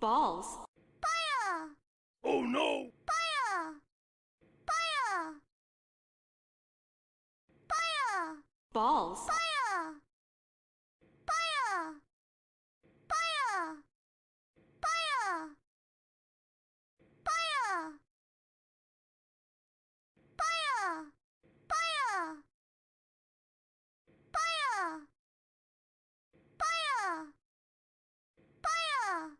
Balls. Fire! Oh no! Fire! Fire! Fire! Balls. Fire! Fire! Fire! Fire! Fire! Fire! Fire! Fire! Fire! Fire!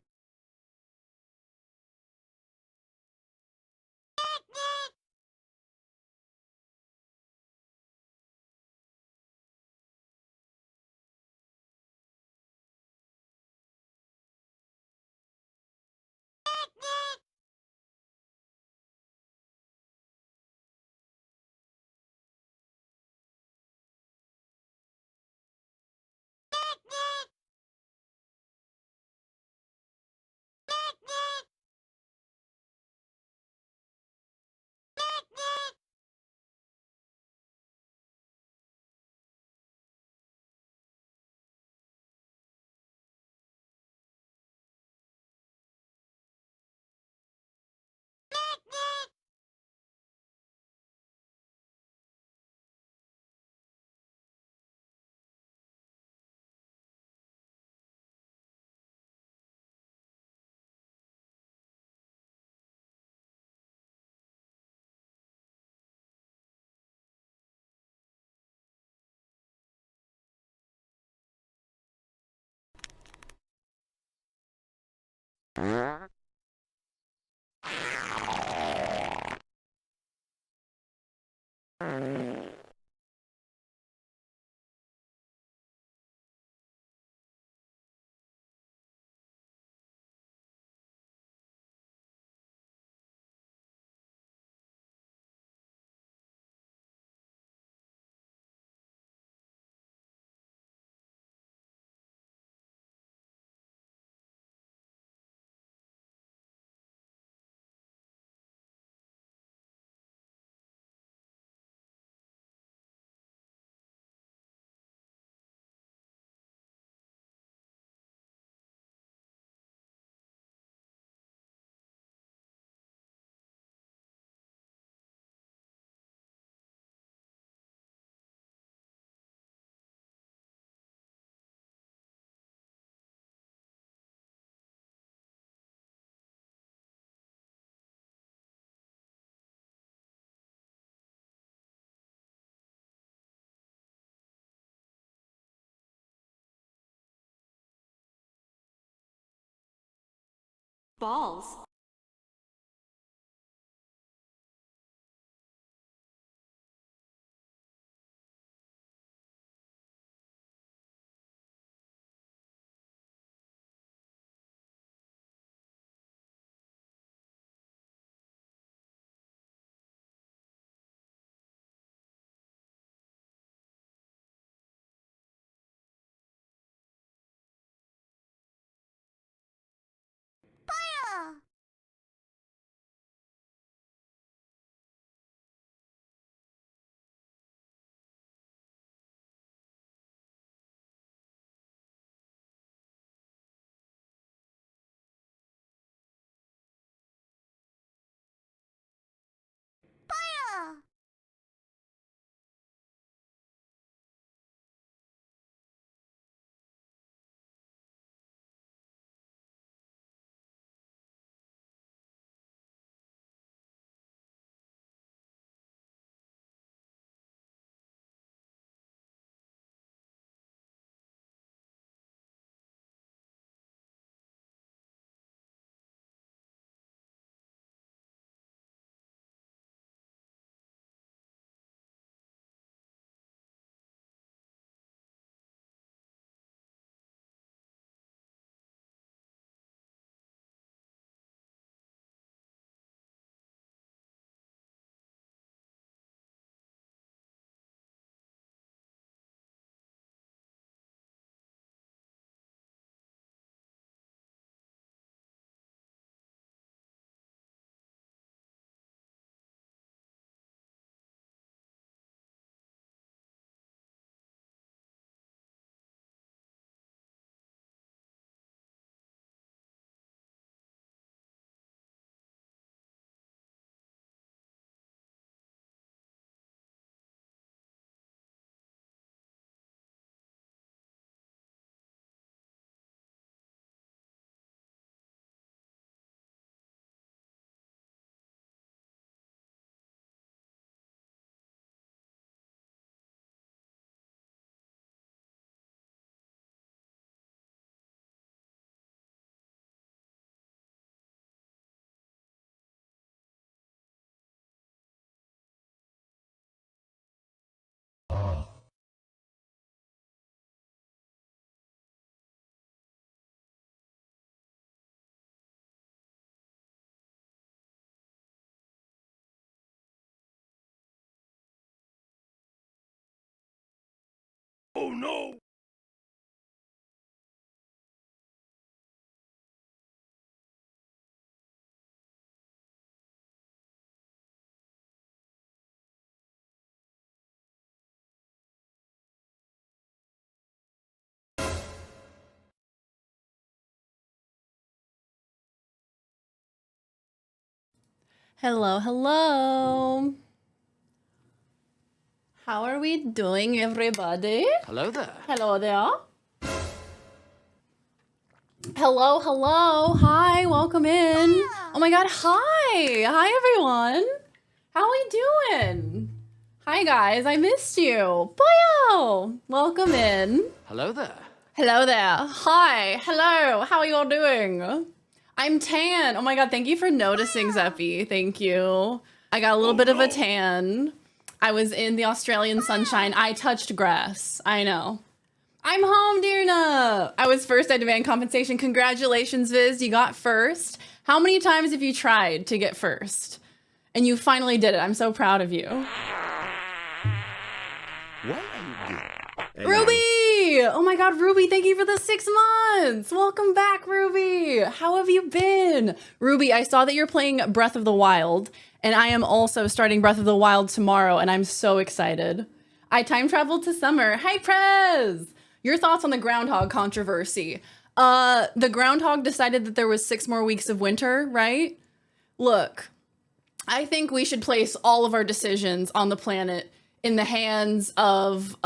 Balls. Fire! no! Hello, hello. How are we doing, everybody? Hello there. Hello there. Hello, hello. Hi, welcome in. Oh my god, hi. Hi, everyone. How are we doing? Hi, guys. I missed you. Boyo. Welcome in. Hello there. Hello there. Hi. Hello. How are you all doing? I'm tan. Oh my god, thank you for noticing, Zeppy. Thank you. I got a little bit of a tan. I was in the Australian sunshine. I touched grass. I know. I'm home, Dearna. I was first at demand compensation. Congratulations, Viz. You got first. How many times have you tried to get first? And you finally did it. I'm so proud of you. What are you doing? Ruby! Oh my god, Ruby, thank you for the 6 months! Welcome back, Ruby! How have you been? Ruby, I saw that you're playing Breath of the Wild, and I am also starting Breath of the Wild tomorrow, and I'm so excited. I time traveled to summer. Hi, Prez! Your thoughts on the groundhog controversy. The groundhog decided that there was 6 more weeks of winter, right? Look, I think we should place all of our decisions on the planet in the hands of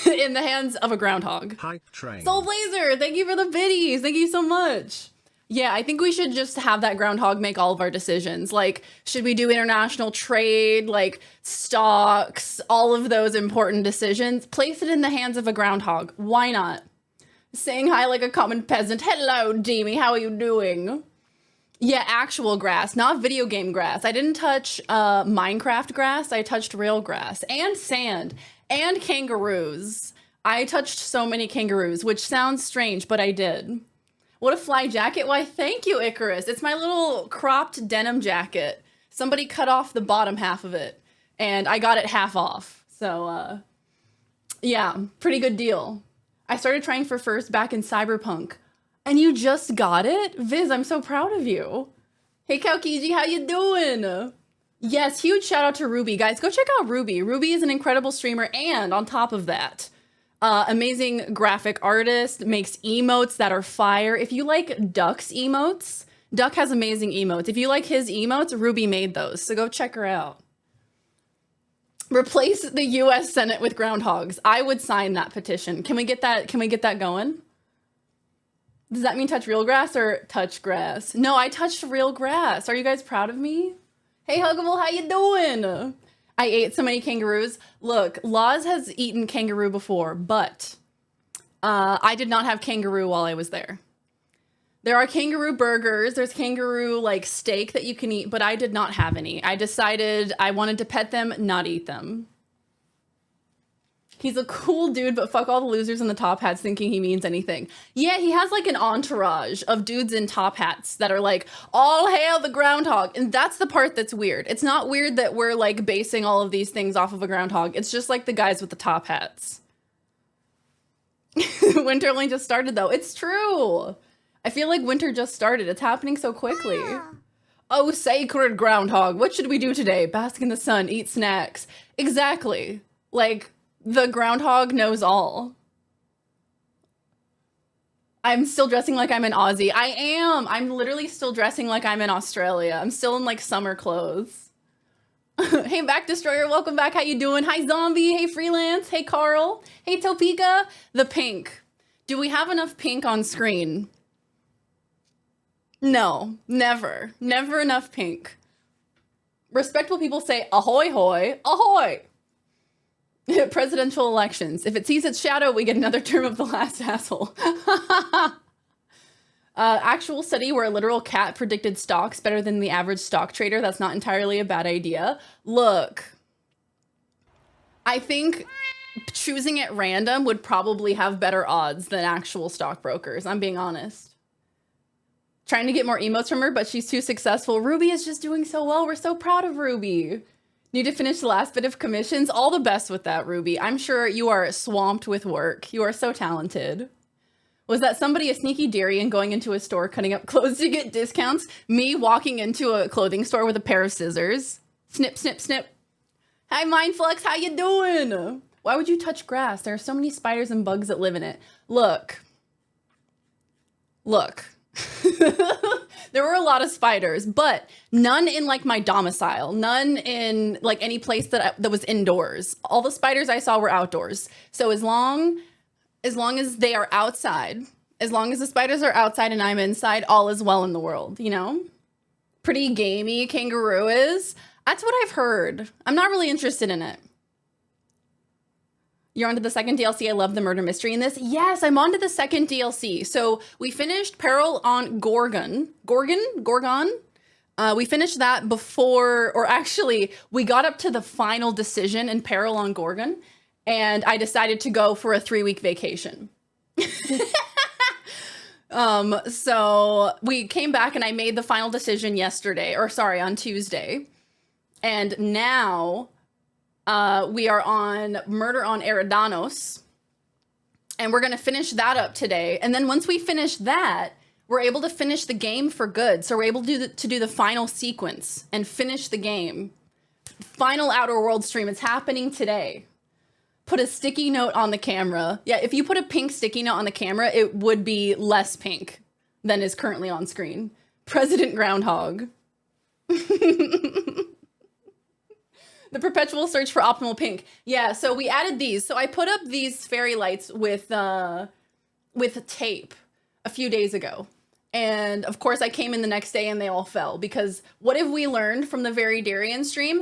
in the hands of a groundhog. Hype train. Soul Blazer, thank you for the biddies. Thank you so much. Yeah, I think we should just have that groundhog make all of our decisions. Like, should we do international trade, like stocks, all of those important decisions? Place it in the hands of a groundhog. Why not? Saying hi like a common peasant. Hello, Deemy, how are you doing? Yeah, actual grass, not video game grass. I didn't touch Minecraft grass. I touched real grass and sand and kangaroos. I touched so many kangaroos, which sounds strange, but I did. What a fly jacket. Why, thank you, Icarus. It's my little cropped denim jacket. Somebody cut off the bottom half of it, and I got it half off. So, yeah, pretty good deal. I started trying for first back in Cyberpunk. And you just got it? Viz, I'm so proud of you. Hey, Kaukiji, how you doing? Yes, huge shout out to Ruby. Guys, go check out Ruby. Ruby is an incredible streamer, and on top of that, amazing graphic artist, makes emotes that are fire. If you like Duck's emotes, Duck has amazing emotes. If you like his emotes, Ruby made those, so go check her out. Replace the US Senate with groundhogs. I would sign that petition. Can we get that going? Does that mean touch real grass or touch grass? No, I touched real grass. Are you guys proud of me? Hey, Huggable, how you doing? I ate so many kangaroos. Look, Laws has eaten kangaroo before, but I did not have kangaroo while I was there. There are kangaroo burgers. There's kangaroo like steak that you can eat, but I did not have any. I decided I wanted to pet them, not eat them. He's a cool dude, but fuck all the losers in the top hats thinking he means anything. Yeah, he has like an entourage of dudes in top hats that are like, all hail the groundhog. And that's the part that's weird. It's not weird that we're like basing all of these things off of a groundhog. It's just like the guys with the top hats. Winter only just started though. It's true. I feel like winter just started. It's happening so quickly. Oh, sacred groundhog. What should we do today? Bask in the sun, eat snacks. Exactly. Like, the groundhog knows all. I'm still dressing like I'm an Aussie. I am. I'm literally still dressing like I'm in Australia. I'm still in like summer clothes. Hey, Back Destroyer, welcome back. How you doing? Hi, Zombie. Hey, Freelance. Hey, Carl. Hey, Topeka. The pink. Do we have enough pink on screen? No, never. Never enough pink. Respectful people say, ahoy hoy, ahoy. Presidential elections. If it sees its shadow, we get another term of the last asshole. Actual study where a literal cat predicted stocks better than the average stock trader. That's not entirely a bad idea. Look, I think choosing at random would probably have better odds than actual stockbrokers. I'm being honest. Trying to get more emotes from her, but she's too successful. Ruby is just doing so well. We're so proud of Ruby. Need to finish the last bit of commissions. All the best with that, Ruby. I'm sure you are swamped with work. You are so talented. Was that somebody, a sneaky Darian, going into a store, cutting up clothes to get discounts? Me walking into a clothing store with a pair of scissors. Snip, snip, snip. Hi, Mindflux, how you doing? Why would you touch grass? There are so many spiders and bugs that live in it. Look. There were a lot of spiders, but none in like my domicile, none in like any place that was indoors. All the spiders I saw were outdoors. So as long as they are outside, as long as the spiders are outside and I'm inside, all is well in the world, you know? Pretty gamey kangaroo is. That's what I've heard. I'm not really interested in it. You're onto the second DLC. I love the murder mystery in this. Yes, I'm onto the second DLC. So we finished Peril on Gorgon. We finished that before, or actually, we got up to the final decision in Peril on Gorgon, and I decided to go for a 3-week vacation. So we came back and I made the final decision on Tuesday. And now we are on Murder on Eridanos, and we're going to finish that up today. And then once we finish that, we're able to finish the game for good. So we're able to do the final sequence and finish the game. Final Outer World stream. It's happening today. Put a sticky note on the camera. Yeah, if you put a pink sticky note on the camera, it would be less pink than is currently on screen. President Groundhog. The perpetual search for optimal pink. Yeah, so we added these. So I put up these fairy lights with tape a few days ago. And of course I came in the next day and they all fell, because what have we learned from the VeryDarian stream?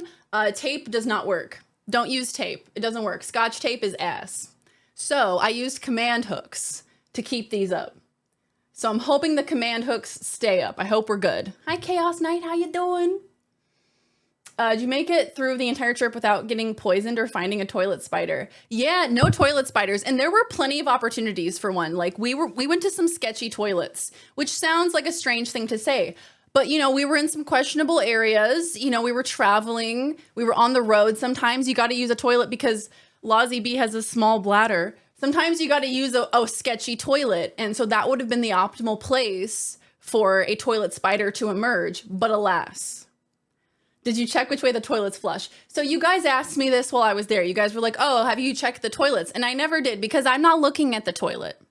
Tape does not work. Don't use tape. It doesn't work. Scotch tape is ass. So I used command hooks to keep these up. So I'm hoping the command hooks stay up. I hope we're good. Hi, Chaos Knight. How you doing? Did you make it through the entire trip without getting poisoned or finding a toilet spider? Yeah, no toilet spiders. And there were plenty of opportunities for one. Like we went to some sketchy toilets, which sounds like a strange thing to say. But, you know, we were in some questionable areas. You know, we were traveling. We were on the road. Sometimes you got to use a toilet because Lozzie B has a small bladder. Sometimes you got to use a sketchy toilet. And so that would have been the optimal place for a toilet spider to emerge. But alas. Did you check which way the toilets flush? So you guys asked me this while I was there. You guys were like, oh, have you checked the toilets? And I never did, because I'm not looking at the toilet.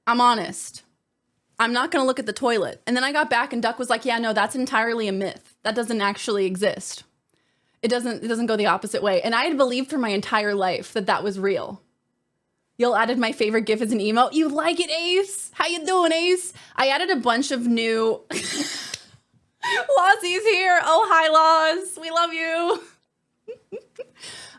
I'm honest. I'm not going to look at the toilet. And then I got back and Duck was like, yeah, no, that's entirely a myth. That doesn't actually exist. It doesn't go the opposite way. And I had believed for my entire life that that was real. Y'all added my favorite GIF as an emote. You like it, Ace? How you doing, Ace? I added a bunch of new... Lozzie's here. Oh, hi, Loz. We love you.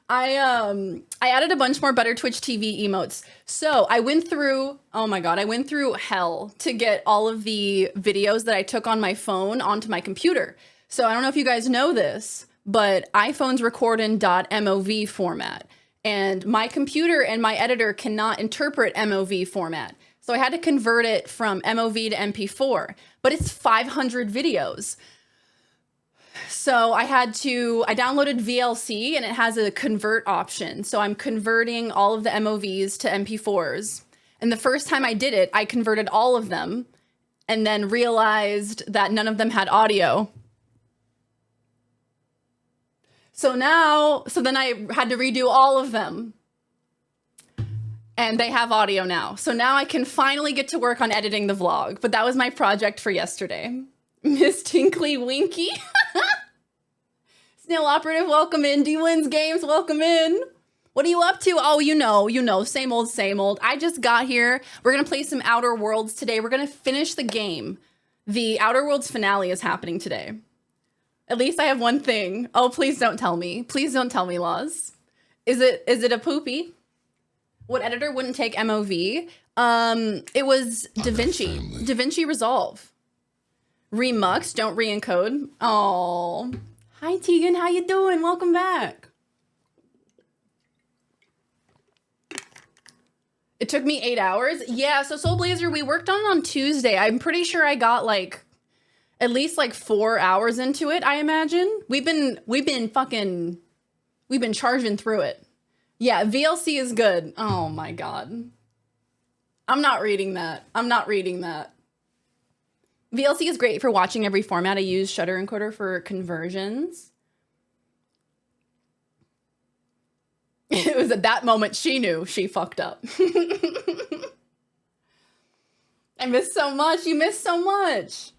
I added a bunch more Better Twitch TV emotes. So I went through, oh my God, I went through hell to get all of the videos that I took on my phone onto my computer. So I don't know if you guys know this, but iPhones record in .mov format. And my computer and my editor cannot interpret MOV format. So I had to convert it from MOV to MP4, but it's 500 videos. So I downloaded VLC and it has a convert option. So I'm converting all of the MOVs to MP4s. And the first time I did it, I converted all of them and then realized that none of them had audio. So then I had to redo all of them. And they have audio now. So now I can finally get to work on editing the vlog. But that was my project for yesterday. Miss Tinkly Winky. Snail Operative, welcome in. D-Wins Games, welcome in. What are you up to? Oh, you know, same old, same old. I just got here. We're going to play some Outer Worlds today. We're going to finish the game. The Outer Worlds finale is happening today. At least I have one thing. Oh, please don't tell me. Please don't tell me, Laws. Is it a poopy? What editor wouldn't take MOV? It was DaVinci. DaVinci Resolve. Remux, don't re-encode. Oh, hi Tegan, how you doing? Welcome back. It took me 8 hours. Yeah, so Soul Blazer, we worked on it on Tuesday. I'm pretty sure I got like at least like 4 hours into it, I imagine. We've been charging through it. Yeah, VLC is good. Oh my God. I'm not reading that. I'm not reading that. VLC is great for watching every format. I use Shutter Encoder for conversions. It was at that moment she knew she fucked up. I missed so much. You missed so much.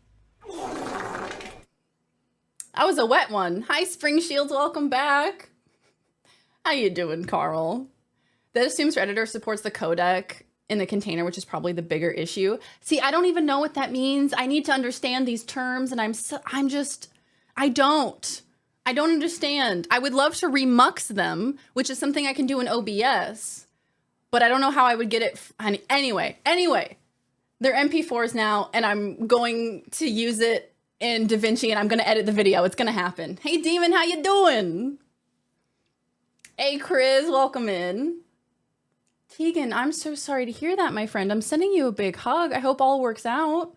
I was a wet one. Hi, Spring Shields. Welcome back. How you doing, Carl? That assumes your editor supports the codec in the container, which is probably the bigger issue. See, I don't even know what that means. I need to understand these terms, and I don't understand. I would love to remux them, which is something I can do in OBS, but I don't know how I would get it. Anyway, they're MP4s now, and I'm going to use it in DaVinci, and I'm going to edit the video. It's going to happen. Hey, Demon, how you doing? Hey, Chris, welcome in. Tegan, I'm so sorry to hear that, my friend. I'm sending you a big hug. I hope all works out.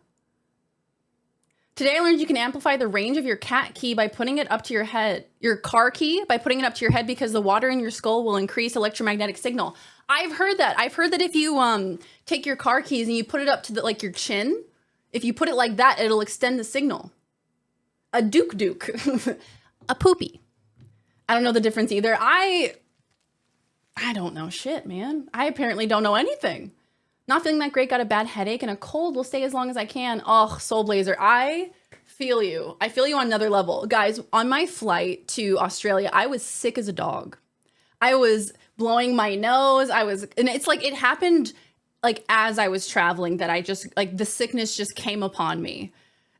Today I learned you can amplify the range of your cat key by putting it up to your head. Your car key by putting it up to your head because the water in your skull will increase electromagnetic signal. I've heard that. I've heard that if you take your car keys and you put it up to like your chin, if you put it like that, it'll extend the signal. A duke. A poopy. I don't know the difference either. I don't know shit, man. I apparently don't know anything. Not feeling that great, got a bad headache, and a cold will stay as long as I can. Oh, Soul Blazer, I feel you. I feel you on another level. Guys, on my flight to Australia, I was sick as a dog. I was blowing my nose. And it's like, it happened like as I was traveling that I just, like the sickness just came upon me.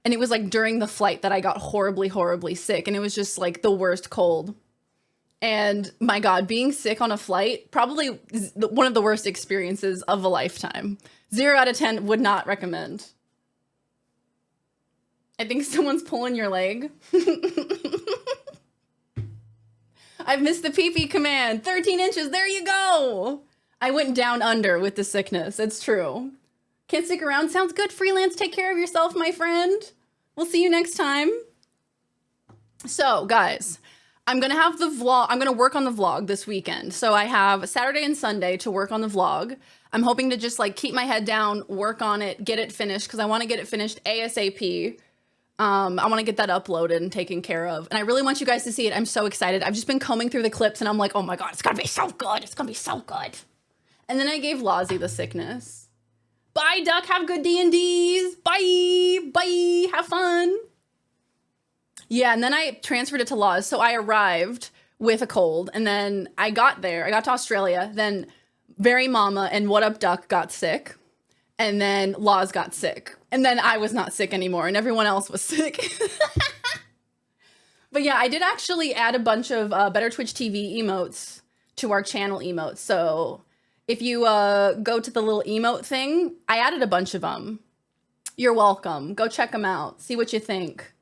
And it was like during the flight that I got horribly, horribly sick. And it was just like the worst cold. And my God, being sick on a flight, probably one of the worst experiences of a lifetime. 0 out of 10 would not recommend. I think someone's pulling your leg. I've missed the pee-pee command. 13 inches, there you go. I went down under with the sickness, it's true. Can't stick around, sounds good. Freelance, take care of yourself, my friend. We'll see you next time. So, guys, I'm going to have the vlog. I'm going to work on the vlog this weekend. So I have Saturday and Sunday to work on the vlog. I'm hoping to just like keep my head down, work on it, get it finished because I want to get it finished ASAP. I want to get that uploaded and taken care of. And I really want you guys to see it. I'm so excited. I've just been combing through the clips and I'm like, oh my God, it's going to be so good. It's going to be so good. And then I gave Lozzie the sickness. Bye, Duck. Have good D&Ds. Bye. Bye. Have fun. Yeah, and then I transferred it to Laws. So I arrived with a cold, and then I got there. I got to Australia. Then Very Mama and What Up Duck got sick, and then Laws got sick. And then I was not sick anymore, and everyone else was sick. But yeah, I did actually add a bunch of Better Twitch TV emotes to our channel emotes. So if you go to the little emote thing, I added a bunch of them. You're welcome. Go check them out. See what you think.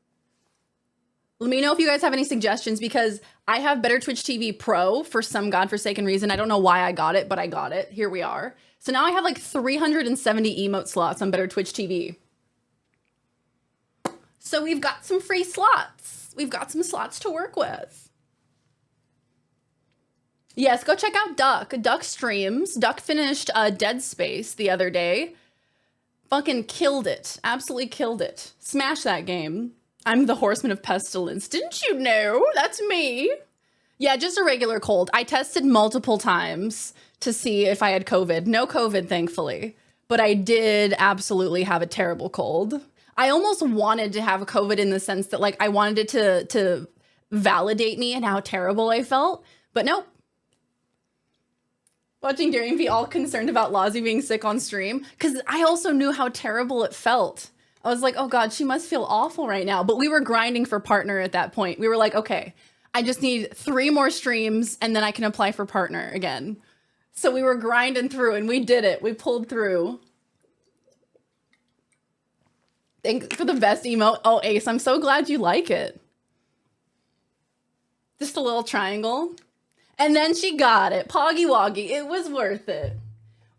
Let me know if you guys have any suggestions because I have Better Twitch TV Pro for some godforsaken reason. I don't know why I got it, but I got it. Here we are. So now I have like 370 emote slots on Better Twitch TV. So we've got some free slots. We've got some slots to work with. Yes, go check out Duck. Duck streams. Duck finished Dead Space the other day. Fucking killed it. Absolutely killed it. Smash that game. I'm the Horseman of Pestilence. Didn't you know? That's me. Yeah, just a regular cold. I tested multiple times to see if I had COVID. No COVID, thankfully. But I did absolutely have a terrible cold. I almost wanted to have COVID in the sense that, like, I wanted it to validate me and how terrible I felt. But nope. Watching Darian be all concerned about Lozzie being sick on stream. Because I also knew how terrible it felt. I was like, oh God, she must feel awful right now. But we were grinding for partner at that point. We were like, okay, I just need 3 more streams and then I can apply for partner again. So we were grinding through and we did it. We pulled through. Thanks for the best emote. Oh, Ace, I'm so glad you like it. Just a little triangle. And then she got it. Poggy Woggy. It was worth it.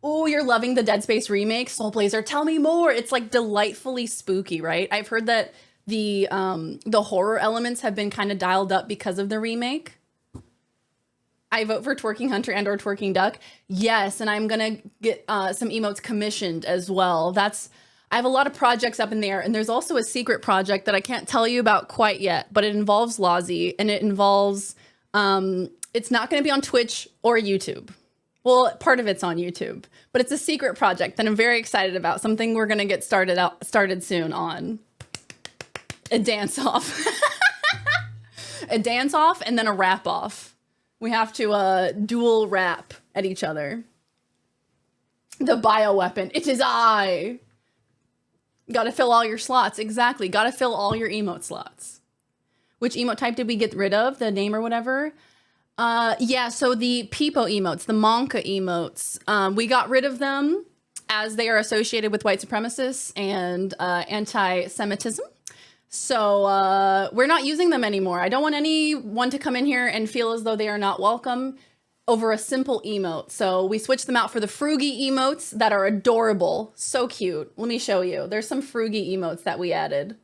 Oh, you're loving the Dead Space remake? Soul Blazer, tell me more. It's like delightfully spooky, right? I've heard that the horror elements have been kind of dialed up because of the remake. I vote for Twerking Hunter and or Twerking Duck. Yes, and I'm gonna get some emotes commissioned as well. I have a lot of projects up in there, and there's also a secret project that I can't tell you about quite yet, but it involves Lozzie, and it involves, it's not gonna be on Twitch or YouTube. Well, part of it's on YouTube, but it's a secret project that I'm very excited about. Something we're gonna get started soon on. A dance off. A dance off and then a rap off. We have to dual rap at each other. The bioweapon. It is I. Gotta fill all your slots. Exactly. Gotta fill all your emote slots. Which emote type did we get rid of? The name or whatever? Yeah, so the Peepo emotes, the Monka emotes, we got rid of them as they are associated with white supremacists and anti-Semitism. So we're not using them anymore. I don't want anyone to come in here and feel as though they are not welcome over a simple emote. So we switched them out for the Froogie emotes that are adorable. So cute. Let me show you. There's some Froogie emotes that we added.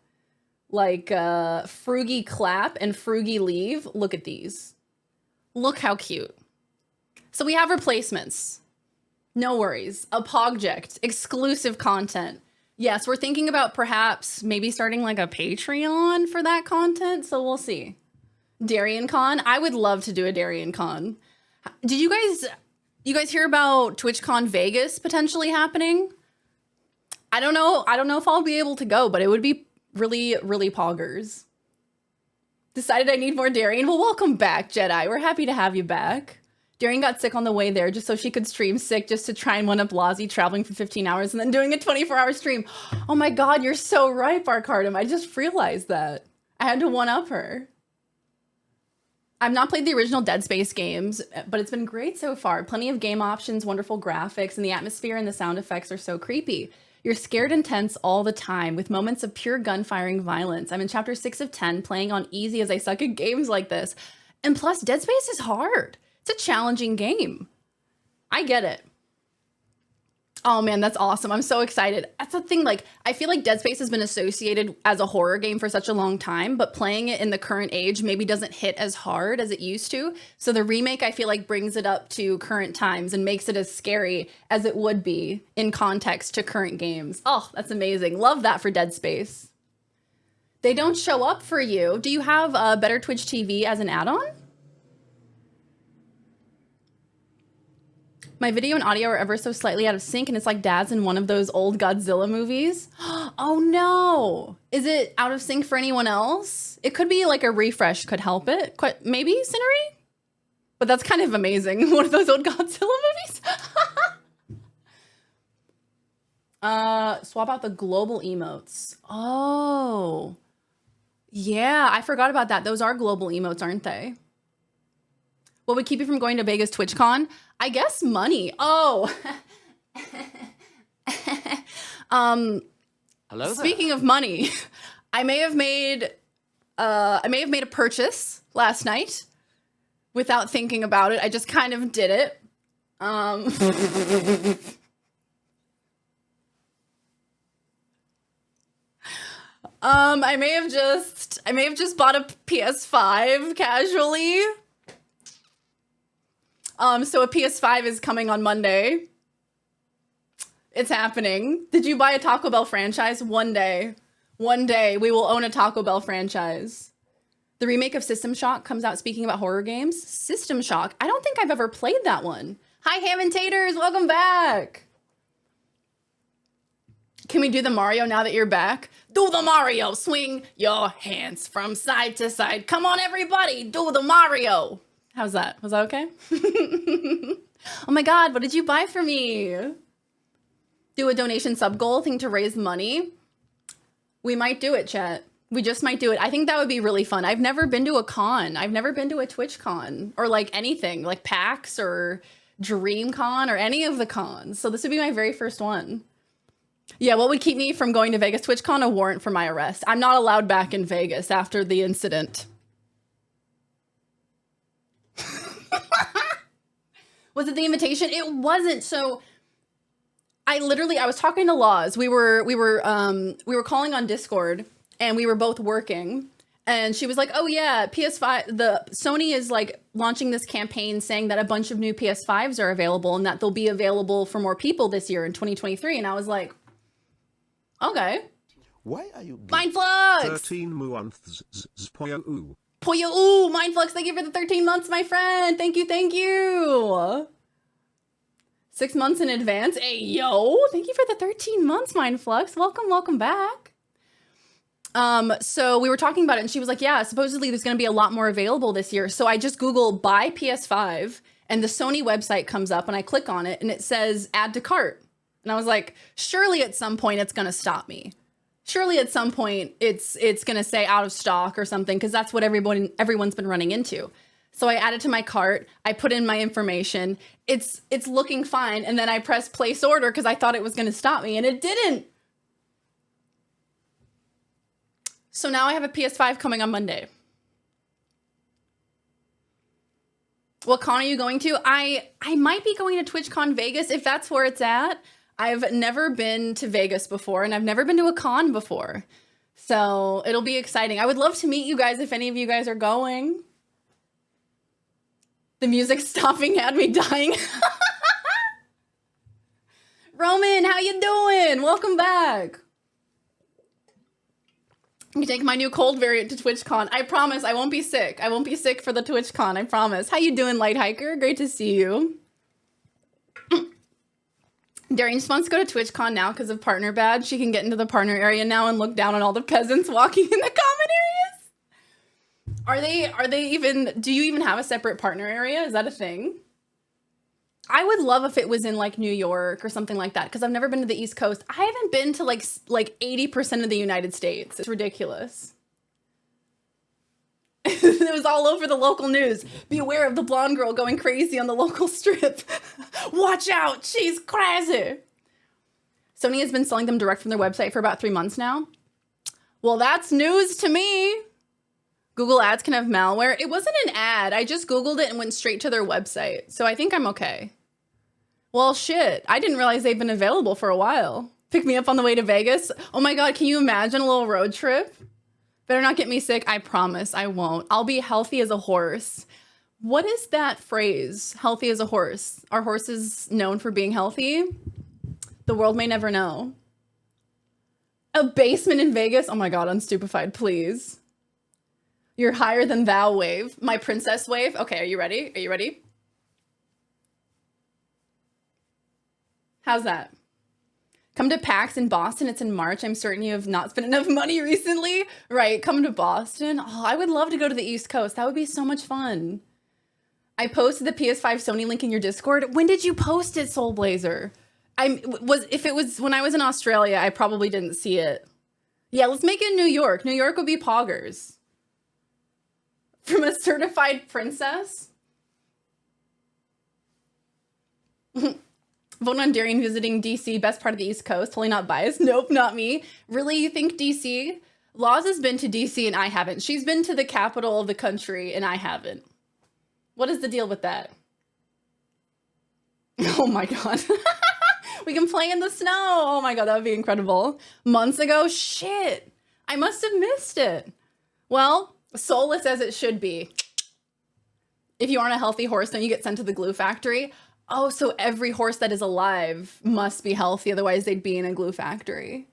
Like Froogie Clap and Froogie Leave. Look at these. Look how cute. So we have replacements. No worries. A Pogject. Exclusive content. Yes, we're thinking about perhaps maybe starting like a Patreon for that content. So we'll see. Darian Con. I would love to do a Darian Con. Did you guys hear about TwitchCon Vegas potentially happening? I don't know if I'll be able to go, but it would be really, really poggers. Decided I need more Darian. Well, welcome back, Jedi. We're happy to have you back. Darian got sick on the way there just so she could stream sick just to try and one-up Lozzie traveling for 15 hours and then doing a 24-hour stream. Oh my god, you're so right, Barcardum. I just realized that. I had to one-up her. I've not played the original Dead Space games, but it's been great so far. Plenty of game options, wonderful graphics, and the atmosphere and the sound effects are so creepy. You're scared and tense all the time, with moments of pure gun-firing violence. I'm in chapter 6 of 10, playing on easy as I suck at games like this. And plus, Dead Space is hard. It's a challenging game. I get it. Oh man, that's awesome. I'm so excited. That's the thing, like, I feel like Dead Space has been associated as a horror game for such a long time, but playing it in the current age maybe doesn't hit as hard as it used to. So the remake, I feel like, brings it up to current times and makes it as scary as it would be in context to current games. Oh, that's amazing. Love that for Dead Space. They don't show up for you. Do you have Better Twitch TV as an add-on? My video and audio are ever so slightly out of sync, and it's like Dad's in one of those old Godzilla movies. Oh no! Is it out of sync for anyone else? It could be like a refresh could help it. Maybe, Cinery? But that's kind of amazing. One of those old Godzilla movies? Swap out the global emotes. Oh. Yeah, I forgot about that. Those are global emotes, aren't they? What would keep you from going to Vegas TwitchCon? I guess money. Oh. Hello there. Speaking of money, I may have made a purchase last night without thinking about it. I just kind of did it. I may have just bought a PS5 casually. So a PS5 is coming on Monday. It's happening. Did you buy a Taco Bell franchise? One day we will own a Taco Bell franchise. The remake of System Shock comes out. Speaking about horror games, System Shock. I don't think I've ever played that one. Hi, Ham and Taters. Welcome back. Can we do the Mario now that you're back? Do the Mario. Swing your hands from side to side. Come on, everybody. Do the Mario. How's that? Was that okay? Oh my god, what did you buy for me? Do a donation sub goal thing to raise money? We might do it, chat. We just might do it. I think that would be really fun. I've never been to a con. I've never been to a Twitch con or like anything like PAX or DreamCon or any of the cons. So this would be my very first one. Yeah, what would keep me from going to Vegas TwitchCon? A warrant for my arrest. I'm not allowed back in Vegas after the incident. Was it the invitation? It wasn't. So I was talking to Laws. We were calling on Discord, and we were both working. And she was like, oh yeah, PS5, the Sony is like launching this campaign saying that a bunch of new PS5s are available and that they'll be available for more people this year in 2023. And I was like, okay. Why are you Mindflux! 13 months. Poyo. Poyo, ooh, Mindflux, thank you for the 13 months, my friend. Thank you, thank you. 6 months in advance. Hey, yo, thank you for the 13 months, Mindflux. Welcome, welcome back. So we were talking about it and she was like, yeah, supposedly there's going to be a lot more available this year. So I just Google buy PS5 and the Sony website comes up and I click on it and it says add to cart. And I was like, surely at some point it's going to stop me. Surely at some point it's going to say out of stock or something, because that's what everyone's been running into. So I added to my cart. I put in my information. It's looking fine. And then I pressed place order because I thought it was going to stop me and it didn't. So now I have a PS5 coming on Monday. What con are you going to? I might be going to TwitchCon Vegas if that's where it's at. I've never been to Vegas before and I've never been to a con before. So it'll be exciting. I would love to meet you guys if any of you guys are going. The music stopping had me dying. Roman, how you doing? Welcome back. You take my new cold variant to TwitchCon. I promise I won't be sick. I won't be sick for the TwitchCon. I promise. How you doing, Light Hiker? Great to see you. Darian just wants to go to TwitchCon now because of partner badge. She can get into the partner area now and look down on all the peasants walking in the common areas. Are they even, do you even have a separate partner area? Is that a thing? I would love if it was in like New York or something like that, because I've never been to the East Coast. I haven't been to like 80% of the United States. It's ridiculous. It was all over the local news. Be aware of the blonde girl going crazy on the local strip. Watch out, she's crazy. Sony has been selling them direct from their website for about 3 months now. Well, that's news to me. Google Ads can have malware. It wasn't an ad. I just Googled it and went straight to their website. So I think I'm okay. Well, shit. I didn't realize they've been available for a while. Pick me up on the way to Vegas. Oh my God, can you imagine a little road trip? Better not get me sick. I promise I won't. I'll be healthy as a horse. What is that phrase? Healthy as a horse. Are horses known for being healthy? The world may never know. A basement in Vegas? Oh my God, unstupefied, please. You're higher than thou wave. My princess wave. Okay, are you ready? Are you ready? How's that? Come to PAX in Boston. It's in March. I'm certain you have not spent enough money recently. Right, come to Boston. Oh, I would love to go to the East Coast. That would be so much fun. I posted the PS5 Sony link in your Discord. When did you post it, Soulblazer? If it was when I was in Australia, I probably didn't see it. Yeah, let's make it New York. New York would be poggers. From a certified princess? Vote on Darian visiting DC, best part of the East Coast. Totally not biased. Nope, not me. Really, you think DC? Laws has been to DC and I haven't. She's been to the capital of the country and I haven't. What is the deal with that? Oh my God. We can play in the snow. Oh my God, that would be incredible. Months ago? Shit. I must have missed it. Well, soulless as it should be. If you aren't a healthy horse, then you get sent to the glue factory. Oh, so every horse that is alive must be healthy, otherwise they'd be in a glue factory.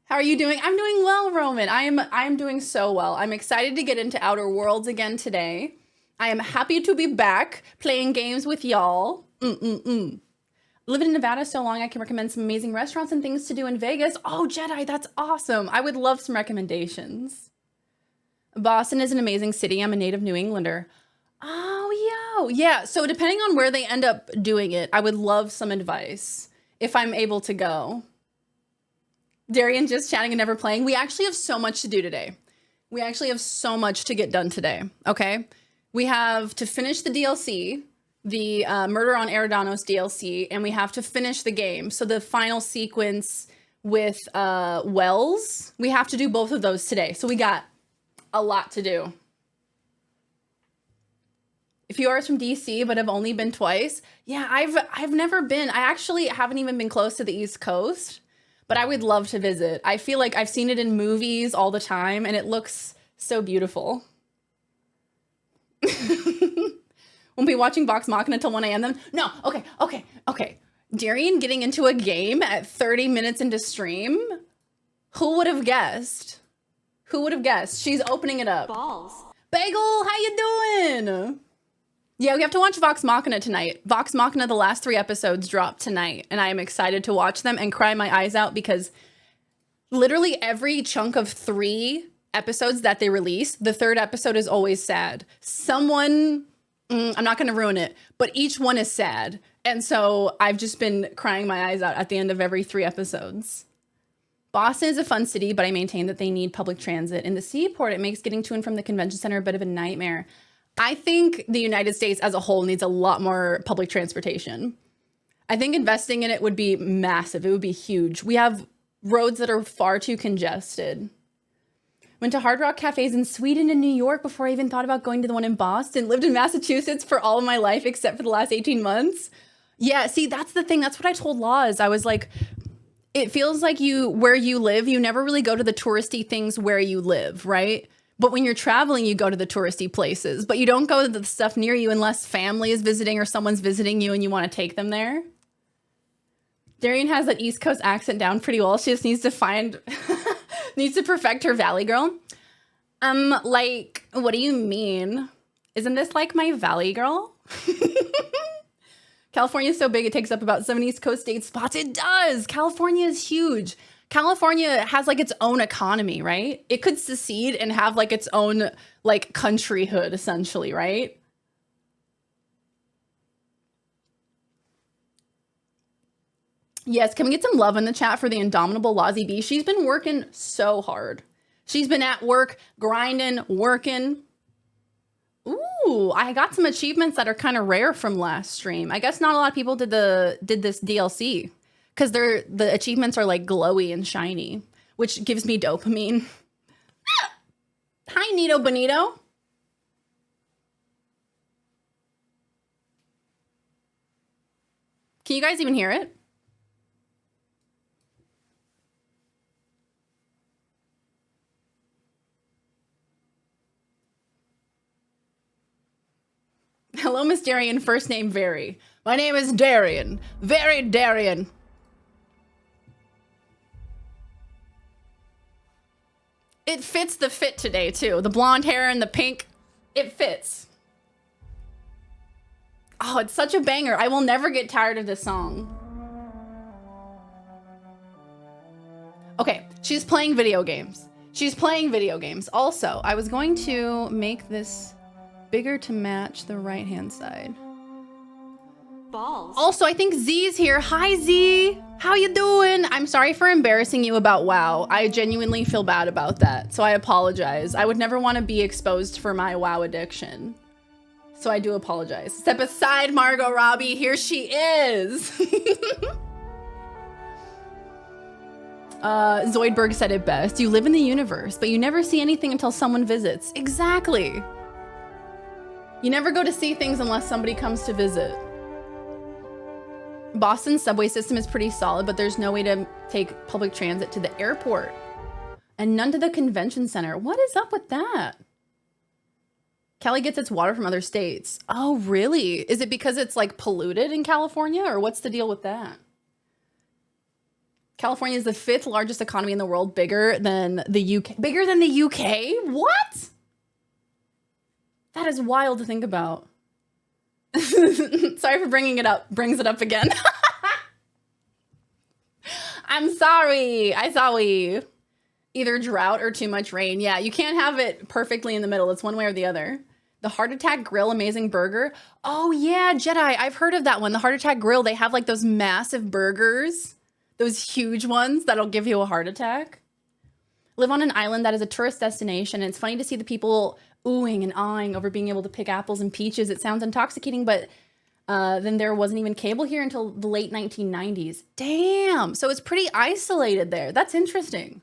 How are you doing? I'm doing well, Roman. I'm doing so well. I'm excited to get into Outer Worlds again today. I am happy to be back playing games with y'all. Living in Nevada so long, I can recommend some amazing restaurants and things to do in Vegas. Oh, Jedi, that's awesome. I would love some recommendations. Boston is an amazing city. I'm a native New Englander. Oh, yeah. So depending on where they end up doing it, I would love some advice if I'm able to go. Darian just chatting and never playing. We actually have so much to do today. We actually have so much to get done today. Okay. We have to finish the DLC, the Murder on Eridanos DLC, and we have to finish the game. So the final sequence with Wells, we have to do both of those today. So we got a lot to do. If you are from DC but have only been twice, yeah, I've never been. I actually haven't even been close to the East Coast, but I would love to visit. I feel like I've seen it in movies all the time, and it looks so beautiful. Won't be watching Vox Machina till 1 a.m. then? No, okay. Darian getting into a game at 30 minutes into stream? Who would have guessed? Who would have guessed? She's opening it up. Balls. Bagel, how you doing? Yeah, we have to watch Vox Machina tonight. Vox Machina, the last 3 episodes dropped tonight, and I am excited to watch them and cry my eyes out because literally every chunk of 3 episodes that they release, the 3rd episode is always sad. Someone, I'm not going to ruin it, but each one is sad. And so I've just been crying my eyes out at the end of every 3 episodes. Boston is a fun city, but I maintain that they need public transit. In the seaport, it makes getting to and from the convention center a bit of a nightmare. I think the United States as a whole needs a lot more public transportation. I think investing in it would be massive. It would be huge. We have roads that are far too congested. Went to Hard Rock cafes in Sweden and New York before I even thought about going to the one in Boston. Lived in Massachusetts for all of my life except for the last 18 months. Yeah, see, that's the thing. That's what I told Laws. I was like, it feels like where you live, you never really go to the touristy things where you live, right? But when you're traveling, you go to the touristy places, but you don't go to the stuff near you unless family is visiting or someone's visiting you and you want to take them there. Darian has that East Coast accent down pretty well. She just needs to needs to perfect her Valley girl. Like, what do you mean? Isn't this like my Valley girl? California is so big, it takes up about 7 East Coast state spots. It does. California is huge. California has like its own economy, right? It could secede and have like its own like countryhood essentially, right? Yes, can we get some love in the chat for the indomitable Lozzie B? She's been working so hard. She's been at work, grinding, working. Ooh, I got some achievements that are kind of rare from last stream. I guess not a lot of people did this DLC because the achievements are like glowy and shiny, which gives me dopamine. Hi, Nito Bonito. Can you guys even hear it? Hello, Miss Darian. First name, Very. My name is Darian. VeryDarian. It fits the fit today, too. The blonde hair and the pink. It fits. Oh, it's such a banger. I will never get tired of this song. Okay, she's playing video games. She's playing video games. Also, I was going to make this bigger to match the right-hand side. Balls. Also, I think Z's here. Hi, Z. How you doing? I'm sorry for embarrassing you about WoW. I genuinely feel bad about that, so I apologize. I would never want to be exposed for my WoW addiction. So I do apologize. Step aside, Margot Robbie. Here she is. Zoidberg said it best. You live in the universe, but you never see anything until someone visits. Exactly. You never go to see things unless somebody comes to visit. Boston's subway system is pretty solid, but there's no way to take public transit to the airport. And none to the convention center. What is up with that? Cali gets its water from other states. Oh, really? Is it because it's like polluted in California, or what's the deal with that? California is the 5th largest economy in the world, bigger than the UK. Bigger than the UK? What? That is wild to think about. Sorry for bringing it up. Brings it up again. I'm sorry. I sorry. Either drought or too much rain. Yeah, you can't have it perfectly in the middle. It's one way or the other. The Heart Attack Grill Amazing Burger. Oh yeah, Jedi. I've heard of that one. The Heart Attack Grill. They have like those massive burgers. Those huge ones that'll give you a heart attack. Live on an island that is a tourist destination. And it's funny to see the people oohing and awing over being able to pick apples and peaches. It sounds intoxicating, but then there wasn't even cable here until the late 1990s. Damn. So it's pretty isolated there. That's interesting.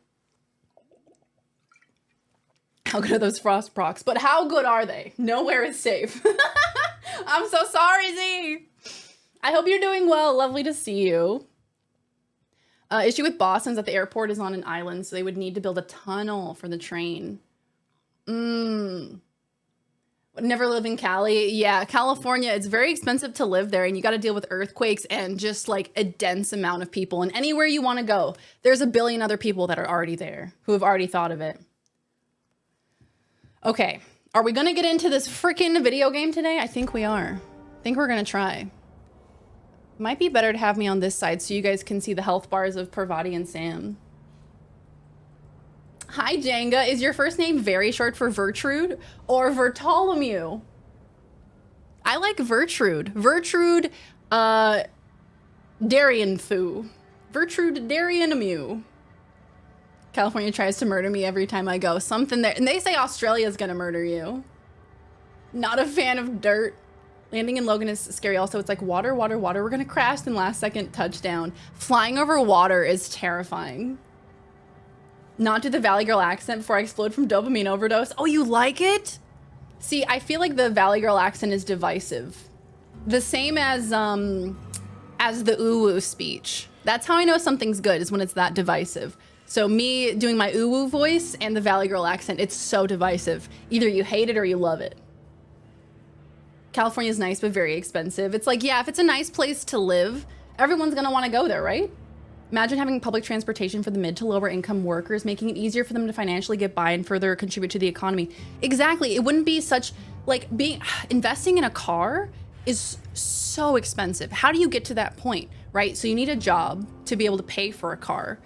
How good are those frost procs? But how good are they? Nowhere is safe. I'm so sorry, Z. I hope you're doing well. Lovely to see you. Issue with Boston's that the airport is on an island, so they would need to build a tunnel for the train. Never live in Cali. Yeah, California, it's very expensive to live there, and you got to deal with earthquakes and just like a dense amount of people. And anywhere you want to go, there's a billion other people that are already there who have already thought of it. Okay, are we going to get into this freaking video game today? I think we are. I think we're going to try. Might be better to have me on this side so you guys can see the health bars of Parvati and Sam. Hi, Jenga. Is your first name very short for Vertrude or Vertolomew? I like Vertrude. Vertrude, Darian Foo. Vertrude Darianamew. California tries to murder me every time I go. Something there. And they say Australia's gonna murder you. Not a fan of dirt. Landing in Logan is scary. Also, it's like water, water, water. We're gonna crash in last second touchdown. Flying over water is terrifying. Not do the Valley Girl accent before I explode from dopamine overdose. Oh, you like it? See, I feel like the Valley Girl accent is divisive. The same as the ooh-woo speech. That's how I know something's good, is when it's that divisive. So me doing my ooh-woo voice and the Valley Girl accent, it's so divisive. Either you hate it or you love it. California's nice, but very expensive. It's like, yeah, if it's a nice place to live, everyone's gonna wanna go there, right? Imagine having public transportation for the mid to lower income workers, making it easier for them to financially get by and further contribute to the economy. Exactly. It wouldn't be such like investing in a car is so expensive. How do you get to that point, right? So you need a job to be able to pay for a car.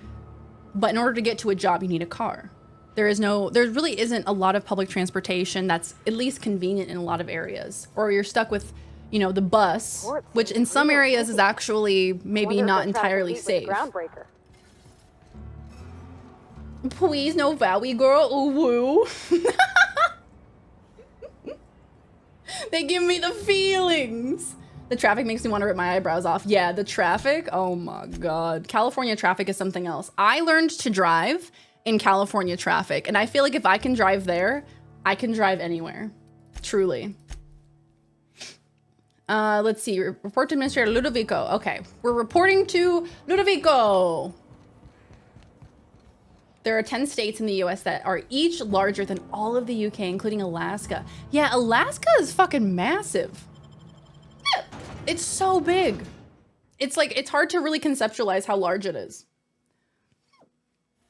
But in order to get to a job, you need a car. There really isn't a lot of public transportation that's at least convenient in a lot of areas. Or you're stuck with, you know, the bus, which in some areas is actually maybe not entirely safe. Please, no Valley Girl, ooh woo. They give me the feelings. The traffic makes me want to rip my eyebrows off. Yeah, the traffic, oh my God. California traffic is something else. I learned to drive in California traffic, and I feel like if I can drive there, I can drive anywhere, truly. Let's see, report to Administrator Ludovico. Okay, we're reporting to Ludovico. There are 10 states in the US that are each larger than all of the UK, including Alaska. Yeah, Alaska is fucking massive. Yeah, it's so big. It's like, it's hard to really conceptualize how large it is.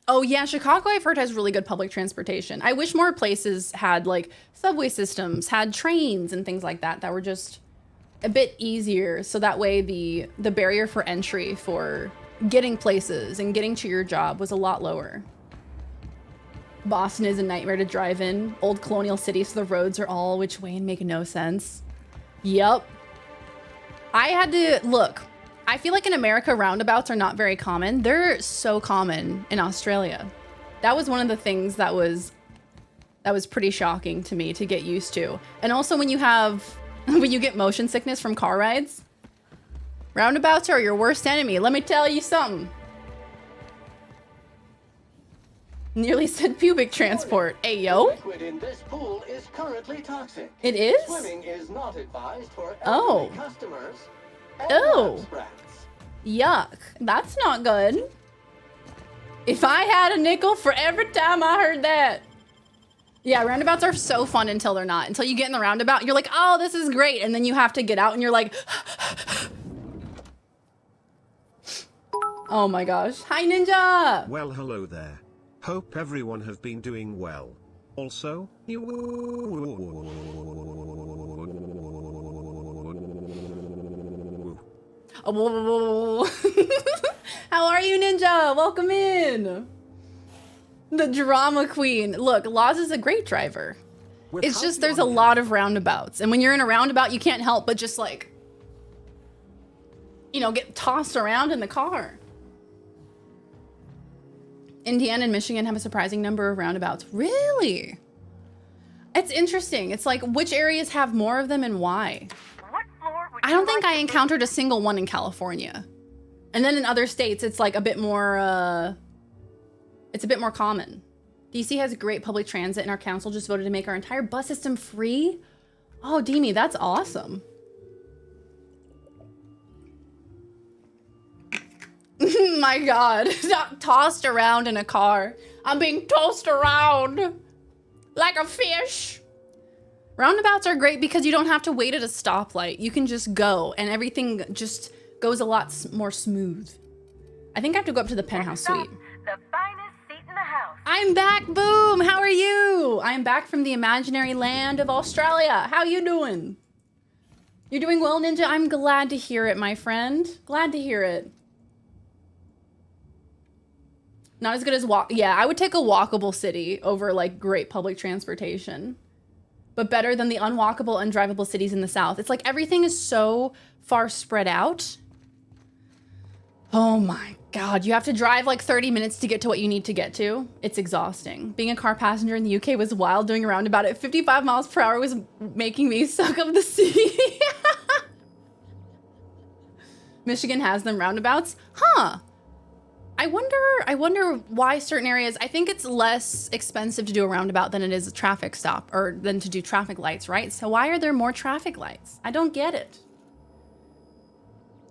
Oh yeah, Chicago I've heard has really good public transportation. I wish more places had like subway systems, had trains and things like that were just a bit easier, so that way the barrier for entry for getting places and getting to your job was a lot lower. Boston is a nightmare to drive in. Old colonial city, so the roads are all which way and make no sense. Yup. I had to look. I feel like in America, roundabouts are not very common. They're so common in Australia. That was one of the things that was pretty shocking to me to get used to. And also when you get motion sickness from car rides, roundabouts are your worst enemy. Let me tell you something. Nearly said pubic transport. Hey, yo. The liquid in this pool is currently toxic. It is? Swimming is not advised for Oh. elderly customers. Oh. Yuck. That's not good. If I had a nickel for every time I heard that. Yeah, roundabouts are so fun until they're not. Until you get in the roundabout, you're like, oh, this is great. And then you have to get out and you're like, oh my gosh. Hi, Ninja. Well, hello there. Hope everyone have been doing well. Also, how are you, Ninja? Welcome in. The drama queen. Look, Laws is a great driver. It's just there's a lot of roundabouts. And when you're in a roundabout, you can't help but just like, you know, get tossed around in the car. Indiana and Michigan have a surprising number of roundabouts. Really? It's interesting. It's like, which areas have more of them and why? I don't think I encountered a single one in California. And then in other states, it's like a bit more, it's a bit more common. DC has great public transit and our council just voted to make our entire bus system free. Oh, Demi, that's awesome. My God, not tossed around in a car. I'm being tossed around like a fish. Roundabouts are great because you don't have to wait at a stoplight. You can just go and everything just goes a lot more smooth. I think I have to go up to the penthouse suite. The finest seat in the house. I'm back, Boom. How are you? I'm back from the imaginary land of Australia. How you doing? You're doing well, Ninja? I'm glad to hear it, my friend. Glad to hear it. Not as good as yeah, I would take a walkable city over like great public transportation. But better than the unwalkable, undrivable cities in the South. It's like everything is so far spread out. Oh my God, you have to drive like 30 minutes to get to what you need to get to. It's exhausting. Being a car passenger in the UK was wild. Doing a roundabout at 55 miles per hour was making me suck up the sea. Michigan has them roundabouts? Huh. I wonder why certain areas, I think it's less expensive to do a roundabout than it is a traffic stop or than to do traffic lights, right? So why are there more traffic lights? I don't get it.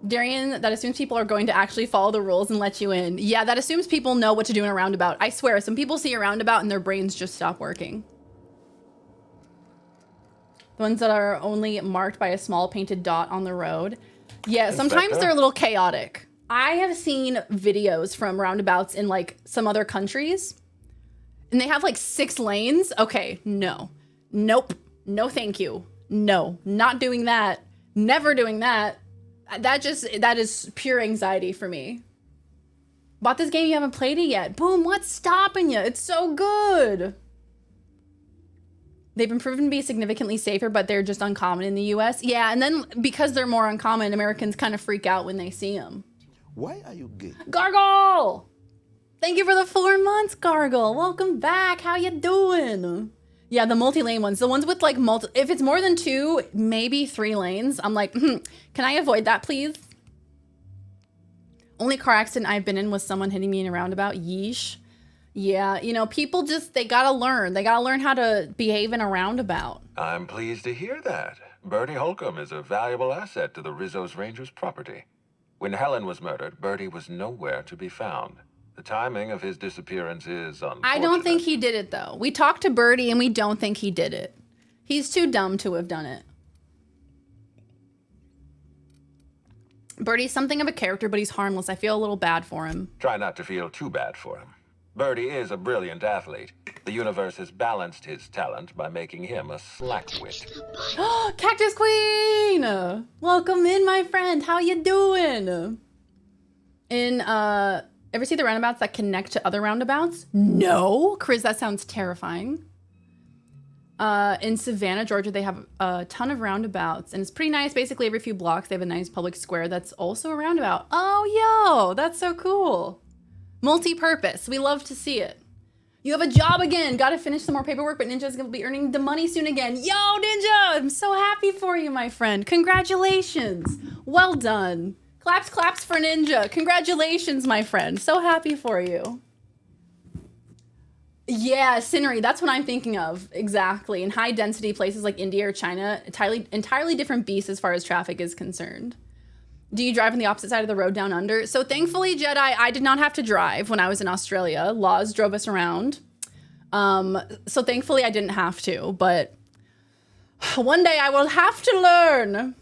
Darian, that assumes people are going to actually follow the rules and let you in. Yeah, that assumes people know what to do in a roundabout. I swear, some people see a roundabout and their brains just stop working. The ones that are only marked by a small painted dot on the road. Yeah, sometimes they're a little chaotic. I have seen videos from roundabouts in like some other countries and they have like 6 lanes. Okay, no, nope, no thank you. No, not doing that. Never doing that. That is pure anxiety for me. Bought this game, you haven't played it yet. Boom, what's stopping you? It's so good. They've been proven to be significantly safer, but they're just uncommon in the US. Yeah, and then because they're more uncommon, Americans kind of freak out when they see them. Why are you gay? Gargle! Thank you for the 4 months, Gargle. Welcome back. How you doing? Yeah, the multi-lane ones. The ones with like if it's more than 2, maybe 3 lanes, I'm like, can I avoid that, please? Only car accident I've been in was someone hitting me in a roundabout. Yeesh. Yeah, you know, people just, they gotta learn. They gotta learn how to behave in a roundabout. I'm pleased to hear that. Bertie Holcomb is a valuable asset to the Rizzo's Rangers property. When Helen was murdered, Bertie was nowhere to be found. The timing of his disappearance is unfortunate. I don't think he did it, though. We talked to Bertie, and we don't think he did it. He's too dumb to have done it. Bertie's something of a character, but he's harmless. I feel a little bad for him. Try not to feel too bad for him. Bertie is a brilliant athlete. The universe has balanced his talent by making him a slackwit. Cactus Queen! Welcome in, my friend. How you doing? Ever see the roundabouts that connect to other roundabouts? No. Chris, that sounds terrifying. In Savannah, Georgia, they have a ton of roundabouts, and it's pretty nice. Basically, every few blocks, they have a nice public square that's also a roundabout. Oh, yo, that's so cool. Multi-purpose. We love to see it. You have a job again. Got to finish some more paperwork, but Ninja's going to be earning the money soon again. Yo, Ninja, I'm so happy for you, my friend. Congratulations. Well done. Claps, claps for Ninja. Congratulations, my friend. So happy for you. Yeah, scenery. That's what I'm thinking of. Exactly. In high density places like India or China, entirely different beast as far as traffic is concerned. Do you drive on the opposite side of the road down under? So thankfully, Jedi, I did not have to drive when I was in Australia. Laws drove us around. So thankfully I didn't have to, but one day I will have to learn.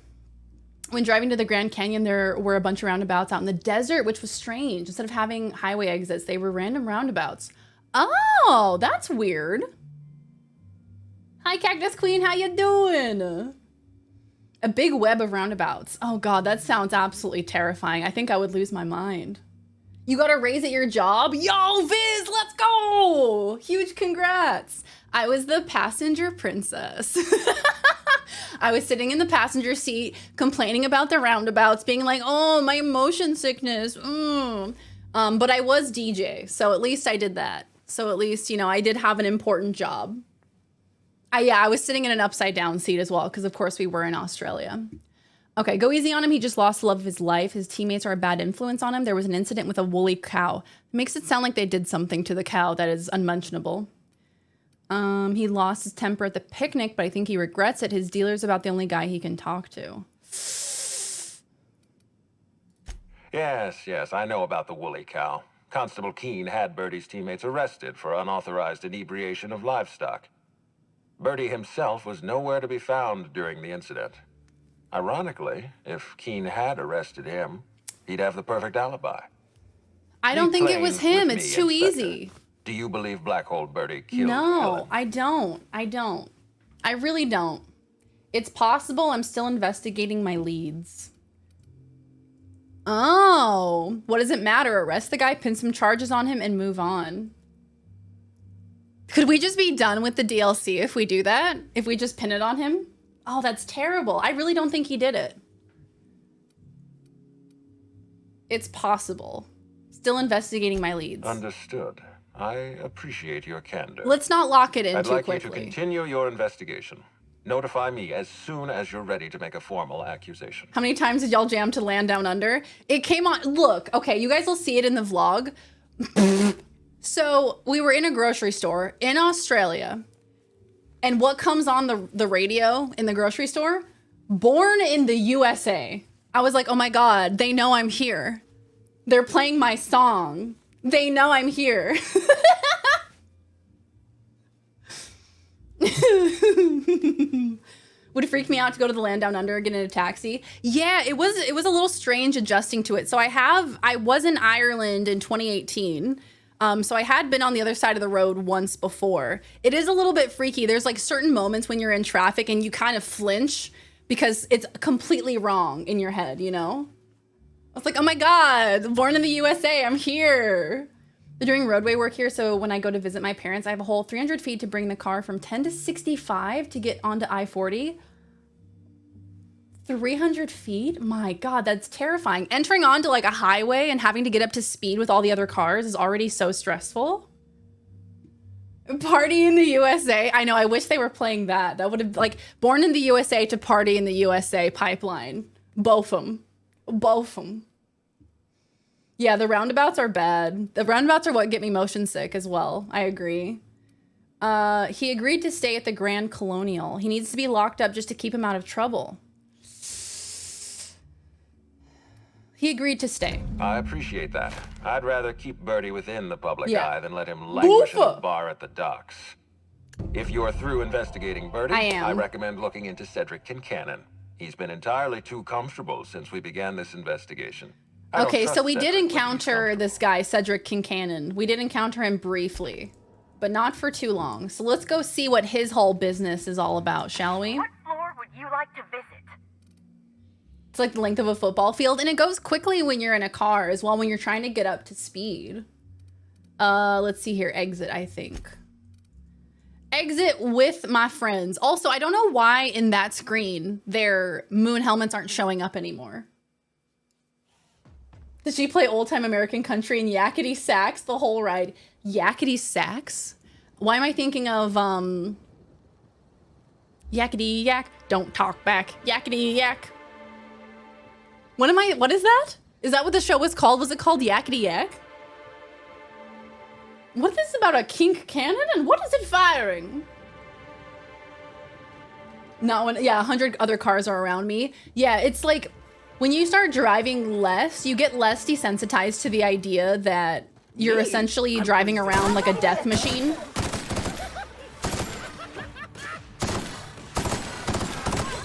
When driving to the Grand Canyon, there were a bunch of roundabouts out in the desert, which was strange. Instead of having highway exits, they were random roundabouts. Oh, that's weird. Hi, Cactus Queen, how you doing? A big web of roundabouts. Oh God, that sounds absolutely terrifying. I think I would lose my mind. You got a raise at your job? Yo, Viz, let's go! Huge congrats. I was the passenger princess. I was sitting in the passenger seat, complaining about the roundabouts, being like, oh, my motion sickness. But I was DJ, so at least I did that. So at least, you know, I did have an important job. Yeah, I was sitting in an upside down seat as well, because of course we were in Australia. Okay, go easy on him. He just lost the love of his life. His teammates are a bad influence on him. There was an incident with a woolly cow. It makes it sound like they did something to the cow that is unmentionable. He lost his temper at the picnic, but I think he regrets it. His dealer's about the only guy he can talk to. Yes, I know about the woolly cow. Constable Keene had Bertie's teammates arrested for unauthorized inebriation of livestock. Bertie himself was nowhere to be found during the incident. Ironically, if Keene had arrested him, he'd have the perfect alibi. I don't Be think it plain was him. with It's me, too Inspector. easy. Do you believe Black Hole Bertie killed No, Helen? I don't. I really don't. It's possible. I'm still investigating my leads. Oh, what does it matter? Arrest the guy, pin some charges on him, and move on. Could we just be done with the DLC if we do that? If we just pin it on him? Oh, that's terrible. I really don't think he did it. It's possible. Still investigating my leads. Understood. I appreciate your candor. Let's not lock it in I'd too like quickly. you to continue your investigation. Notify me as soon as you're ready to make a formal accusation. How many times did y'all jam to Land Down Under? It came on. Look, okay, you guys will see it in the vlog. So we were in a grocery store in Australia. And what comes on the radio in the grocery store? Born in the USA. I was like, oh my God, they know I'm here. They're playing my song. They know I'm here. Would it freak me out to go to the Land Down Under, get in a taxi? Yeah, it was a little strange adjusting to it. So I was in Ireland in 2018. So I had been on the other side of the road once before. It is a little bit freaky. There's like certain moments when you're in traffic and you kind of flinch because it's completely wrong in your head, you know? I was like, oh my God, born in the USA, I'm here. They're doing roadway work here, so when I go to visit my parents, I have a whole 300 feet to bring the car from 10 to 65 to get onto I-40. 300 feet? My God, that's terrifying. Entering onto like a highway and having to get up to speed with all the other cars is already so stressful. Party in the USA. I know, I wish they were playing that. That would have, like, born in the USA to party in the USA pipeline. Both of them. Yeah, the roundabouts are bad. The roundabouts are what get me motion sick as well. I agree. He agreed to stay at the Grand Colonial. He needs to be locked up just to keep him out of trouble. He agreed to stay. I appreciate that. I'd rather keep Bertie within the public Yeah. eye than let him languish in a Boofa. bar at the docks. If you're through investigating Bertie, I am. I recommend looking into Cedric Kincannon. He's been entirely too comfortable since we began this investigation. I don't Okay, so trust we did Cedric with these encounter comfortable- this guy, Cedric Kincannon. We did encounter him briefly, but not for too long. So let's go see what his whole business is all about, shall we? What floor would you like to visit? It's like the length of a football field, and it goes quickly when you're in a car as well when you're trying to get up to speed. Let's see here. Exit, I think. Exit with my friends. Also, I don't know why in that screen their moon helmets aren't showing up anymore. Did she play old time American country and yakety sax the whole ride? Yakety sax? Why am I thinking of yakety yak? Don't talk back. Yakety yak. What is that? Is that what the show was called? Was it called Yakety Yak? What is this about a kink cannon and what is it firing? Not when, yeah, 100 other cars are around me. Yeah, it's like when you start driving less, you get less desensitized to the idea that you're essentially driving around like a death machine.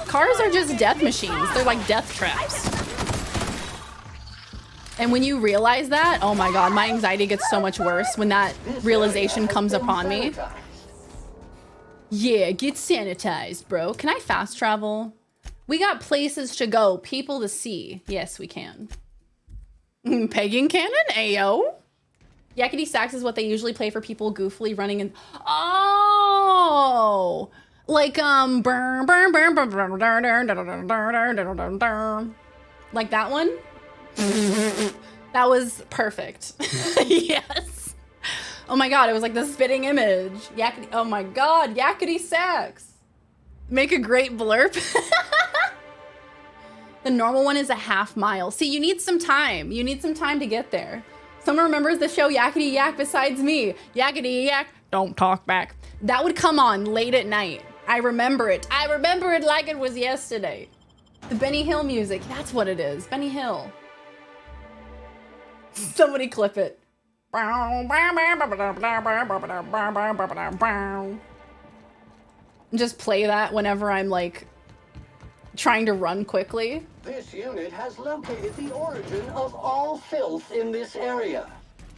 Cars are just death machines. They're like death traps. And when you realize that, oh my God, my anxiety gets so much worse when that realization comes upon me. Yeah, get sanitized, bro. Can I fast travel? We got places to go, people to see. Yes, we can. Pegging cannon? Ayo. Yakety sax is what they usually play for people goofily running in. Oh, like burn, burn, burn, burn, burn, burn, burn, burn, like that one. That was perfect. Yes. Oh my God, it was like the spitting image. Yakety. Oh my God, yakety sax. Make a great blurb. The normal one is a half mile. See, you need some time. You need some time to get there. Someone remembers the show Yakety Yak besides me. Yakety yak, don't talk back. That would come on late at night. I remember it. I remember it like it was yesterday. The Benny Hill music, that's what it is. Benny Hill. Somebody clip it. Just play that whenever I'm like trying to run quickly. This unit has located the origin of all filth in this area,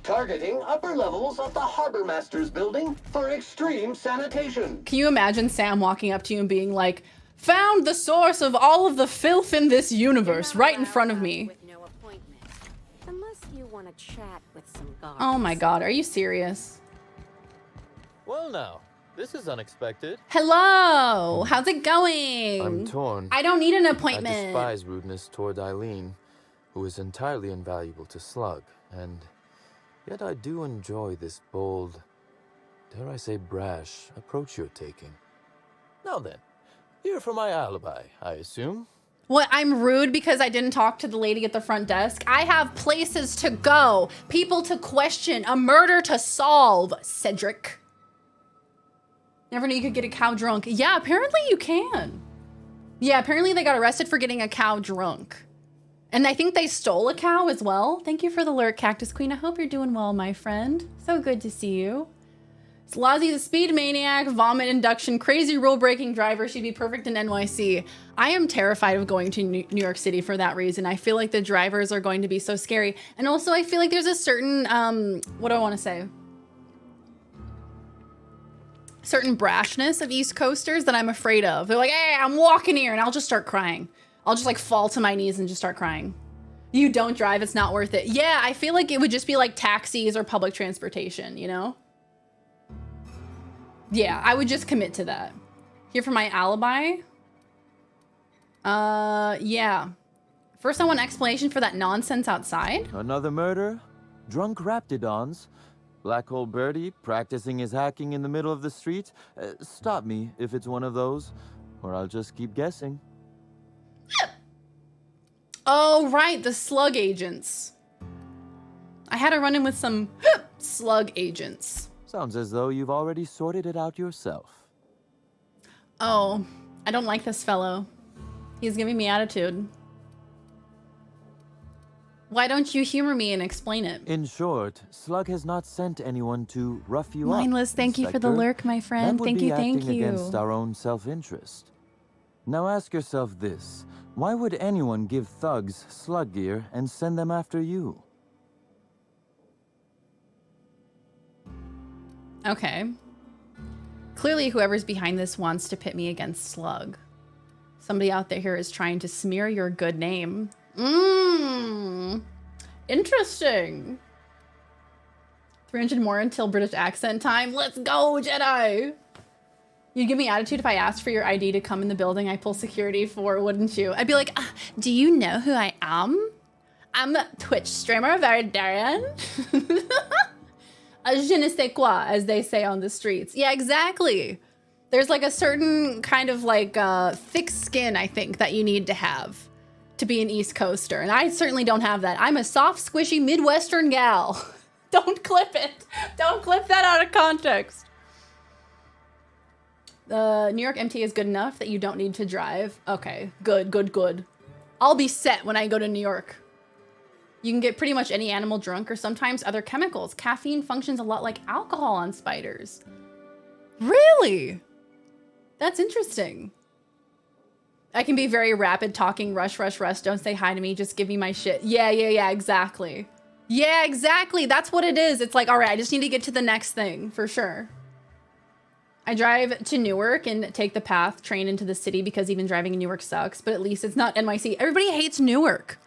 targeting upper levels of the Harbor Master's building for extreme sanitation. Can you imagine Sam walking up to you and being like, found the source of all of the filth in this universe right in front of me? With no appointment. Unless you want to chat with some guards. Oh my god, are you serious? Well now, this is unexpected. Hello, how's it going? I'm torn. I don't need an I appointment. despise rudeness toward Eileen, who is entirely invaluable to Slug, and yet I do enjoy this bold, dare I say brash, approach you're taking. Now then, here for my alibi, I assume. What, I'm rude because I didn't talk to the lady at the front desk? I have places to go, people to question, a murder to solve, Cedric. Never knew you could get a cow drunk. Yeah, apparently you can. Yeah, apparently they got arrested for getting a cow drunk. And I think they stole a cow as well. Thank you for the lurk, Cactus Queen. I hope you're doing well, my friend. So good to see you. Slazzy the speed maniac, vomit induction, crazy rule-breaking driver. She'd be perfect in NYC. I am terrified of going to New York City for that reason. I feel like the drivers are going to be so scary. And also I feel like there's a certain, what do I want to say? Certain brashness of East Coasters that I'm afraid of. They're like, hey, I'm walking here, and I'll just start crying. I'll just like fall to my knees and just start crying. You don't drive, it's not worth it. Yeah, I feel like it would just be like taxis or public transportation, you know? Yeah, I would just commit to that. Here for my alibi. Yeah. First I want an explanation for that nonsense outside. Another murder? Drunk Raptidons? Black Hole Birdie practicing his hacking in the middle of the street? Stop me if it's one of those, or I'll just keep guessing. Oh, right, the slug agents. I had a run-in with some slug agents. Sounds as though you've already sorted it out yourself. Oh, I don't like this fellow. He's giving me attitude. Why don't you humor me and explain it? In short, Slug has not sent anyone to rough you up. Mindless, thank you for the Inspector. lurk, my friend. That would Thank be you, thank acting you. against our own self-interest. Now ask yourself this. Why would anyone give thugs slug gear and send them after you? Okay. Clearly whoever's behind this wants to pit me against Slug. Somebody out there here is trying to smear your good name. Interesting. 300 more until British accent time. Let's go, Jedi! You'd give me attitude if I asked for your ID to come in the building I pull security for, wouldn't you? I'd be like, do you know who I am? I'm a Twitch streamer, VeryDarian. Je ne sais quoi, as they say on the streets. Yeah, exactly. There's like a certain kind of like thick skin, I think, that you need to have to be an East Coaster. And I certainly don't have that. I'm a soft, squishy Midwestern gal. Don't clip it. Don't clip that out of context. New York MT is good enough that you don't need to drive. Okay, good, good, good. I'll be set when I go to New York. You can get pretty much any animal drunk or sometimes other chemicals. Caffeine functions a lot like alcohol on spiders. Really? That's interesting. I can be very rapid talking, rush, rush, rush. Don't say hi to me. Just give me my shit. Yeah, exactly. Yeah, exactly. That's what it is. It's like, all right, I just need to get to the next thing for sure. I drive to Newark and take the PATH train into the city because even driving in Newark sucks, but at least it's not NYC. Everybody hates Newark.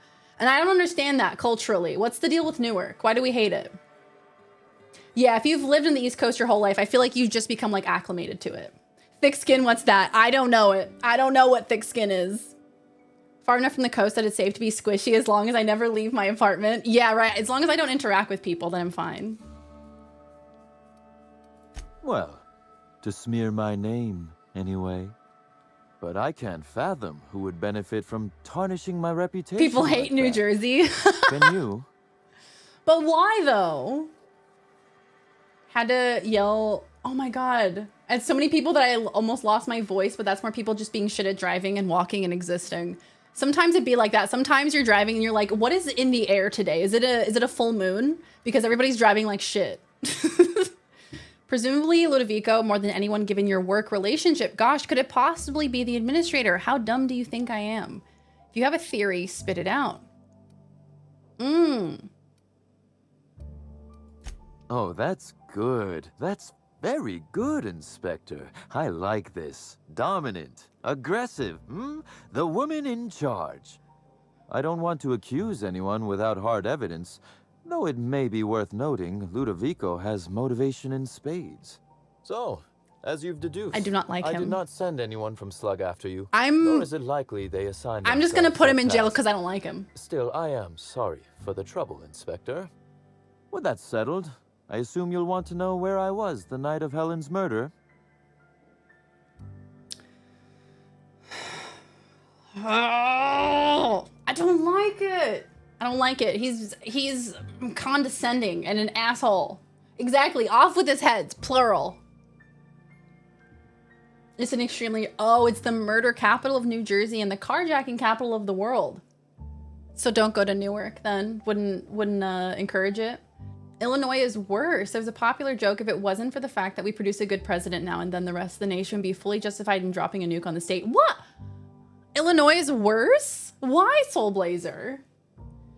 And I don't understand that culturally. What's the deal with Newark? Why do we hate it? Yeah, if you've lived in the East Coast your whole life, I feel like you've just become like acclimated to it. Thick skin, what's that? I don't know it. I don't know what thick skin is. Far enough from the coast that it's safe to be squishy as long as I never leave my apartment. Yeah, right. As long as I don't interact with people, then I'm fine. Well, to smear my name, anyway. But I can't fathom who would benefit from tarnishing my reputation. People hate like New that. Jersey. Can you? But why though? Had to yell, oh my God. I had so many people that I almost lost my voice, but that's more people just being shit at driving and walking and existing. Sometimes it'd be like that. Sometimes you're driving and you're like, what is in the air today? Is it a full moon? Because everybody's driving like shit. Presumably Ludovico, more than anyone given your work relationship. Gosh, could it possibly be the administrator? How dumb do you think I am? If you have a theory, spit it out. Oh, that's good. That's very good, Inspector. I like this. Dominant, aggressive, The woman in charge. I don't want to accuse anyone without hard evidence, though it may be worth noting Ludovico has motivation in spades. So, as you've deduced, I do not like him. I did not send anyone from Slug after you. I'm- Nor is it likely they assigned I'm just gonna themselves put him that in jail task. because I don't like him. Still, I am sorry for the trouble, Inspector. With that settled, I assume you'll want to know where I was the night of Helen's murder. Oh, I don't like it. I don't like it. He's condescending and an asshole. Exactly. Off with his heads, plural. It's an extremely, it's the murder capital of New Jersey and the carjacking capital of the world. So don't go to Newark then. Wouldn't encourage it. Illinois is worse. There's a popular joke, if it wasn't for the fact that we produce a good president now and then the rest of the nation would be fully justified in dropping a nuke on the state. What? Illinois is worse? Why, Soulblazer?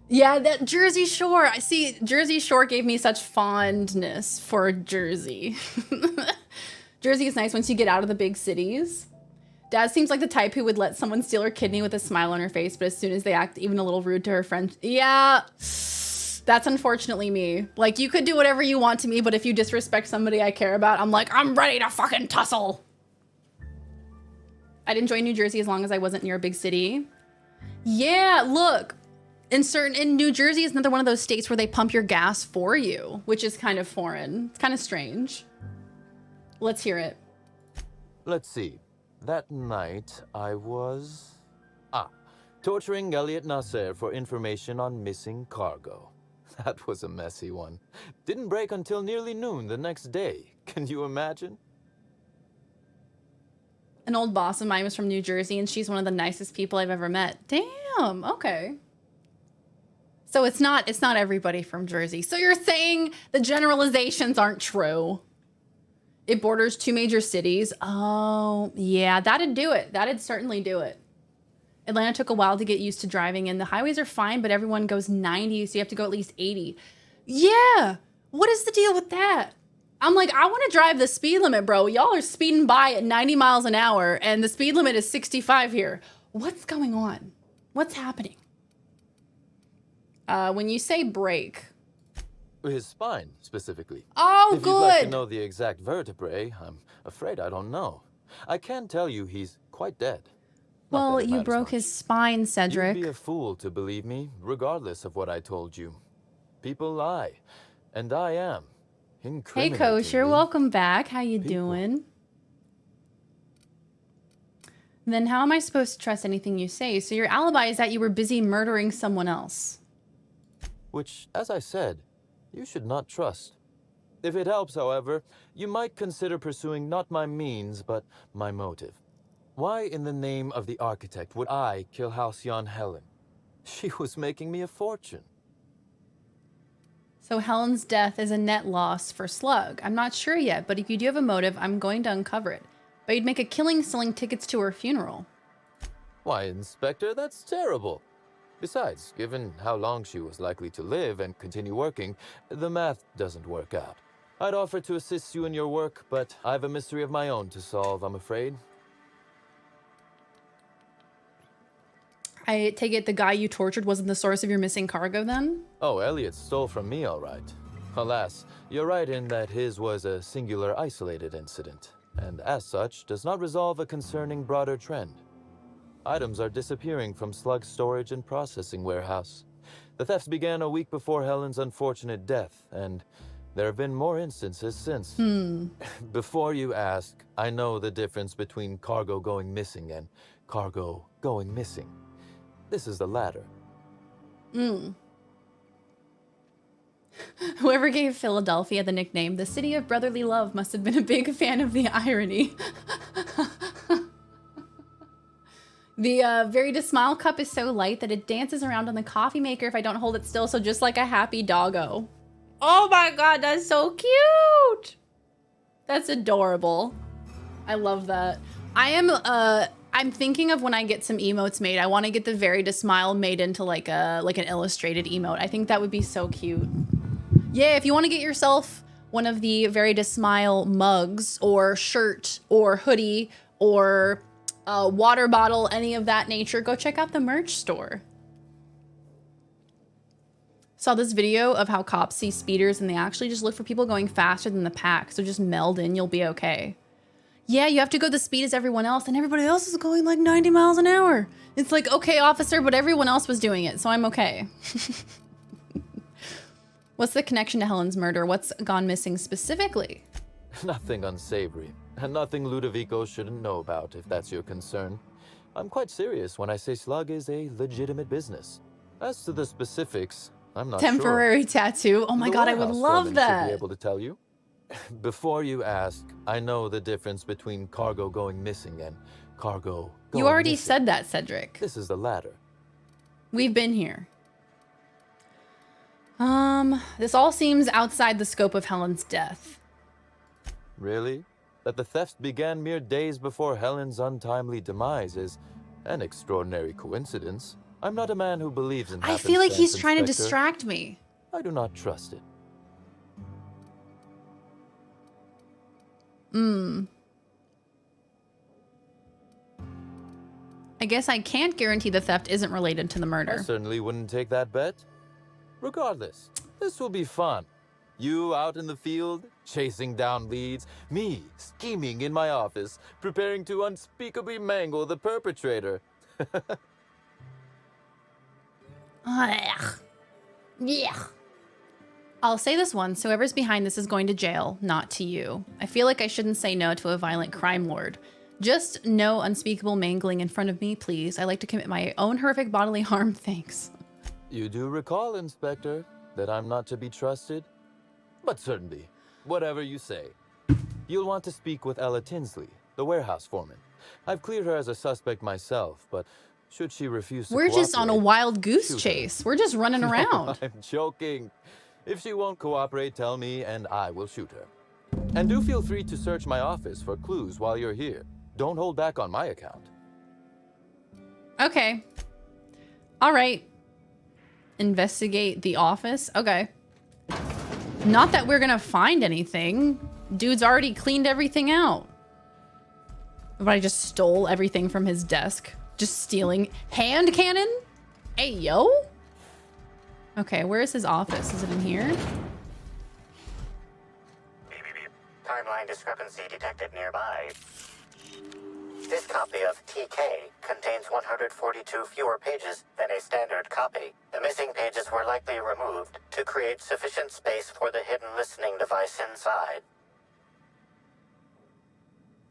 Yeah, that Jersey Shore. I see, Jersey Shore gave me such fondness for Jersey. Jersey is nice once you get out of the big cities. Dad seems like the type who would let someone steal her kidney with a smile on her face, but as soon as they act even a little rude to her friend, yeah, that's unfortunately me. Like, you could do whatever you want to me, but if you disrespect somebody I care about, I'm like, I'm ready to fucking tussle. I'd enjoy New Jersey as long as I wasn't near a big city. Yeah, look, in New Jersey is another one of those states where they pump your gas for you, which is kind of foreign. It's kind of strange. Let's hear it. Let's see. That night, I was... torturing Elliot Nasser for information on missing cargo. That was a messy one. Didn't break until nearly noon the next day. Can you imagine? An old boss of mine was from New Jersey, and she's one of the nicest people I've ever met. Damn, okay. So it's not everybody from Jersey. So you're saying the generalizations aren't true. It borders 2 major cities. Oh, yeah, that'd do it. That'd certainly do it. Atlanta took a while to get used to driving in. The highways are fine, but everyone goes 90, so you have to go at least 80. Yeah, what is the deal with that? I'm like, I want to drive the speed limit, bro. Y'all are speeding by at 90 miles an hour, and the speed limit is 65 here. What's going on? What's happening? When you say break... His spine, specifically. Oh, if you'd like to good. know the exact vertebrae, I'm afraid I don't know. I can tell you he's quite dead. Not Well, that it you matters broke much. his spine, Cedric. You'd be a fool to believe me, regardless of what I told you. People lie, and I am. Hey, Coach, you're incriminatingly- welcome back. How you people. doing? Then how am I supposed to trust anything you say? So your alibi is that you were busy murdering someone else. Which, as I said, you should not trust. If it helps, however, you might consider pursuing not my means, but my motive. Why in the name of the architect would I kill Halcyon Helen? She was making me a fortune. So Helen's death is a net loss for Slug. I'm not sure yet, but if you do have a motive, I'm going to uncover it. But you'd make a killing selling tickets to her funeral. Why, Inspector, that's terrible. Besides, given how long she was likely to live and continue working, the math doesn't work out. I'd offer to assist you in your work, but I've a mystery of my own to solve, I'm afraid. I take it the guy you tortured wasn't the source of your missing cargo then? Oh, Elliot stole from me, all right. Alas, you're right in that his was a singular isolated incident, and as such, does not resolve a concerning broader trend. Items are disappearing from Slug's storage and processing warehouse. The thefts began a week before Helen's unfortunate death, and there have been more instances since. Before you ask, I know the difference between cargo going missing and cargo going missing. This is the latter. Whoever gave Philadelphia the nickname, the city of brotherly love, must have been a big fan of the irony. The Very Smile cup is so light that it dances around on the coffee maker if I don't hold it still, so just like a happy doggo. Oh my god, that's so cute! That's adorable. I love that. I'm thinking of when I get some emotes made, I want to get the Very Smile made into like an illustrated emote. I think that would be so cute. Yeah, if you want to get yourself one of the Very Smile mugs or shirt or hoodie or water bottle, any of that nature, go check out the merch store. Saw this video of how cops see speeders and they actually just look for people going faster than the pack. So just meld in, you'll be okay. Yeah, you have to go the speed as everyone else, and everybody else is going like 90 miles an hour. It's like, okay, officer, but everyone else was doing it, so I'm okay. What's the connection to Helen's murder? What's gone missing specifically? Nothing unsavory, and nothing Ludovico shouldn't know about, if that's your concern. I'm quite serious when I say Slug is a legitimate business. As to the specifics, I'm not Temporary sure. tattoo. Oh my The god, I would warehouse love foreman that. should be able to tell you. Before you ask, I know the difference between cargo going missing and cargo going You already missing. said that, Cedric. This is the latter. We've been here. This all seems outside the scope of Helen's death. Really? That the thefts began mere days before Helen's untimely demise is an extraordinary coincidence. I'm not a man who believes in I feel like he's happenstance, trying to Inspector. distract me. I do not trust it. I guess I can't guarantee the theft isn't related to the I murder. certainly wouldn't take that bet. Regardless, this will be fun. You out in the field, chasing down leads. Me, scheming in my office, preparing to unspeakably mangle the perpetrator. Ugh. Yeah. I'll say this once, whoever's behind this is going to jail, not to you. I feel like I shouldn't say no to a violent crime lord. Just no unspeakable mangling in front of me, please. I like to commit my own horrific bodily harm, thanks. You do recall, Inspector, that I'm not to be trusted? But certainly, whatever you say. You'll want to speak with Ella Tinsley, the warehouse foreman. I've cleared her as a suspect myself, but should she refuse to We're just on a cooperate, wild goose shoot her. chase. We're just running around. I'm joking. If she won't cooperate, tell me and I will shoot her. And do feel free to search my office for clues while you're here. Don't hold back on my account. Okay. All right. Investigate the office. Okay. Not that we're gonna find anything. Dude's already cleaned everything out. But I just stole everything from his desk. Just stealing. Hand cannon? Hey, yo. Okay, where is his office? Is it in here? Timeline discrepancy detected nearby. This copy of TK contains 142 fewer pages than a standard copy. The missing pages were likely removed to create sufficient space for the hidden listening device inside.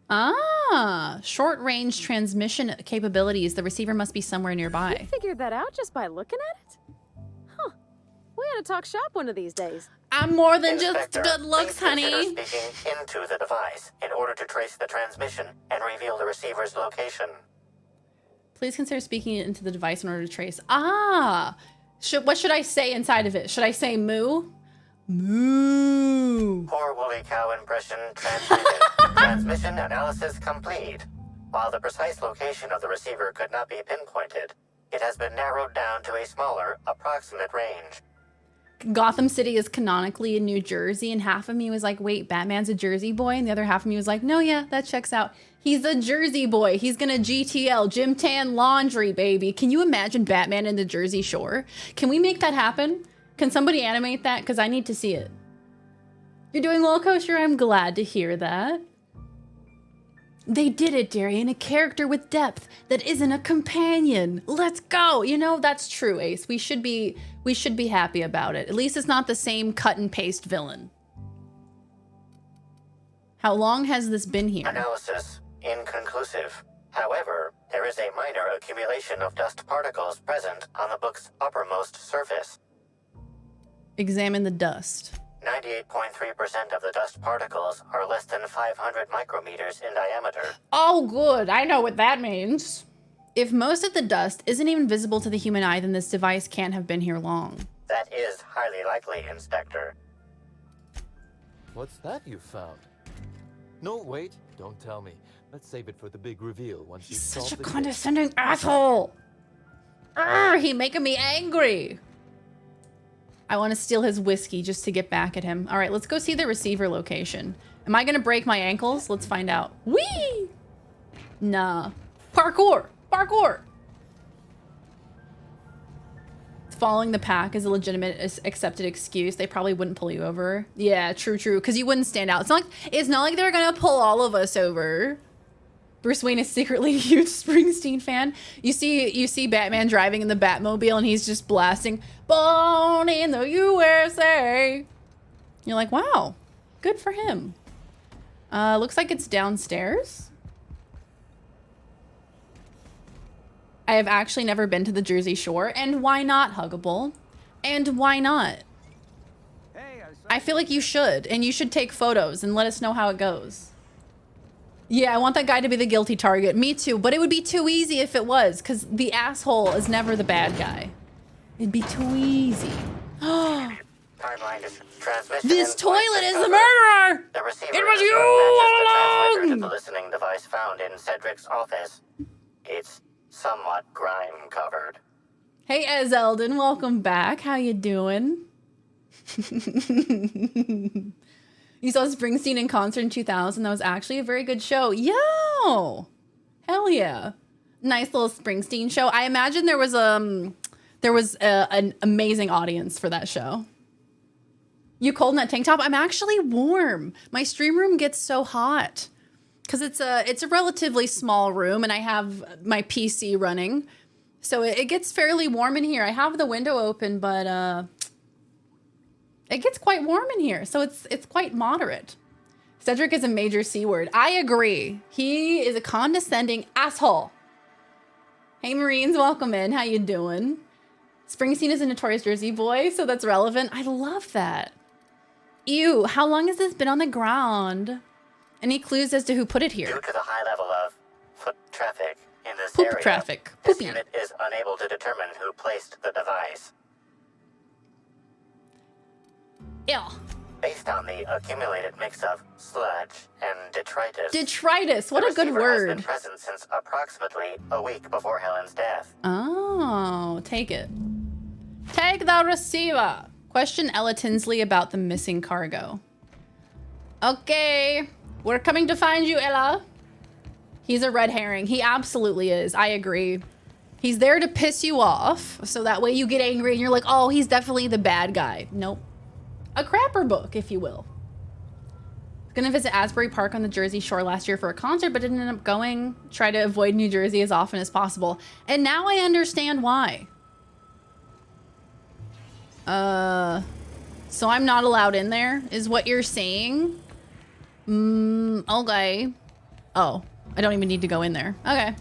Ah, short-range transmission capabilities. The receiver must be somewhere nearby. You figured that out just by looking at it? Huh. We ought to talk shop one of these days. I'm more than Inspector, just good looks, please consider honey. speaking into the device in order to trace the transmission and reveal the receiver's location. Please consider speaking it into the device in order to trace. Ah, what should I say inside of it? Should I say moo? Moo. Poor woolly cow impression transmitted. Transmission analysis complete. While the precise location of the receiver could not be pinpointed, it has been narrowed down to a smaller, approximate range. Gotham City is canonically in New Jersey, and half of me was like, wait, Batman's a Jersey boy? And the other half of me was like, no, yeah, that checks out. He's a Jersey boy. He's gonna GTL, Gym Tan Laundry, baby. Can you imagine Batman in the Jersey Shore? Can we make that happen? Can somebody animate that? Because I need to see it. You're doing well, Kosher? I'm glad to hear that. They did it, Darian. A character with depth that isn't a companion. Let's go. You know, that's true, Ace. We should be happy about it. At least it's not the same cut and paste villain. How long has this been here? Analysis inconclusive. However, there is a minor accumulation of dust particles present on the book's uppermost surface. Examine the dust. 98.3% of the dust particles are less than 500 micrometers in diameter. Oh, good. I know what that means. If most of the dust isn't even visible to the human eye, then this device can't have been here long. That is highly likely, Inspector. What's that you found? No, wait, don't tell me. Let's save it for the big reveal once He's you such solve a the case. condescending asshole. He making me angry. I want to steal his whiskey just to get back at him. All right, let's go see the receiver location. Am I gonna break my ankles? Let's find out. Whee! Nah. Parkour! Parkour! Following the pack is a legitimate accepted excuse. They probably wouldn't pull you over. Yeah, true, true. Because you wouldn't stand out. It's not like they're gonna pull all of us over. Bruce Wayne is secretly a huge Springsteen fan. You see Batman driving in the Batmobile and he's just blasting "Born in the USA." You're like, wow, good for him. Looks like it's downstairs. I have actually never been to the Jersey Shore, and why not, Huggable? And why not? I feel like you should, and you should take photos and let us know how it goes. Yeah, I want that guy to be the guilty target. Me too, but it would be too easy if it was, because the asshole is never the bad guy. It'd be too easy. This toilet is the murderer! The receiver It was is you matches the all transmitter to along! the listening device found in Cedric's office. It's somewhat grime covered. Hey, Ezeldin, welcome back. How you doing? You saw Springsteen in concert in 2000. That was actually a very good show. Yo! Hell yeah. Nice little Springsteen show. I imagine there was an amazing audience for that show. You cold in that tank top? I'm actually warm. My stream room gets so hot because it's a relatively small room and I have my PC running. So it gets fairly warm in here. I have the window open, but it gets quite warm in here, so it's quite moderate. Cedric is a major C word. I agree. He is a condescending asshole. Hey Marines, welcome in. How you doing? Springsteen is a notorious Jersey boy, so that's relevant. I love that. Ew, how long has this been on the ground? Any clues as to who put it here? Due to the high level of foot traffic in this Poop area, traffic. this Poopy. unit is unable to determine who placed the device. Ew. Based on the accumulated mix of sludge and detritus. Detritus, what a good The receiver has word. been present since approximately a week before Helen's death. Oh, take it. Take the receiver. Question Ella Tinsley about the missing cargo. Okay, we're coming to find you, Ella. He's a red herring. He absolutely is. I agree. He's there to piss you off, so that way you get angry and you're like, oh, he's definitely the bad guy. Nope. A crapper book, if you will. Gonna visit Asbury Park on the Jersey Shore last year for a concert, but didn't end up going. Try to avoid New Jersey as often as possible. And now I understand why. So I'm not allowed in there, is what you're saying? Okay. Oh, I don't even need to go in there. Okay.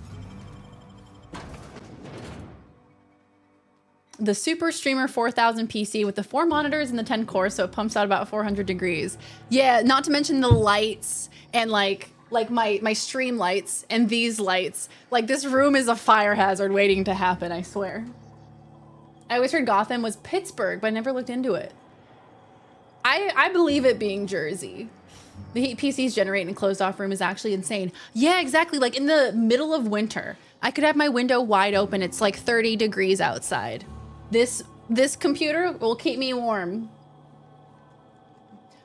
The Super Streamer 4000 PC with the 4 monitors and the 10 cores, so it pumps out about 400 degrees. Yeah, not to mention the lights and like my stream lights and these lights. Like this room is a fire hazard waiting to happen, I swear. I always heard Gotham was Pittsburgh, but I never looked into it. I believe it being Jersey. The heat PCs generate in a closed off room is actually insane. Yeah, exactly. Like in the middle of winter, I could have my window wide open. It's like 30 degrees outside. This computer will keep me warm.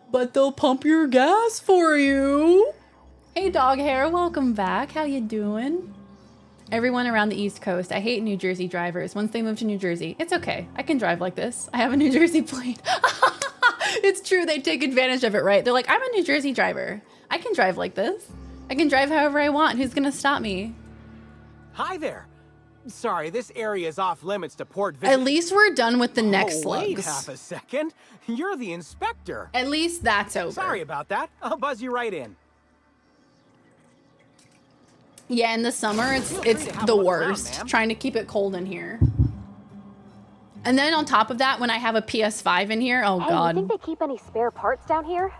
But they'll pump your gas for you. Hey dog hair, welcome back. How you doing? Everyone around the East Coast. I hate New Jersey drivers. Once they move to New Jersey, it's okay. I can drive like this. I have a New Jersey plate. It's true. They take advantage of it, right? They're like, I'm a New Jersey driver. I can drive like this. I can drive however I want. Who's gonna stop me? Hi there. Sorry, this area is off limits to port visit. At least we're done with the neck Wait slugs. half a second. You're the inspector. At least that's over. Sorry about that. I'll buzz you right in. Yeah, in the summer, it's the worst. Trying to keep it cold in here. And then on top of that, when I have a PS5 in here, oh Hey, god. you think they keep any spare parts down here?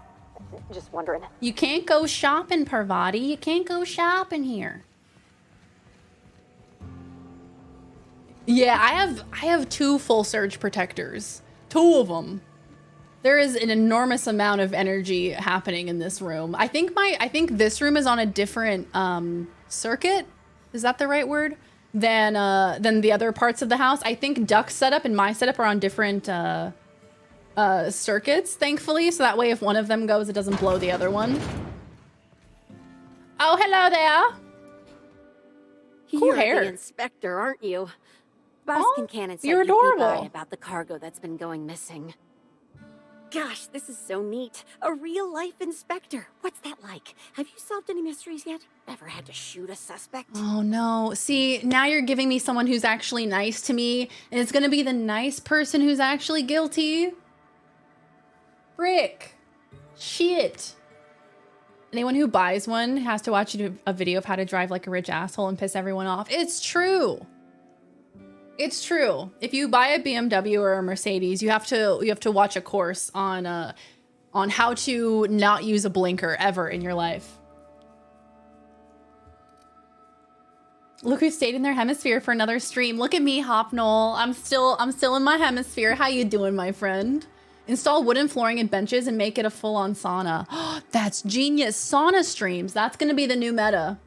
Just wondering. You can't go shopping, Parvati. You can't go shopping here. Yeah, I have 2 full surge protectors. 2 of them. There is an enormous amount of energy happening in this room. I think this room is on a different circuit. Is that the right word? Than the other parts of the house. I think Duck's setup and my setup are on different circuits, thankfully. So that way if one of them goes, it doesn't blow the other one. Oh, hello there. Cool You're hair. the inspector, aren't you? Boss Kincannon said you're you'd be by adorable. about the cargo that's been going missing. Gosh, this is so neat. A real-life inspector. What's that like? Have you solved any mysteries yet? Ever had to shoot a suspect? Oh no. See, now you're giving me someone who's actually nice to me, and it's gonna be the nice person who's actually guilty. Frick. Shit. Anyone who buys one has to watch a video of how to drive like a rich asshole and piss everyone off. It's true. It's true. If you buy a BMW or a Mercedes, you have to watch a course on how to not use a blinker ever in your life. Look who stayed in their hemisphere for another stream. Look at me, Hopnol. I'm still in my hemisphere. How you doing, my friend? Install wooden flooring and benches and make it a full-on sauna. That's genius. Sauna streams. That's gonna be the new meta.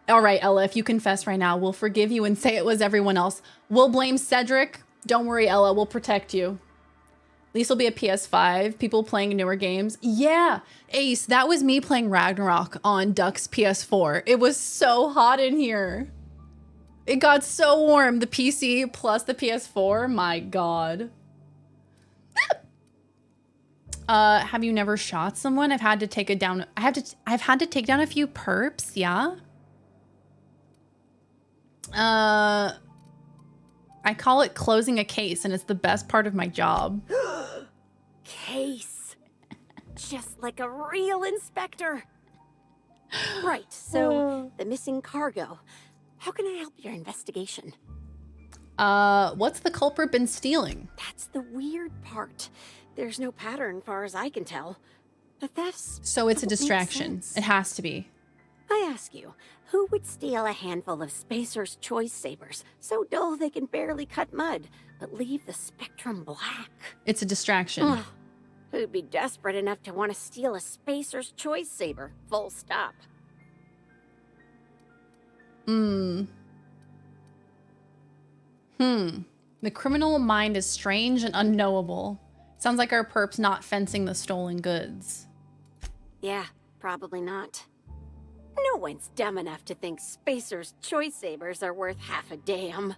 All right, Ella, if you confess right now, we'll forgive you and say it was everyone else. We'll blame Cedric. Don't worry, Ella, we'll protect you. At least it'll be a PS5. People playing newer games. Yeah, Ace, that was me playing Ragnarok on Duck's PS4. It was so hot in here. It got so warm. The PC plus the PS4, my God. Have you never shot someone? I've had to take it down. I've had to take down a few perps, yeah. I call it closing a case, and it's the best part of my job. Case. Just like a real inspector. Right, so the missing cargo. How can I help your investigation? What's the culprit been stealing? That's the weird part. There's no pattern far as I can tell. The thefts. So it's a don't make distraction. sense. It has to be. I ask you, who would steal a handful of Spacer's Choice Sabers so dull they can barely cut mud, but leave the spectrum black? It's a distraction. Ugh. Who'd be desperate enough to want to steal a Spacer's Choice Saber? Full stop. The criminal mind is strange and unknowable. Sounds like our perp's not fencing the stolen goods. Yeah, probably not. No one's dumb enough to think Spacer's Choice Sabers are worth half a damn.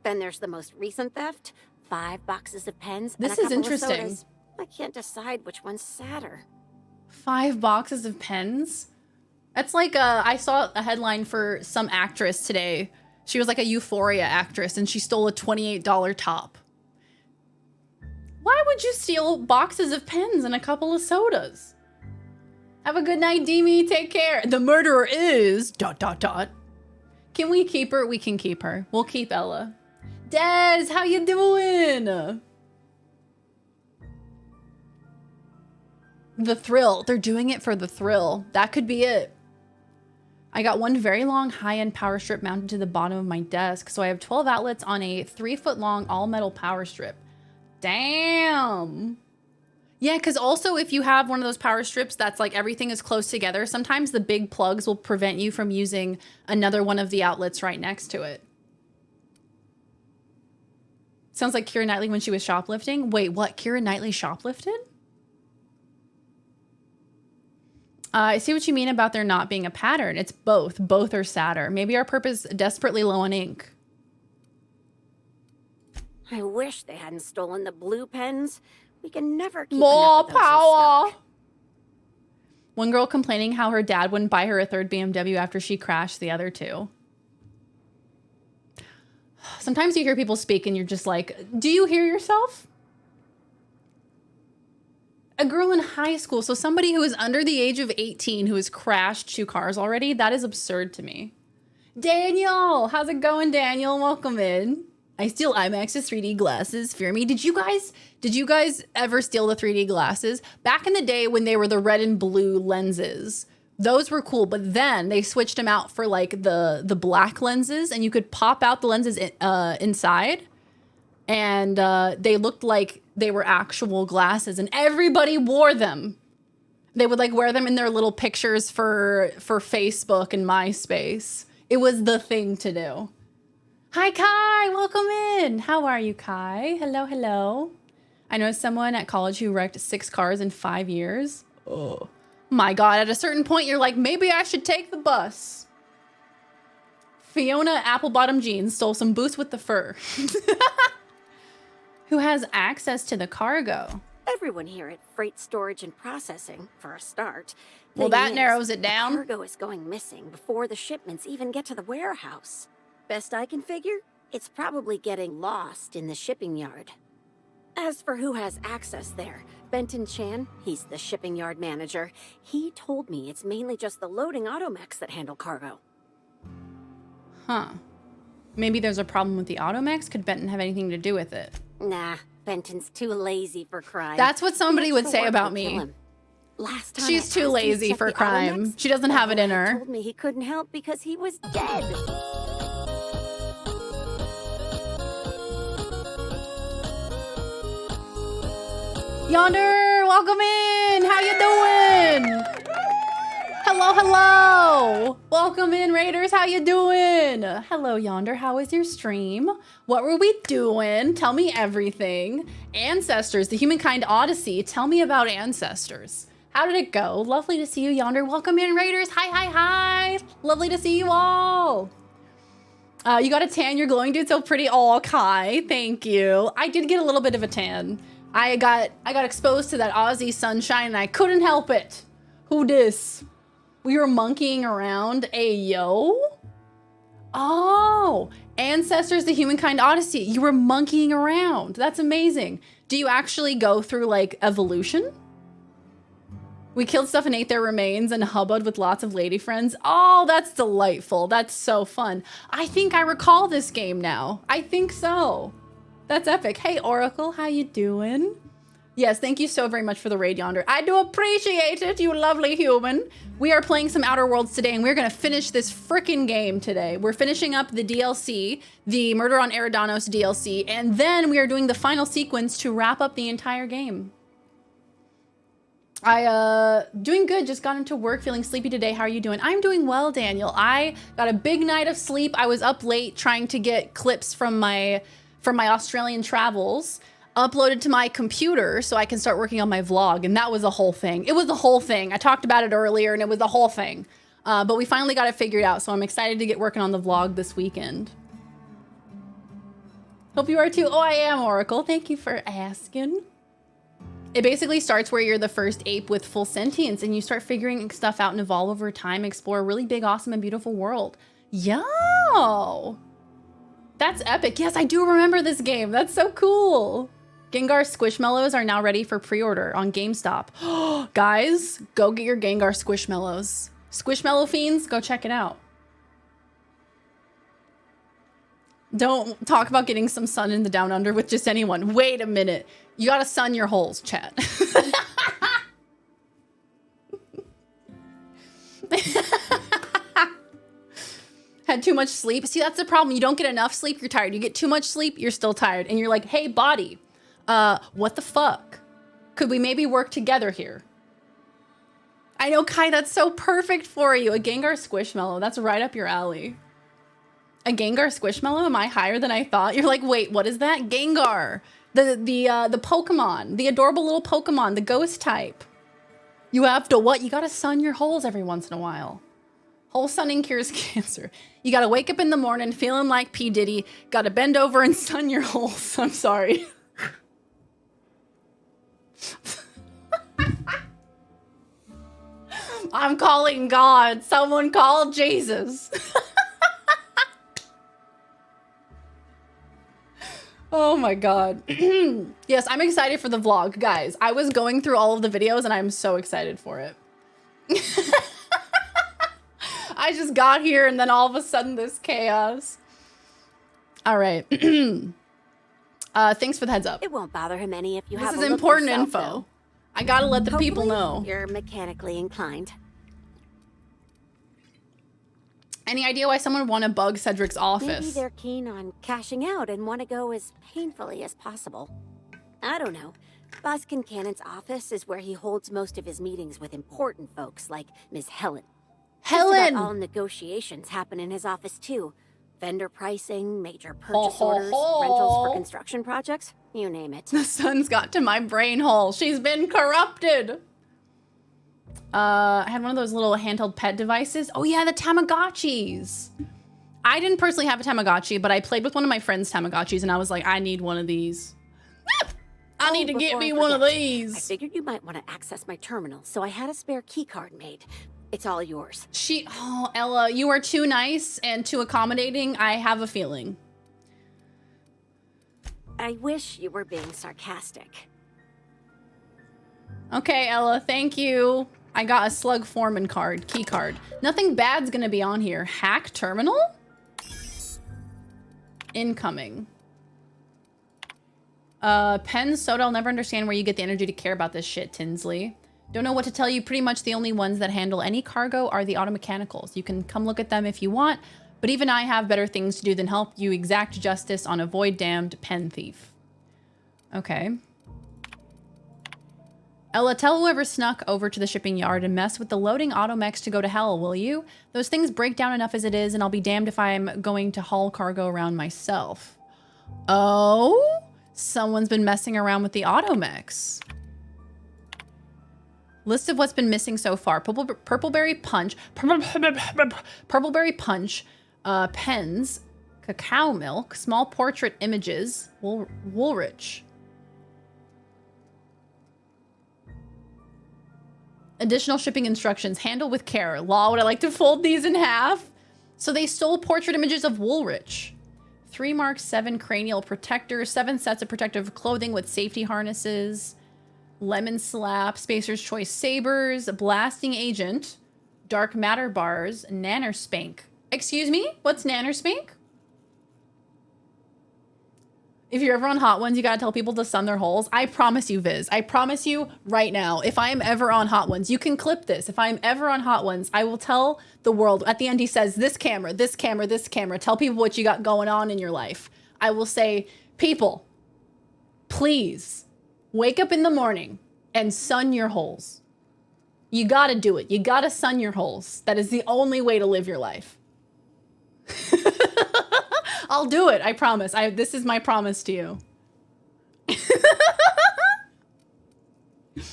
Then there's the most recent theft. 5 boxes of pens This and a is couple interesting. of sodas. I can't decide which one's sadder. 5 boxes of pens? That's like I saw a headline for some actress today. She was like a Euphoria actress and she stole a $28 top. Why would you steal boxes of pens and a couple of sodas? Have a good night, Demi. Take care. The murderer is ... Can we keep her? We can keep her. We'll keep Ella. Des, how you doing? The thrill. They're doing it for the thrill. That could be it. I got one very long high-end power strip mounted to the bottom of my desk, so I have 12 outlets on a 3-foot-long all-metal power strip. Damn. Yeah, because also if you have one of those power strips that's like everything is close together, sometimes the big plugs will prevent you from using another one of the outlets right next to it. Sounds like Keira Knightley when she was shoplifting. Wait, what? Keira Knightley shoplifted? I see what you mean about there not being a pattern. It's both. Both are sadder. Maybe our purpose is desperately low on ink. I wish they hadn't stolen the blue pens. We can never keep More enough of those in power. stock. One girl complaining how her dad wouldn't buy her a third BMW after she crashed the other two. Sometimes you hear people speak and you're just like, do you hear yourself? A girl in high school, so somebody who is under the age of 18 who has crashed 2 cars already, that is absurd to me. Daniel, how's it going, Daniel? Welcome in. I steal IMAX's 3D glasses. Fear me. Did you guys ever steal the 3D glasses? Back in the day when they were the red and blue lenses, Those were cool, but then they switched them out for like the black lenses, and you could pop out the lenses inside, and they looked like they were actual glasses, and everybody wore them. They would like wear them in their little pictures for Facebook and MySpace. It was the thing to do. Hi, Kai. Welcome in. How are you, Kai? Hello, hello. I know someone at college who wrecked 6 cars in 5 years. Oh. My God, at a certain point, you're like, maybe I should take the bus. Fiona Apple-Bottom Jeans stole some boots with the fur. Who has access to the cargo? Everyone here at Freight Storage and Processing, for a start. Well, that narrows it down. The cargo is going missing before the shipments even get to the warehouse. Best I can figure, it's probably getting lost in the shipping yard. As for who has access there, Benton Chan, he's the shipping yard manager, he told me it's mainly just the loading automechs that handle cargo. Huh. Maybe there's a problem with the automechs? Could Benton have anything to do with it? Nah, Benton's too lazy for crime. That's what somebody would say about me. Last time She's too lazy for crime. She doesn't have it in her. He told me he couldn't help because he was dead. Yonder, welcome in. How you doing? Hello, hello. Welcome in, Raiders. How you doing? Hello, Yonder. How was your stream? What were we doing? Tell me everything. Ancestors, the Humankind Odyssey. Tell me about Ancestors. How did it go? Lovely to see you, Yonder. Welcome in, Raiders. Hi, hi, hi. Lovely to see you all. You got a tan. You're glowing, dude. So pretty. Oh, Kai. Thank you. I did get a little bit of a tan. I got exposed to that Aussie sunshine and I couldn't help it. Who dis? We were monkeying around. Ayo. Oh, Ancestors, the Humankind Odyssey. You were monkeying around. That's amazing. Do you actually go through like evolution? We killed stuff and ate their remains and hubbub with lots of lady friends. Oh, that's delightful. That's so fun. I think I recall this game now. I think so. That's epic. Hey, Oracle, how you doing? Yes, thank you so very much for the raid, Yonder. I do appreciate it, you lovely human. We are playing some Outer Worlds today, and we're going to finish this frickin' game today. We're finishing up the DLC, the Murder on Eridanos DLC, and then we are doing the final sequence to wrap up the entire game. Doing good, just got into work, feeling sleepy today. How are you doing? I'm doing well, Daniel. I got a big night of sleep. I was up late trying to get clips from my Australian travels uploaded to my computer so I can start working on my vlog. And that was a whole thing. It was the whole thing. I talked about it earlier and it was the whole thing. But we finally got it figured out. So I'm excited to get working on the vlog this weekend. Hope you are too. Oh, I am, Oracle. Thank you for asking. It basically starts where you're the first ape with full sentience and you start figuring stuff out and evolve over time, explore a really big, awesome, and beautiful world. Yo! That's epic. Yes, I do remember this game. That's so cool. Gengar Squishmallows are now ready for pre-order on GameStop. Guys, go get your Gengar Squishmallows. Squishmallow fiends, go check it out. Don't talk about getting some sun in the down under with just anyone. Wait a minute. You gotta sun your holes, chat. Had too much sleep. See, that's the problem. You don't get enough sleep, you're tired. You get too much sleep, you're still tired. And you're like, hey, body, what the fuck? Could we maybe work together here? I know, Kai, that's so perfect for you. A Gengar Squishmallow. That's right up your alley. A Gengar Squishmallow? Am I higher than I thought? You're like, wait, what is that? Gengar. The Pokemon. The adorable little Pokemon. The ghost type. You have to what? You gotta sun your holes every once in a while. Hole sunning cures cancer. You gotta wake up in the morning feeling like P. Diddy. Gotta bend over and sun your holes. I'm sorry. I'm calling God. Someone call Jesus. Oh my God. Yes, I'm excited for the vlog. Guys, I was going through all of the videos and I'm so excited for it. I just got here and then all of a sudden this chaos. All right. Thanks for the heads up. It won't bother him any if you have a This look is important yourself, info. though. I gotta let the people Hopefully, know. You're mechanically inclined. Any idea why someone would want to bug Cedric's office? Maybe they're keen on cashing out and want to go as painfully as possible. I don't know. Boss Kincannon's office is where he holds most of his meetings with important folks like Miss Helen. Just about all negotiations happen in his office too. Vendor pricing, major purchase orders, rentals for construction projects, you name it. The sun's got to my brain hole. She's been corrupted. I had one of those little handheld pet devices. Oh yeah, the Tamagotchis. I didn't personally have a Tamagotchi, but I played with one of my friend's Tamagotchis and I was like, I need one of these. I need to get me one of these. I figured you might want to access my terminal, so I had a spare key card made. It's all yours. Oh, Ella, you are too nice and too accommodating. I have a feeling. I wish you were being sarcastic. Okay, Ella, thank you. I got a Slug Foreman card, key card. Nothing bad's gonna be on here. Hack terminal? Incoming. Pen soda, I'll never understand where you get the energy to care about this shit, Tinsley. Don't know what to tell you. Pretty much the only ones that handle any cargo are the automechanicals. You can come look at them if you want, but even I have better things to do than help you exact justice on a void-damned pen thief. Okay. Ella, tell whoever snuck over to the shipping yard and mess with the loading automechs to go to hell, will you? Those things break down enough as it is, and I'll be damned if I'm going to haul cargo around myself. Oh? Someone's been messing around with the automechs. List of what's been missing so far. Purpleberry punch. Purpleberry punch. Pens. Cacao milk. Small portrait images. Woolrich. Additional shipping instructions. Handle with care. Law, would I like to fold these in half? So they stole portrait images of Woolrich. 3 Mark 7 cranial protectors. 7 sets of protective clothing with safety harnesses. Lemon slap. Spacer's choice sabers. Blasting agent. Dark matter bars. Nanospank. Excuse me? What's Nanospank? If you're ever on Hot Ones, you gotta tell people to sun their holes. I promise you, Viz. I promise you right now, if I am ever on Hot Ones, you can clip this. If I am ever on Hot Ones, I will tell the world. At the end, he says, this camera, this camera, this camera. Tell people what you got going on in your life. I will say, people, please wake up in the morning and sun your holes. You gotta do it. You gotta sun your holes. That is the only way to live your life. I'll do it. I promise. This is my promise to you. I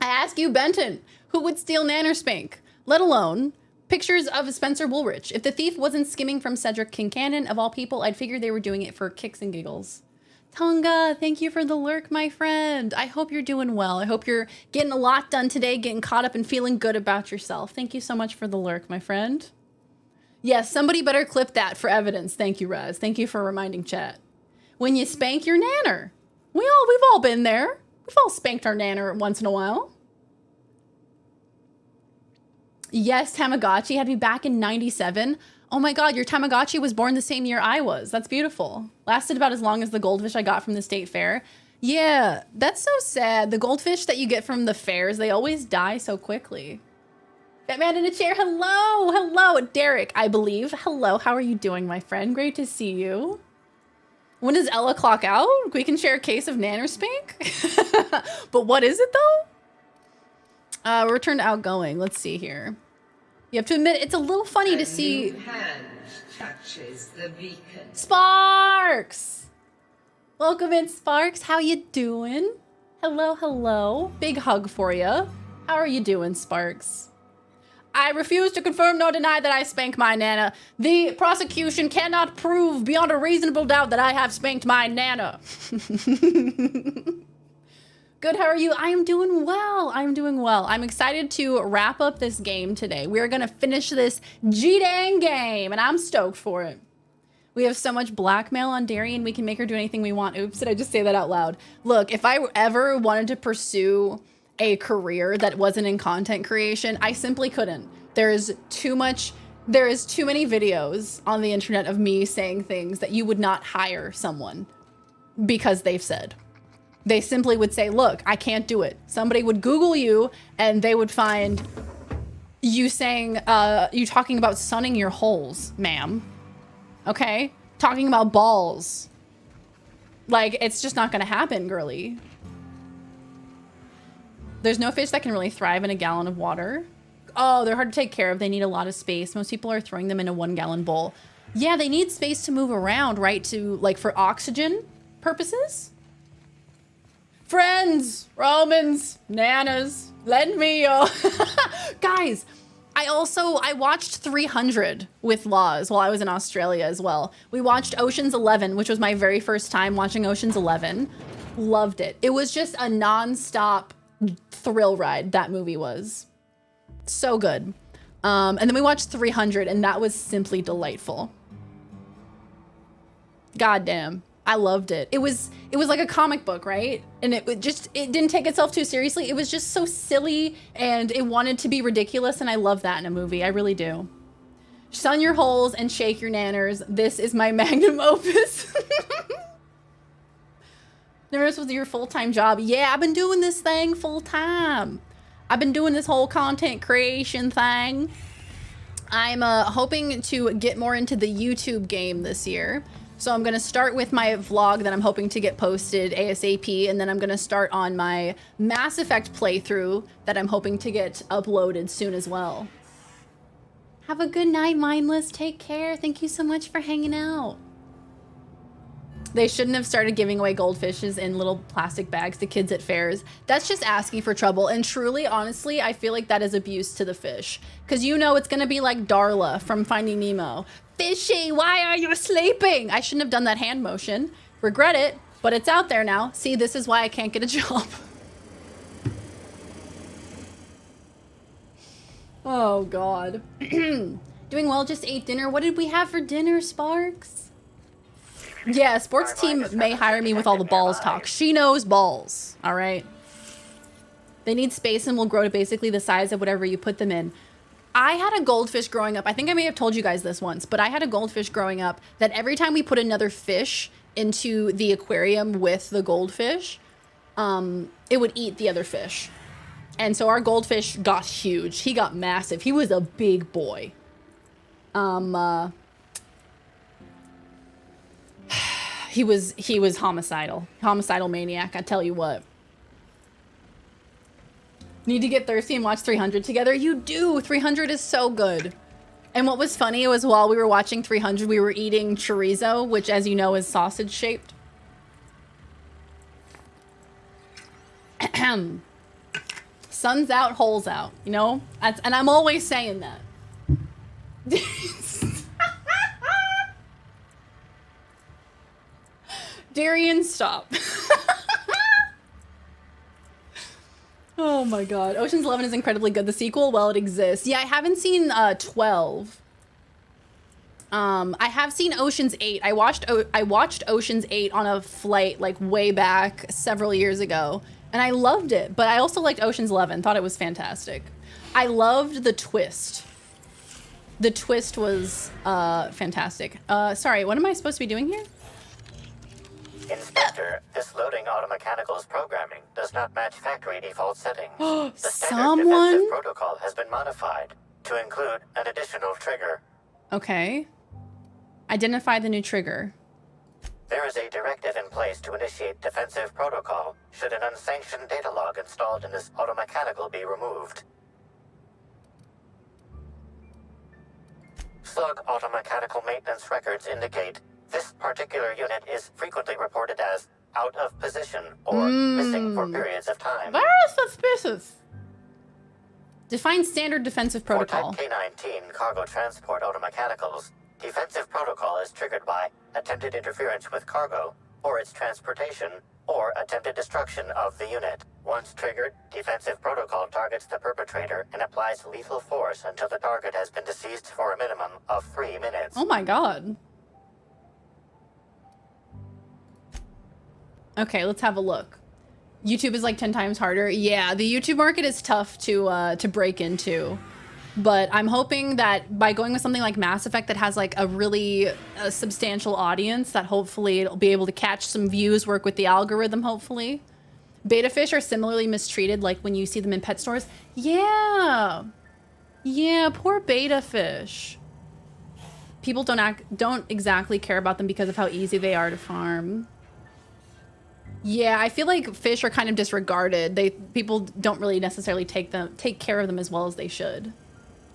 ask you, Benton, who would steal Nanospank? Let alone pictures of Spencer Woolrich. If the thief wasn't skimming from Cedric Kincannon, of all people, I'd figure they were doing it for kicks and giggles. Tonga, thank you for the lurk, my friend. I hope you're doing well. I hope you're getting a lot done today, getting caught up and feeling good about yourself. Thank you so much for the lurk, my friend. Yes, somebody better clip that for evidence. Thank you, Raz. Thank you for reminding chat. When you spank your nanner. We've all been there. We've all spanked our nanner once in a while. Yes, Tamagotchi had me back in 97. Oh my God, your Tamagotchi was born the same year I was. That's beautiful. Lasted about as long as the goldfish I got from the state fair. Yeah, that's so sad. The goldfish that you get from the fairs, they always die so quickly. Batman in a chair, hello, hello. Derek, I believe. Hello, how are you doing, my friend? Great to see you. When does Ella clock out? We can share a case of Nanospank. But what is it though? Return to outgoing. Let's see here. You have to admit, it's a little funny to see. Hand touches the beacon. Sparks! Welcome in, Sparks. How you doing? Hello, hello. Big hug for you. How are you doing, Sparks? I refuse to confirm nor deny that I spank my Nana. The prosecution cannot prove beyond a reasonable doubt that I have spanked my Nana. Good, how are you? I am doing well. I am doing well. I'm excited to wrap up this game today. We're gonna finish this G-dang game, and I'm stoked for it. We have so much blackmail on Darian, we can make her do anything we want. Oops, did I just say that out loud? Look, if I ever wanted to pursue a career that wasn't in content creation, I simply couldn't. There is too many videos on the internet of me saying things that you would not hire someone because they've said. They simply would say, look, I can't do it. Somebody would Google you and they would find you saying, you talking about sunning your holes, ma'am. Okay? Talking about balls. Like, it's just not gonna happen, girly. There's no fish that can really thrive in a gallon of water. Oh, they're hard to take care of. They need a lot of space. Most people are throwing them in a 1 gallon bowl. Yeah, they need space to move around, right? To, like, for oxygen purposes. Friends, Romans, nanas, lend me your... Guys, I watched 300 with Laws while I was in Australia as well. We watched Ocean's 11, which was my very first time watching Ocean's 11. Loved it. It was just a non-stop thrill ride, that movie was. So good. And then we watched 300, and that was simply delightful. Goddamn. I loved it. It was like a comic book, right? And it didn't take itself too seriously. It was just so silly, and it wanted to be ridiculous, and I love that in a movie. I really do. Sun your holes and shake your nanners. This is my magnum opus. Never this was your full-time job. Yeah, I've been doing this thing full-time. I've been doing this whole content creation thing. I'm hoping to get more into the YouTube game this year. So I'm going to start with my vlog that I'm hoping to get posted ASAP, and then I'm going to start on my Mass Effect playthrough that I'm hoping to get uploaded soon as well. Have a good night, Mindless. Take care. Thank you so much for hanging out. They shouldn't have started giving away goldfishes in little plastic bags to kids at fairs. That's just asking for trouble. And truly, honestly, I feel like that is abuse to the fish. Because you know it's going to be like Darla from Finding Nemo. Fishy, why are you sleeping? I shouldn't have done that hand motion. Regret it, but it's out there now. See, this is why I can't get a job. Oh, God. Doing well, just ate dinner. What did we have for dinner, Sparks? Yeah, sports team may hire me with all the balls talk. She knows balls, all right? They need space and will grow to basically the size of whatever you put them in. I had a goldfish growing up. I think I may have told you guys this once, but I had a goldfish growing up that every time we put another fish into the aquarium with the goldfish, it would eat the other fish. And so our goldfish got huge. He got massive. He was a big boy. He was homicidal maniac, I tell you what. Need to get thirsty and watch 300 together. You do. 300 is so good. And what was funny was while we were watching 300, we were eating chorizo, which, as you know, is sausage shaped. Sun's out, holes out. You know, and I'm always saying that. Darian, stop. Oh my god. Ocean's 11 is incredibly good. The sequel, well, it exists. Yeah, I haven't seen 12. I have seen Ocean's 8. I watched Ocean's 8 on a flight like way back several years ago, and I loved it. But I also liked Ocean's 11. Thought it was fantastic. I loved the twist. The twist was fantastic. Sorry, what am I supposed to be doing here? Inspector, this loading automechanical's programming does not match factory default settings. The standard Someone? defensive protocol has been modified to include an additional trigger. Okay. Identify the new trigger. There is a directive in place to initiate defensive protocol should an unsanctioned data log installed in this automechanical be removed. Slug automechanical maintenance records indicate this particular unit is frequently reported as out of position or missing for periods of time. Very suspicious. Define standard defensive protocol. For Type K-19 cargo transport automechanicals, defensive protocol is triggered by attempted interference with cargo, or its transportation, or attempted destruction of the unit. Once triggered, defensive protocol targets the perpetrator and applies lethal force until the target has been deceased for a minimum of 3 minutes. Oh my god. Okay, let's have a look. YouTube is like 10 times harder. Yeah, the YouTube market is tough to break into. But I'm hoping that by going with something like Mass Effect that has like a really substantial audience, that hopefully it'll be able to catch some views, work with the algorithm, hopefully. Beta fish are similarly mistreated, like when you see them in pet stores. Yeah. Yeah, poor beta fish. People don't exactly care about them because of how easy they are to farm. Yeah, I feel like fish are kind of disregarded. People don't really necessarily take care of them as well as they should.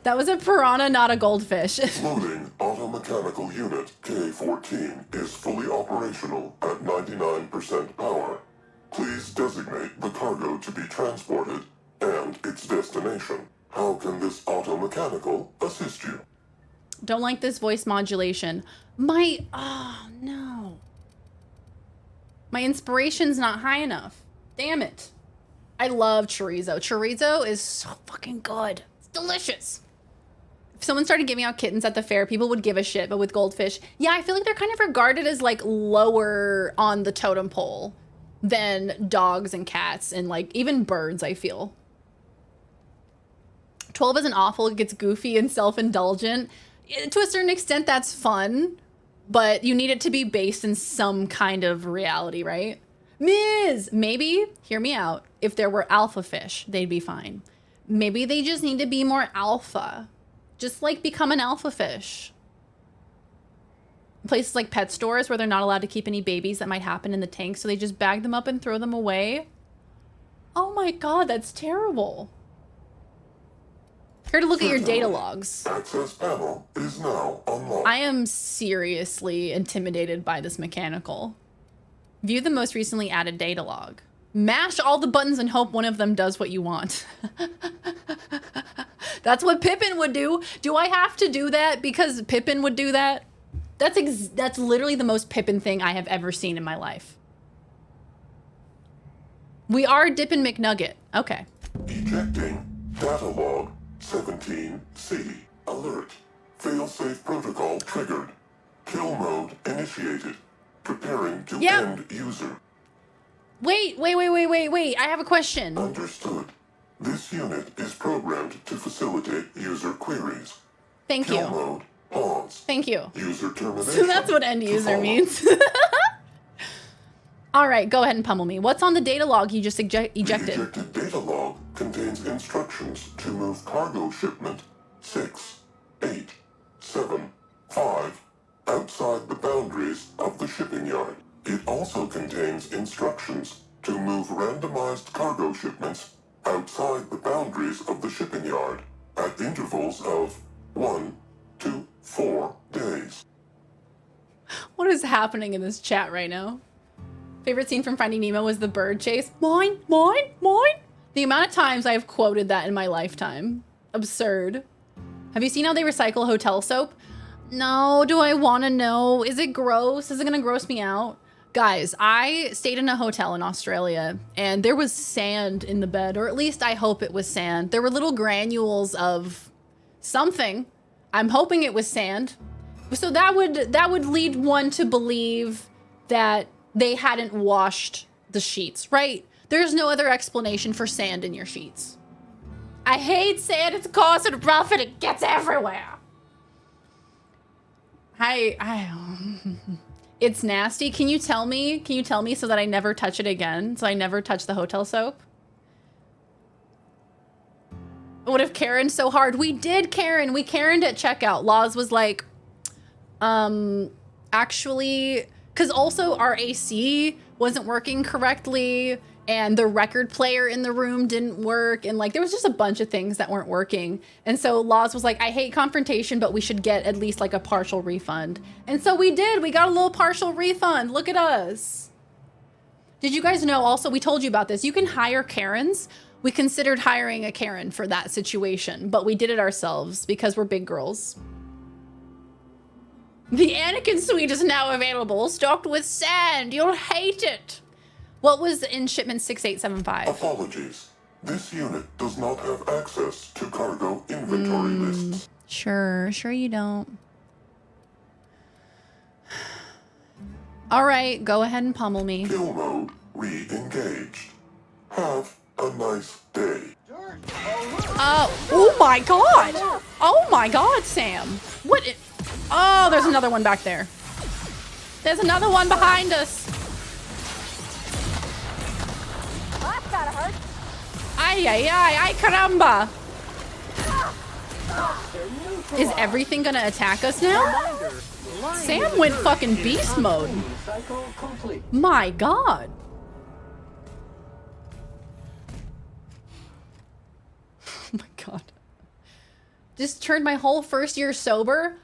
That was a piranha, not a goldfish. Loading automechanical unit K-14 is fully operational at 99% power. Please designate the cargo to be transported and its destination. How can this automechanical assist you? Don't like this voice modulation. Oh no. My inspiration's not high enough. Damn it. I love chorizo. Chorizo is so fucking good. It's delicious. If someone started giving out kittens at the fair, people would give a shit, but with goldfish, yeah, I feel like they're kind of regarded as like lower on the totem pole than dogs and cats and like even birds, I feel. 12 isn't awful. It gets goofy and self-indulgent. To a certain extent, that's fun, but you need it to be based in some kind of reality, right? Ms. Maybe, hear me out, if there were alpha fish, they'd be fine. Maybe they just need to be more alpha. Just like become an alpha fish. Places like pet stores where they're not allowed to keep any babies that might happen in the tank, so they just bag them up and throw them away. Oh my god, that's terrible. Here to look at your data logs. Access panel is now unlocked. I am seriously intimidated by this mechanical. View the most recently added data log. Mash all the buttons and hope one of them does what you want. That's what Pippin would do. Do I have to do that because Pippin would do that? That's literally the most Pippin thing I have ever seen in my life. We are Dippin' McNugget. Okay. Ejecting data log 17C. Alert. Failsafe protocol triggered. Kill mode initiated. Preparing to end user. Wait. I have a question. Understood. This unit is programmed to facilitate user queries. Thank Kill you. mode pause. Thank you. User termination. So that's what end user means. All right, go ahead and pummel me. What's on the data log you just ejected? The ejected data log contains instructions to move cargo shipment 6, 8, 7, 5 outside the boundaries of the shipping yard. It also contains instructions to move randomized cargo shipments outside the boundaries of the shipping yard at intervals of 1 to 4 days. What is happening in this chat right now? Favorite scene from Finding Nemo was the bird chase. Mine. The amount of times I've quoted that in my lifetime. Absurd. Have you seen how they recycle hotel soap? No, do I want to know? Is it gross? Is it going to gross me out? Guys, I stayed in a hotel in Australia and there was sand in the bed, or at least I hope it was sand. There were little granules of something. I'm hoping it was sand. So that would lead one to believe that they hadn't washed the sheets, right? There's no other explanation for sand in your sheets. I hate sand. It's coarse and rough and it gets everywhere. It's nasty. Can you tell me so that I never touch it again? So I never touch the hotel soap? What if Karen's so hard? We did Karen. We Karen'd at checkout. Laws was like, actually, because also our AC wasn't working correctly and the record player in the room didn't work. And like, there was just a bunch of things that weren't working. And so Laws was like, I hate confrontation, but we should get at least like a partial refund. And so we did. We got a little partial refund. Look at us. Did you guys know also, we told you about this, you can hire Karens. We considered hiring a Karen for that situation, but we did it ourselves because we're big girls. The Anakin suite is now available, stocked with sand. You'll hate it. What was in shipment 6875? Apologies. This unit does not have access to cargo inventory lists. Sure you don't. All right, go ahead and pummel me. Kill mode re-engaged. Have a nice day. Oh my god! Oh my god, Sam! What? Oh, there's another one back there. There's another one behind us. That's gotta hurt. Ay, caramba. Is everything gonna attack us now? Sam went fucking beast mode. Cycle complete. My god. Oh my god. Just turned my whole first year sober.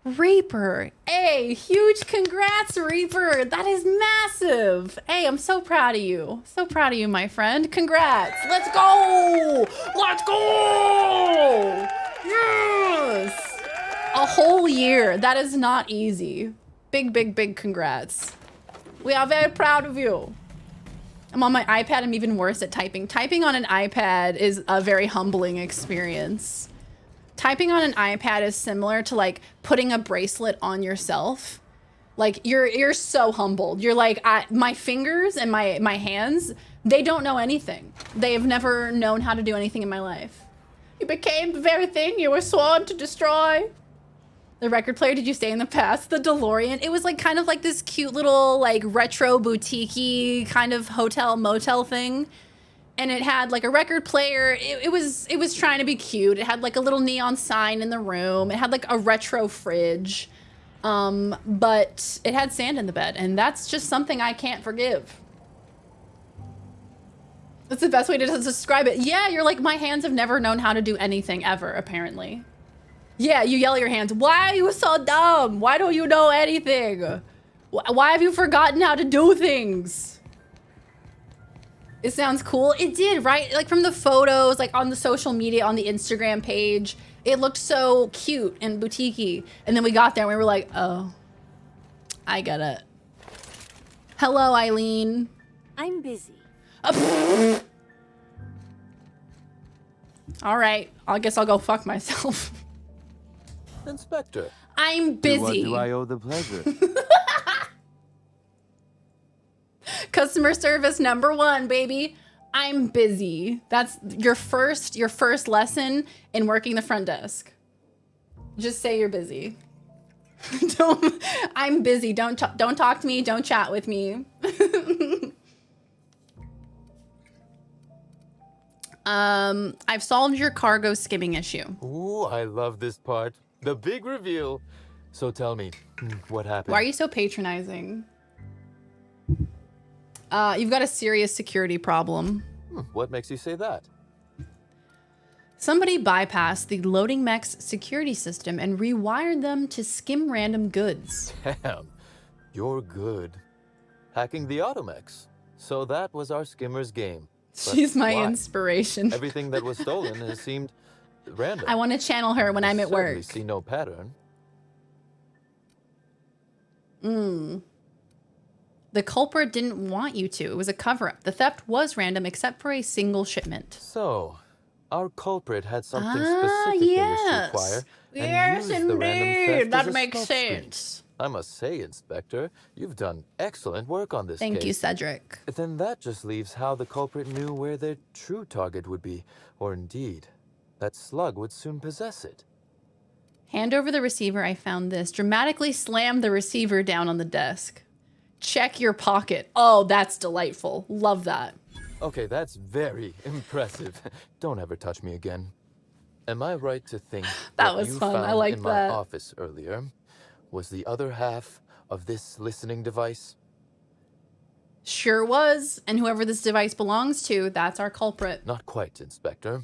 Reaper. Hey, huge congrats, Reaper. That is massive. Hey, I'm so proud of you. So proud of you, my friend. Congrats. Let's go. Let's go. Yes. A whole year. That is not easy. Big, big, big congrats. We are very proud of you. I'm on my iPad. I'm even worse at typing. Typing on an iPad is a very humbling experience. Typing on an iPad is similar to like putting a bracelet on yourself. Like you're so humbled. You're like, my fingers and my hands, they don't know anything. They have never known how to do anything in my life. You became the very thing you were sworn to destroy. The record player, did you stay in the past? The DeLorean. It was like kind of like this cute little like retro boutique-y kind of hotel motel thing. And it had like a record player. It was trying to be cute. It had like a little neon sign in the room. It had like a retro fridge. But it had sand in the bed, and that's just something I can't forgive. That's the best way to describe it. Yeah, you're like, my hands have never known how to do anything ever, apparently. Yeah, you yell at your hands. Why are you so dumb? Why don't you know anything? Why have you forgotten how to do things? It sounds cool. It did, right? Like from the photos, like on the social media, on the Instagram page, it looked so cute and boutique-y. And then we got there and we were like, oh, I get it. Hello, Eileen. I'm busy. All right, I guess I'll go fuck myself. Inspector. I'm busy. To what do I owe the pleasure? Customer service #1, baby. I'm busy. That's your first lesson in working the front desk. Just say you're busy. I'm busy. Don't talk to me. Don't chat with me. I've solved your cargo skimming issue. Ooh, I love this part. The big reveal. So tell me, what happened? Why are you so patronizing? You've got a serious security problem. What makes you say that? Somebody bypassed the loading mech's security system and rewired them to skim random goods. Damn, you're good. Hacking the automechs. So that was our skimmer's game. But She's my why? inspiration. Everything that was stolen has seemed random. I want to channel her when I'm at Certainly work. See no pattern. The culprit didn't want you to. It was a cover-up. The theft was random except for a single shipment. So, our culprit had something specific they wished to acquire. Yes, and used the random theft that as a makes smokescreen. sense. I must say, Inspector, you've done excellent work on this Thank case. you, Cedric. Then that just leaves how the culprit knew where their true target would be, or indeed, that Slug would soon possess it. Hand over the receiver. I found this. Dramatically slam the receiver down on the desk. Check your pocket. Oh, that's delightful. Love that. Okay, that's very impressive. Don't ever touch me again. Am I right to think That what was you fun. I found liked in that. my office earlier was the other half of this listening device? Sure was. And whoever this device belongs to, that's our culprit. Not quite, Inspector.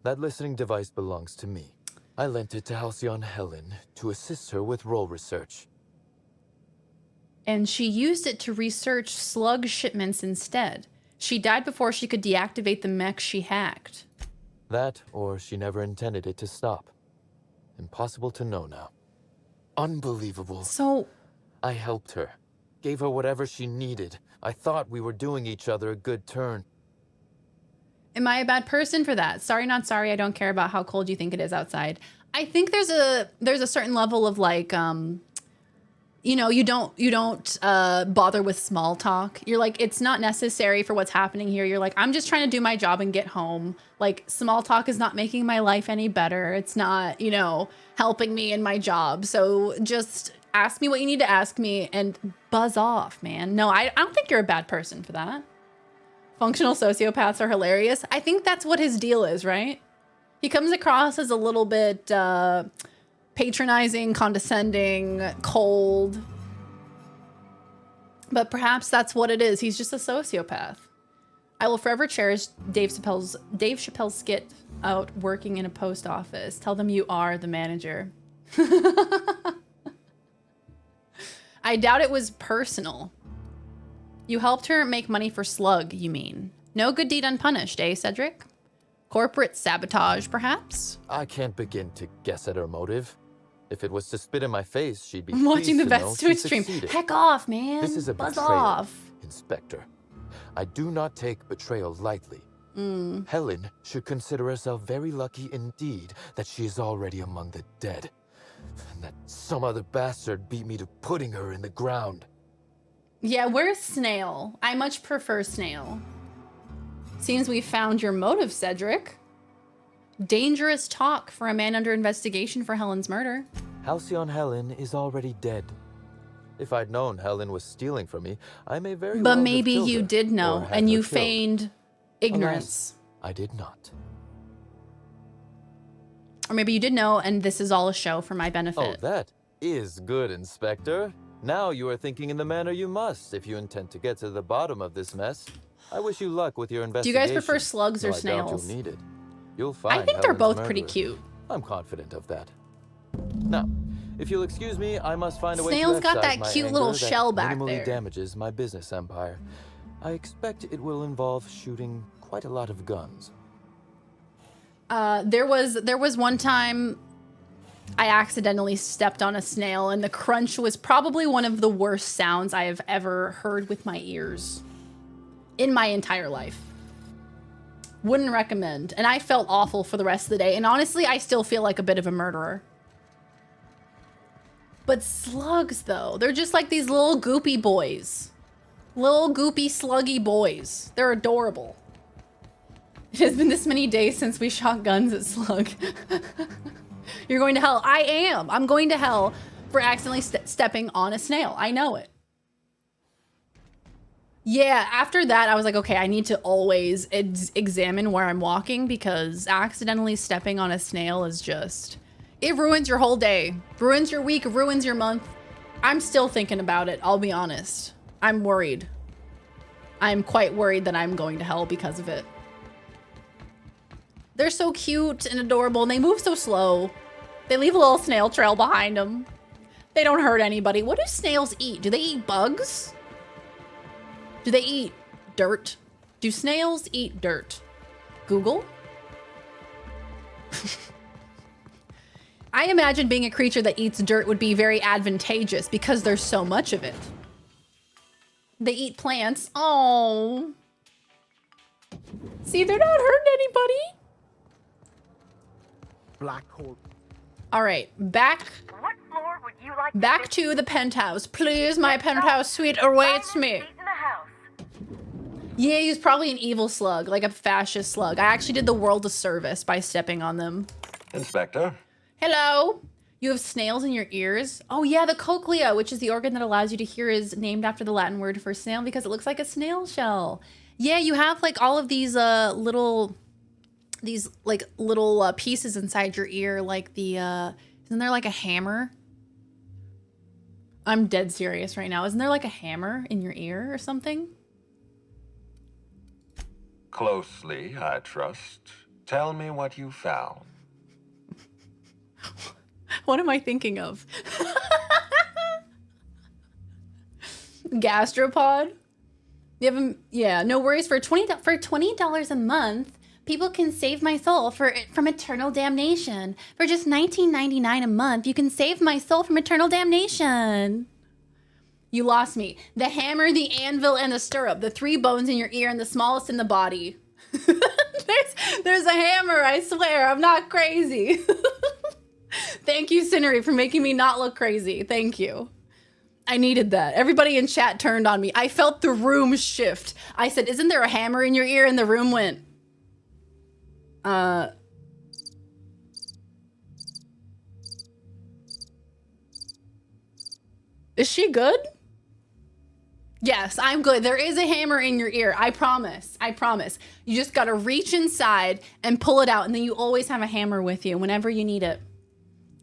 That listening device belongs to me. I lent it to Halcyon Helen to assist her with role research. And she used it to research Slug shipments instead. She died before she could deactivate the mech she hacked. That, or she never intended it to stop. Impossible to know now. Unbelievable. So... I helped her. Gave her whatever she needed. I thought we were doing each other a good turn. Am I a bad person for that? Sorry, not sorry. I don't care about how cold you think it is outside. I think there's a certain level of like, you know, you don't bother with small talk. You're like, it's not necessary for what's happening here. You're like, I'm just trying to do my job and get home. Like, small talk is not making my life any better. It's not, you know, helping me in my job. So just ask me what you need to ask me and buzz off, man. No, I don't think you're a bad person for that. Functional sociopaths are hilarious. I think that's what his deal is, right? He comes across as a little bit patronizing, condescending, cold. But perhaps that's what it is. He's just a sociopath. I will forever cherish Dave Chappelle's skit out working in a post office. Tell them you are the manager. I doubt it was personal. You helped her make money for Slug, you mean? No good deed unpunished, eh, Cedric? Corporate sabotage, perhaps? I can't begin to guess at her motive. If it was to spit in my face, she'd be I'm watching the pleased to know best to she extreme. succeeded. Heck off, man. This is a Buzz betrayal, off. Inspector. I do not take betrayal lightly. Mm. Helen should consider herself very lucky indeed that she is already among the dead. And that some other bastard beat me to putting her in the ground. Yeah, where's Snail? I much prefer Snail. Seems we found your motive, Cedric. Dangerous talk for a man under investigation for Helen's murder. Halcyon Helen is already dead. If I'd known Helen was stealing from me, I may very well But have maybe killed you her, did or know, had and her you killed. feigned ignorance. Alas, I did not. Or maybe you did know, and this is all a show for my benefit. Oh, that is good, Inspector. Now you are thinking in the manner you must if you intend to get to the bottom of this mess. I wish you luck with your Do you investigation. guys prefer slugs or though I doubt snails? you'll need it. You'll find I think they're Helen's both pretty murderer. cute. I'm confident of that. Now, if you'll excuse me, I must find a way Snail's to got exercise that my cute anger little that shell back minimally there. damages my business empire. I expect it will involve shooting quite a lot of guns. There was one time I accidentally stepped on a snail, and the crunch was probably one of the worst sounds I have ever heard with my ears in my entire life. Wouldn't recommend. And I felt awful for the rest of the day. And honestly, I still feel like a bit of a murderer. But slugs, though, they're just like these little goopy boys. Little goopy sluggy boys. They're adorable. It has been this many days since we shot guns at Slug. You're going to hell. I am. I'm going to hell for accidentally stepping on a snail. I know it. Yeah, after that, I was like, okay, I need to always examine where I'm walking, because accidentally stepping on a snail is just... It ruins your whole day. Ruins your week, ruins your month. I'm still thinking about it, I'll be honest. I'm worried. I'm quite worried that I'm going to hell because of it. They're so cute and adorable, and they move so slow. They leave a little snail trail behind them. They don't hurt anybody. What do snails eat? Do they eat bugs? Do they eat dirt? Do snails eat dirt? Google? I imagine being a creature that eats dirt would be very advantageous because there's so much of it. They eat plants. Oh. See, they're not hurting anybody. Black hole. All right, back What floor would you like back to the penthouse. Please, my penthouse suite awaits me. in the house? Yeah, he's probably an evil slug, like a fascist slug. I actually did the world a service by stepping on them. Inspector? Hello? You have snails in your ears? Oh yeah, the cochlea, which is the organ that allows you to hear, is named after the Latin word for snail because it looks like a snail shell. Yeah, you have like all of these little pieces inside your ear, like the, isn't there like a hammer? I'm dead serious right now. Isn't there like a hammer in your ear or something? Closely, I trust. Tell me what you found. What am I thinking of? Gastropod? You have yeah, no worries. For $20 a month, people can save my soul from eternal damnation. For just $19.99 a month, you can save my soul from eternal damnation. You lost me. The hammer, the anvil, and the stirrup. The 3 bones in your ear and the smallest in the body. There's a hammer, I swear. I'm not crazy. Thank you, Cinery, for making me not look crazy. Thank you. I needed that. Everybody in chat turned on me. I felt the room shift. I said, isn't there a hammer in your ear? And the room went, Is she good? Yes, I'm good. There is a hammer in your ear. I promise. I promise. You just gotta reach inside and pull it out, and then you always have a hammer with you whenever you need it.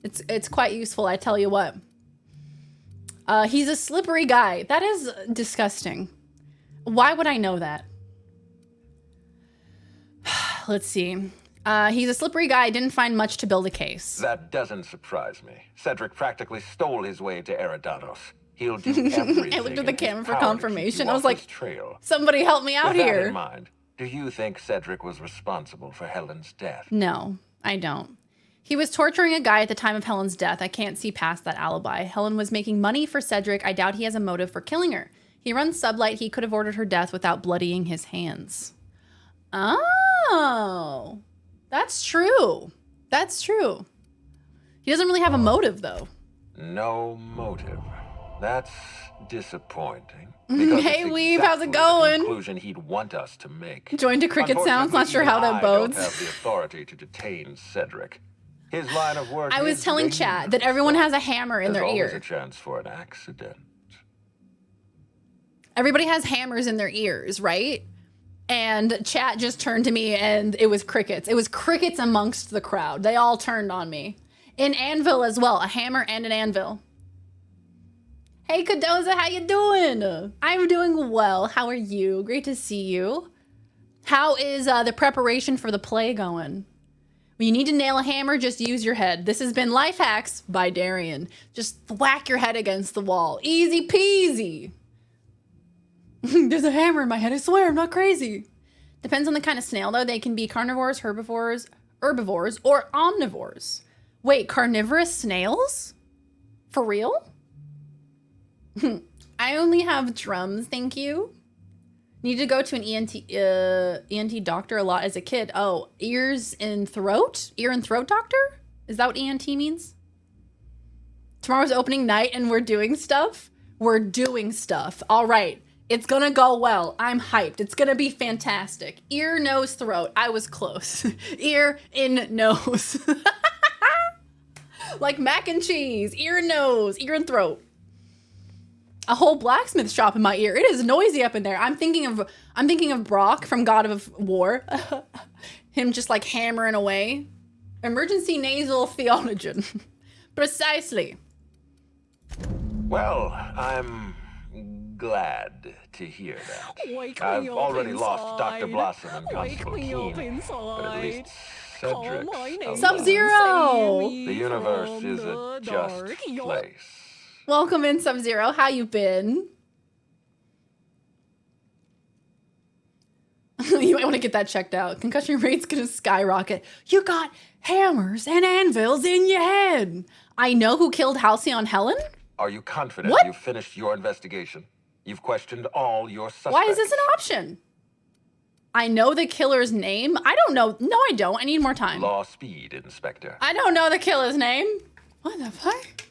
It's quite useful, I tell you what. He's a slippery guy. That is disgusting. Why would I know that? Let's see. He's a slippery guy. Didn't find much to build a case. That doesn't surprise me. Cedric practically stole his way to Eridanos. He'll do everything. I looked at the camera for in his power confirmation. to keep you I was off like, his trail. somebody help me out With that here. in mind, do you think Cedric was responsible for Helen's death? No, I don't. He was torturing a guy at the time of Helen's death. I can't see past that alibi. Helen was making money for Cedric. I doubt he has a motive for killing her. He runs Sublight. He could have ordered her death without bloodying his hands. Oh, that's true. That's true. He doesn't really have a motive, though. No motive. That's disappointing. Because Hey, it's Weave, how's it exactly the going? conclusion he'd want us to make. Joined to cricket sounds. Not sure how that I don't bodes. have the authority to detain Cedric. His line of work. I was is telling dangerous. chat that everyone has a hammer in There's their always ear. a chance for an accident. Everybody has hammers in their ears, right? And chat just turned to me and it was crickets. It was crickets amongst the crowd. They all turned on me. An anvil as well, a hammer and an anvil. Hey, Cadoza, how you doing? I'm doing well. How are you? Great to see you. How is the preparation for the play going? When you need to nail a hammer, just use your head. This has been Life Hacks by Darian. Just whack your head against the wall. Easy peasy. There's a hammer in my head, I swear, I'm not crazy. Depends on the kind of snail, though. They can be carnivores, herbivores, or omnivores. Wait, carnivorous snails? For real? I only have drums, thank you. Need to go to an ENT doctor a lot as a kid. Oh, ears and throat? Ear and throat doctor? Is that what ENT means? Tomorrow's opening night and we're doing stuff? We're doing stuff. All right. It's gonna go well. I'm hyped. It's gonna be fantastic. Ear, nose, throat. I was close. Ear, in, nose. Like mac and cheese. Ear, nose, ear and throat. A whole blacksmith shop in my ear. It is noisy up in there. I'm thinking of Brock from God of War. Him just like hammering away. Emergency nasal theologian. Precisely. Well, I'm glad to hear that. I've already lost Dr. Blossom and Constable Keen, but at least Cedric's alive. Sub-Zero! The universe is a just place. Welcome in, Sub-Zero. How you been? You might want to get that checked out. Concussion rate's gonna skyrocket. You got hammers and anvils in your head. I know who killed Halcyon Helen. Are you confident What? you've finished your investigation? You've questioned all your suspects. Why is this an option? I know the killer's name. I don't know. No, I don't. I need more time. Law speed, Inspector. I don't know the killer's name. What the fuck?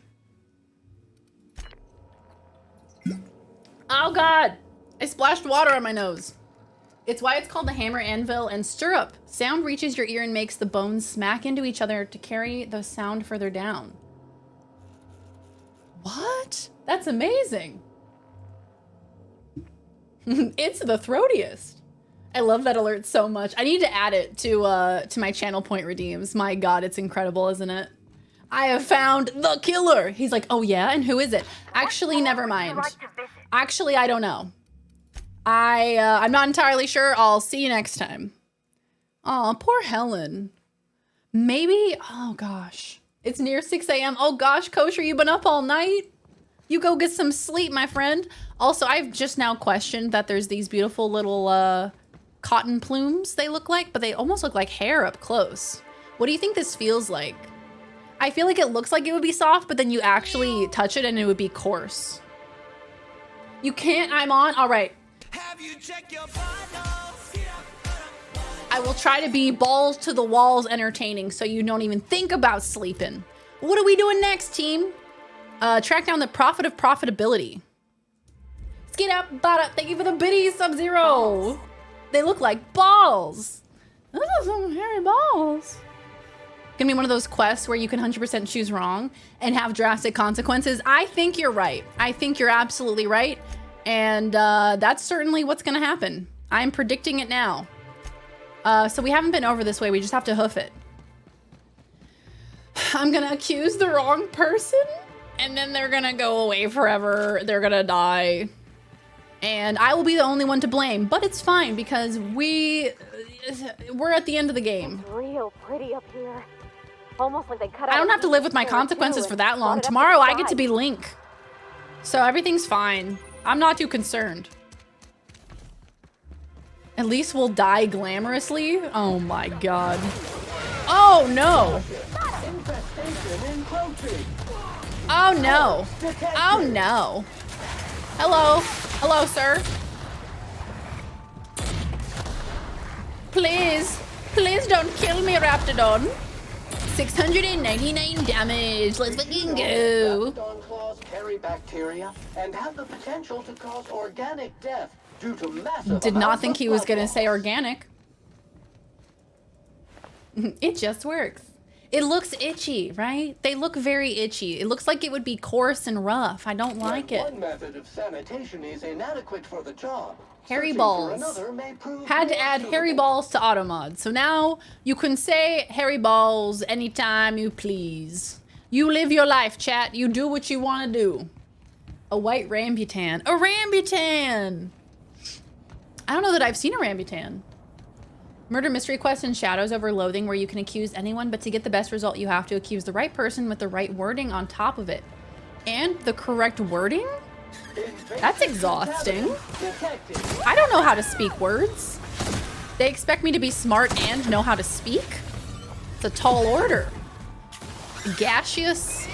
Oh God. I splashed water on my nose. It's why it's called the hammer, anvil, and stirrup. Sound reaches your ear and makes the bones smack into each other to carry the sound further down. What? That's amazing. It's the throatiest. I love that alert so much. I need to add it to my channel point redeems. My God, it's incredible, isn't it? I have found the killer. He's like, oh yeah, and who is it? Actually, never mind. Actually, I don't know. I'm not entirely sure. I'll see you next time. Aw, poor Helen. Maybe, oh gosh. It's near 6 a.m. Oh gosh, Kosher, you've been up all night? You go get some sleep, my friend. Also, I've just now questioned that there's these beautiful little cotton plumes they look like, but they almost look like hair up close. What do you think this feels like? I feel like it looks like it would be soft, but then you actually touch it and it would be coarse. You can't, I'm on, all right. I will try to be balls to the walls entertaining so you don't even think about sleeping. What are we doing next, team? Track down the profit of profitability. Skid up, butt up. Thank you for the biddies, Sub-Zero. They look like balls. Those are some hairy balls. Gonna be one of those quests where you can 100% choose wrong and have drastic consequences. I think you're right. I think you're absolutely right. And that's certainly what's gonna happen. I'm predicting it now. So we haven't been over this way, we just have to hoof it. I'm gonna accuse the wrong person, and then they're gonna go away forever, they're gonna die. And I will be the only one to blame, but it's fine because we're at the end of the game. It's real pretty up here. Almost like they cut out. I don't have to live with my consequences for that long. Tomorrow I get to be Link. So everything's fine. I'm not too concerned. At least we'll die glamorously. Oh my god. Oh no. Oh no. Oh no. Hello. Hello, sir. Please. Please don't kill me, Raptidon. 699 damage. Let's fucking go. Raptidon claws carry bacteria and have the potential to cause organic death due to massive Did not amounts think of he was blood gonna loss. say organic. It just works. It looks itchy, right? They look very itchy. It looks like it would be coarse and rough. I don't like it. One method of sanitation is inadequate for the job. Hairy Searching for balls. another may prove Had to more add suitable. hairy balls to automod. So now you can say hairy balls anytime you please. You live your life, chat. You do what you want to do. A white rambutan. A rambutan! I don't know that I've seen a rambutan. Murder mystery quest in Shadows over Loathing, where you can accuse anyone, but to get the best result you have to accuse the right person with the right wording on top of it. And the correct wording? That's exhausting. I don't know how to speak words. They expect me to be smart and know how to speak? It's a tall order. Gaseous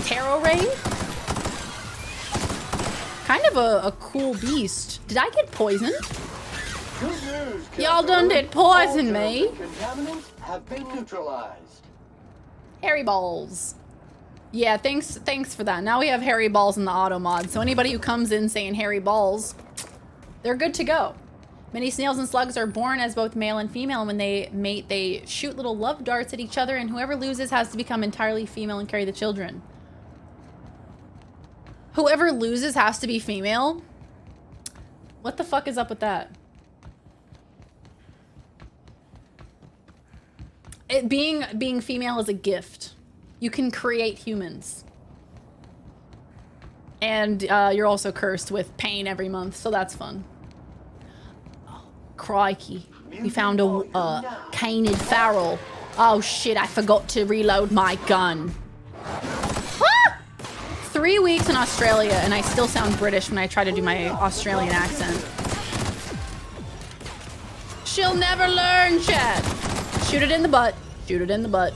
tarot ray? Kind of a cool beast. Did I get poisoned? Y'all done did poison me. Contaminants have been neutralized. Hairy balls. Yeah, thanks for that. Now we have hairy balls in the auto mod. So anybody who comes in saying hairy balls, they're good to go. Many snails and slugs are born as both male and female, and when they mate, they shoot little love darts at each other, and whoever loses has to become entirely female and carry the children. Whoever loses has to be female? What the fuck is up with that? Being female is a gift. You can create humans. And you're also cursed with pain every month, so that's fun. Oh, crikey. We found a canid farrel. Oh shit, I forgot to reload my gun. Ah! 3 weeks in Australia, and I still sound British when I try to do my Australian accent. She'll never learn, chat. Shoot it in the butt. Shoot it in the butt.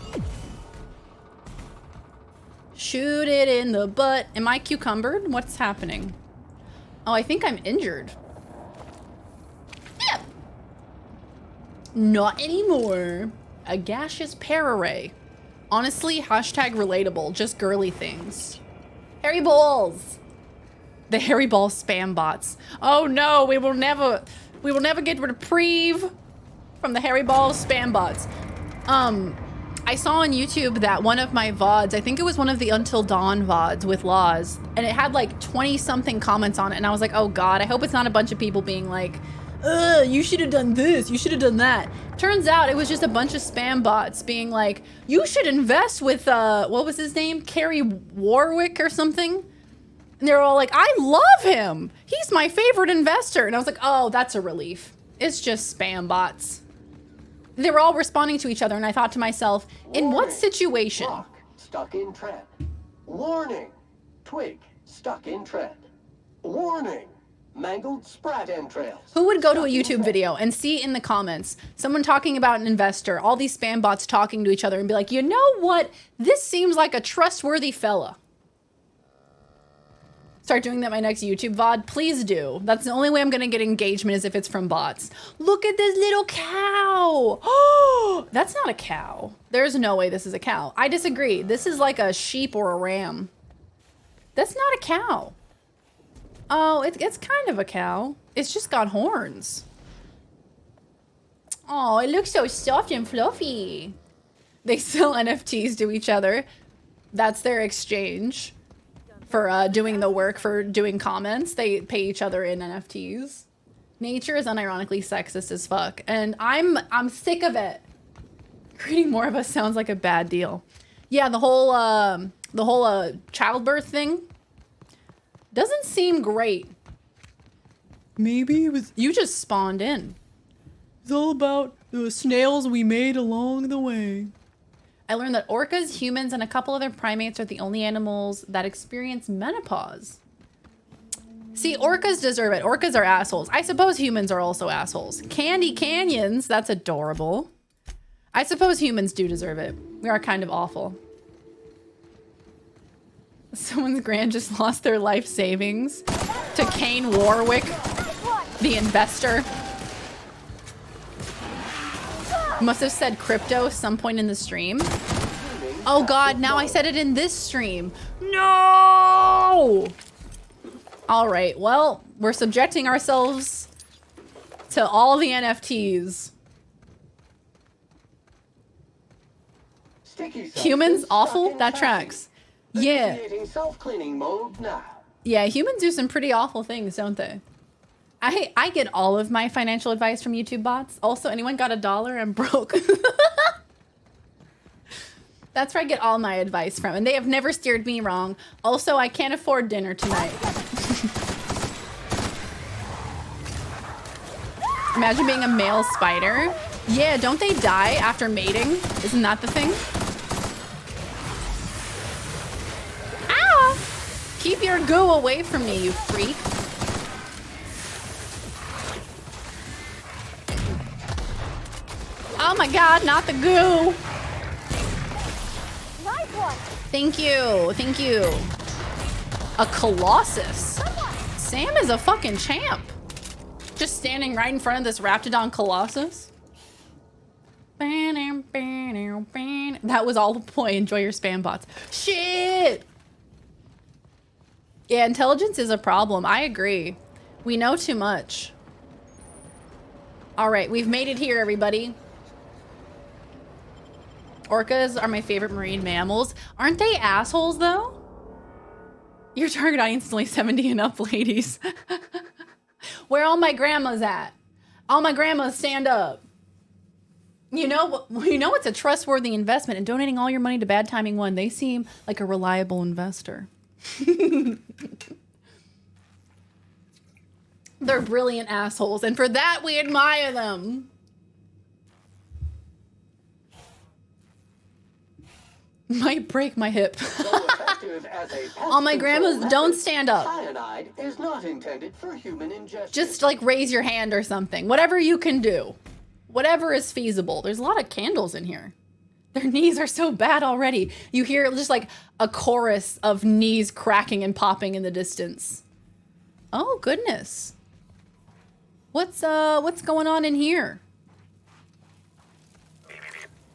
Shoot it in the butt. Am I cucumbered? What's happening? Oh, I think I'm injured. Yeah. Not anymore. A gaseous pararray. Honestly, hashtag relatable. Just girly things. Hairy balls. The hairy ball spam bots. Oh no, we will never get reprieve from the hairy ball spam bots. I saw on YouTube that one of my VODs, I think it was one of the Until Dawn VODs with Laws, and it had like 20 something comments on it, and I was like, oh god, I hope it's not a bunch of people being like, you should have done this, you should have done that. Turns out it was just a bunch of spam bots being like, you should invest with, what was his name? Kerry Warwick or something? And they were all like, I love him. He's my favorite investor. And I was like, oh, that's a relief. It's just spam bots. They were all responding to each other, and I thought to myself, in what situation? Rock stuck in tread. Warning. Twig stuck in tread. Warning. Mangled sprat entrails. Who would go to a YouTube video and see in the comments someone talking about an investor, all these spam bots talking to each other, and be like, you know what? This seems like a trustworthy fella. Start doing that my next YouTube VOD? Please do. That's the only way I'm gonna get engagement is if it's from bots. Look at this little cow. Oh, that's not a cow. There's no way this is a cow. I disagree. This is like a sheep or a ram. That's not a cow. Oh, it's kind of a cow. It's just got horns. Oh, it looks so soft and fluffy. They sell NFTs to each other. That's their exchange. for doing the work, for doing comments. They pay each other in NFTs. Nature is unironically sexist as fuck, and I'm sick of it. Creating more of us sounds like a bad deal. Yeah, the whole childbirth thing doesn't seem great. Maybe it was you just spawned in. It's all about the snails we made along the way. I learned that orcas, humans, and a couple other primates are the only animals that experience menopause. See, orcas deserve it. Orcas are assholes. I suppose humans are also assholes. Candy canyons, that's adorable. I suppose humans do deserve it. We are kind of awful. Someone's grand just lost their life savings to Kane Warwick, the investor. Must have said crypto some point in the stream. Oh god, now I said it in this stream. No! All right, well, we're subjecting ourselves to all the NFTs. Humans awful? That tracks. Yeah. Self-cleaning mode now. Yeah, humans do some pretty awful things, don't they? I get all of my financial advice from YouTube bots. Also, anyone got $1? I'm broke. That's where I get all my advice from, and they have never steered me wrong. Also, I can't afford dinner tonight. Imagine being a male spider. Yeah, don't they die after mating? Isn't that the thing? Ow! Keep your goo away from me, you freak. Oh my god, not the goo! Thank you, thank you. A Colossus. Sam is a fucking champ. Just standing right in front of this Raptidon Colossus. That was all the point. Enjoy your spam bots. Shit! Yeah, intelligence is a problem. I agree. We know too much. All right, we've made it here, everybody. Orcas are my favorite marine mammals. Aren't they assholes, though? Your target audience is only 70 and up, ladies. Where all my grandmas at? All my grandmas stand up. You know it's a trustworthy investment, and donating all your money to Bad Timing One, they seem like a reliable investor. They're brilliant assholes, and for that we admire them. Might break my hip. All my grandmas don't stand up. Cyanide is not intended for human ingestion. Just like raise your hand or something. Whatever you can do. Whatever is feasible. There's a lot of candles in here. Their knees are so bad already. You hear just like a chorus of knees cracking and popping in the distance. Oh goodness. What's going on in here?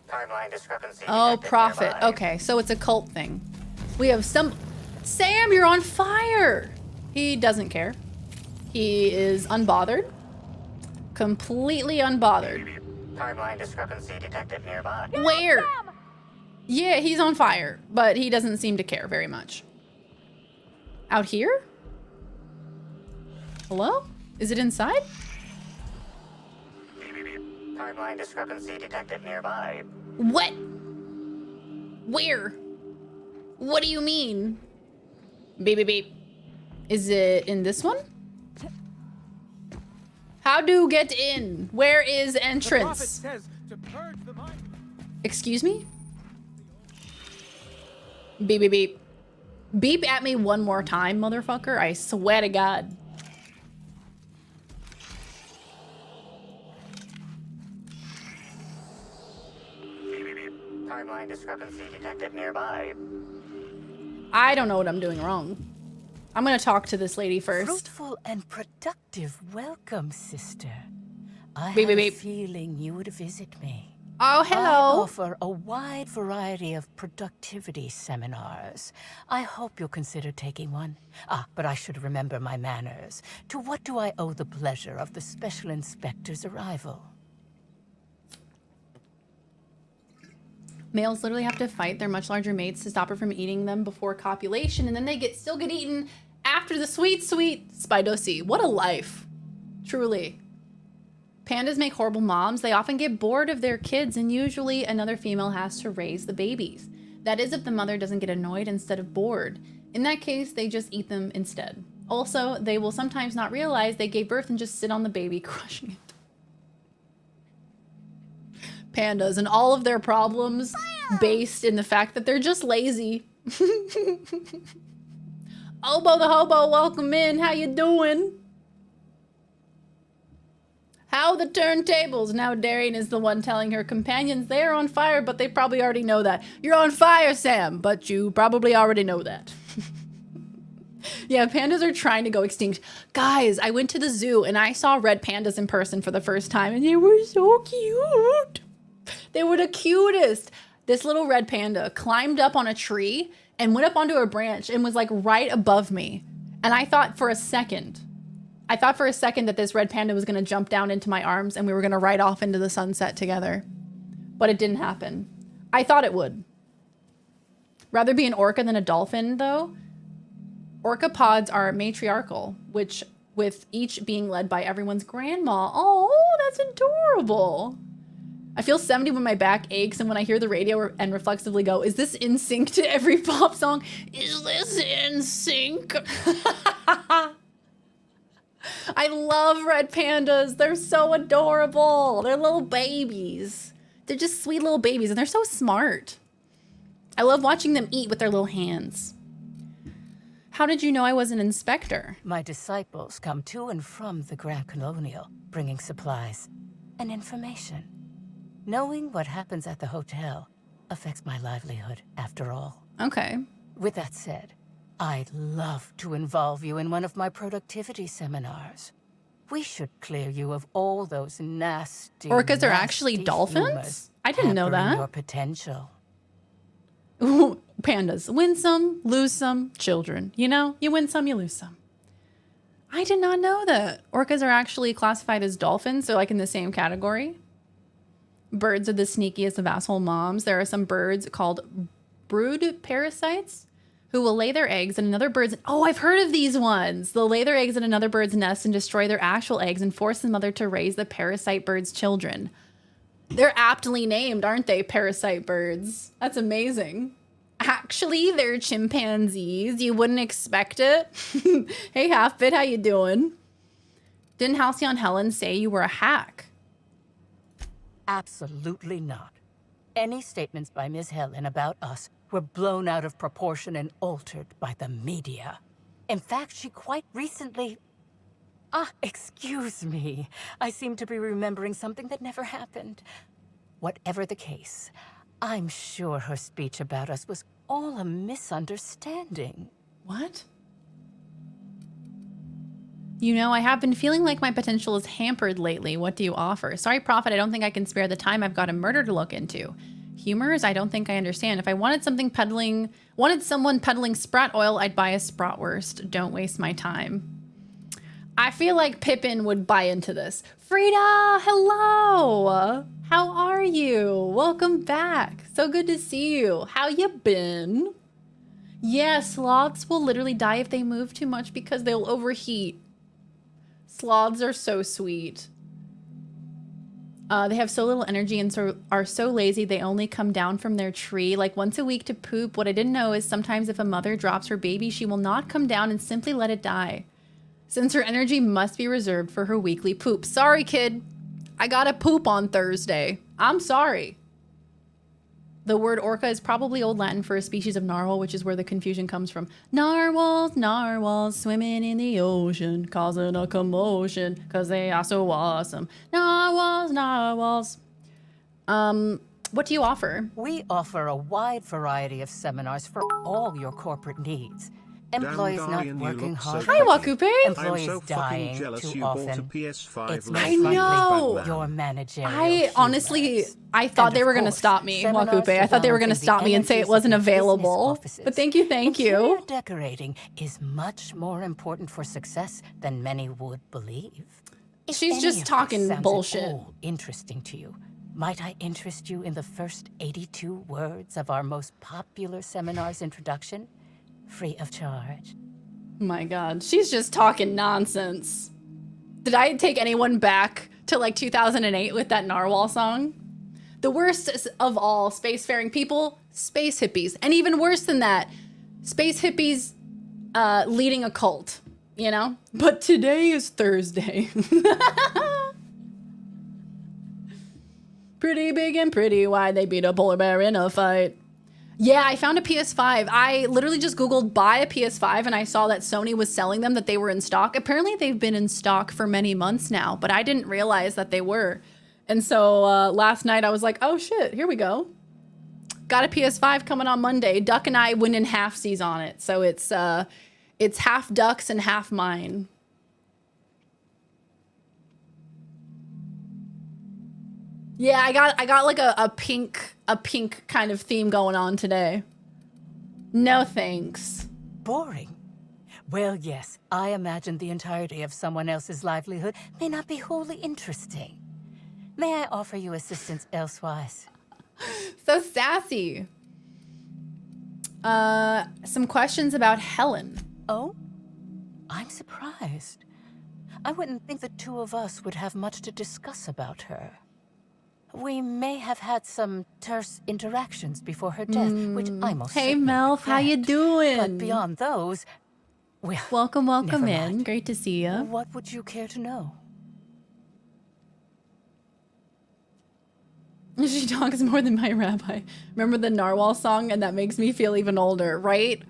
Timeline discrepancy. Oh, profit. Okay, so it's a cult thing. We have some... Sam, you're on fire! He doesn't care. He is unbothered. Completely unbothered. Timeline discrepancy detected nearby. Where? Yeah, he's on fire, but he doesn't seem to care very much. Out here? Hello? Is it inside? Timeline discrepancy detected nearby. What? Where? What do you mean? Beep, beep, beep. Is it in this one? How do get in? Where is entrance? Excuse me? Beep, beep, beep. Beep at me one more time, motherfucker. I swear to God. Timeline discrepancy detected nearby. I don't know what I'm doing wrong. I'm gonna talk to this lady first. Fruitful and productive welcome, sister. I Beep, had beep, a beep. feeling you would visit me. Oh, hello. I offer a wide variety of productivity seminars. I hope you'll consider taking one. Ah, but I should remember my manners. To what do I owe the pleasure of the Special Inspector's arrival? Males literally have to fight their much larger mates to stop her from eating them before copulation, and then they still get eaten after the sweet, sweet Spidosi. What a life. Truly. Pandas make horrible moms. They often get bored of their kids, and usually another female has to raise the babies. That is if the mother doesn't get annoyed instead of bored. In that case, they just eat them instead. Also, they will sometimes not realize they gave birth and just sit on the baby, crushing it. Pandas and all of their problems based in the fact that they're just lazy. Obo the hobo, welcome in. How you doing? How the turntables. Now Darian is the one telling her companions they are on fire, but they probably already know that. You're on fire, Sam, but you probably already know that. Yeah, pandas are trying to go extinct. Guys, I went to the zoo and I saw red pandas in person for the first time, and they were so cute. They were the cutest. This little red panda climbed up on a tree and went up onto a branch and was like right above me. And I thought for a second that this red panda was going to jump down into my arms and we were going to ride off into the sunset together. But it didn't happen. I thought it would. Rather be an orca than a dolphin, though. Orca pods are matriarchal, which with each being led by everyone's grandma. Oh, that's adorable. I feel 70 when my back aches, and when I hear the radio and reflexively go, is this in sync to every pop song? Is this in sync? I love red pandas. They're so adorable. They're little babies. They're just sweet little babies, and they're so smart. I love watching them eat with their little hands. How did you know I was an inspector? My disciples come to and from the Grand Colonial, bringing supplies and information. Knowing what happens at the hotel affects my livelihood, after all. Okay. With that said, I'd love to involve you in one of my productivity seminars. We should clear you of all those nasty, orcas are actually dolphins? I didn't know that. Your potential. Ooh, pandas. Win some, lose some, children. You know, you win some, you lose some. I did not know that. Orcas are actually classified as dolphins, so like in the same category. Birds are the sneakiest of asshole moms. There are some birds called brood parasites who will lay their eggs in another bird's... Oh, I've heard of these ones. They'll lay their eggs in another bird's nest and destroy their actual eggs and force the mother to raise the parasite bird's children. They're aptly named, aren't they? Parasite birds. That's amazing. Actually, they're chimpanzees. You wouldn't expect it. Hey, Halfbit, how you doing? Didn't Halcyon Helen say you were a hack? Absolutely not. Any statements by Ms. Helen about us were blown out of proportion and altered by the media. In fact, she quite recently... excuse me. I seem to be remembering something that never happened. Whatever the case, I'm sure her speech about us was all a misunderstanding. What? You know, I have been feeling like my potential is hampered lately. What do you offer? Sorry, Prophet, I don't think I can spare the time. I've got a murder to look into. Humors, I don't think I understand. If I wanted someone peddling sprat oil, I'd buy a spratwurst. Don't waste my time. I feel like Pippin would buy into this. Frida, hello. How are you? Welcome back. So good to see you. How you been? Yeah, sloths will literally die if they move too much because they'll overheat. Sloths are so sweet. They have so little energy and are so lazy they only come down from their tree like once a week to poop. What I didn't know is sometimes if a mother drops her baby, she will not come down and simply let it die, since her energy must be reserved for her weekly poop. Sorry, kid. I gotta poop on Thursday. I'm sorry. The word orca is probably Old Latin for a species of narwhal, which is where the confusion comes from. Narwhals, narwhals, swimming in the ocean, causing a commotion, because they are so awesome. Narwhals, narwhals. What do you offer? We offer a wide variety of seminars for all your corporate needs. Employees not working hard. Hi, Wakupe. Employees so dying jealous too you often. bought a PS5 It's I know. your managerial. I honestly, I thought they were going to stop me, Wakupe. I thought they were going to stop me and say it wasn't available. But thank you, thank you. Interior decorating is much more important for success than many would believe. If She's any just of this talking sounds at bullshit. all interesting to you, Might I interest you in the first 82 words of our most popular seminar's introduction? Free of charge. My God, she's just talking nonsense. Did I take anyone back to like 2008 with that Narwhal song? The worst of all spacefaring people, space hippies. And even worse than that, space hippies leading a cult, you know? But today is Thursday. Pretty big and pretty wide, they beat a polar bear in a fight. Yeah, I found a PS5. I literally just Googled buy a PS5 and I saw that Sony was selling them, that they were in stock. Apparently they've been in stock for many months now, but I didn't realize that they were. And so last night I was like, oh shit, here we go. Got a PS5 coming on Monday. Duck and I win in halfsies on it. So it's half Duck's and half mine. Yeah, I got like a pink kind of theme going on today. No thanks. Boring. Well, yes, I imagine the entirety of someone else's livelihood may not be wholly interesting. May I offer you assistance elsewise? So sassy. Some questions about Helen. Oh? I'm surprised. I wouldn't think the two of us would have much to discuss about her. We may have had some terse interactions before her death, which I most Hey, certainly Melf, how you regret. doing? But beyond those, well, welcome never in. mind. Great to see you. What would you care to know? She talks more than my rabbi. Remember the Narwhal song? And that makes me feel even older, right?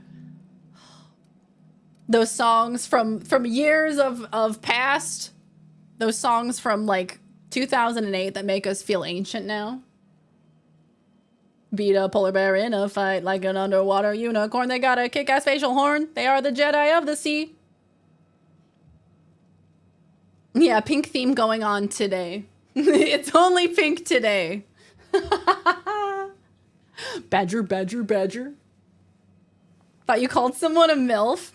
Those songs from years of past. Those songs from like 2008 that make us feel ancient now. Beat a polar bear in a fight like an underwater unicorn. They got a kick-ass facial horn. They are the Jedi of the sea. Yeah, pink theme going on today. It's only pink today. Badger, badger, badger. Thought you called someone a MILF?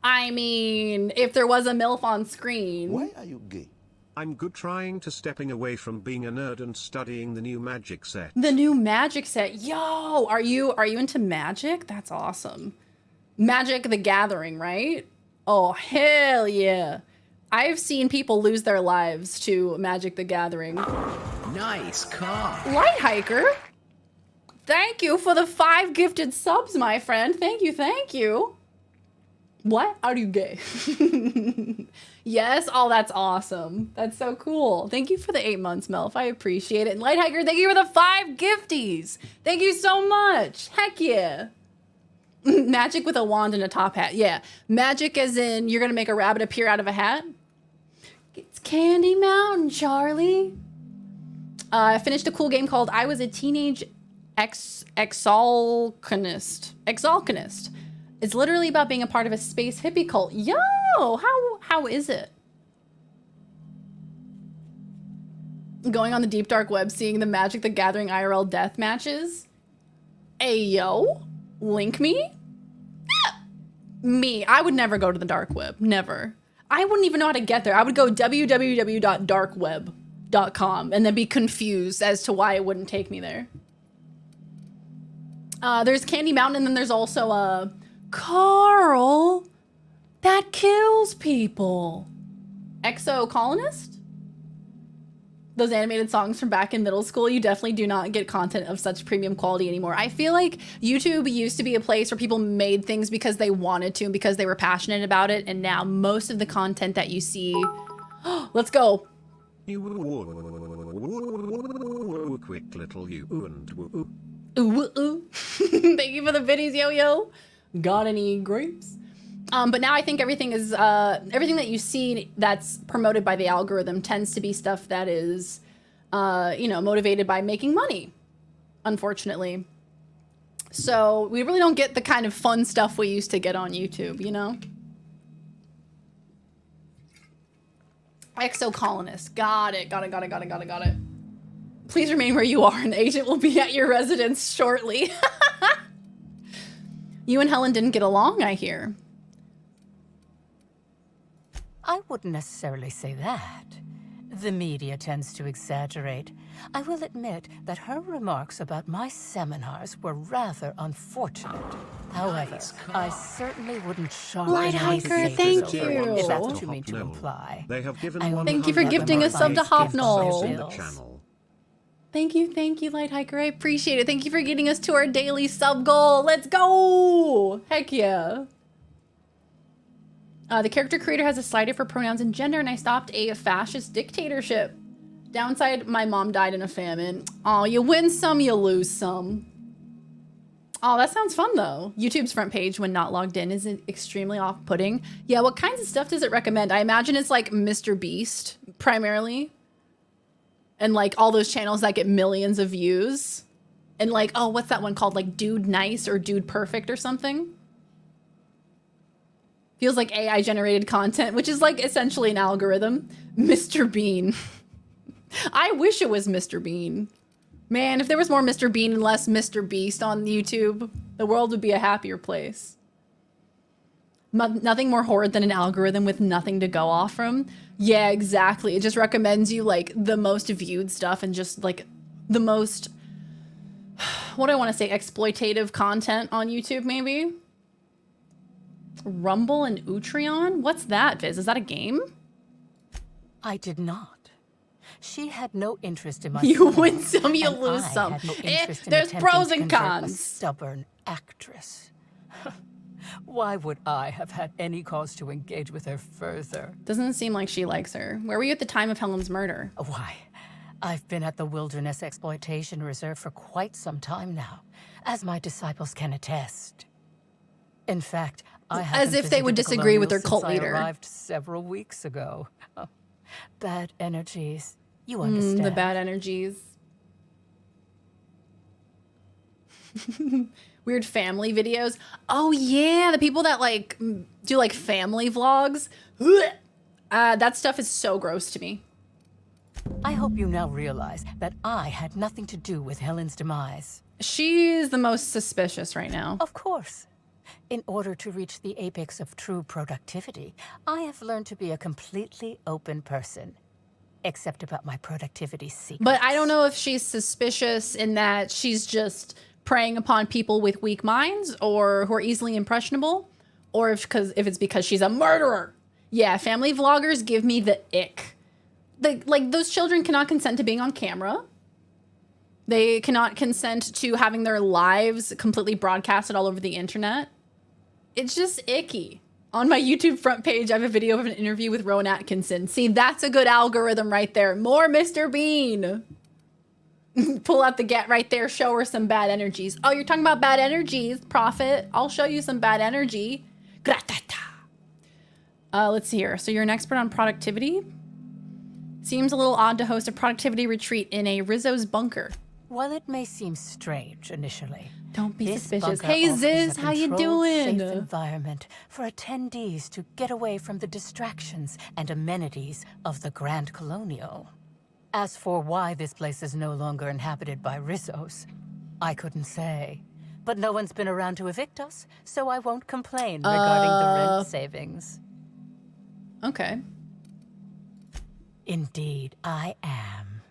I mean, if there was a MILF on screen. Why are you gay? I'm good trying to stepping away from being a nerd and studying the new magic set. The new magic set. Yo, are you into magic? That's awesome. Magic the Gathering, right? Oh, hell yeah. I've seen people lose their lives to Magic the Gathering. Nice car. Light Hiker. Thank you for the 5 gifted subs, my friend. Thank you, thank you. What? Are you gay? Yes? Oh, that's awesome. That's so cool. Thank you for the 8 months, Melf. I appreciate it. And Light Hiker, thank you for the 5 gifties. Thank you so much. Heck yeah. Magic with a wand and a top hat. Yeah. Magic as in you're going to make a rabbit appear out of a hat. It's Candy Mountain, Charlie. I finished a cool game called I Was a Teenage Exalcanist. It's literally about being a part of a space hippie cult. Yo, how is it? Going on the deep dark web, seeing the Magic the Gathering IRL death matches. Ayo, link me? Me, I would never go to the dark web, never. I wouldn't even know how to get there. I would go www.darkweb.com and then be confused as to why it wouldn't take me there. There's Candy Mountain, and then there's also Carl that kills people. Exo Colonist? Those animated songs from back in middle school, you definitely do not get content of such premium quality anymore. I feel like YouTube used to be a place where people made things because they wanted to and because they were passionate about it, and now most of the content that you see... Let's go. Quick little you and woo. Thank you for the biddies, yo. Got any grapes? But now I think everything is everything that you see that's promoted by the algorithm tends to be stuff that is motivated by making money, unfortunately. So we really don't get the kind of fun stuff we used to get on YouTube, you know? Exo Colonist. Got it. Please remain where you are. An agent will be at your residence shortly. You and Helen didn't get along, I hear. I wouldn't necessarily say that. The media tends to exaggerate. I will admit that her remarks about my seminars were rather unfortunate. However, I certainly wouldn't sharpen Light my Hiker, sabers thank over you. it, if that's what To you mean to Hopnell. imply. They have given I only Thank you for hope that gifting a remarks sub to give subs Hopnell. in the bills. channel. Thank you, Light Hiker. I appreciate it. Thank you for getting us to our daily sub goal. Let's go! Heck yeah. The character creator has a slider for pronouns and gender, and I stopped a fascist dictatorship. Downside, my mom died in a famine. Oh, you win some, you lose some. Oh, that sounds fun though. YouTube's front page when not logged in is extremely off-putting. Yeah, what kinds of stuff does it recommend? I imagine it's like Mr. Beast, primarily. And like all those channels that get millions of views. And like, oh, what's that one called? Like Dude Nice or Dude Perfect or something? Feels like AI generated content, which is like essentially an algorithm. Mr. Bean. I wish it was Mr. Bean. Man, if there was more Mr. Bean and less Mr. Beast on YouTube, the world would be a happier place. Nothing more horrid than an algorithm with nothing to go off from. Yeah, exactly. It just recommends you like the most viewed stuff and just like the most, what do I want to say, exploitative content on YouTube maybe? Rumble and Utreon? What's that, Viz? Is that a game? I did not. She had no interest in my You seminars, win some, you and lose I some. had no Eh, interest in there's attempting pros to and convert a cons. stubborn actress. Why would I have had any cause to engage with her further? Doesn't seem like she likes her. Where were you at the time of Helen's murder? Why, I've been at the Wilderness Exploitation Reserve for quite some time now, as my disciples can attest. In fact, I haven't As if they would visited the disagree with their colonial cult since leader. I arrived several weeks ago. Bad energies. You understand. The bad energies. Weird family videos. Oh yeah, the people that like do like family vlogs. That stuff is so gross to me. I hope you now realize that I had nothing to do with Helen's demise. She's the most suspicious right now. Of course. In order to reach the apex of true productivity, I have learned to be a completely open person. Except about my productivity secrets. But I don't know if she's suspicious in that she's just preying upon people with weak minds or who are easily impressionable, or if it's because she's a murderer. Yeah, family vloggers give me the ick. Like those children cannot consent to being on camera. They cannot consent to having their lives completely broadcasted all over the internet. It's just icky. On my YouTube front page, I have a video of an interview with Rowan Atkinson. See, that's a good algorithm right there. More Mr. Bean. Pull out the get right there. Show her some bad energies. Oh, you're talking about bad energies, Prophet. I'll show you some bad energy. Let's see here. So you're an expert on productivity? Seems a little odd to host a productivity retreat in a Rizzo's bunker. While it may seem strange initially, don't be this suspicious. bunker Hey offers Ziz, a how you controlled, doing? safe environment for attendees to get away from the distractions and amenities of the Grand Colonial. As for why this place is no longer inhabited by Rizzos, I couldn't say. But no one's been around to evict us, so I won't complain regarding the rent savings. Okay. Indeed, I am.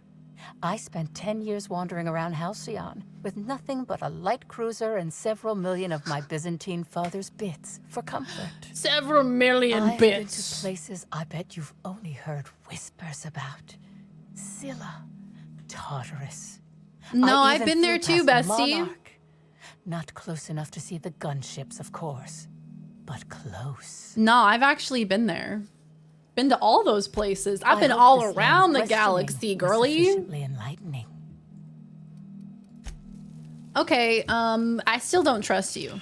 I spent 10 years wandering around Halcyon with nothing but a light cruiser and several million of my Byzantine father's bits for comfort. Several million I've bits. been to places I bet you've only heard whispers about. Scylla, Tartarus. No, I I've even been there flew too, past bestie. Monarch. Not close enough to see the gunships, of course, but close. No, I've actually been there. Been to all those places. I've I been hope all this around the line of galaxy, questioning was girly. sufficiently enlightening. Okay, I still don't trust you.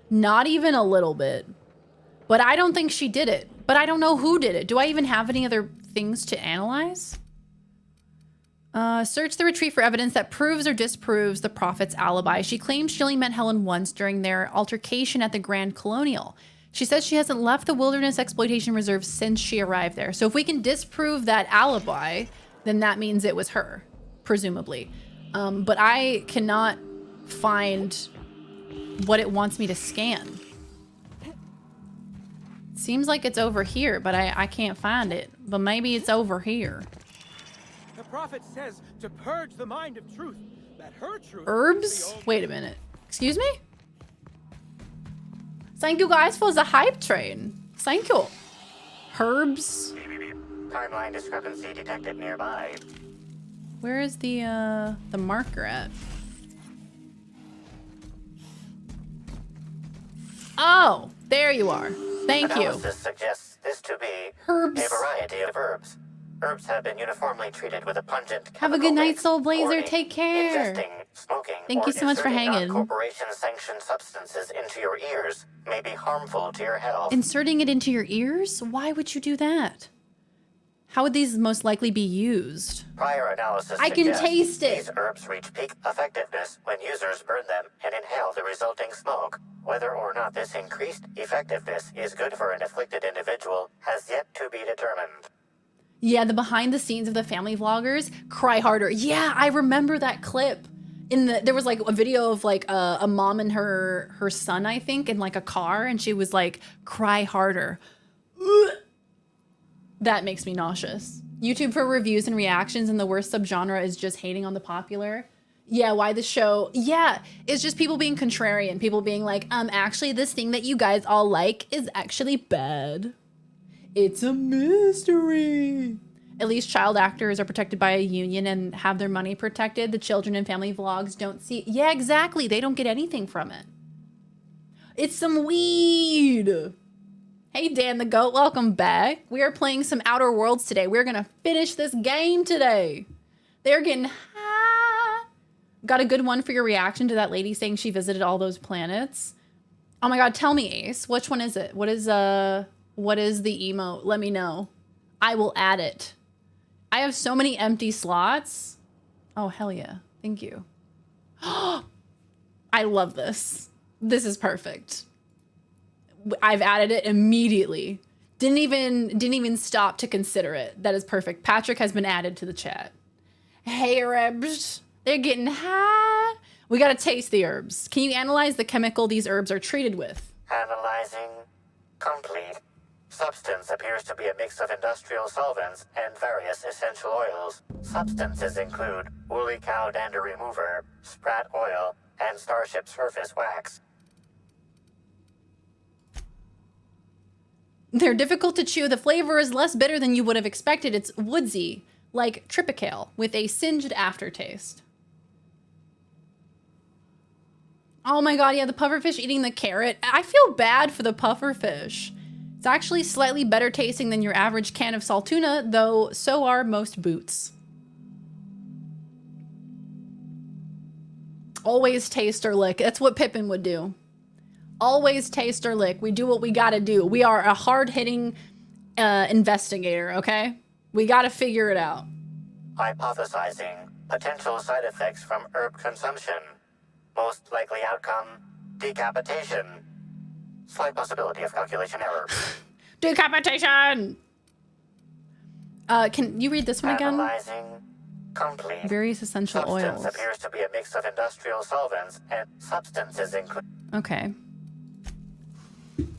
Not even a little bit. But I don't think she did it. But I don't know who did it. Do I even have any other things to analyze? Search the retreat for evidence that proves or disproves the Prophet's alibi. She claims she only met Helen once during their altercation at the Grand Colonial. She says she hasn't left the Wilderness Exploitation Reserve since she arrived there. So if we can disprove that alibi, then that means it was her, presumably. But I cannot find what it wants me to scan. Seems like it's over here, but I can't find it. But maybe it's over here. The prophet says to purge the mind of truth, that her truth... Herbs? Wait a minute. Excuse me? Thank you guys for the hype train. Thank you. Herbs? Timeline discrepancy detected nearby. Where is the marker at? Oh, there you are. Thank you. Analysis suggests this to be Herbs. a variety of herbs. Herbs have been uniformly treated with a pungent Have a good night, Soul Blazer. Take care. Ingesting, smoking, Thank or you so much for inserting hanging. non-corporation-sanctioned substances into your ears may be harmful to your health. Inserting it into your ears? Why would you do that? How would these most likely be used? Prior analysis I can suggests taste it. these herbs reach peak effectiveness when users burn them and inhale the resulting smoke. Whether or not this increased effectiveness is good for an afflicted individual has yet to be determined. Yeah, the behind the scenes of the family vloggers, cry harder. Yeah, I remember that clip. There was like a video of like a mom and her son, I think, in like a car, and she was like, cry harder. Ugh. That makes me nauseous. YouTube for reviews and reactions, and the worst subgenre is just hating on the popular. Yeah, why the show? Yeah, it's just people being contrarian, people being like, actually this thing that you guys all like is actually bad. It's a mystery. At least child actors are protected by a union and have their money protected. The children and family vlogs don't see. Yeah, exactly. They don't get anything from it. It's some weed. Hey, Dan the Goat, welcome back. We are playing some Outer Worlds today. We're going to finish this game today. They're getting high. Got a good one for your reaction to that lady saying she visited all those planets. Oh my God, tell me, Ace. Which one is it? What is the emote? Let me know. I will add it. I have so many empty slots. Oh, hell yeah. Thank you. I love this. This is perfect. I've added it immediately. Didn't even stop to consider it. That is perfect. Patrick has been added to the chat. Hey, herbs. They're getting high. We got to taste the herbs. Can you analyze the chemical these herbs are treated with? Analyzing complete. Substance appears to be a mix of industrial solvents and various essential oils. Substances include woolly cow dander remover, sprat oil, and starship surface wax. They're difficult to chew. The flavor is less bitter than you would have expected. It's woodsy, like tripicale, with a singed aftertaste. Oh my God, yeah, the pufferfish eating the carrot. I feel bad for the pufferfish. It's actually slightly better tasting than your average can of salt tuna, though so are most boots. Always taste or lick. That's what Pippin would do. Always taste or lick. We do what we gotta do. We are a hard-hitting investigator, okay? We gotta figure it out. Hypothesizing potential side effects from herb consumption. Most likely outcome, decapitation. Slight possibility of calculation error. Decapitation! Can you read this one again? Analyzing complete. Various essential Substance oils. appears to be a mix of industrial solvents and substances include. Okay.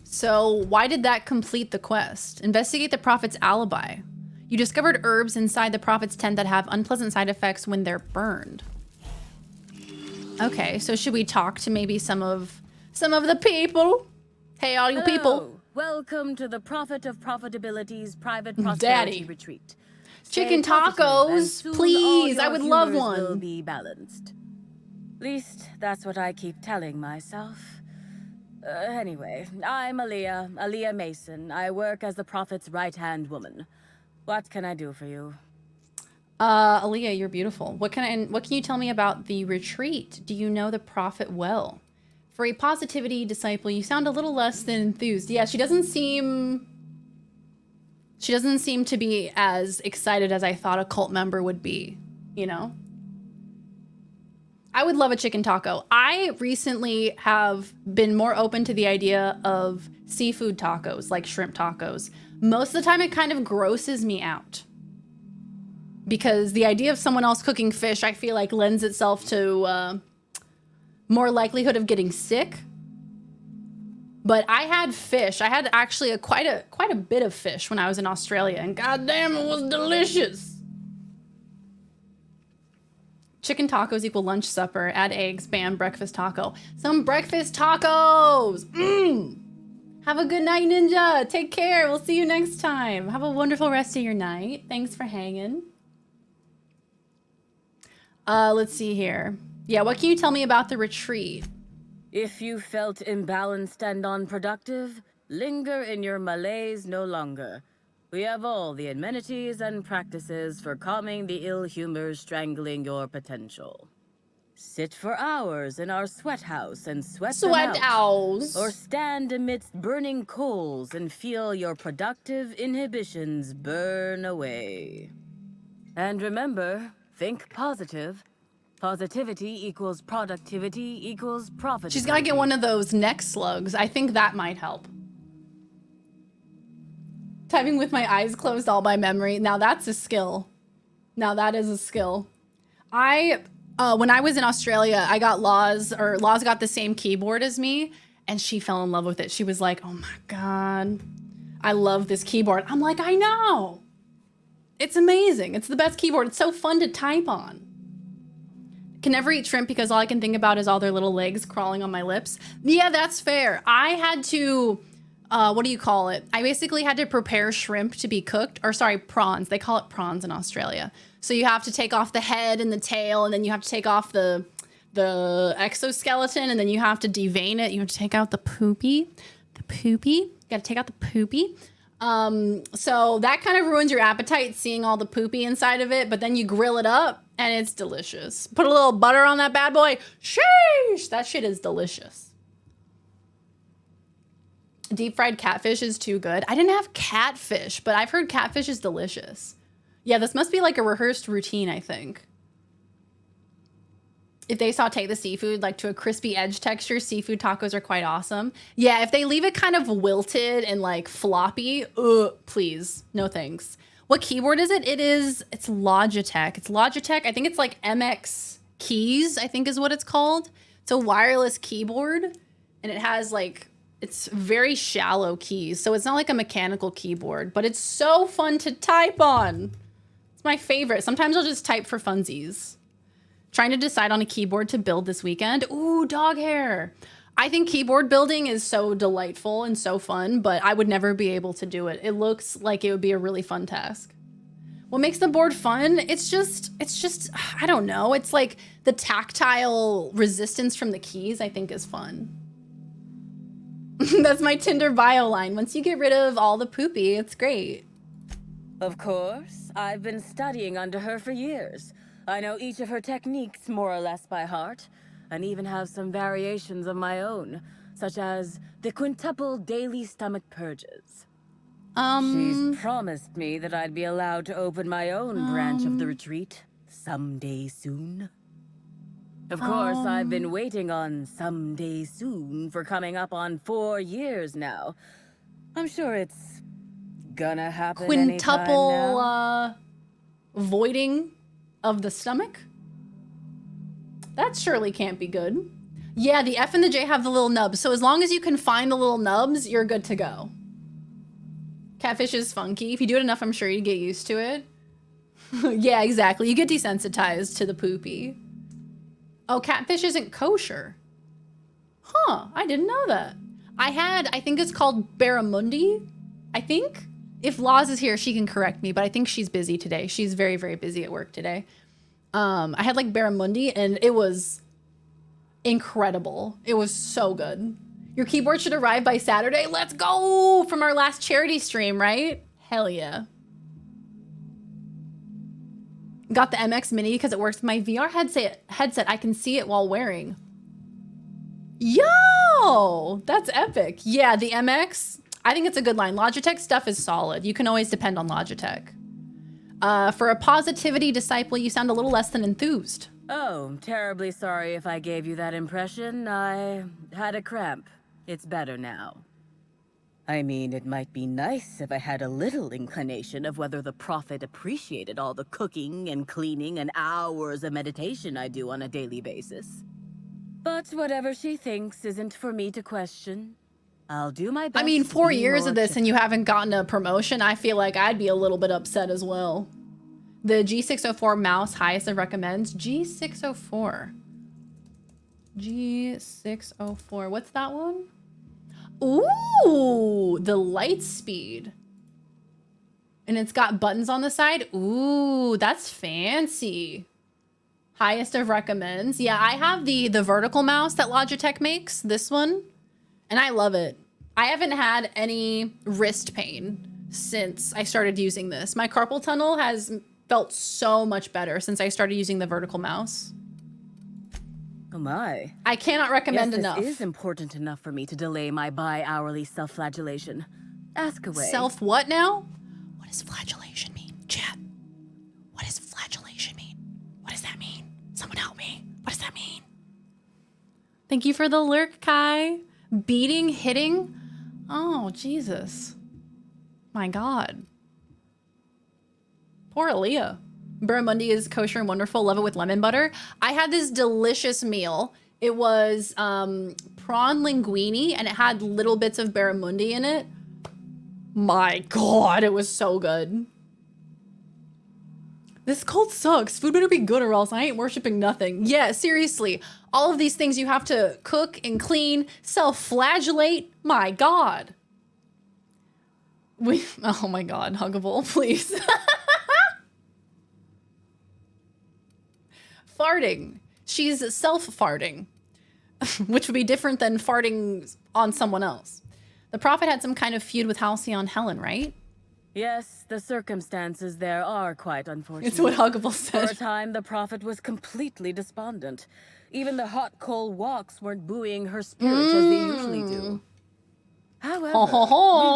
So why did that complete the quest? Investigate the prophet's alibi. You discovered herbs inside the prophet's tent that have unpleasant side effects when they're burned. Okay, so should we talk to maybe some of the people? Hey, all you people. Welcome to the Prophet of Profitability's private Daddy. prosperity retreat. Chicken Stay positive, and tacos, soon please. all I your would love humors one. Will be balanced. At least that's what I keep telling myself. Anyway, I'm Aaliyah Mason. I work as the Prophet's right-hand woman. What can I do for you? Aaliyah, you're beautiful. What can you tell me about the retreat? Do you know the Prophet well? For a positivity disciple, you sound a little less than enthused. Yeah, she doesn't seem to be as excited as I thought a cult member would be, you know? I would love a chicken taco. I recently have been more open to the idea of seafood tacos, like shrimp tacos. Most of the time it kind of grosses me out. Because the idea of someone else cooking fish, I feel like lends itself to more likelihood of getting sick. But I had fish. I had actually quite a bit of fish when I was in Australia, and goddamn, it was delicious. Chicken tacos equal lunch supper. Add eggs. Bam. Breakfast taco. Some breakfast tacos. Mmm. Have a good night, Ninja. Take care. We'll see you next time. Have a wonderful rest of your night. Thanks for hanging. Let's see here. Yeah, what can you tell me about the retreat? If you felt imbalanced and unproductive, linger in your malaise no longer. We have all the amenities and practices for calming the ill humors strangling your potential. Sit for hours in our sweat house and sweat them out. house. Or stand amidst burning coals and feel your productive inhibitions burn away. And remember, think positive. Positivity equals productivity equals profit. She's got to get one of those neck slugs. I think that might help. Typing with my eyes closed all by memory. Now that's a skill. Now that is a skill. When I was in Australia, I got Laws got the same keyboard as me, and she fell in love with it. She was like, oh my God, I love this keyboard. I'm like, I know. It's amazing. It's the best keyboard. It's so fun to type on. Can never eat shrimp because all I can think about is all their little legs crawling on my lips. Yeah, that's fair. I had to, what do you call it? I basically had to prepare shrimp to be cooked, or sorry, prawns. They call it prawns in Australia. So you have to take off the head and the tail, and then you have to take off the exoskeleton, and then you have to devein it. You have to take out the poopy. You gotta take out the poopy. So that kind of ruins your appetite, seeing all the poopy inside of it, but then you grill it up and it's delicious. Put a little butter on that bad boy. Sheesh! That shit is delicious. Deep fried catfish is too good. I didn't have catfish, but I've heard catfish is delicious. Yeah, this must be like a rehearsed routine, I think. If they saute the seafood like to a crispy edge texture, seafood tacos are quite awesome. Yeah, if they leave it kind of wilted and like floppy, please, no thanks. What keyboard is it? It's Logitech. It's Logitech. I think it's like MX Keys, I think is what it's called. It's a wireless keyboard, and it has like, it's very shallow keys. So it's not like a mechanical keyboard, but it's so fun to type on. It's my favorite. Sometimes I'll just type for funsies. Trying to decide on a keyboard to build this weekend. Ooh, dog hair. I think keyboard building is so delightful and so fun, but I would never be able to do it. It looks like it would be a really fun task. What makes the board fun? It's just, I don't know. It's like the tactile resistance from the keys, I think, is fun. That's my Tinder bio line. Once you get rid of all the poopy, it's great. Of course. I've been studying under her for years. I know each of her techniques more or less by heart, and even have some variations of my own, such as the quintuple daily stomach purges. She's promised me that I'd be allowed to open my own branch of the retreat someday soon. Of course, I've been waiting on someday soon for coming up on 4 years now. I'm sure it's gonna happen Quintuple voiding of the stomach? That surely can't be good. Yeah, the F and the J have the little nubs, so as long as you can find the little nubs, you're good to go. Catfish is funky. If you do it enough, I'm sure you get used to it. Yeah, exactly. You get desensitized to the poopy. Oh, catfish isn't kosher. Huh, I didn't know that. I think it's called barramundi, I think. If Laws is here, she can correct me, but I think she's busy today. She's very, very busy at work today. I had like barramundi, and it was incredible. It was so good. Your keyboard should arrive by Saturday. Let's go! From our last charity stream, right? Hell yeah. Got the MX Mini because it works with my VR headset. I can see it while wearing. Yo! That's epic. Yeah, the MX, I think it's a good line. Logitech stuff is solid. You can always depend on Logitech. For a positivity disciple, you sound a little less than enthused. Oh, terribly sorry if I gave you that impression. I had a cramp. It's better now. I mean, it might be nice if I had a little inclination of whether the prophet appreciated all the cooking and cleaning and hours of meditation I do on a daily basis. But whatever she thinks isn't for me to question. I'll do my best. I mean, to 4 be years more of this and you gentle. haven't gotten a promotion, I feel like I'd be a little bit upset as well. The G604 mouse, highest of recommends. G604. G604. What's that one? Ooh, the light speed. And it's got buttons on the side. Ooh, that's fancy. Highest of recommends. Yeah, I have the vertical mouse that Logitech makes, this one, and I love it. I haven't had any wrist pain since I started using this. My carpal tunnel has felt so much better since I started using the vertical mouse. Oh my. I cannot recommend yes, enough. This is important enough for me to delay my bi-hourly self-flagellation. Ask away. Self what now? What does flagellation mean? Chat. What does flagellation mean? What does that mean? Someone help me. What does that mean? Thank you for the lurk, Kai. Beating, hitting. Oh, Jesus. My God. Poor Aaliyah. Barramundi is kosher and wonderful. Love it with lemon butter. I had this delicious meal. It was prawn linguine and it had little bits of barramundi in it. My God, it was so good. This cult sucks. Food better be good or else I ain't worshiping nothing. Yeah, seriously. All of these things you have to cook and clean, self-flagellate. My God. Oh my God, Huggable, please. Farting. She's self-farting, which would be different than farting on someone else. The Prophet had some kind of feud with Halcyon Helen, right? Yes, the circumstances there are quite unfortunate. It's what Huggable said. For a time, the Prophet was completely despondent. Even the hot coal walks weren't buoying her spirits as they usually do. However,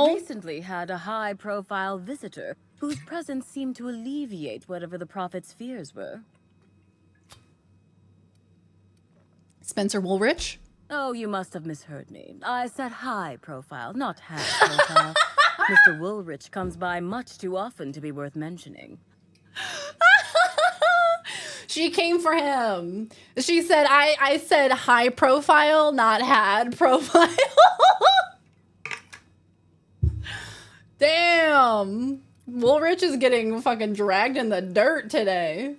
we recently had a high-profile visitor whose presence seemed to alleviate whatever the Prophet's fears were. Spencer Woolrich? Oh, you must have misheard me. I said high profile, not high profile. Mr. Woolrich comes by much too often to be worth mentioning. She came for him. She said, I said high profile, not had profile. Damn. Woolrich is getting fucking dragged in the dirt today.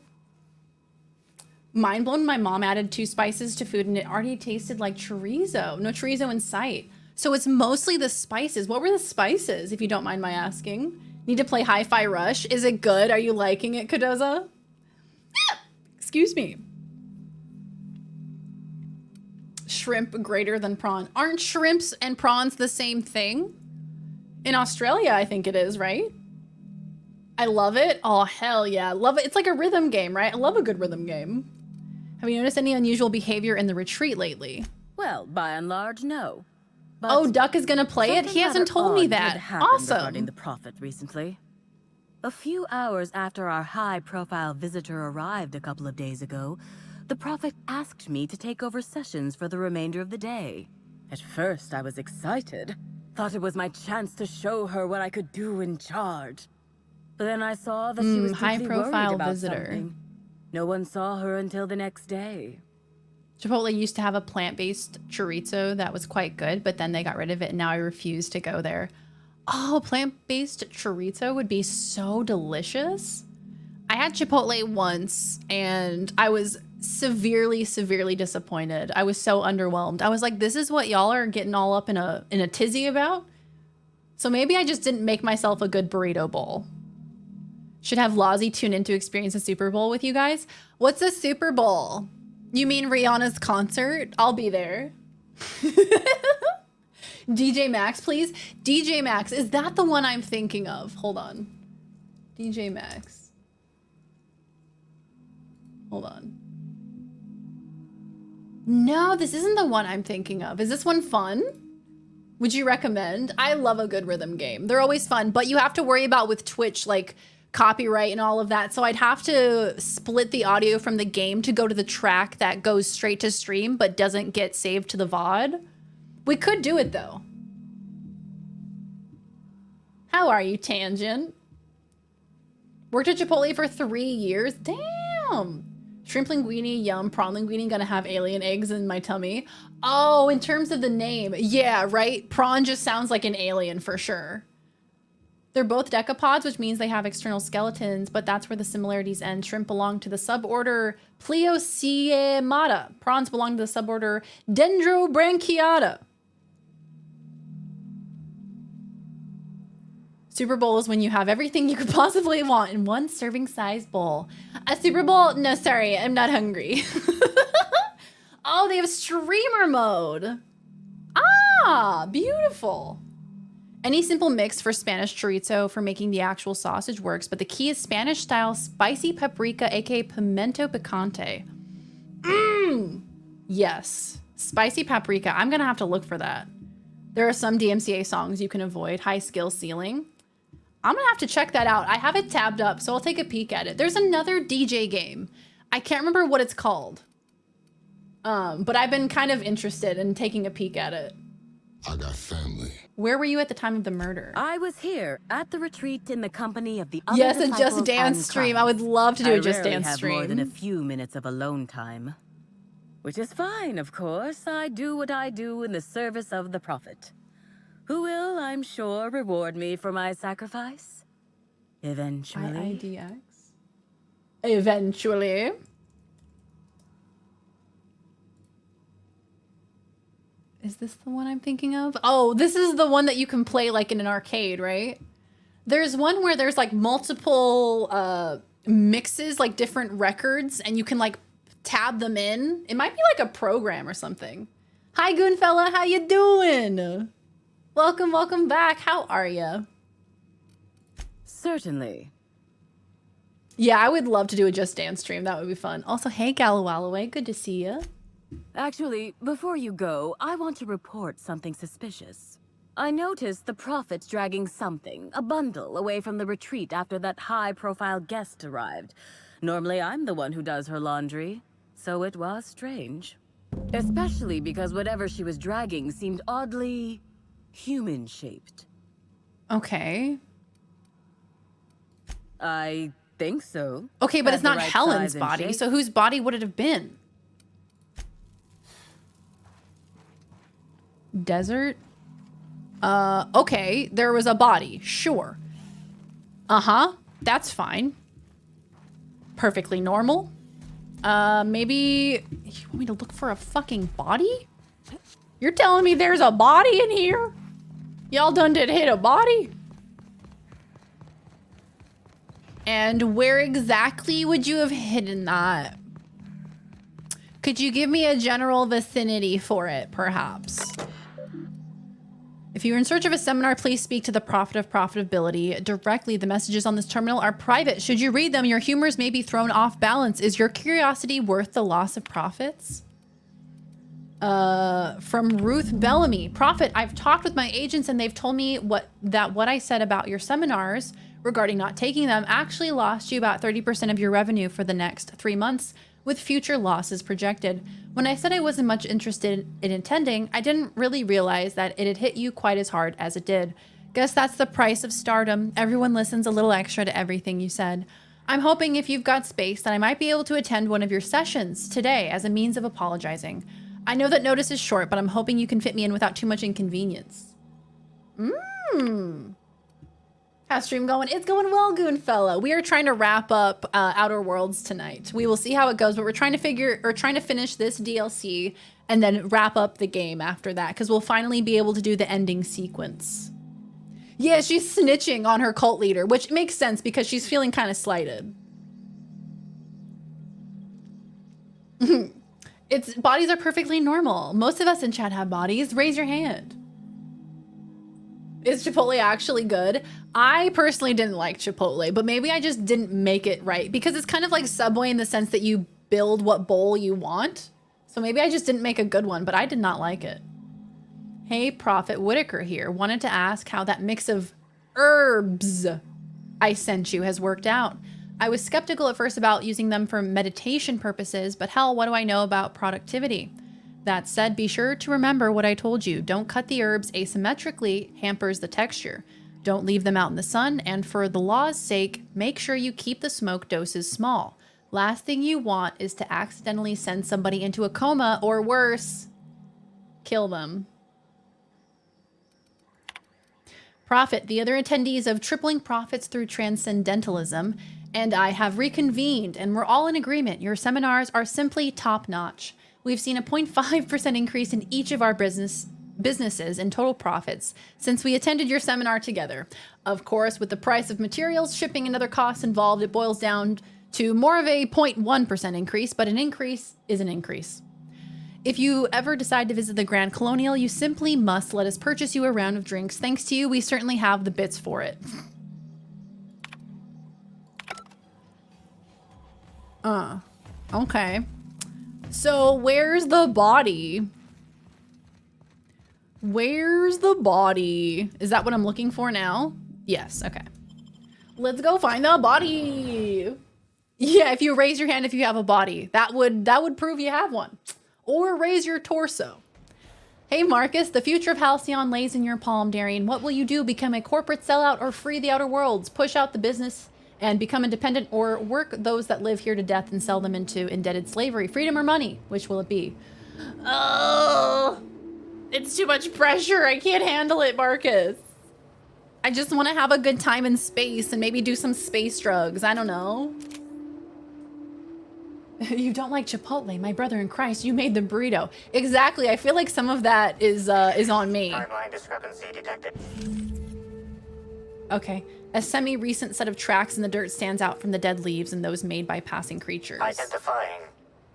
Mind blown, my mom added 2 spices to food and it already tasted like chorizo. No chorizo in sight. So it's mostly the spices. What were the spices, if you don't mind my asking? Need to play Hi-Fi Rush. Is it good? Are you liking it, Kadoza? Excuse me. Shrimp greater than prawn. Aren't shrimps and prawns the same thing? In Australia, I think it is, right? I love it. Oh, hell yeah. Love it. It's like a rhythm game, right? I love a good rhythm game. Have you noticed any unusual behavior in the retreat lately? Well, by and large, no. But oh, Duck is gonna play it? He hasn't told me that. Awesome. Regarding the Prophet recently. A few hours after our high-profile visitor arrived a couple of days ago, the Prophet asked me to take over sessions for the remainder of the day. At first, I was excited. Thought it was my chance to show her what I could do in charge. But then I saw that she was deeply worried about something. No one saw her until the next day. Chipotle used to have a plant-based chorizo that was quite good, but then they got rid of it and now I refuse to go there. Oh, plant-based chorizo would be so delicious. I had Chipotle once and I was severely, severely disappointed. I was so underwhelmed. I was like, this is what y'all are getting all up in a tizzy about? So maybe I just didn't make myself a good burrito bowl. Should have Lozzie tune in to experience a Super Bowl with you guys. What's a Super Bowl? You mean Rihanna's concert? I'll be there. DJ Max, please. DJ Max, is that the one I'm thinking of? Hold on. DJ Max. Hold on. No, this isn't the one I'm thinking of. Is this one fun? Would you recommend? I love a good rhythm game. They're always fun, but you have to worry about with Twitch, like copyright and all of that. So I'd have to split the audio from the game to go to the track that goes straight to stream, but doesn't get saved to the VOD. We could do it though. How are you, Tangent? Worked at Chipotle for 3 years. Damn. Shrimp linguine, yum. Prawn linguine, gonna have alien eggs in my tummy. Oh, in terms of the name. Yeah, right? Prawn just sounds like an alien for sure. They're both decapods, which means they have external skeletons, but that's where the similarities end. Shrimp belong to the suborder Pliocemata. Prawns belong to the suborder Dendrobranchiata. Super Bowl is when you have everything you could possibly want in one serving size bowl. A Super Bowl? No, sorry, I'm not hungry. Oh, they have streamer mode. Ah, beautiful. Any simple mix for Spanish chorizo for making the actual sausage works, but the key is Spanish style spicy paprika, aka pimento picante. Mmm. Yes, spicy paprika. I'm gonna have to look for that. There are some DMCA songs you can avoid. High skill ceiling. I'm gonna have to check that out. I have it tabbed up, so I'll take a peek at it. There's another DJ game. I can't remember what it's called. But I've been kind of interested in taking a peek at it. I got family. Where were you at the time of the murder? I was here at the retreat in the company of the other Yes, a disciples Just Dance and stream. clients. I would love to do a Just rarely Dance have stream. more than a few minutes of alone time. Which is fine, of course. I do what I do in the service of the Prophet, who will, I'm sure, reward me for my sacrifice. Eventually. IIDX. Eventually. Is this the one I'm thinking of? Oh, this is the one that you can play like in an arcade, right? There's one where there's like multiple mixes, like different records, and you can like tab them in. It might be like a program or something. Hi, Goonfella, how you doing? Welcome, welcome back. How are you? Certainly. Yeah, I would love to do a Just Dance stream. That would be fun. Also, hey, Gallowalloway, good to see you. Actually, before you go, I want to report something suspicious. I noticed the Prophet's dragging something, a bundle, away from the retreat after that high-profile guest arrived. Normally, I'm the one who does her laundry, so it was strange. Especially because whatever she was dragging seemed oddly human-shaped. Okay. I think so. Okay, but Had it's the not right Helen's size and body, shape. so whose body would it have been? Desert? Okay, there was a body, sure. Uh-huh, that's fine. Perfectly normal. Maybe you want me to look for a fucking body? You're telling me there's a body in here? Y'all done did hit a body? And where exactly would you have hidden that? Could you give me a general vicinity for it, perhaps? If you're in search of a seminar, please speak to the Prophet of Profitability directly. The messages on this terminal are private. Should you read them, your humors may be thrown off balance. Is your curiosity worth the loss of profits? From Ruth Bellamy. Prophet, I've talked with my agents and they've told me that what I said about your seminars regarding not taking them actually lost you about 30% of your revenue for the next 3 months, with future losses projected. When I said I wasn't much interested in attending, I didn't really realize that it had hit you quite as hard as it did. Guess that's the price of stardom. Everyone listens a little extra to everything you said. I'm hoping if you've got space that I might be able to attend one of your sessions today as a means of apologizing. I know that notice is short, but I'm hoping you can fit me in without too much inconvenience. How's stream going? It's going well, Goonfella. We are trying to wrap up Outer Worlds tonight. We will see how it goes, but we're trying to finish this DLC and then wrap up the game after that, because we'll finally be able to do the ending sequence. Yeah, she's snitching on her cult leader, which makes sense because she's feeling kind of slighted. Bodies are perfectly normal. Most of us in chat have bodies. Raise your hand. Is Chipotle actually good? I personally didn't like Chipotle, but maybe I just didn't make it right because it's kind of like Subway in the sense that you build what bowl you want. So maybe I just didn't make a good one, but I did not like it. Hey, Prophet Whitaker here. Wanted to ask how that mix of herbs I sent you has worked out. I was skeptical at first about using them for meditation purposes, but hell, what do I know about productivity? That said, be sure to remember what I told you. Don't cut the herbs asymmetrically, hampers the texture. Don't leave them out in the sun, and for the law's sake, make sure you keep the smoke doses small. Last thing you want is to accidentally send somebody into a coma or worse, kill them. Profit. The other attendees of Tripling Profits Through Transcendentalism and I have reconvened, and we're all in agreement. Your seminars are simply top-notch. We've seen a 0.5% increase in each of our businesses in total profits since we attended your seminar together. Of course, with the price of materials, shipping, and other costs involved, it boils down to more of a 0.1% increase, but an increase is an increase. If you ever decide to visit the Grand Colonial, you simply must let us purchase you a round of drinks. Thanks to you, we certainly have the bits for it. Okay. So where's the body? Where's the body? Is that what I'm looking for now? Yes, okay. Let's go find the body. Yeah, if you raise your hand if you have a body, that would prove you have one. Or raise your torso. Hey Marcus, the future of Halcyon lays in your palm, Darian. What will you do? Become a corporate sellout or free the outer worlds? Push out the business and become independent, or work those that live here to death and sell them into indebted slavery? Freedom or money? Which will it be? Oh, it's too much pressure. I can't handle it, Marcus. I just want to have a good time in space and maybe do some space drugs. I don't know. You don't like Chipotle, my brother in Christ. You made the burrito. Exactly. I feel like some of that is on me. Timeline discrepancy detected. Okay. A semi-recent set of tracks in the dirt stands out from the dead leaves and those made by passing creatures. Identifying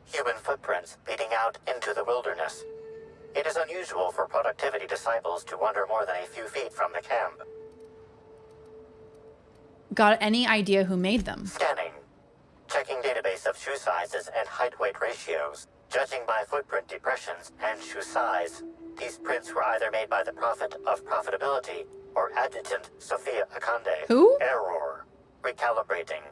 human footprints leading out into the wilderness. It is unusual for productivity disciples to wander more than a few feet from the camp. Got any idea who made them? Scanning. Checking database of shoe sizes and height-weight ratios. Judging by footprint depressions and shoe size. These prints were either made by the Prophet of Profitability or Adjutant Sophia Akande. Who? Error. Recalibrating.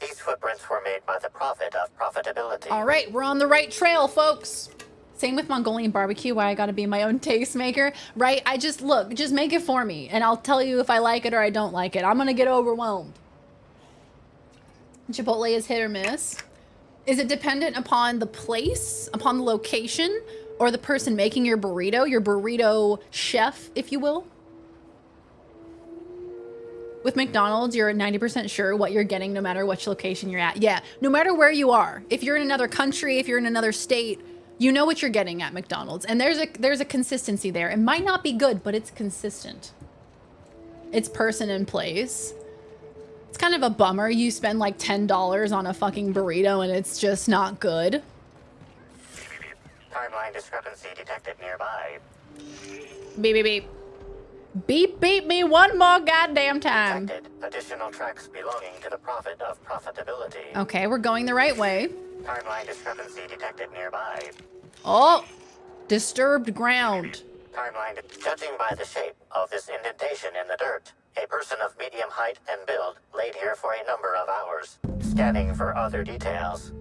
These footprints were made by the Prophet of Profitability. All right, we're on the right trail, folks. Same with Mongolian barbecue, why I gotta be my own tastemaker, right? I just, look, just make it for me, and I'll tell you if I like it or I don't like it. I'm gonna get overwhelmed. Chipotle is hit or miss. Is it dependent upon the place, upon the location, or the person making your burrito chef, if you will? With McDonald's, you're 90% sure what you're getting no matter which location you're at. Yeah, no matter where you are. If you're in another country, if you're in another state, you know what you're getting at McDonald's. And there's a consistency there. It might not be good, but it's consistent. It's person and place. It's kind of a bummer. You spend like $10 on a fucking burrito and it's just not good. Timeline discrepancy detected nearby. Beep, beep, beep. Beep, beep me one more goddamn time. Detected additional tracks belonging to the Prophet of Profitability. Okay, we're going the right way. Timeline discrepancy detected nearby. Oh, disturbed ground. Timeline. Judging by the shape of this indentation in the dirt, a person of medium height and build laid here for a number of hours. Scanning for other details.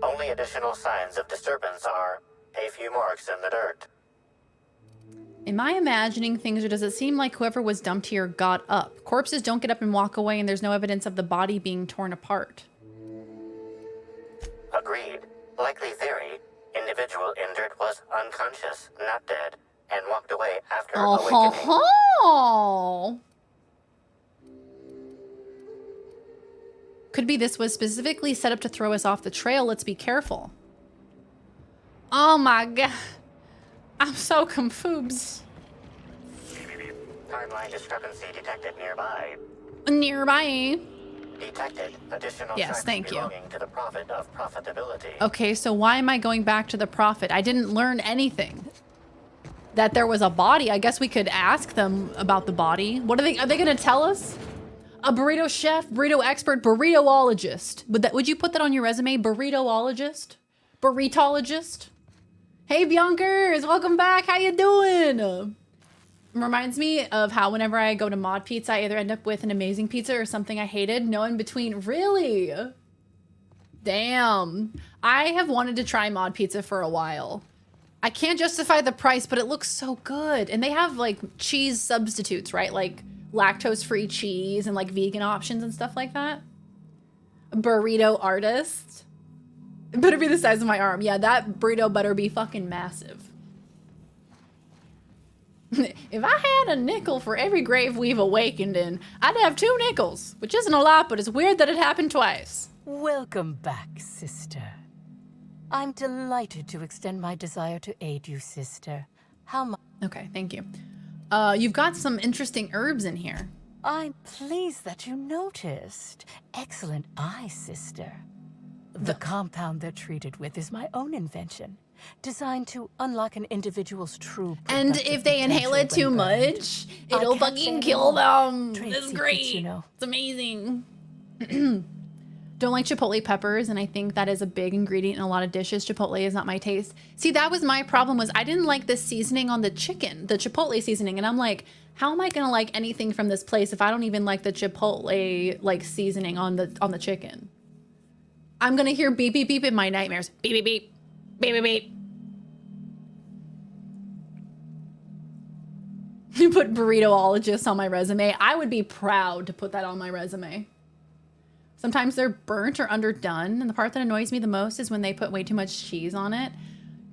Only additional signs of disturbance are a few marks in the dirt. Am I imagining things, or does it seem like whoever was dumped here got up? Corpses don't get up and walk away, and there's no evidence of the body being torn apart. Agreed. Likely theory. Individual injured was unconscious, not dead, and walked away after awakening. Oh. Could be this was specifically set up to throw us off the trail. Let's be careful. Oh my god. I'm so confused. Timeline discrepancy detected nearby. Nearby. Detected additional Yes, tracks thank you. belonging to the Prophet of Profitability. Okay, so why am I going back to the Prophet? I didn't learn anything. That there was a body. I guess we could ask them about the body. What are they gonna tell us? A burrito chef, burrito expert, burritoologist. Would you put that on your resume? Burritoologist? Burritologist? Hey Bionkers, welcome back. How you doing? Reminds me of how whenever I go to Mod Pizza, I either end up with an amazing pizza or something I hated. No in between. Really? Damn. I have wanted to try Mod Pizza for a while. I can't justify the price, but it looks so good. And they have like cheese substitutes, right? Like lactose-free cheese and like vegan options and stuff like that. Burrito artist. It better be the size of my arm. Yeah, that burrito better be fucking massive. If I had a nickel for every grave we've awakened in, I'd have 2 nickels, which isn't a lot, but it's weird that it happened twice. Welcome back, sister. I'm delighted to extend my desire to aid you, sister. How much? Okay, thank you. You've got some interesting herbs in here. I'm pleased that you noticed. Excellent eye, sister. The compound they're treated with is my own invention, designed to unlock an individual's true And if they inhale it too much, it'll fucking kill them. It's great. You know. It's amazing. Don't like chipotle peppers, and I think that is a big ingredient in a lot of dishes. Chipotle is not my taste. See, that was my problem, was I didn't like the seasoning on the chicken, the chipotle seasoning, and I'm like, how am I gonna like anything from this place if I don't even like the chipotle like seasoning on the chicken? I'm gonna hear beep beep beep in my nightmares. Beep beep beep. Beep beep beep. You put burritoologist on my resume. I would be proud to put that on my resume. Sometimes they're burnt or underdone, and the part that annoys me the most is when they put way too much cheese on it.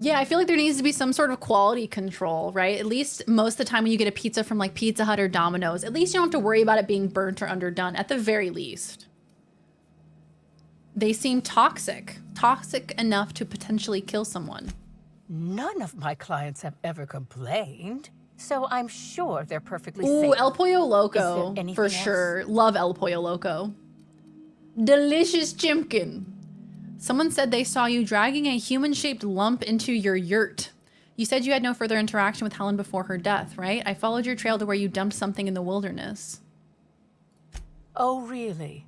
Yeah, I feel like there needs to be some sort of quality control, right? At least most of the time when you get a pizza from like Pizza Hut or Domino's, at least you don't have to worry about it being burnt or underdone, at the very least. They seem toxic. Toxic enough to potentially kill someone. None of my clients have ever complained, so I'm sure they're perfectly Ooh, safe. El Pollo Loco, for sure. Love El Pollo Loco. Delicious chimkin. Someone said they saw you dragging a human-shaped lump into your yurt. You said you had no further interaction with Helen before her death, right? I followed your trail to where you dumped something in the wilderness. Oh, really?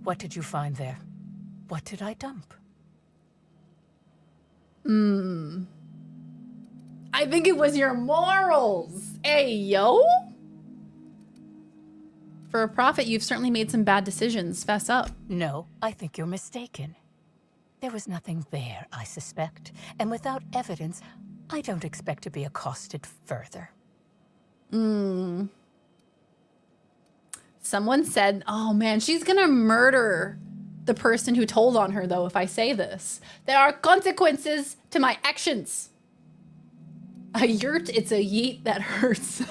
What did you find there? What did I dump? I think it was your morals. Hey, yo. For a prophet, you've certainly made some bad decisions. Fess up. No, I think you're mistaken. There was nothing there, I suspect. And without evidence, I don't expect to be accosted further. Someone said, oh man, she's gonna murder the person who told on her, though, if I say this. There are consequences to my actions. A yurt, it's a yeet that hurts.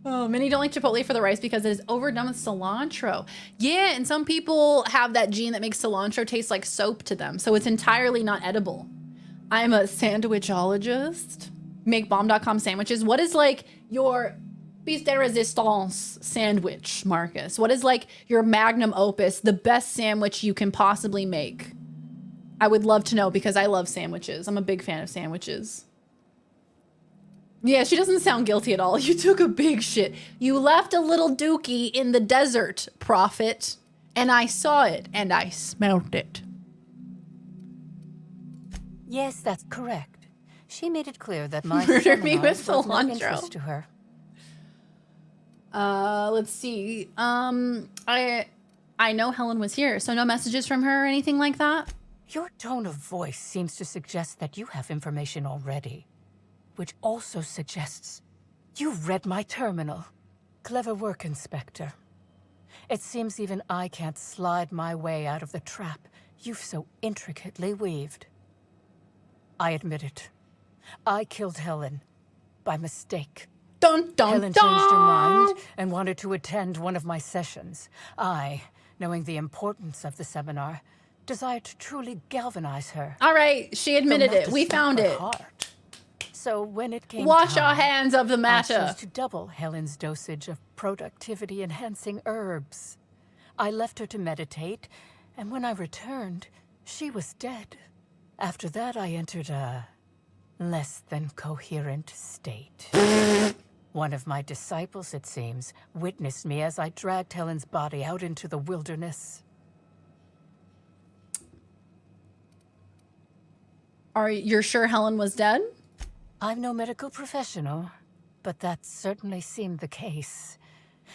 Oh, many don't like Chipotle for the rice because it is overdone with cilantro. Yeah, and some people have that gene that makes cilantro taste like soap to them, so it's entirely not edible. I'm a sandwichologist. MakeBomb.com sandwiches. What is like your piece de resistance sandwich, Marcus? What is like your magnum opus, the best sandwich you can possibly make? I would love to know because I love sandwiches. I'm a big fan of sandwiches. Yeah, she doesn't sound guilty at all. You took a big shit. You left a little dookie in the desert, prophet. And I saw it, and I smelled it. Yes, that's correct. She made it clear that my Murder me with seminars was no cilantro. interest to her. Let's see. I know Helen was here, so no messages from her or anything like that? Your tone of voice seems to suggest that you have information already. Which also suggests you read my terminal. Clever work, Inspector. It seems even I can't slide my way out of the trap you've so intricately weaved. I admit it. I killed Helen by mistake. Dun, dun, Helen dun. changed her mind and wanted to attend one of my sessions. I, knowing the importance of the seminar, desired to truly galvanize her. All right, she admitted Though not it. to We stop found her it. heart. So when it came Wash time, our hands of the I matter. chose to double Helen's dosage of productivity-enhancing herbs. I left her to meditate, and when I returned, she was dead. After that, I entered a less than coherent state. One of my disciples, it seems, witnessed me as I dragged Helen's body out into the wilderness. Are you sure Helen was dead? I'm no medical professional, but that certainly seemed the case.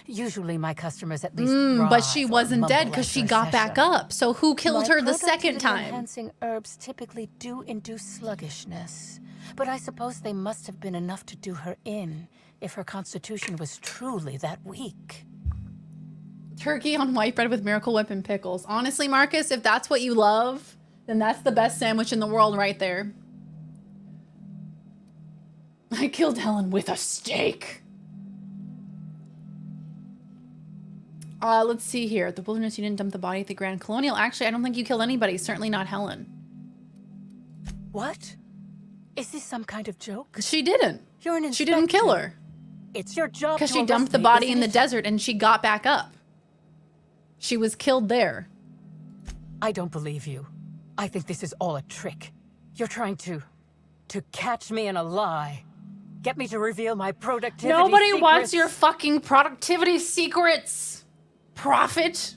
Usually my customers at least But she writhe or wasn't dead mumble because she after a got back session. up. So who killed her the second time? Enhancing herbs typically do induce sluggishness, but I suppose they must have been enough to do her in if her constitution was truly that weak. Turkey on white bread with Miracle Whip and pickles. Honestly, Marcus, if that's what you love, then that's the best sandwich in the world right there. I killed Helen with a steak. Let's see here. The wilderness, you didn't dump the body at the Grand Colonial. Actually, I don't think you killed anybody. Certainly not Helen. What? Is this some kind of joke? She didn't. You're an inspector. She didn't kill her. It's your job to Because she dumped the body in the desert and she got back up. She was killed there. I don't believe you. I think this is all a trick. You're trying to catch me in a lie. Get me to reveal my productivity Nobody secrets. wants your fucking productivity secrets. Prophet.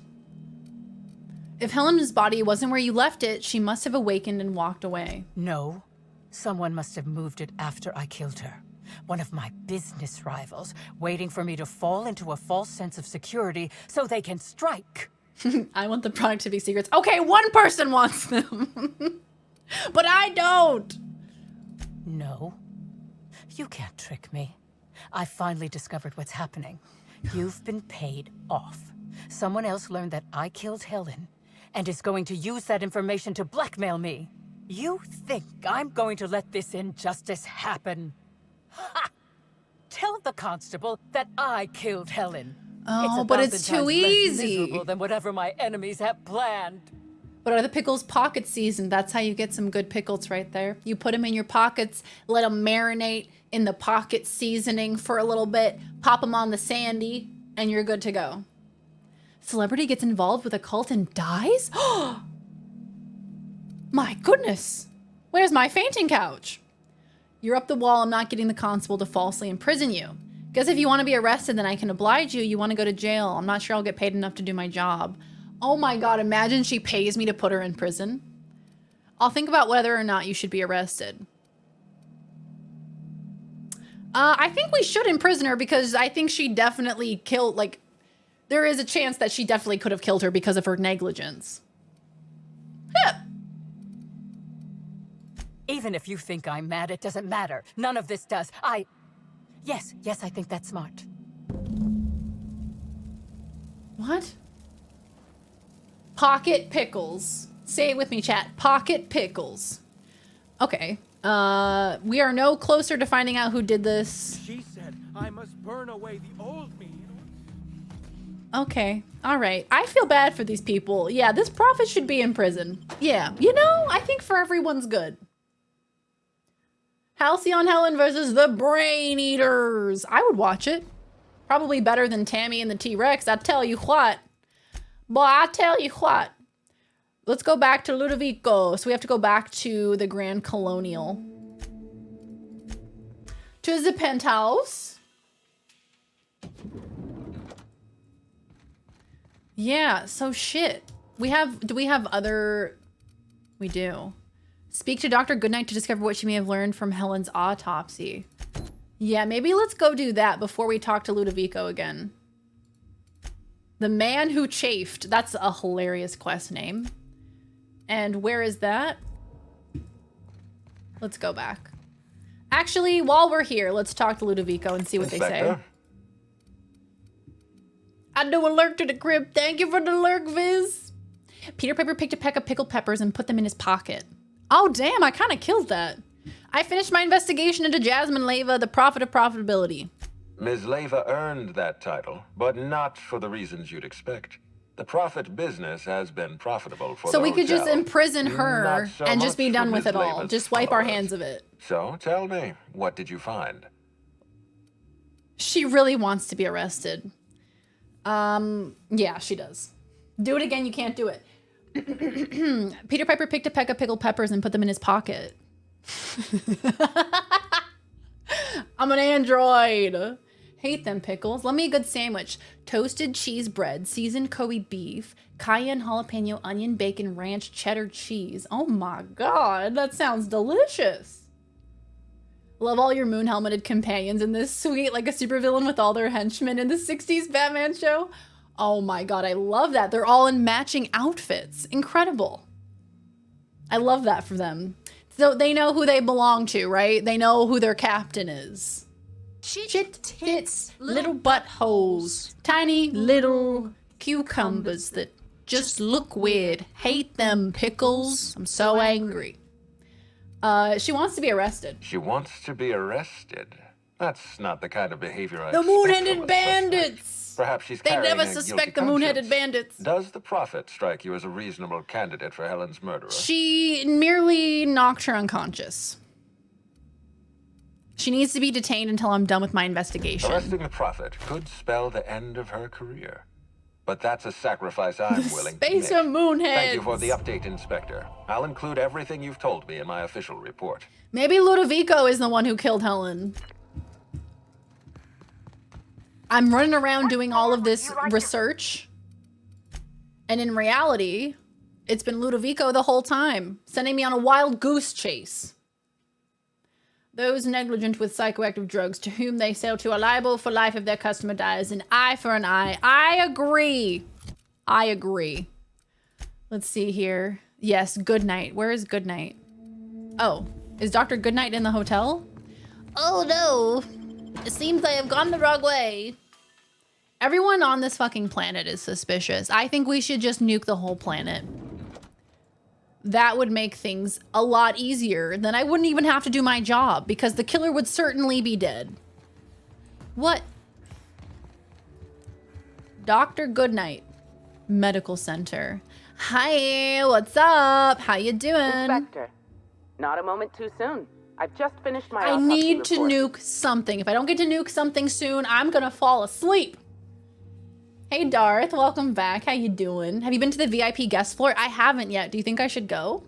If Helen's body wasn't where you left it, she must have awakened and walked away. No. Someone must have moved it after I killed her. One of my business rivals, waiting for me to fall into a false sense of security so they can strike. I want the productivity secrets. Okay, one person wants them. But I don't. No. You can't trick me. I finally discovered what's happening. You've been paid off. Someone else learned that I killed Helen and is going to use that information to blackmail me. You think I'm going to let this injustice happen? Ha! Tell the constable that I killed Helen. Oh, but it's too easy. Less miserable than whatever my enemies have planned. But are the pickles pocket seasoned? That's how you get some good pickles right there. You put them in your pockets, let them marinate in the pocket seasoning for a little bit, pop them on the sandy, and you're good to go. Celebrity gets involved with a cult and dies? My goodness. Where's my fainting couch? You're up the wall. I'm not getting the constable to falsely imprison you. Guess if you want to be arrested, then I can oblige you. You want to go to jail. I'm not sure I'll get paid enough to do my job. Oh my God, imagine she pays me to put her in prison. I'll think about whether or not you should be arrested. I think we should imprison her because I think she definitely killed, like, there is a chance that she definitely could have killed her because of her negligence. Yeah. Even if you think I'm mad, it doesn't matter. None of this does. Yes, I think that's smart. What? Pocket pickles. Say it with me, chat. Pocket pickles. Okay. We are no closer to finding out who did this. She said I must burn away the old me. Okay. All right. I feel bad for these people. Yeah, this prophet should be in prison. Yeah. You know, I think for everyone's good. Halcyon Helen versus the Brain Eaters. I would watch it. Probably better than Tammy and the T-Rex. I tell you what. Boy, I tell you what. Let's go back to Ludovico. So we have to go back to the Grand Colonial. To the penthouse. Yeah, so shit. Do we have other... We do. Speak to Dr. Goodnight to discover what she may have learned from Helen's autopsy. Yeah, maybe let's go do that before we talk to Ludovico again. The Man Who Chafed. That's a hilarious quest name. And where is that? Let's go back. Actually, while we're here, let's talk to Ludovico and see what they say. I do a lurk to the crib. Thank you for the lurk, Viz. Peter Piper picked a peck of pickled peppers and put them in his pocket. Oh, damn, I kind of killed that. I finished my investigation into Jasmine Leyva, the prophet of profitability. Ms. Leyva earned that title, but not for the reasons you'd expect. The prophet business has been profitable for So the we could just hotel. imprison her Not so and just be much done for with Ms. it all. Leyva's Just wipe our followers. hands of it. So tell me, what did you find? She really wants to be arrested. Yeah, she does. Do it again, you can't do it. Peter Piper picked a peck of pickled peppers and put them in his pocket. I'm an android. Hate them pickles. Love me a good sandwich. Toasted cheese bread, seasoned Kobe beef, cayenne, jalapeno, onion, bacon, ranch, cheddar cheese. Oh my God, that sounds delicious. Love all your moon helmeted companions in this sweet, like a supervillain with all their henchmen in the 60s Batman show. Oh my God, I love that. They're all in matching outfits. Incredible. I love that for them. So they know who they belong to, right? They know who their captain is. Shit, tits, little buttholes, tiny little Cucumbers that just look weird. Hate them pickles. I'm so angry. She wants to be arrested. She wants to be arrested? That's not the kind of behavior I The expect moon-headed from a bandits! suspect. Perhaps she's They carrying never a guilty suspect the moon-headed conscience. bandits. Does the Prophet strike you as a reasonable candidate for Helen's murderer? She merely knocked her unconscious. She needs to be detained until I'm done with my investigation. Arresting the Prophet could spell the end of her career. But that's a sacrifice I'm willing to make. Spacer moonheads. Thank you for the update, Inspector. I'll include everything you've told me in my official report. Maybe Ludovico is the one who killed Helen. I'm running around doing all of this research. And in reality, it's been Ludovico the whole time, sending me on a wild goose chase. Those negligent with psychoactive drugs to whom they sell to are liable for life if their customer dies. An eye for an eye. I agree. I agree. Let's see here. Yes, Goodnight. Where is Goodnight? Oh, is Dr. Goodnight in the hotel? Oh no. It seems I have gone the wrong way. Everyone on this fucking planet is suspicious. I think we should just nuke the whole planet. That would make things a lot easier. Then I wouldn't even have to do my job because the killer would certainly be dead. What? Dr. Goodnight Medical Center. Hi, what's up? How you doing? Inspector, not a moment too soon. I've just finished my I autopsy need to report. nuke something. If I don't get to nuke something soon, I'm gonna fall asleep. Hey Darth, welcome back. How you doing? Have you been to the VIP guest floor? I haven't yet. Do you think I should go?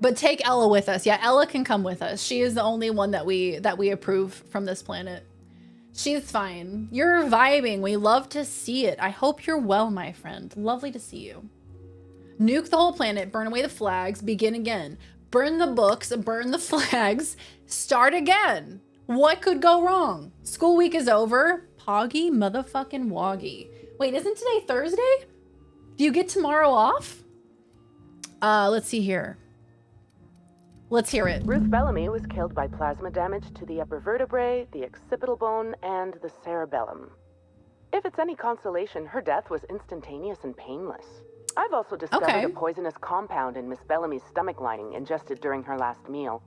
But take Ella with us. Yeah, Ella can come with us. She is the only one that we approve from this planet. She's fine. You're vibing. We love to see it. I hope you're well, my friend. Lovely to see you. Nuke the whole planet, burn away the flags, begin again. Burn the books, burn the flags, start again. What could go wrong? School week is over. Poggy motherfucking woggy. Wait, isn't today Thursday? Do you get tomorrow off? Let's see here. Let's hear it. Ruth Bellamy was killed by plasma damage to the upper vertebrae, the occipital bone, and the cerebellum. If it's any consolation, her death was instantaneous and painless. I've also discovered a poisonous compound in Miss Bellamy's stomach lining ingested during her last meal.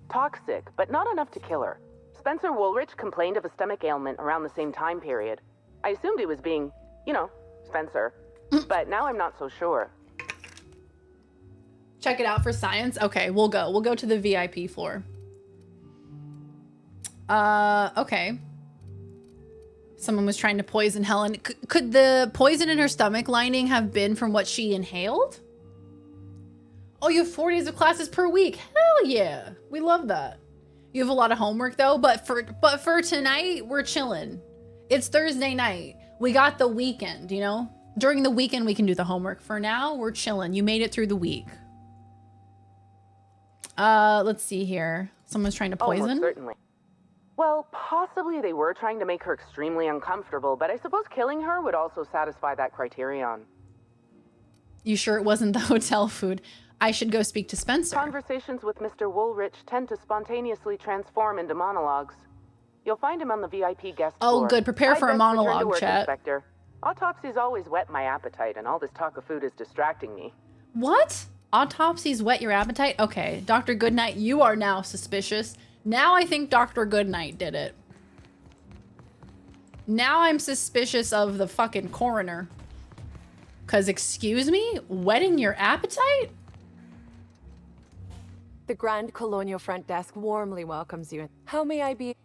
Toxic, but not enough to kill her. Spencer Woolrich complained of a stomach ailment around the same time period. I assumed he was being, you know, Spencer. But now I'm not so sure. Check it out for science. Okay, we'll go. We'll go to the VIP floor. Okay. Someone was trying to poison Helen. Could the poison in her stomach lining have been from what she inhaled? Oh, you have 4 days of classes per week. Hell yeah. We love that. You have a lot of homework though, but for tonight, we're chilling. It's Thursday night. We got the weekend, you know? During the weekend, we can do the homework. For now, we're chilling. You made it through the week. Let's see here. Someone's trying to poison? Almost certainly. Well, possibly they were trying to make her extremely uncomfortable, but I suppose killing her would also satisfy that criterion. You sure it wasn't the hotel food? I should go speak to Spencer. Conversations with Mr. Woolrich tend to spontaneously transform into monologues. You'll find him on the VIP guest floor. Oh, good. Prepare for a monologue, chat. Inspector. Autopsies always whet my appetite, and all this talk of food is distracting me. What? Autopsies whet your appetite? Okay, Dr. Goodnight, you are now suspicious. Now I think Dr. Goodnight did it. Now I'm suspicious of the fucking coroner. Cause excuse me? Whetting your appetite? The Grand Colonial Front Desk warmly welcomes you. How may I be?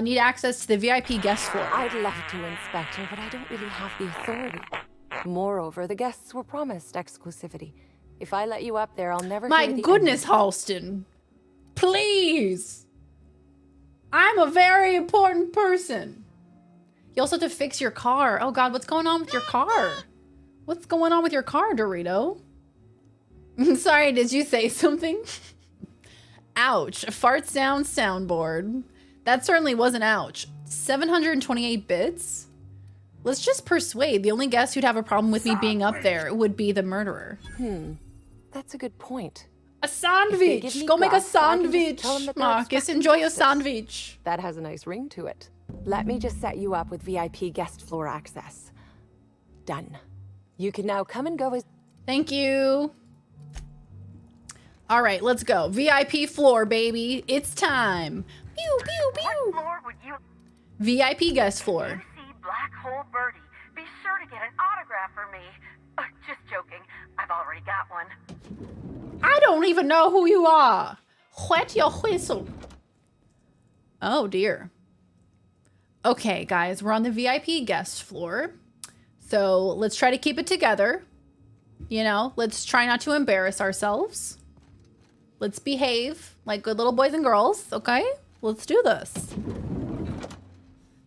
Need access to the VIP guest floor. I'd love to, Inspector, but I don't really have the authority. Moreover, the guests were promised exclusivity. If I let you up there, I'll never My hear the goodness, end. Halston. Please. I'm a very important person. You also have to fix your car. Oh God, what's going on with your car? What's going on with your car, Dorito? Sorry, did you say something? Ouch. Fart sound soundboard. That certainly wasn't ouch. 728 bits? Let's just persuade. The only guest who'd have a problem with me being up there would be the murderer. That's a good point. A sandwich! Go make a sandwich! Marcus, enjoy your sandwich. That has a nice ring to it. Let me just set you up with VIP guest floor access. Done. You can now come and go as... Thank you. All right, let's go. VIP floor, baby. It's time. Pew, pew, pew. What floor would you... VIP guest floor. see Black Hole Birdie, be sure to get an autograph for me. Just joking. I've already got one. I don't even know who you are. Wet your whistle. Oh, dear. Okay, guys, we're on the VIP guest floor. So let's try to keep it together. You know, let's try not to embarrass ourselves. Let's behave like good little boys and girls, okay? Let's do this.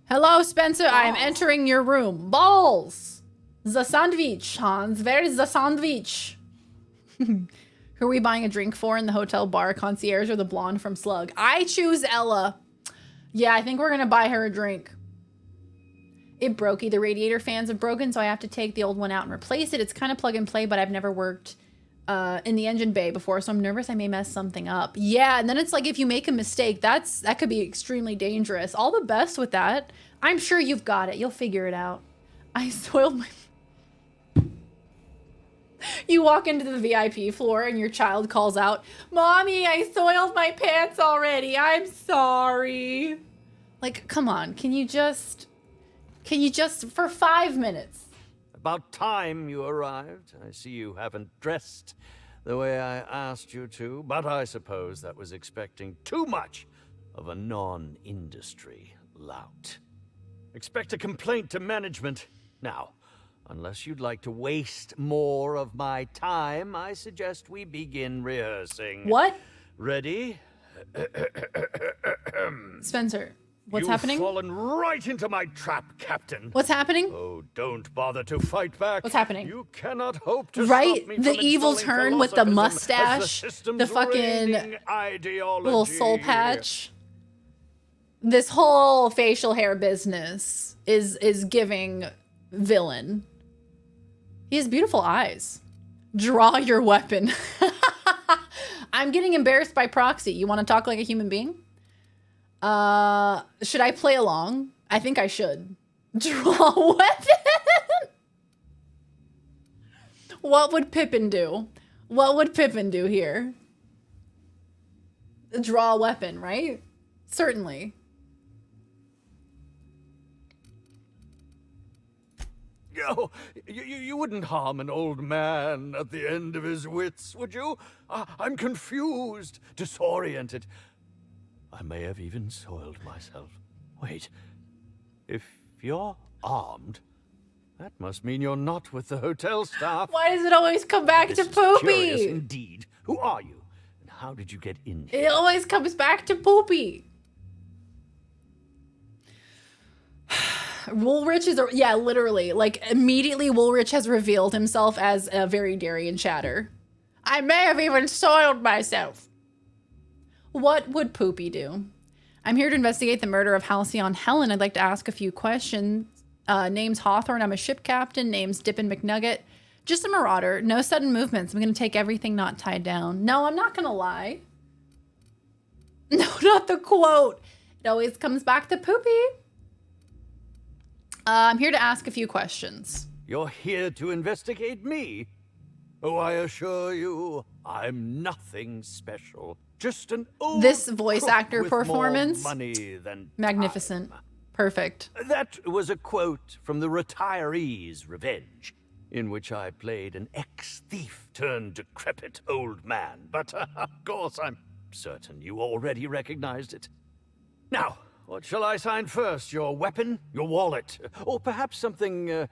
Hello, Spencer. I am entering your room. Balls. The sandwich, Hans. Where is the sandwich? Who are we buying a drink for in the hotel bar? Concierge or the blonde from Slug? I choose Ella. Yeah, I think we're going to buy her a drink. It broke. The radiator fans have broken, so I have to take the old one out and replace it. It's kind of plug and play, but I've never worked in the engine bay before, so I'm nervous I may mess something up. Yeah, and then it's like if you make a mistake, that could be extremely dangerous. All the best with that. I'm sure you've got it. You'll figure it out. I soiled my... You walk into the VIP floor and your child calls out, "Mommy, I soiled my pants already. I'm sorry." Like, come on. Can you just for 5 minutes? About time you arrived. I see you haven't dressed the way I asked you to, but I suppose that was expecting too much of a non-industry lout. Expect a complaint to management. Now, unless you'd like to waste more of my time, I suggest we begin rehearsing. What? Ready? Spencer, what's happening? You've fallen right into my trap, Captain. What's happening? Oh, don't bother to fight back. What's happening? You cannot hope to right? stop me The from evil installing turn with the philosophism mustache, as the the fucking reigning ideology. little soul patch. This whole facial hair business is giving villain. He has beautiful eyes. Draw your weapon. I'm getting embarrassed by proxy. You want to talk like a human being? Should I play along? I think I should. Draw a weapon? What would Pippin do? What would Pippin do here? Draw a weapon, right? Certainly. Oh, you wouldn't harm an old man at the end of his wits, would you? I'm confused, disoriented. I may have even soiled myself. Wait, if you're armed, that must mean you're not with the hotel staff. Why does it always come back to Poopy? Curious indeed. Who are you? And how did you get in here? It always comes back to Poopy. Woolrich is, yeah, literally, like, immediately Woolrich has revealed himself as a VeryDarian chatter. I may have even soiled myself. What would Poopy do? I'm here to investigate the murder of Halcyon Helen. I'd like to ask a few questions. Name's Hawthorne. I'm a ship captain. Name's Dippin' McNugget. Just a marauder. No sudden movements. I'm going to take everything not tied down. No, I'm not going to lie. No, not the quote. It always comes back to Poopy. I'm here to ask a few questions. You're here to investigate me? Oh, I assure you, I'm nothing special. Just an old This voice crook actor with performance, more money than magnificent. Perfect. That was a quote from The Retiree's Revenge, in which I played an ex-thief turned decrepit old man. But of course, I'm certain you already recognized it. Now, what shall I sign first? Your weapon? Your wallet? Or perhaps something a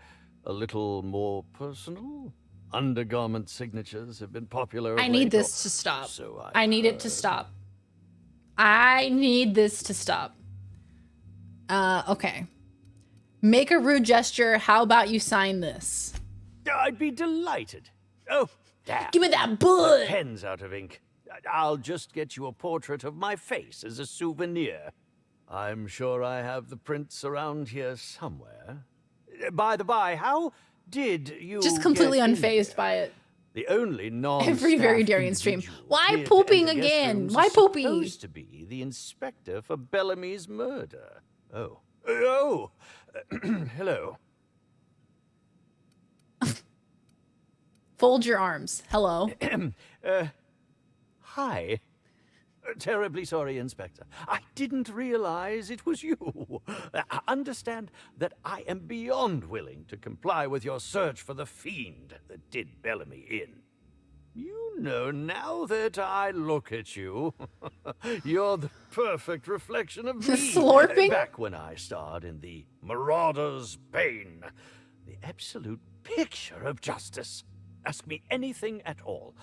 little more personal? Undergarment signatures have been popular of I need late, this to stop. So I need it to stop. I need this to stop. Okay. Make a rude gesture. How about you sign this? I'd be delighted. Oh, damn. Give me that bud. The pen's out of ink. I'll just get you a portrait of my face as a souvenir. I'm sure I have the prints around here somewhere. By the by, how did you Just completely get in unfazed here? by it. The only non Every VeryDarian stream. Why pooping again? Why poopy? Supposed to be the inspector for Bellamy's murder. Oh, hello. Fold your arms. Hello. Hi. Terribly sorry, Inspector. I didn't realize it was you. Understand that I am beyond willing to comply with your search for the fiend that did Bellamy in. You know, now that I look at you, you're the perfect reflection of me. Slurping? Back when I starred in the Marauder's Bane. The absolute picture of justice. Ask me anything at all.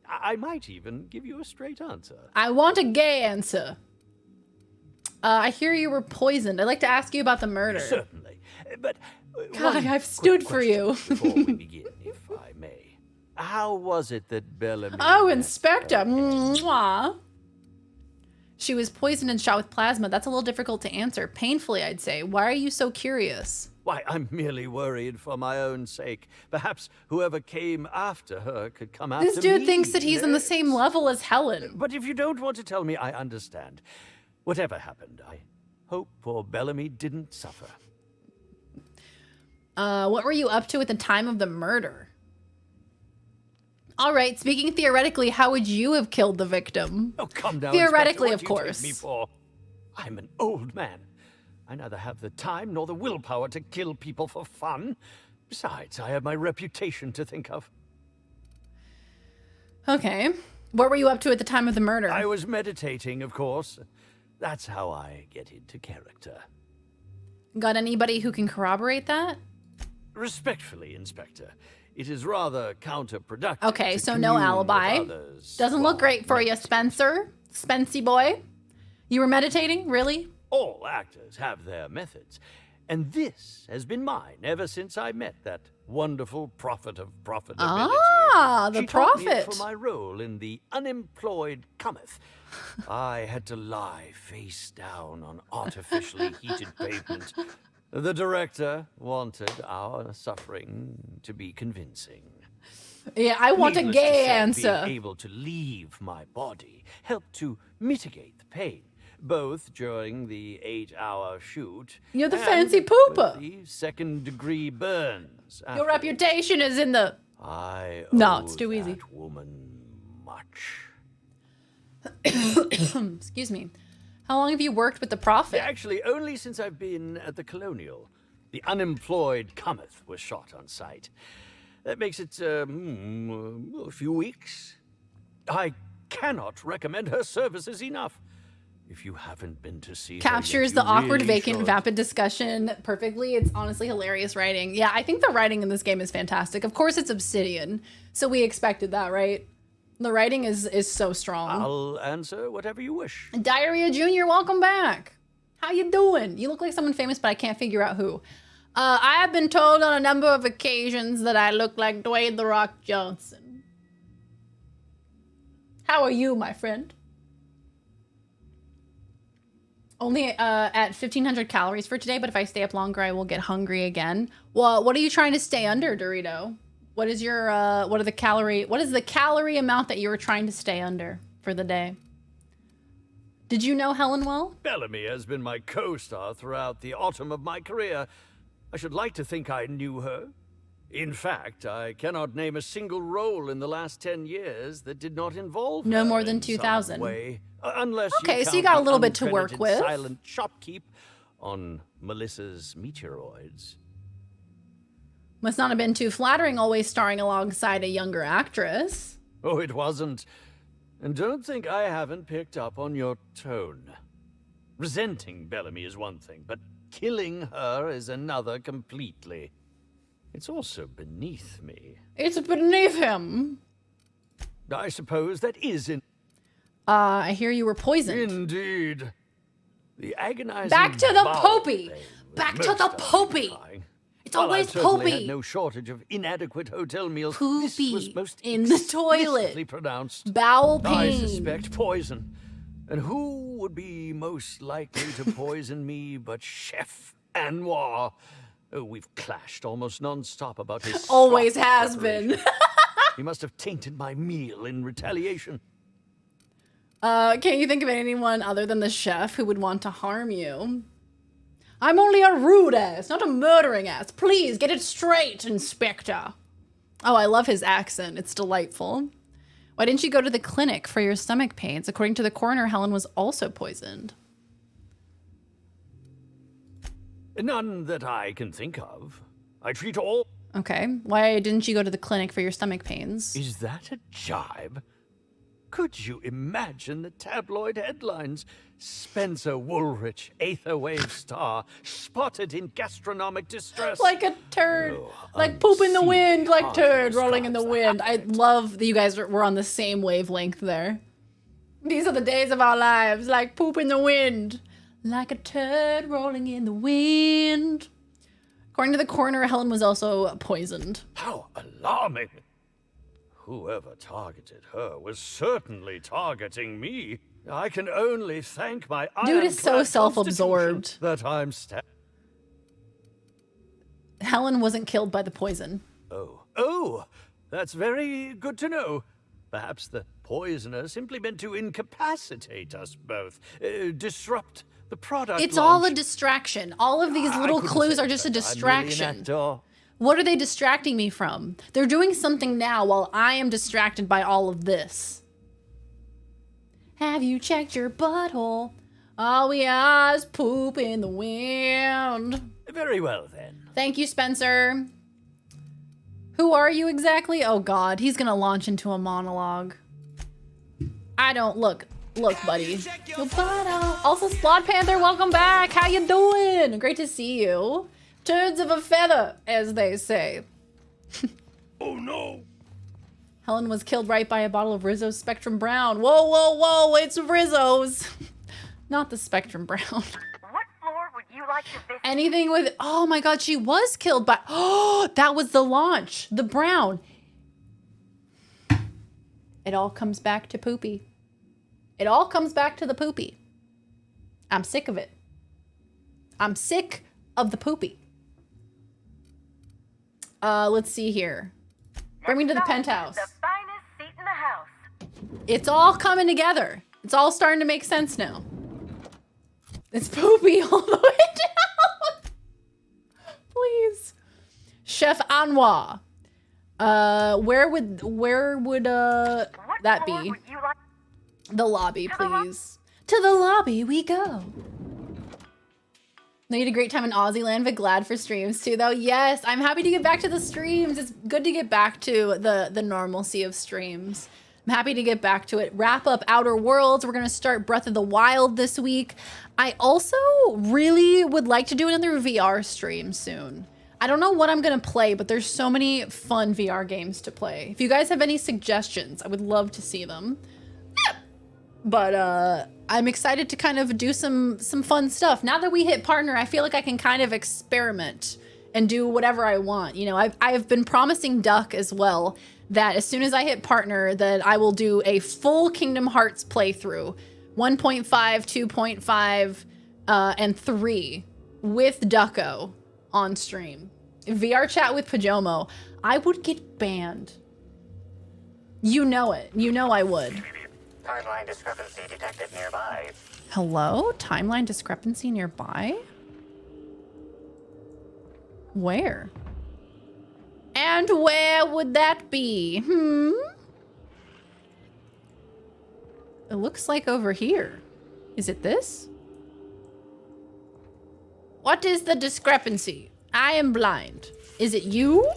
I might even give you a straight answer. I want a gay answer. I hear you were poisoned. I'd like to ask you about the murder. Certainly. But God, I've stood for you. Before we begin, if I may. How was it that Bellamy... Oh, Inspector. Mwah. She was poisoned and shot with plasma. That's a little difficult to answer. Painfully, I'd say. Why are you so curious? Why, I'm merely worried for my own sake. Perhaps whoever came after her could come after me. This dude thinks that he's on the same level as Helen. But if you don't want to tell me, I understand. Whatever happened, I hope poor Bellamy didn't suffer. What were you up to at the time of the murder? All right, speaking theoretically, how would you have killed the victim? Oh, come down, Theoretically, Inspector. What of do you course. take me for? I'm an old man. I neither have the time nor the willpower to kill people for fun. Besides, I have my reputation to think of. Okay. What were you up to at the time of the murder? I was meditating, of course. That's how I get into character. Got anybody who can corroborate that? Respectfully, Inspector, it is rather counterproductive. Okay, to so no commune with alibi. others Doesn't look great for you, Spencer. Spency boy. You were meditating? Really? All actors have their methods, and this has been mine ever since I met that wonderful prophet of profitability. Ah, the She taught me it prophet. for my role in The Unemployed Cometh. I had to lie face down on artificially heated pavement. The director wanted our suffering to be convincing. Yeah, I want a Needless to gay say, answer. Being able to leave my body helped to mitigate the pain, both during the 8-hour shoot. You're the and fancy pooper. with the second-degree burns. Your reputation is in the... I No, owe it's too easy. that woman much. Excuse me. How long have you worked with the prophet? Actually, only since I've been at the Colonial. The Unemployed Cometh was shot on site. That makes it a few weeks. I cannot recommend her services enough. If you haven't been to see Captures her the yet, you awkward, really vacant, should. vapid discussion perfectly. It's honestly hilarious writing. Yeah, I think the writing in this game is fantastic. Of course, it's Obsidian, so we expected that, right? The writing is so strong. I'll answer whatever you wish. Diarrhea Jr., welcome back. How you doing? You look like someone famous, but I can't figure out who. I have been told on a number of occasions that I look like Dwayne "The Rock" Johnson. How are you, my friend? Only at 1,500 calories for today, but if I stay up longer, I will get hungry again. Well, what are you trying to stay under, Dorito? What is your, what is the calorie amount that you were trying to stay under for the day? Did you know Helen well? Bellamy has been my co-star throughout the autumn of my career. I should like to think I knew her. In fact, I cannot name a single role in the last 10 years that did not involve No her more than in some 2,000. way. Unless Okay, you so you count got a the little bit to work uncredited with. Silent shopkeep on Melissa's meteoroids. Must not have been too flattering always starring alongside a younger actress. Oh, it wasn't. And don't think I haven't picked up on your tone. Resenting Bellamy is one thing, but killing her is another completely. It's also beneath me. It's beneath him. I suppose that is in... I hear you were poisoned. Indeed. The agonizing Back to the bowel Popey! pain was Back to most the Popey! unsatisfying. It's While always I certainly Popey! had no shortage of inadequate hotel meals. This Poopy was most in the explicitly toilet. pronounced. Bowel I pain. suspect poison. And who would be most likely to poison me but Chef Anwar? Oh, we've clashed almost non-stop about his Always soft has preparation. been. He must have tainted my meal in retaliation. Can't you think of anyone other than the chef who would want to harm you? I'm only a rude ass, not a murdering ass. Please, get it straight, Inspector. Oh, I love his accent. It's delightful. Why didn't you go to the clinic for your stomach pains? According to the coroner, Helen was also poisoned. None that I can think of. I treat all... Okay. Why didn't you go to the clinic for your stomach pains? Is that a jibe? Could you imagine the tabloid headlines? Spencer Woolrich, Aether Wave star, spotted in gastronomic distress. Like a turd. Like poop in the wind, like turd rolling in the wind. I love that you guys were on the same wavelength there. These are the days of our lives, like poop in the wind. Like a turd rolling in the wind. According to the coroner, Helen was also poisoned. How alarming. Whoever targeted her was certainly targeting me. I can only thank my Dude is so self-absorbed that I'm Helen wasn't killed by the poison. Oh, that's very good to know. Perhaps the poisoner simply meant to incapacitate us both, disrupt the product It's launch. all a distraction. All of these little clues are just a distraction. What are they distracting me from? They're doing something now while I am distracted by all of this. Have you checked your butthole? All we are is poop in the wind. Very well, then. Thank you, Spencer. Who are you exactly? Oh, God. He's going to launch into a monologue. I don't... Look, buddy. Your butthole. Also, Splot Panther, welcome back. How you doing? Great to see you. Turds of a feather, as they say. Oh, no. Helen was killed right by a bottle of Rizzo's Spectrum Brown. Whoa, whoa, whoa, it's Rizzo's. Not the Spectrum Brown. What floor would you like to visit? Anything with, oh my God, she was killed by, oh, that was the launch, the Brown. It all comes back to Poopy. It all comes back to the Poopy. I'm sick of it. I'm sick of the Poopy. Let's see here. Bring me to the penthouse. The finest seat in the house. It's all coming together. It's all starting to make sense now. It's Poopy all the way down. Please. Chef Anwar. Where would that be? The lobby, please. To the lobby we go. They had a great time in Aussie but glad for streams too, though. Yes, I'm happy to get back to the streams. It's good to get back to the normalcy of streams. I'm happy to get back to it. Wrap up Outer Worlds. We're going to start Breath of the Wild this week. I also really would like to do another VR stream soon. I don't know what I'm going to play, but there's so many fun VR games to play. If you guys have any suggestions, I would love to see them. But I'm excited to kind of do some fun stuff. Now that we hit partner, I feel like I can kind of experiment and do whatever I want. You know, I've been promising Duck as well that as soon as I hit partner, that I will do a full Kingdom Hearts playthrough, 1.5, 2.5, and 3 with Ducko on stream. VR chat with Pajomo. I would get banned. You know it. You know I would. Timeline discrepancy detected nearby. Hello? Timeline discrepancy nearby? Where? And where would that be? It looks like over here. Is it this? What is the discrepancy? I am blind. Is it you?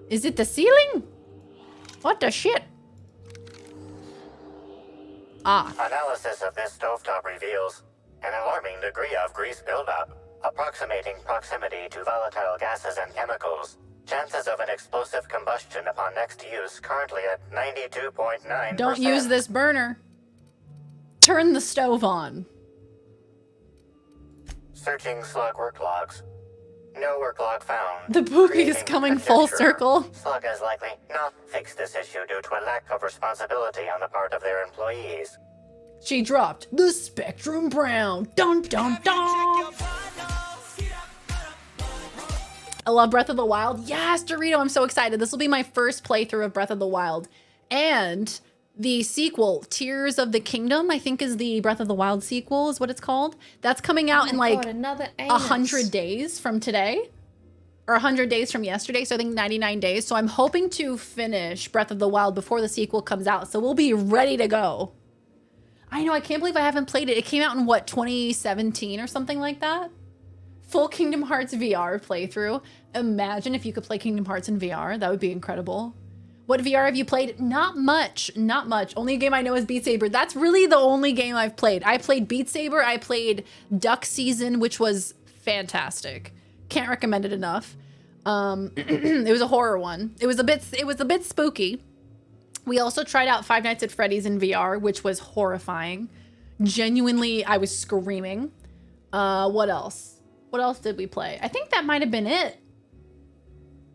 Is it the ceiling? What the shit? Analysis of this stovetop reveals an alarming degree of grease buildup, approximating proximity to volatile gases and chemicals. Chances of an explosive combustion upon next use currently at 92.9%. Don't use this burner. Turn the stove on. Searching slug work logs. No work log found. The Pookie is coming full circle. Slug has likely not fixed this issue due to a lack of responsibility on the part of their employees. She dropped the Spectrum Brown. Dun dun dun. I love Breath of the Wild. Yes, Dorito, I'm so excited. This will be my first playthrough of Breath of the Wild. And the sequel, Tears of the Kingdom, I think is the Breath of the Wild sequel, is what it's called. That's coming out in like 100 days from today. or 100 days from yesterday, so I think 99 days. So I'm hoping to finish Breath of the Wild before the sequel comes out, so we'll be ready to go. I know, I can't believe I haven't played it. It came out in, what, 2017 or something like that? Full Kingdom Hearts VR playthrough. Imagine if you could play Kingdom Hearts in VR. That would be incredible. What VR have you played? Not much, not much. Only game I know is Beat Saber. That's really the only game I've played. I played Beat Saber, I played Duck Season, which was fantastic. Can't recommend it enough. It was a horror one. It was a bit spooky. We also tried out Five Nights at Freddy's in VR, which was horrifying. Genuinely, I was screaming. What else? What else did we play? I think that might have been it.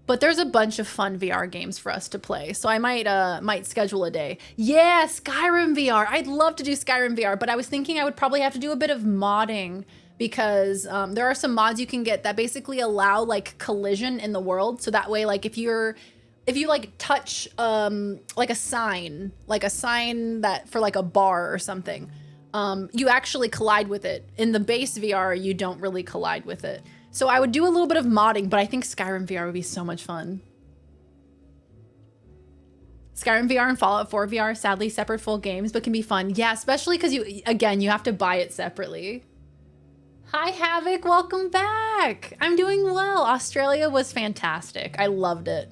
But there's a bunch of fun VR games for us to play, so I might schedule a day. Yeah, Skyrim VR. I'd love to do Skyrim VR, but I was thinking I would probably have to do a bit of modding because there are some mods you can get that basically allow like collision in the world. So that way, like if you like touch like a sign that for like a bar or something, you actually collide with it. In the base VR, you don't really collide with it. So I would do a little bit of modding, but I think Skyrim VR would be so much fun. Skyrim VR and Fallout 4 VR, sadly separate full games, but can be fun. Yeah, especially because you have to buy it separately. Hi, Havoc, welcome back. I'm doing well. Australia was fantastic. I loved it.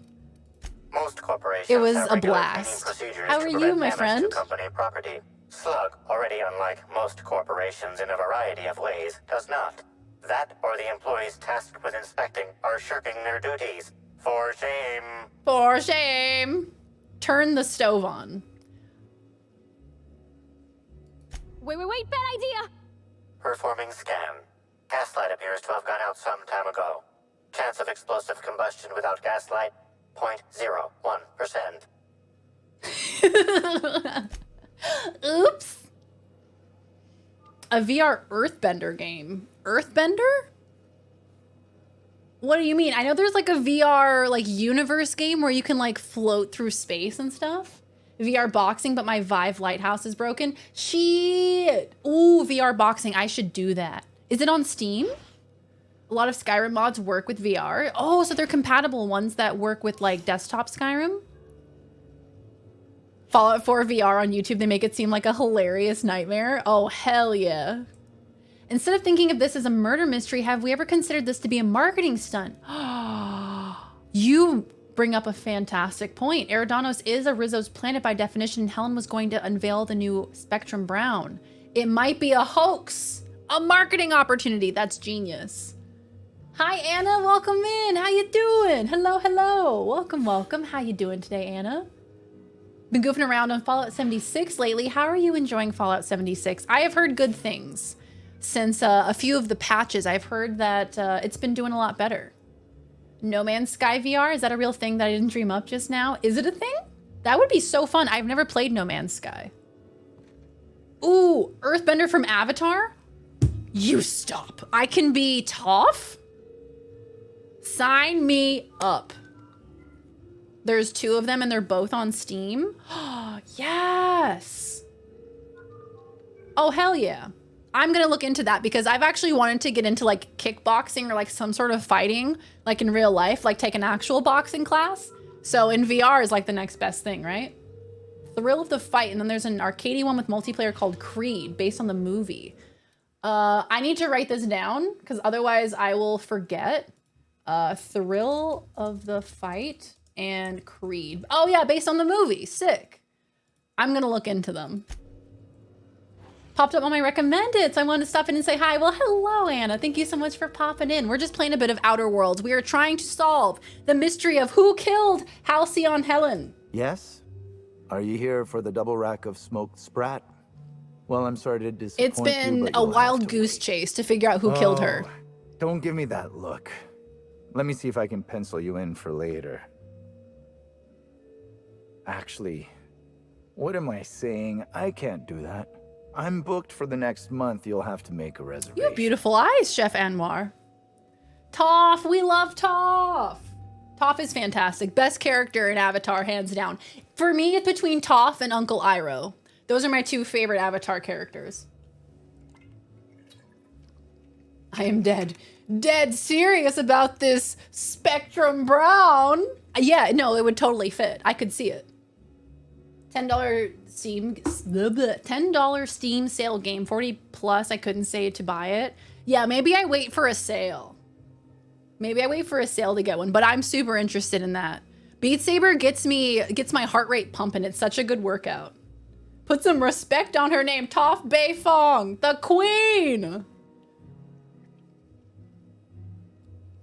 Most corporations it was have a blast. How are you, my friend? To company property. Slug, already unlike most corporations in a variety of ways, does not. That or the employees tasked with inspecting are shirking their duties. For shame. For shame. Turn the stove on. Wait, bad idea! Performing scan. Gaslight appears to have gone out some time ago. Chance of explosive combustion without gaslight, 0.01%. Oops. A VR Earthbender game. Earthbender? What do you mean? I know there's like a VR like universe game where you can like float through space and stuff. VR boxing, but my Vive Lighthouse is broken. Shit. Ooh, VR boxing. I should do that. Is it on Steam? A lot of Skyrim mods work with VR. Oh, so they're compatible ones that work with like desktop Skyrim? Fallout 4 VR on YouTube, they make it seem like a hilarious nightmare. Oh, hell yeah. Instead of thinking of this as a murder mystery, have we ever considered this to be a marketing stunt? You bring up a fantastic point. Eridanos is a Rizzo's planet by definition, and Helen was going to unveil the new Spectrum Brown. It might be a hoax, a marketing opportunity. That's genius. Hi, Anna, welcome in. How you doing? Hello, hello. Welcome, welcome. How you doing today, Anna? Been goofing around on Fallout 76 lately. How are you enjoying Fallout 76? I have heard good things. Since a few of the patches, I've heard that it's been doing a lot better. No Man's Sky VR, is that a real thing that I didn't dream up just now? Is it a thing? That would be so fun. I've never played No Man's Sky. Ooh, Earthbender from Avatar? You stop. I can be Toph? Sign me up. There's two of them and they're both on Steam. Yes. Oh, hell yeah. I'm gonna look into that because I've actually wanted to get into like kickboxing or like some sort of fighting, like in real life, like take an actual boxing class. So in VR is like the next best thing, right? Thrill of the Fight, and then there's an arcadey one with multiplayer called Creed, based on the movie. I need to write this down because otherwise I will forget. Thrill of the Fight and Creed. Oh yeah, based on the movie. Sick. I'm gonna look into them. Popped up on my recommended, so I wanted to stop in and say hi. Well, hello, Anna. Thank you so much for popping in. We're just playing a bit of Outer Worlds. We are trying to solve the mystery of who killed Halcyon Helen. Yes? Are you here for the double rack of smoked sprat? Well, I'm sorry to disappoint you, It's been but a you'll have wild to goose wait. chase to figure out who killed her. Don't give me that look. Let me see if I can pencil you in for later. Actually, what am I saying? I can't do that. I'm booked for the next month. You'll have to make a reservation. You have beautiful eyes, Chef Anwar. Toph, we love Toph. Toph is fantastic. Best character in Avatar, hands down. For me, it's between Toph and Uncle Iroh. Those are my two favorite Avatar characters. I am dead. Dead serious about this Spectrum Brown. Yeah, no, it would totally fit. I could see it. $10 Steam sale game, 40 plus. I couldn't say to buy it. Yeah, maybe I wait for a sale. Maybe I wait for a sale to get one, but I'm super interested in that. Beat Saber gets my heart rate pumping. It's such a good workout. Put some respect on her name, Toph Beifong, the queen.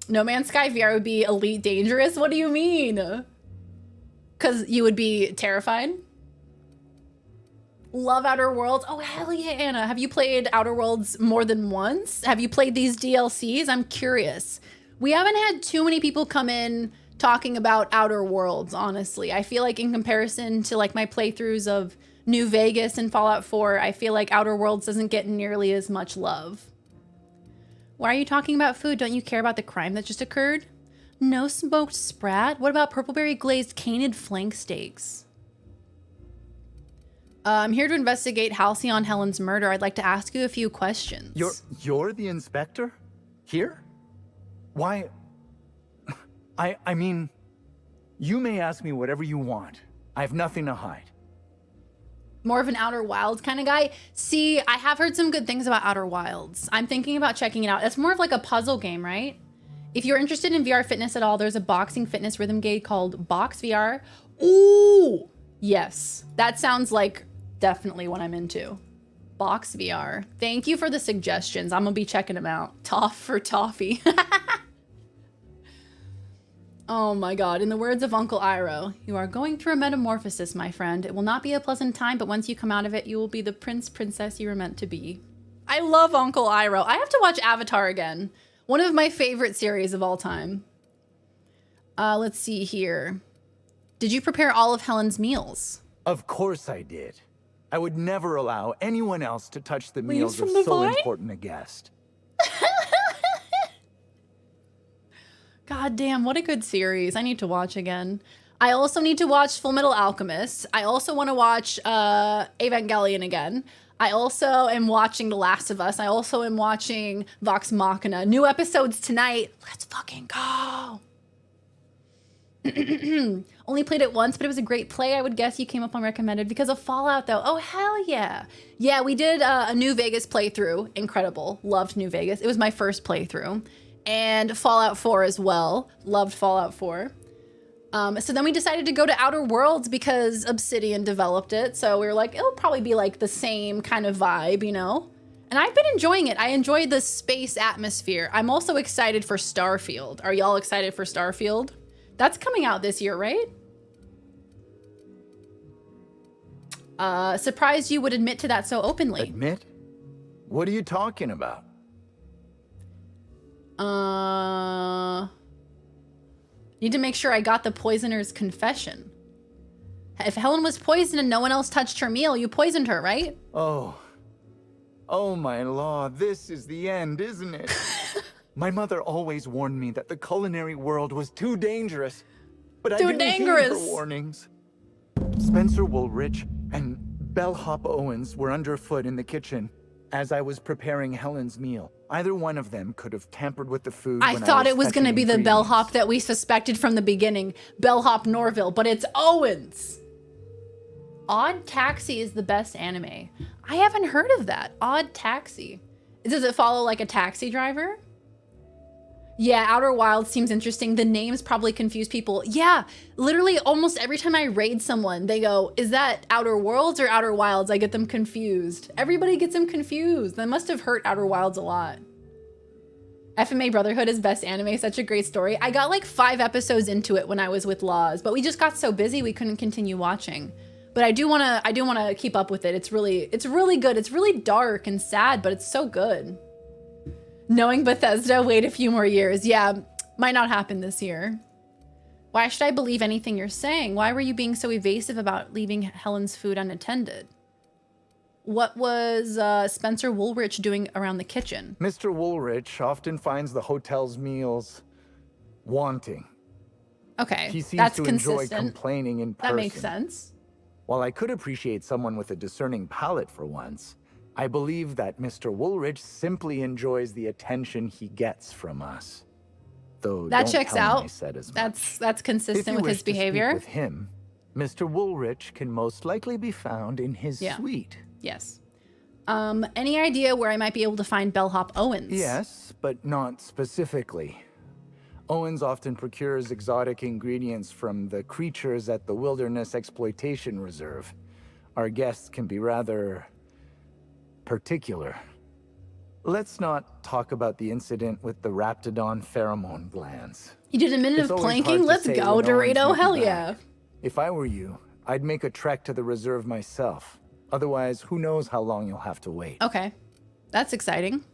No Man's Sky VR would be elite dangerous. What do you mean? Because you would be terrified? Love Outer Worlds. Oh, hell yeah, Anna. Have you played Outer Worlds more than once? Have you played these DLCs? I'm curious. We haven't had too many people come in talking about Outer Worlds, honestly. I feel like in comparison to like my playthroughs of New Vegas and Fallout 4, I feel like Outer Worlds doesn't get nearly as much love. Why are you talking about food? Don't you care about the crime that just occurred? No smoked sprat? What about purpleberry glazed canid flank steaks? I'm here to investigate Halcyon Helen's murder. I'd like to ask you a few questions. You're the inspector? Here? Why? I mean, you may ask me whatever you want. I have nothing to hide. More of an Outer Wilds kind of guy? See, I have heard some good things about Outer Wilds. I'm thinking about checking it out. It's more of like a puzzle game, right? If you're interested in VR fitness at all, there's a boxing fitness rhythm game called Box VR. Ooh, yes. That sounds like definitely what I'm into. Box VR. Thank you for the suggestions. I'm gonna be checking them out. Toff for toffee. Oh my god. In the words of Uncle Iroh, you are going through a metamorphosis, my friend. It will not be a pleasant time, but once you come out of it, you will be the princess you were meant to be. I love Uncle Iroh. I have to watch Avatar again. One of my favorite series of all time. Let's see here. Did you prepare all of Helen's meals? Of course I did. I would never allow anyone else to touch the meals from of the so vine? important a guest. God damn, what a good series. I need to watch again. I also need to watch Full Metal Alchemist. I also want to watch Evangelion again. I also am watching The Last of Us. I also am watching Vox Machina. New episodes tonight. Let's fucking go. Only played it once, but it was a great play. I would guess you came up on recommended because of Fallout, though. Oh, hell yeah. Yeah, we did a New Vegas playthrough. Incredible. Loved New Vegas. It was my first playthrough. And Fallout 4 as well. Loved Fallout 4. So then we decided to go to Outer Worlds because Obsidian developed it. So we were like, it'll probably be like the same kind of vibe, you know? And I've been enjoying it. I enjoy the space atmosphere. I'm also excited for Starfield. Are y'all excited for Starfield? That's coming out this year, right? Surprised you would admit to that so openly. Admit? What are you talking about? Need to make sure I got the poisoner's confession. If Helen was poisoned and no one else touched her meal, you poisoned her, right? Oh my law, this is the end, isn't it? My mother always warned me that the culinary world was too dangerous, but I didn't heed her warnings. Spencer Woolrich and Bellhop Owens were underfoot in the kitchen as I was preparing Helen's meal. Either one of them could have tampered with the food. I thought it was going to be the bellhop that we suspected from the beginning, Bellhop Norville, but it's Owens. Odd Taxi is the best anime. I haven't heard of that. Odd Taxi. Does it follow like a taxi driver? Yeah, Outer Wilds seems interesting. The names probably confuse people. Yeah, literally almost every time I raid someone, they go, is that Outer Worlds or Outer Wilds? I get them confused. Everybody gets them confused. That must have hurt Outer Wilds a lot. FMA Brotherhood is best anime. Such a great story. I got like 5 episodes into it when I was with Laws, but we just got so busy we couldn't continue watching. But I do wanna keep up with it. It's really good. It's really dark and sad, but it's so good. Knowing Bethesda, wait a few more years. Yeah, might not happen this year. Why should I believe anything you're saying? Why were you being so evasive about leaving Helen's food unattended? What was Spencer Woolrich doing around the kitchen? Mr. Woolrich often finds the hotel's meals wanting. Okay, he seems that's to consistent. enjoy complaining in person. That makes sense. While I could appreciate someone with a discerning palate for once, I believe that Mr. Woolrich simply enjoys the attention he gets from us. Though That don't checks tell him I out. said as That's much. consistent If you with wish his to speak behavior. with him, Mr. Woolrich can most likely be found in his suite. Yes. Any idea where I might be able to find Bellhop Owens? Yes, but not specifically. Owens often procures exotic ingredients from the creatures at the Wilderness Exploitation Reserve. Our guests can be rather particular. Let's not talk about the incident with the Raptidon pheromone glands. You did a minute It's of always hard planking? to Let's say go, when Owens Dorito. may be Hell back. yeah. If I were you, I'd make a trek to the reserve myself. Otherwise, who knows how long you'll have to wait. Okay. That's exciting.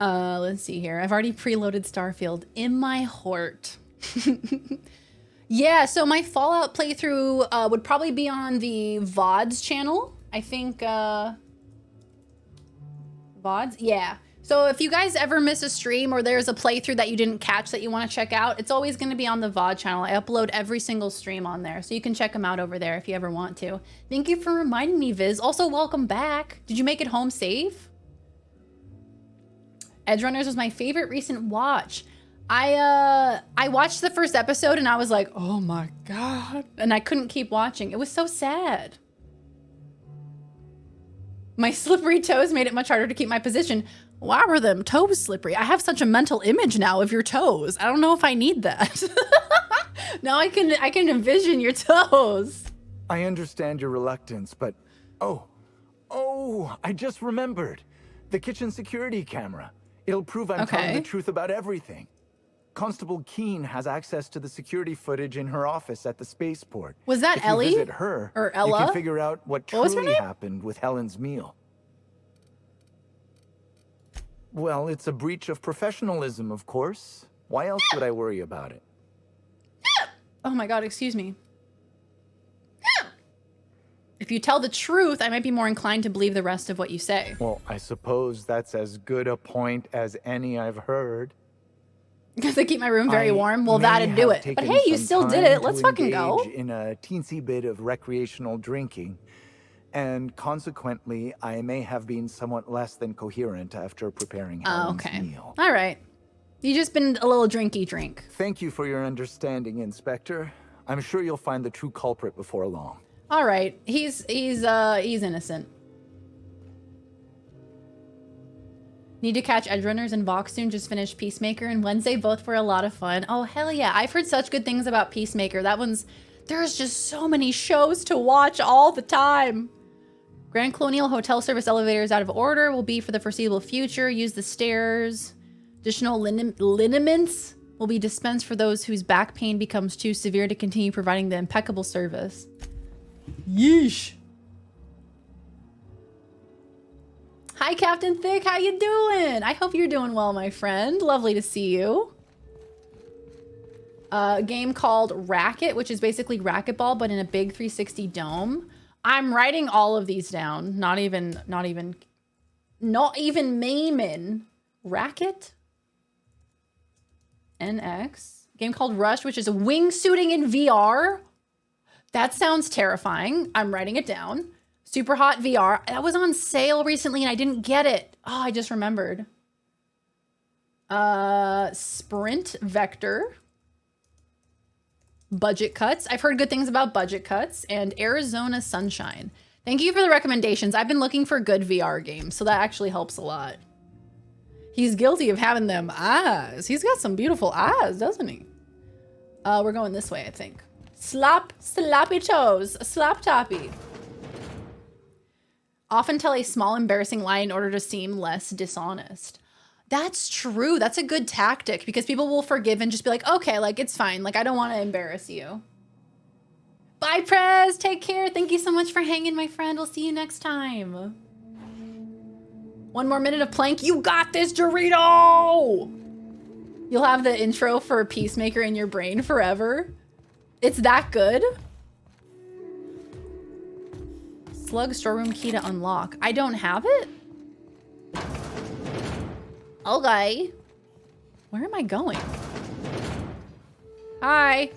Let's see here. I've already preloaded Starfield in my heart. Yeah, so my Fallout playthrough would probably be on the VODs channel. I think, VODs? Yeah. So if you guys ever miss a stream or there's a playthrough that you didn't catch that you want to check out, it's always going to be on the VOD channel. I upload every single stream on there, so you can check them out over there if you ever want to. Thank you for reminding me, Viz. Also, welcome back. Did you make it home safe? Edgerunners was my favorite recent watch. I watched the first episode and I was like, oh my God. And I couldn't keep watching. It was so sad. My slippery toes made it much harder to keep my position. Why were them toes slippery? I have such a mental image now of your toes. I don't know if I need that. Now I can envision your toes. I understand your reluctance, but... Oh, I just remembered. The kitchen security camera. It'll prove I'm telling the truth about everything. Constable Keene has access to the security footage in her office at the spaceport. Was that if Ellie? You visit her, or Ella? You can figure out what truly happened with Helen's meal. Well, it's a breach of professionalism, of course. Why else would I worry about it? Oh my God, excuse me. If you tell the truth, I might be more inclined to believe the rest of what you say. Well, I suppose that's as good a point as any I've heard. Because I keep my room very warm. Well, that'd do it. But hey, you still did it. Let's fucking go. In a teensy bit of recreational drinking. And consequently, I may have been somewhat less than coherent after preparing Helen's meal. All right. You just been a little drinky drink. Thank you for your understanding, Inspector. I'm sure you'll find the true culprit before long. All right. He's innocent. Need to catch Edgerunners and Vox soon. Just finished Peacemaker and Wednesday. Both were a lot of fun. Oh, hell yeah. I've heard such good things about Peacemaker. There's just so many shows to watch all the time. Grand Colonial Hotel Service elevators out of order. Will be for the foreseeable future. Use the stairs. Additional liniments will be dispensed for those whose back pain becomes too severe to continue providing the impeccable service. Yeesh. Hi, Captain Thick. How you doing? I hope you're doing well, my friend. Lovely to see you. A game called Racket, which is basically racquetball, but in a big 360 dome. I'm writing all of these down. Not even Maymin. Racket? NX. Game called Rush, which is a wingsuiting in VR. That sounds terrifying. I'm writing it down. Super Hot VR. That was on sale recently and I didn't get it. Oh, I just remembered. Sprint Vector. Budget Cuts. I've heard good things about Budget Cuts. And Arizona Sunshine. Thank you for the recommendations. I've been looking for good VR games, so that actually helps a lot. He's guilty of having them eyes. He's got some beautiful eyes, doesn't he? We're going this way, I think. Sloppy toes. Slop toppy. Often tell a small embarrassing lie in order to seem less dishonest. That's true. That's a good tactic because people will forgive and just be like, okay, like it's fine. Like I don't want to embarrass you. Bye, Prez. Take care. Thank you so much for hanging, my friend. We'll see you next time. One more minute of plank. You got this, Dorito! You'll have the intro for Peacemaker in your brain forever. It's that good. Slug storeroom key to unlock. I don't have it? Okay. Where am I going? Hi.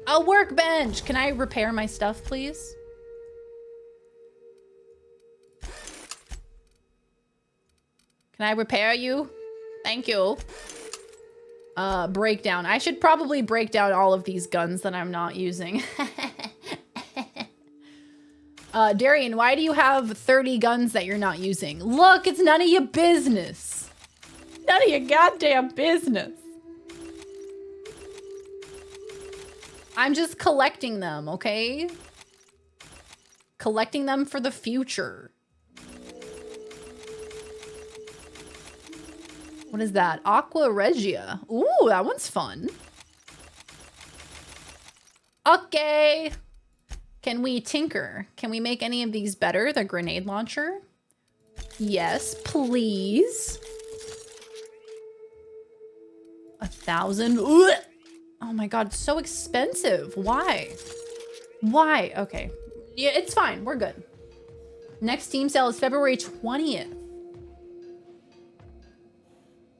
A workbench. Can I repair my stuff, please? Can I repair you? Thank you. Breakdown. I should probably break down all of these guns that I'm not using. Darian, why do you have 30 guns that you're not using? Look, it's none of your business. None of your goddamn business. I'm just collecting them, okay? Collecting them for the future. What is that? Aqua Regia. Ooh, that one's fun. Okay. Can we tinker? Can we make any of these better? The grenade launcher? Yes, please. 1,000. Ooh. Oh my god, so expensive. Why? Why? Okay. Yeah, it's fine. We're good. Next Steam sale is February 20th.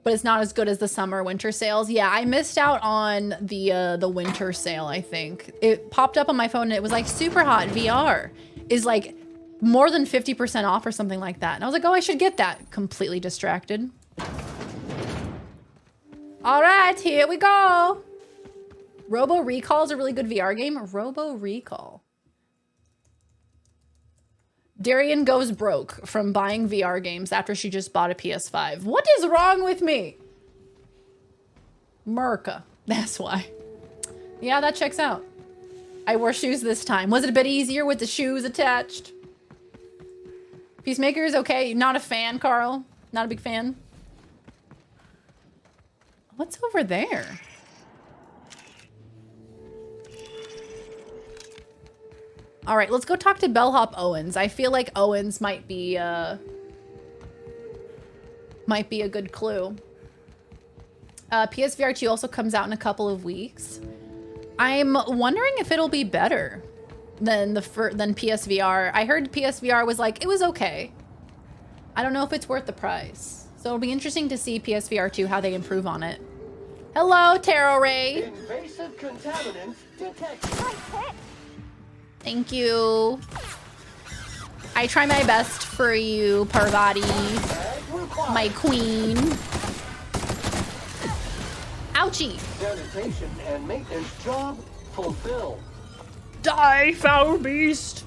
But it's not as good as the summer winter sales. Yeah, I missed out on the winter sale, I think. It popped up on my phone and it was like Super Hot VR is like more than 50% off or something like that. And I was like, oh, I should get that. Completely distracted. All right, here we go. Robo Recall is a really good VR game. Robo Recall. Darian goes broke from buying VR games after she just bought a PS5. What is wrong with me? Merca. That's why. Yeah, that checks out. I wore shoes this time. Was it a bit easier with the shoes attached? Peacemaker is okay. Not a fan, Carl. Not a big fan. What's over there? All right, let's go talk to Bellhop Owens. I feel like Owens might be a good clue. PSVR 2 also comes out in a couple of weeks. I'm wondering if it'll be better than PSVR. I heard PSVR was like, it was okay. I don't know if it's worth the price. So it'll be interesting to see PSVR 2, how they improve on it. Hello, Taro Ray. Invasive contaminants detected. Thank you. I try my best for you, Parvati. My queen. Ouchie. Sanitation and maintenance job fulfilled. Die, foul beast.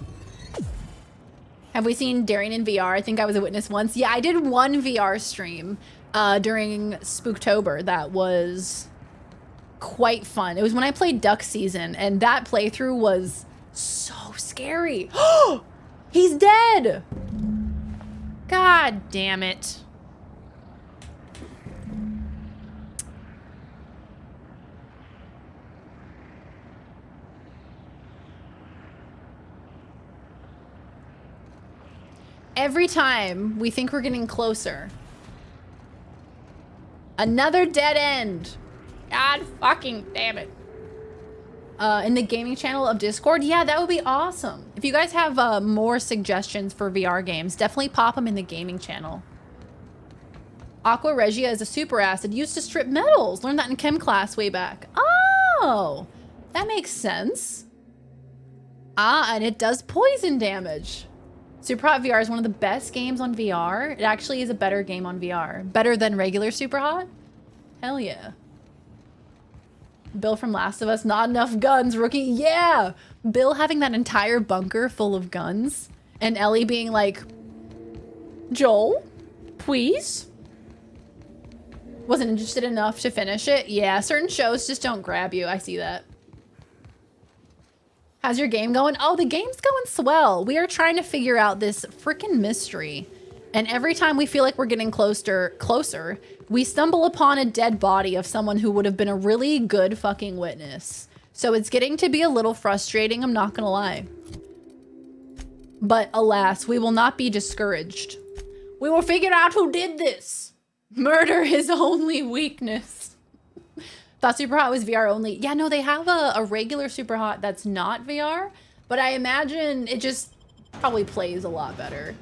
Have we seen Darian in VR? I think I was a witness once. Yeah, I did one VR stream during Spooktober that was quite fun. It was when I played Duck Season, and that playthrough was so scary. He's dead. God damn it. Every time we think we're getting closer, another dead end. God fucking damn it. In the gaming channel of Discord, yeah, that would be awesome. If you guys have more suggestions for VR games, definitely pop them in the gaming channel. Aqua Regia is a super acid used to strip metals. Learned that in chem class way back. Oh, that makes sense. Ah, and it does poison damage. Super Hot VR is one of the best games on VR. It actually is a better game on VR. Better than regular Super Hot? Hell yeah. Bill from Last of Us, not enough guns, rookie. Yeah! Bill having that entire bunker full of guns. And Ellie being like, Joel, please? Wasn't interested enough to finish it. Yeah, certain shows just don't grab you. I see that. How's your game going? Oh, the game's going swell. We are trying to figure out this freaking mystery. And every time we feel like we're getting closer, we stumble upon a dead body of someone who would have been a really good fucking witness. So it's getting to be a little frustrating, I'm not gonna lie. But alas, we will not be discouraged. We will figure out who did this. Murder is only weakness. Thought Super Hot was VR only. Yeah, no, they have a regular Super Hot that's not VR, but I imagine it just probably plays a lot better.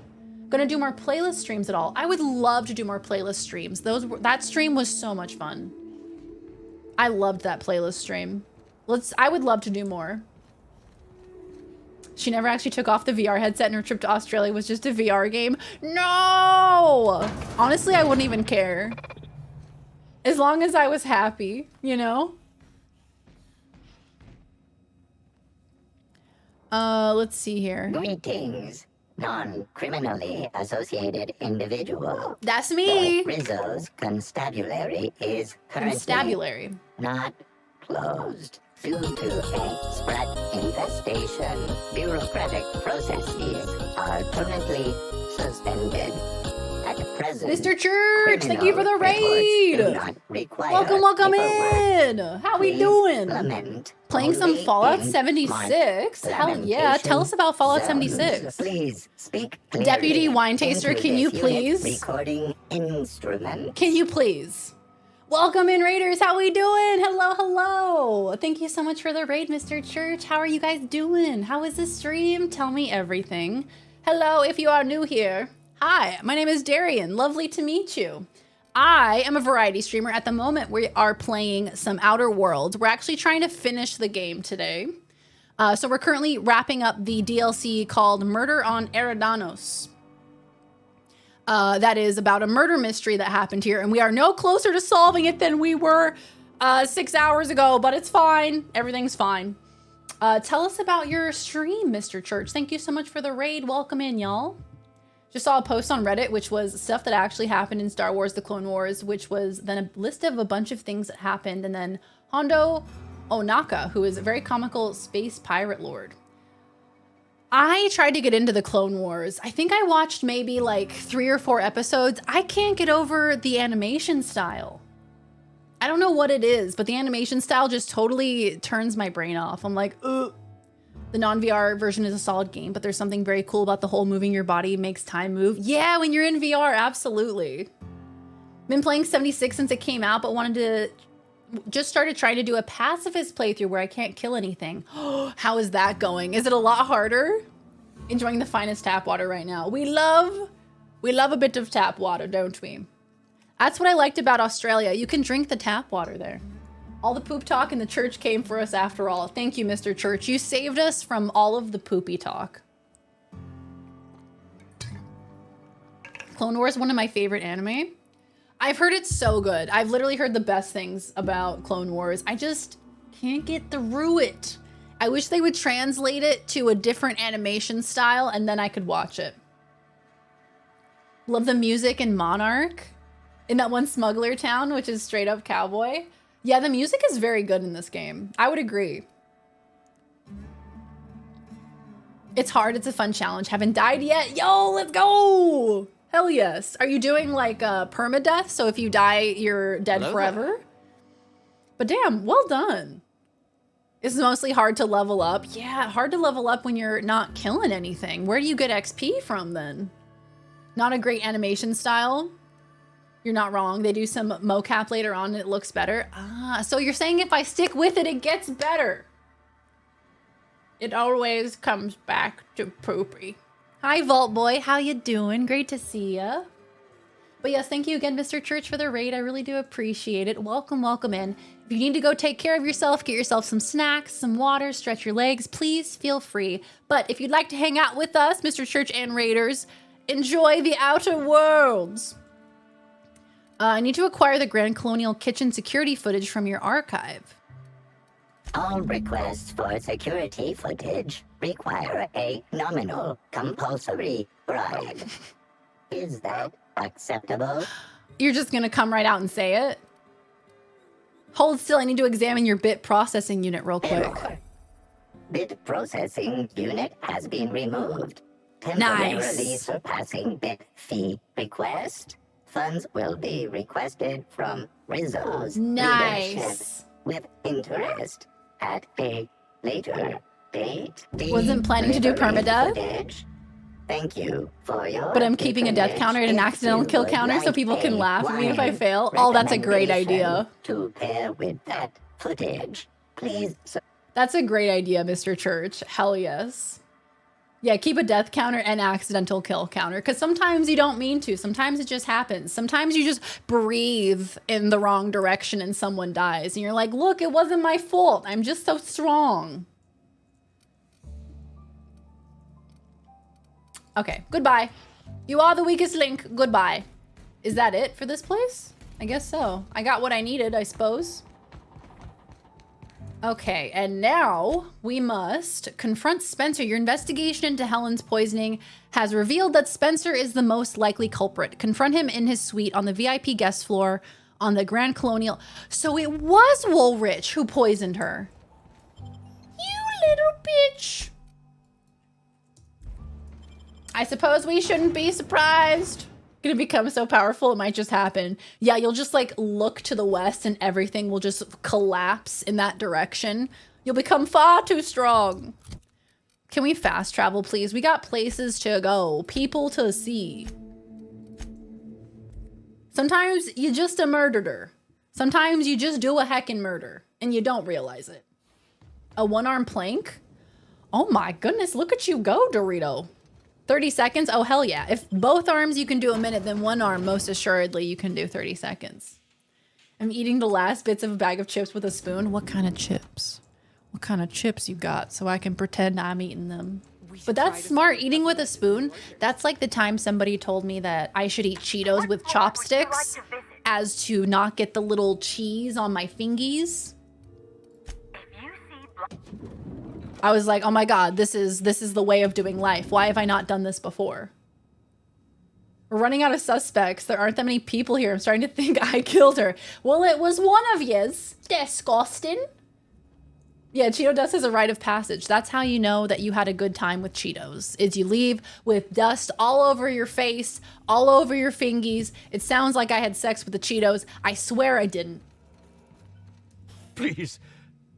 Gonna do more playlist streams at all? I would love to do more playlist streams. That stream was so much fun. I loved that playlist stream. I would love to do more. She never actually took off the VR headset and her trip to Australia was just a VR game. No! Honestly, I wouldn't even care. As long as I was happy, you know? Let's see here. Greetings, non-criminally associated individual. That's me. The Rizzo's constabulary is currently not closed due to a spread infestation. Bureaucratic processes are currently suspended. At present, Mr. Church, thank you for the raid. Welcome in. How we doing? Playing some Fallout 76? Hell yeah, tell us about Fallout 76. Please speak Deputy Wine Taster, can you please? Recording instrument. Can you please? Welcome in, Raiders. How we doing? Hello, hello. Thank you so much for the raid, Mr. Church. How are you guys doing? How is the stream? Tell me everything. Hello, if you are new here. Hi, my name is Darian. Lovely to meet you. I am a variety streamer. At the moment, we are playing some Outer Worlds. We're actually trying to finish the game today. So we're currently wrapping up the DLC called Murder on Eridanos. That is about a murder mystery that happened here, and we are no closer to solving it than we were 6 hours ago, but it's fine. Everything's fine. Tell us about your stream, Mr. Church. Thank you so much for the raid. Welcome in, y'all. Just saw a post on Reddit, which was stuff that actually happened in Star Wars: The Clone Wars, which was then a list of a bunch of things that happened, and then Hondo Onaka, who is a very comical space pirate lord. I tried to get into the Clone Wars. I think I watched maybe like 3 or 4 episodes. I can't get over the animation style. I don't know what it is, but the animation style just totally turns my brain off. I'm like, ugh. The non-VR version is a solid game, but there's something very cool about the whole moving your body makes time move. Yeah, when you're in VR, absolutely. Been playing 76 since it came out, but wanted to just started trying to do a pacifist playthrough where I can't kill anything. How is that going? Is it a lot harder? Enjoying the finest tap water right now. We love a bit of tap water, don't we? That's what I liked about Australia. You can drink the tap water there. All the poop talk in the church came for us after all. Thank you, Mr. Church. You saved us from all of the poopy talk. Clone Wars is one of my favorite anime. I've heard it's so good. I've literally heard the best things about Clone Wars. I just can't get through it. I wish they would translate it to a different animation style and then I could watch it. Love the music in Monarch. In that one smuggler town, which is straight up cowboy. Yeah, the music is very good in this game. I would agree. It's hard. It's a fun challenge. Haven't died yet. Yo, let's go. Hell yes. Are you doing like permadeath? So if you die, you're dead forever? But damn, well done. It's mostly hard to level up. Yeah, hard to level up when you're not killing anything. Where do you get XP from then? Not a great animation style. You're not wrong. They do some mocap later on and it looks better. Ah, so you're saying if I stick with it, it gets better. It always comes back to poopy. Hi, Vault Boy. How you doing? Great to see ya. But yes, thank you again, Mr. Church, for the raid. I really do appreciate it. Welcome, welcome in. If you need to go take care of yourself, get yourself some snacks, some water, stretch your legs, please feel free. But if you'd like to hang out with us, Mr. Church and Raiders, enjoy the Outer Worlds. I need to acquire the Grand Colonial Kitchen security footage from your archive. All requests for security footage require a nominal compulsory bribe. Is that acceptable? You're just gonna come right out and say it? Hold still, I need to examine your bit processing unit real quick. Error. Bit processing unit has been removed. Temporarily surpassing bit fee request. Funds will be requested from Rizzo's leadership with interest at a later date. Wasn't planning to do permadeath. Footage. Thank you for your But I'm keeping a death counter and an accidental kill counter so people can laugh at me if I fail. Oh, that's a great idea. To pair with that footage, please. That's a great idea, Mr. Church. Hell yes. Yeah, keep a death counter and accidental kill counter. Because sometimes you don't mean to. Sometimes it just happens. Sometimes you just breathe in the wrong direction and someone dies. And you're like, look, it wasn't my fault. I'm just so strong. Okay, goodbye. You are the weakest link. Goodbye. Is that it for this place? I guess so. I got what I needed, I suppose. Okay, and now we must confront Spencer. Your investigation into Helen's poisoning has revealed that Spencer is the most likely culprit. Confront him in his suite on the VIP guest floor on the Grand Colonial. So it was Woolrich who poisoned her. You little bitch. I suppose we shouldn't be surprised. Gonna become so powerful, it might just happen. Yeah, you'll just like look to the west and everything will just collapse in that direction. You'll become far too strong. Can we fast travel, please? We got places to go, people to see. Sometimes you just a murderer. Sometimes you just do a heckin' murder and you don't realize it. A one-arm plank? Oh my goodness, look at you go, Dorito. 30 seconds? Oh, hell yeah. If both arms you can do a minute, then one arm, most assuredly, you can do 30 seconds. I'm eating the last bits of a bag of chips with a spoon. What kind of chips? What kind of chips you got so I can pretend I'm eating them? But that's smart, eating with a spoon. That's like the time somebody told me that I should eat Cheetos with chopsticks as to not get the little cheese on my fingies. I was like, oh my God, this is the way of doing life. Why have I not done this before? We're running out of suspects. There aren't that many people here. I'm starting to think I killed her. Well, it was one of yous. Disgusting. Yeah, Cheeto dust is a rite of passage. That's how you know that you had a good time with Cheetos, is you leave with dust all over your face, all over your fingies. It sounds like I had sex with the Cheetos. I swear I didn't. Please.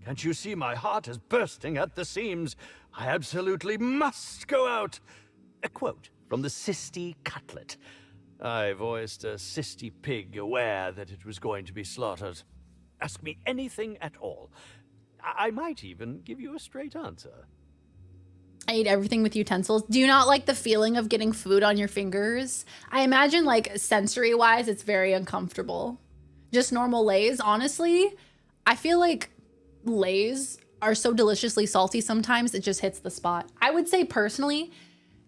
Can't you see my heart is bursting at the seams? I absolutely must go out. A quote from the Sisty Cutlet. I voiced a Sisty pig aware that it was going to be slaughtered. Ask me anything at all. I might even give you a straight answer. I eat everything with utensils. Do you not like the feeling of getting food on your fingers? I imagine like sensory-wise, it's very uncomfortable. Just normal Lay's, honestly, I feel like Lay's are so deliciously salty sometimes it just hits the spot. I would say personally,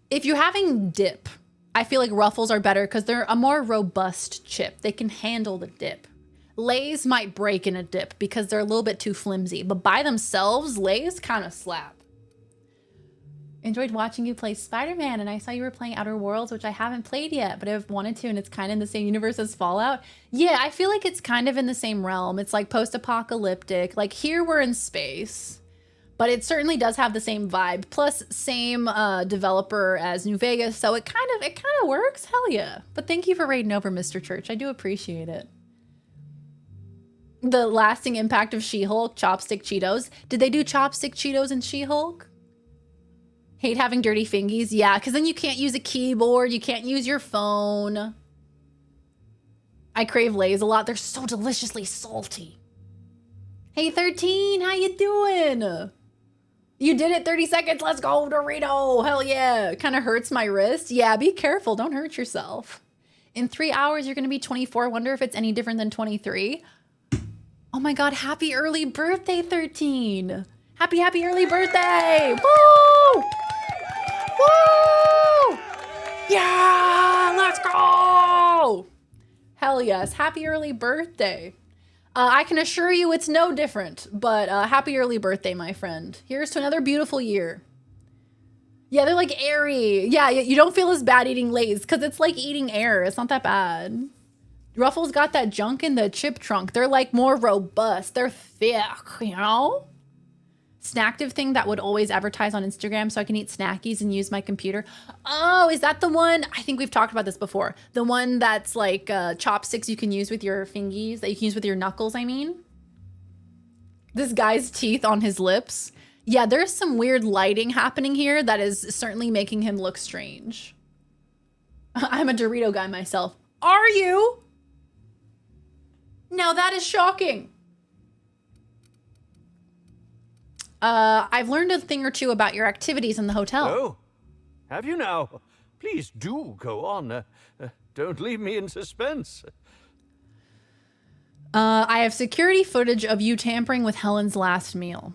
if you're having dip, I feel like Ruffles are better because they're a more robust chip. They can handle the dip. Lay's might break in a dip because they're a little bit too flimsy, but by themselves, Lay's kind of slap. Enjoyed watching you play Spider-Man, and I saw you were playing Outer Worlds, which I haven't played yet, but I've wanted to, and it's kind of in the same universe as Fallout. Yeah, I feel like it's kind of in the same realm. It's like post-apocalyptic. Like here we're in space, but it certainly does have the same vibe. Plus, same developer as New Vegas, so it kind of works. Hell yeah! But thank you for raiding over, Mr. Church. I do appreciate it. The lasting impact of She-Hulk, chopstick Cheetos. Did they do chopstick Cheetos in She-Hulk? Hate having dirty fingies. Yeah, because then you can't use a keyboard. You can't use your phone. I crave Lay's a lot. They're so deliciously salty. Hey, 13, how you doing? You did it, 30 seconds. Let's go, Dorito. Hell yeah. It kind of hurts my wrist. Yeah, be careful. Don't hurt yourself. In 3 hours, you're going to be 24. Wonder if it's any different than 23. Oh my God, happy early birthday, 13. Happy early birthday. Woo! Woo! Yeah, let's go! Hell yes, happy early birthday. I can assure you it's no different, but happy early birthday, my friend. Here's to another beautiful year. Yeah, they're like airy. Yeah, you don't feel as bad eating Lay's because it's like eating air. It's not that bad. Ruffles got that junk in the chip trunk. They're like more robust. They're thick, you know? Snacktive thing that would always advertise on Instagram so I can eat snackies and use my computer. Oh, is that the one? I think we've talked about this before. The one that's like chopsticks you can use with your fingies, that you can use with your knuckles, I mean. This guy's teeth on his lips. Yeah, there's some weird lighting happening here that is certainly making him look strange. I'm a Dorito guy myself. Are you? Now that is shocking. I've learned a thing or two about your activities in the hotel. Oh, have you now? Please do go on. Don't leave me in suspense. I have security footage of you tampering with Helen's last meal.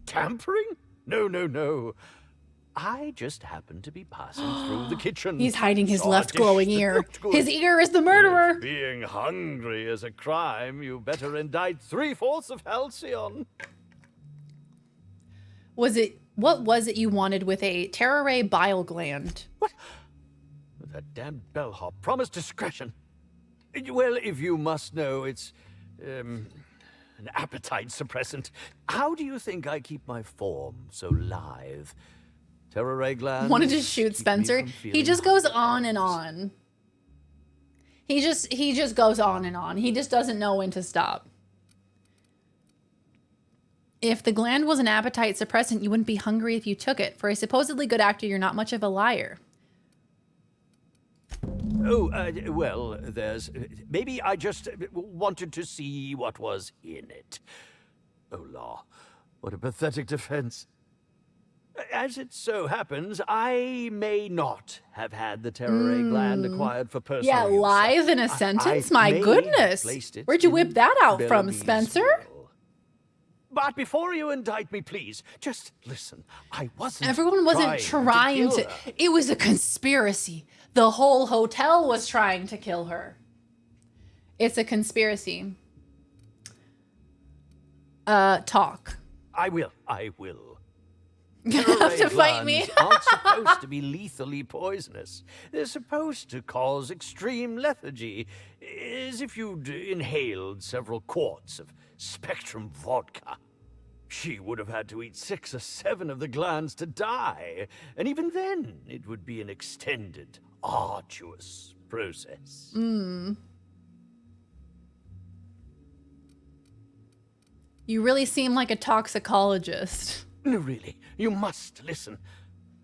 Tampering? No. I just happened to be passing through the kitchen. He's hiding his Saw a left dish glowing that ear. looked good. His ear is the murderer. If being hungry is a crime, you better indict 3/4 of Halcyon. What was it you wanted with a Terraray bile gland? That damn bellhop promised discretion. Well, if you must know, it's an appetite suppressant. How do you think I keep my form so lithe? Terraray glands. Wanted to shoot Spencer. He just goes on and on. He just goes on and on. He just doesn't know when to stop. If the gland was an appetite suppressant, you wouldn't be hungry if you took it. For a supposedly good actor, you're not much of a liar. Oh, well, there's... Maybe I just wanted to see what was in it. Oh, law. What a pathetic defense. As it so happens, I may not have had the Terraray gland acquired for personal Yeah, use. lies in a sentence? I My may have goodness. placed it Where'd you in whip that out from, Bellaby's Spencer? will. But before you indict me, please, just listen. I wasn't Everyone wasn't trying kill to. her. It was a conspiracy. The whole hotel was trying to kill her. It's a conspiracy. Talk. I will. You have to fight me. aren't supposed to be lethally poisonous. They're supposed to cause extreme lethargy, as if you'd inhaled several quarts of Spectrum vodka. She would have had to eat 6 or 7 of the glands to die, and even then, it would be an extended, arduous process. You really seem like a toxicologist. No, really, you must listen.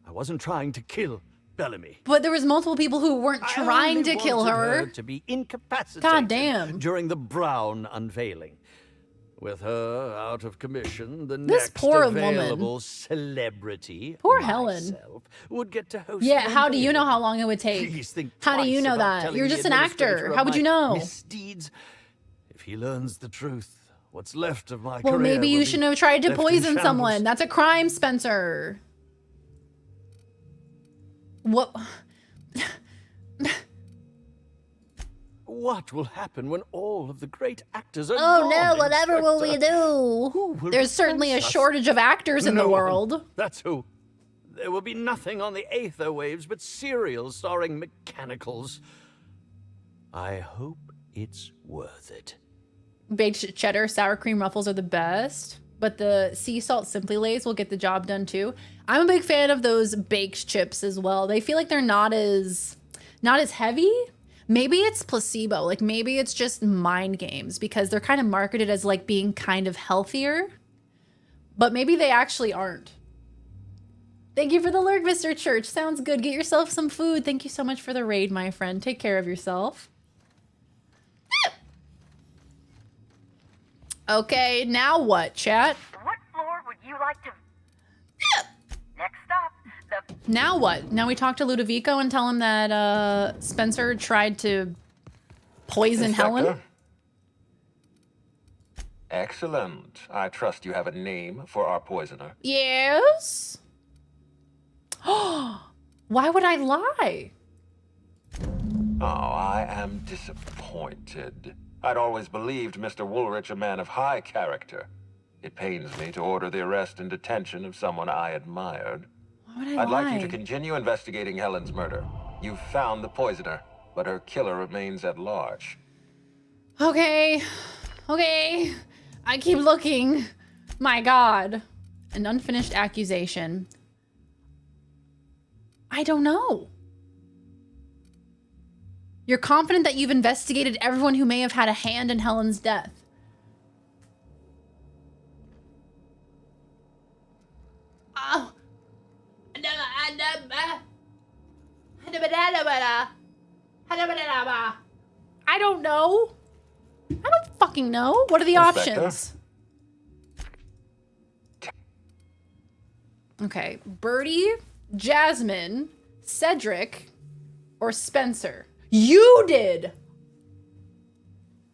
I wasn't trying to kill Bellamy. But there was multiple people who weren't trying to kill wanted her. To be incapacitated. God damn. During the Brown unveiling. With her out of commission, the This next poor available woman. celebrity, Poor Helen. would get to host. Yeah, the how do you know unveiling. how long it would take? Please think How do you twice know about that? telling You're the just an administrator actor. of How would you my know? Misdeeds. If he learns the truth, what's left of my Well, career maybe will you be shouldn't have tried to left in poison shambles. someone. That's a crime, Spencer. What? What will happen when all of the great actors are Oh gone, no, whatever will we Inspector? do? Who will There's certainly a replace us? shortage of actors in the No one. world. That's who. There will be nothing on the aether waves but serials starring mechanicals. I hope it's worth it. Baked cheddar, sour cream ruffles are the best, but the sea salt Simply Lays will get the job done too. I'm a big fan of those baked chips as well. They feel like they're not as heavy. Maybe it's placebo. Like maybe it's just mind games because they're kind of marketed as like being kind of healthier, but maybe they actually aren't. Thank you for the lurk, Mr. Church. Sounds good. Get yourself some food. Thank you so much for the raid, my friend. Take care of yourself. Okay, now what, chat? What floor would you like to... Next stop, the... Now what? Now we talk to Ludovico and tell him that Spencer tried to poison Inspector? Helen? Excellent. I trust you have a name for our poisoner. Yes. Why would I lie? Oh, I am disappointed. I'd always believed Mr. Woolrich a man of high character. It pains me to order the arrest and detention of someone I admired. Why would I I'd lie? like you to continue investigating Helen's murder. You've found the poisoner, but her killer remains at large. Okay. Okay. I keep looking. My God. An unfinished accusation. I don't know. You're confident that you've investigated everyone who may have had a hand in Helen's death. Oh. I don't know. I don't fucking know. What are the Inspector? options? Okay. Birdie, Jasmine, Cedric, or Spencer? You did.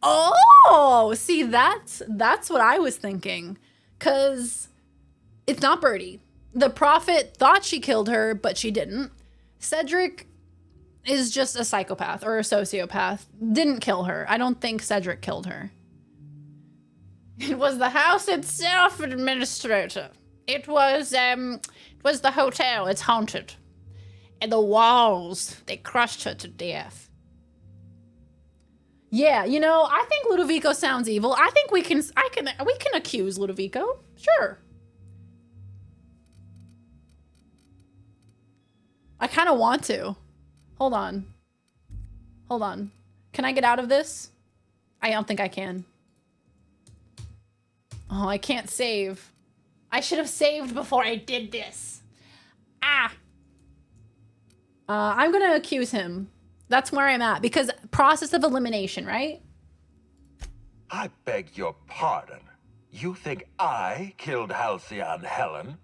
Oh, see, that's what I was thinking. 'Cause it's not Birdie. The Prophet thought she killed her, but she didn't. Cedric is just a psychopath or a sociopath. Didn't kill her. I don't think Cedric killed her. It was the house itself, administrator. It was the hotel. It's haunted. And the walls, they crushed her to death. Yeah, you know, I think Ludovico sounds evil. I think we can accuse Ludovico. Sure. I kind of want to. Hold on. Hold on. Can I get out of this? I don't think I can. Oh, I can't save. I should have saved before I did this. Ah. I'm gonna accuse him. That's where I'm at, because process of elimination, right? I beg your pardon. You think I killed Halcyon Helen?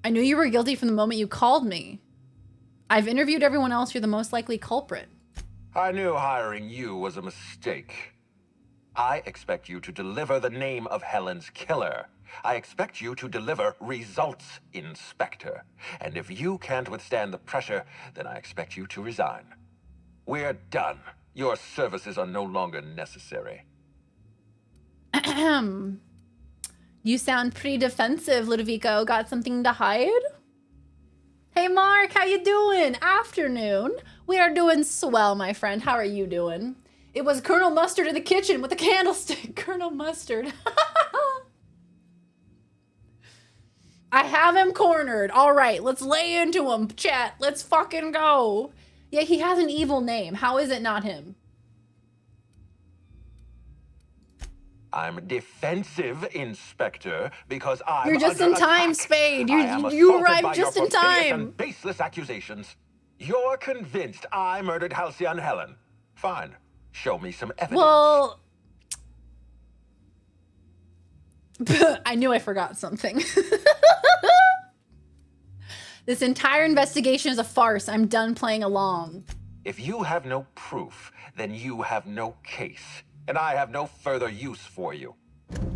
I knew you were guilty from the moment you called me. I've interviewed everyone else. You're the most likely culprit. I knew hiring you was a mistake. I expect you to deliver the name of Helen's killer. I expect you to deliver results, Inspector. And if you can't withstand the pressure, then I expect you to resign. We're done. Your services are no longer necessary. Ahem. You sound pretty defensive, Ludovico. Got something to hide? Hey, Mark, how you doing? Afternoon. We are doing swell, my friend. How are you doing? It was Colonel Mustard in the kitchen with the candlestick. Colonel Mustard. I have him cornered. All right, let's lay into him, chat. Let's fucking go. Yeah, he has an evil name. How is it not him? I'm defensive, Inspector, because I'm You're just under in time, attack. Spade. I am You assaulted by arrived your just in perfidious time. and baseless accusations. You're convinced I murdered Halcyon Helen. Fine. Show me some evidence. Well, I knew I forgot something. This entire investigation is a farce. I'm done playing along. If you have no proof, then you have no case. And I have no further use for you.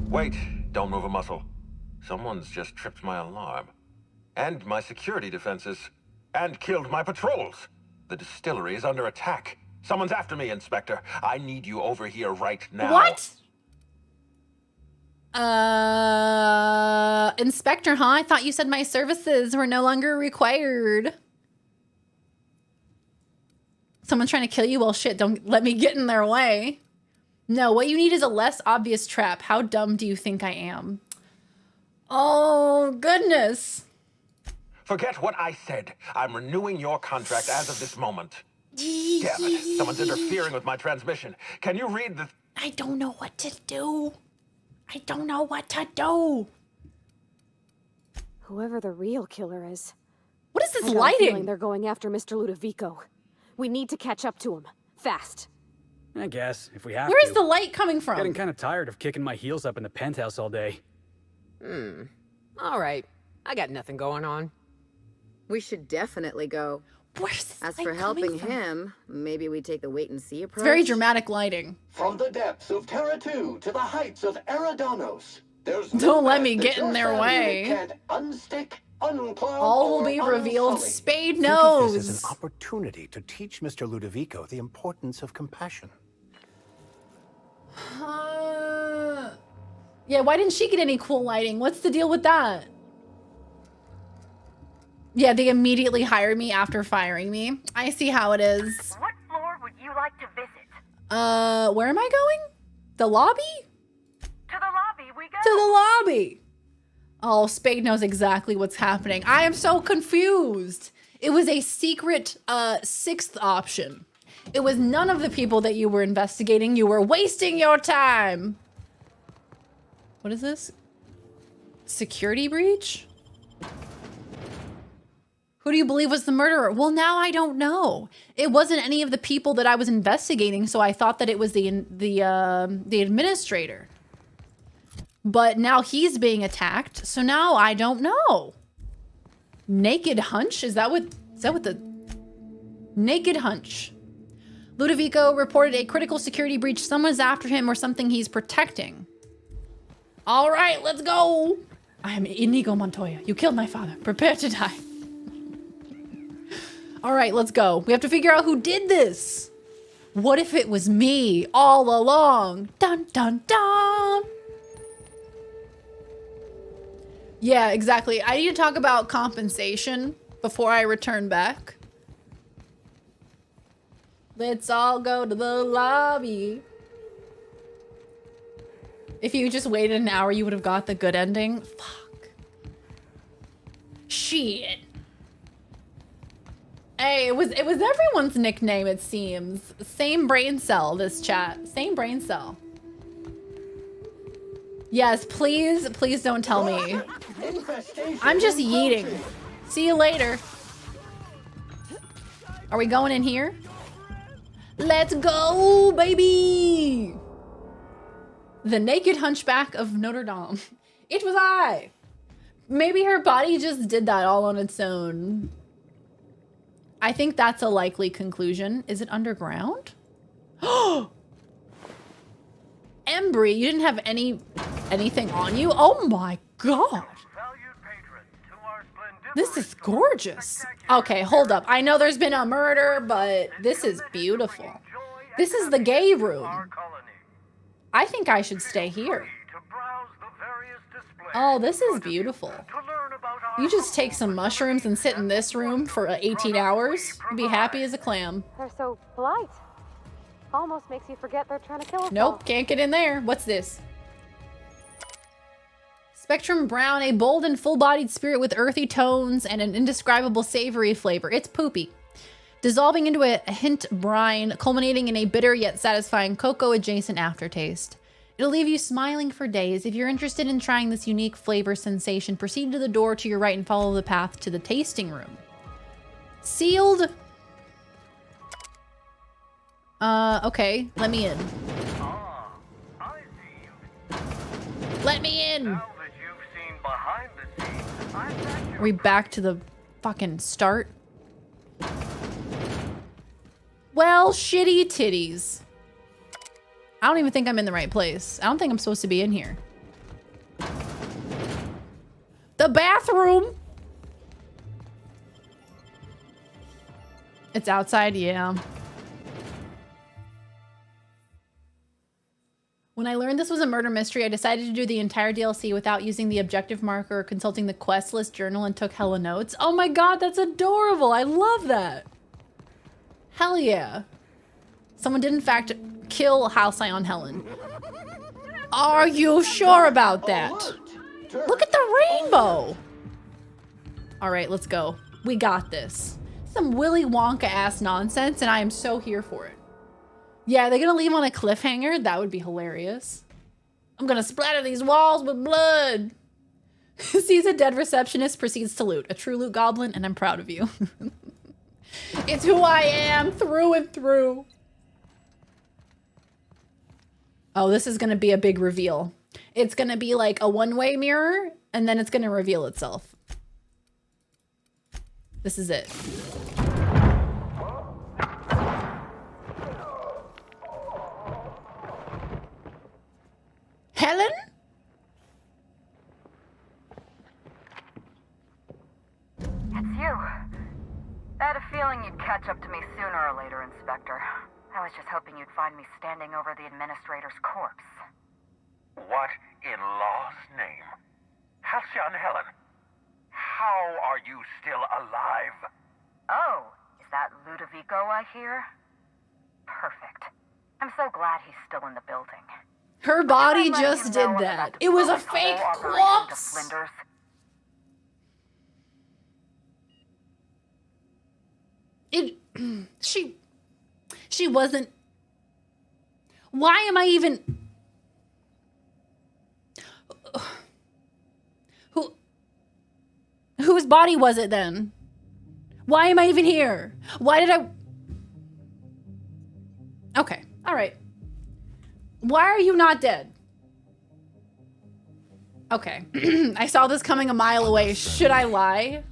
Wait, don't move a muscle. Someone's just tripped my alarm. And my security defenses. And killed my patrols. The distillery is under attack. Someone's after me, Inspector. I need you over here right now. What? Inspector, huh? I thought you said my services were no longer required. Someone's trying to kill you? Well, shit, don't let me get in their way. No, what you need is a less obvious trap. How dumb do you think I am? Oh, goodness. Forget what I said. I'm renewing your contract as of this moment. Damn it, someone's interfering with my transmission. Can you read the... I don't know what to do. I don't know what to do. Whoever the real killer is. What is this I got a lighting? feeling they're going after Mr. Ludovico. We need to catch up to him. Fast. I guess, if we have Where to. is the light coming from? Getting kind of tired of kicking my heels up in the penthouse all day. All right. I got nothing going on. We should definitely go. Where's this As light for helping coming from? him, maybe we take the wait-and-see approach. It's very dramatic lighting. From the depths of Terra 2 to the heights of Eridanos, there's Don't no let me net get that in your their sound way. unit can't unstick, uncloud, All will or be revealed. unsully. Spade Think of this knows. as an opportunity to teach Mr. Ludovico the importance of compassion. Yeah, why didn't she get any cool lighting? What's the deal with that? Yeah, they immediately hired me after firing me. I see how it is. What floor would you like to visit? Where am I going? The lobby? To the lobby we go. To the lobby. Oh, Spade knows exactly what's happening. I am so confused. It was a secret, sixth option. It was none of the people that you were investigating. You were wasting your time. What is this? Security breach? Who do you believe was the murderer? Well, now I don't know. It wasn't any of the people that I was investigating, so I thought that it was the administrator. But now he's being attacked, so now I don't know. Naked hunch? Is that what the naked hunch? Ludovico reported a critical security breach. Someone's after him or something he's protecting. All right, let's go. I am Inigo Montoya. You killed my father. Prepare to die. All right, let's go. We have to figure out who did this. What if it was me all along? Dun, dun, dun. Yeah, exactly. I need to talk about compensation before I return back. Let's all go to the lobby. If you just waited an hour, you would have got the good ending. Fuck. Shit. Hey, it was everyone's nickname, it seems. Same brain cell, this chat. Same brain cell. Yes, please don't tell me. I'm just yeeting. See you later. Are we going in here? Let's go, baby! The Naked Hunchback of Notre Dame. It was I. Maybe her body just did that all on its own. I think that's a likely conclusion. Is it underground? Oh! Embry, you didn't have anything on you? Oh my god. This is gorgeous. Okay, hold up. I know there's been a murder, but this is beautiful. This is the gay room. I think I should stay here. Oh, this is beautiful. You just take some mushrooms and sit in this room for 18 hours. You'd be happy as a clam. They're so polite. Almost makes you forget they're trying to kill us. Nope, can't get in there. What's this? Spectrum Brown, a bold and full-bodied spirit with earthy tones and an indescribable savory flavor. It's poopy. Dissolving into a hint brine, culminating in a bitter yet satisfying cocoa-adjacent aftertaste. It'll leave you smiling for days. If you're interested in trying this unique flavor sensation, proceed to the door to your right and follow the path to the tasting room. Sealed. Okay, let me in. Let me in. Are we back to the fucking start? Well, shitty titties. I don't even think I'm in the right place. I don't think I'm supposed to be in here. The bathroom. It's outside, yeah. When I learned this was a murder mystery, I decided to do the entire DLC without using the objective marker or consulting the quest list journal and took hella notes. Oh my god, that's adorable. I love that. Hell yeah. Someone did in fact kill Halcyon Helen. Are you sure about that? Look at the rainbow. All right, let's go. We got this. Some Willy Wonka ass nonsense and I am so here for it. Yeah, they're gonna leave on a cliffhanger? That would be hilarious. I'm gonna splatter these walls with blood. Sees a dead receptionist, proceeds to loot. A true loot goblin, and I'm proud of you. It's who I am, through and through. Oh, this is gonna be a big reveal. It's gonna be like a one-way mirror, and then it's gonna reveal itself. This is it. Helen? It's you. I had a feeling you'd catch up to me sooner or later, Inspector. I was just hoping you'd find me standing over the administrator's corpse. What in law's name? Halcyon Helen, how are you still alive? Oh, is that Ludovico I hear? Perfect. I'm so glad he's still in the building. Her body just did that. It was a fake corpse. She wasn't. Why am I even? Whose body was it then? Why am I even here? Why did I? Okay, all right. Why are you not dead? Okay. I saw this coming a mile away. Should I lie?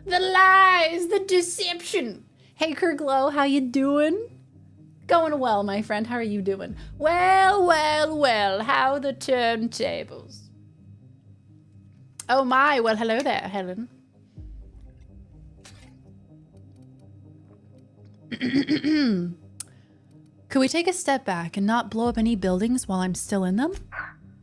The lies, the deception. Hey, Kirklow, how you doing? Going well, my friend. How are you doing? Well, well, well. How the turntables? Oh my. Well, hello there, Helen. Could we take a step back and not blow up any buildings while I'm still in them?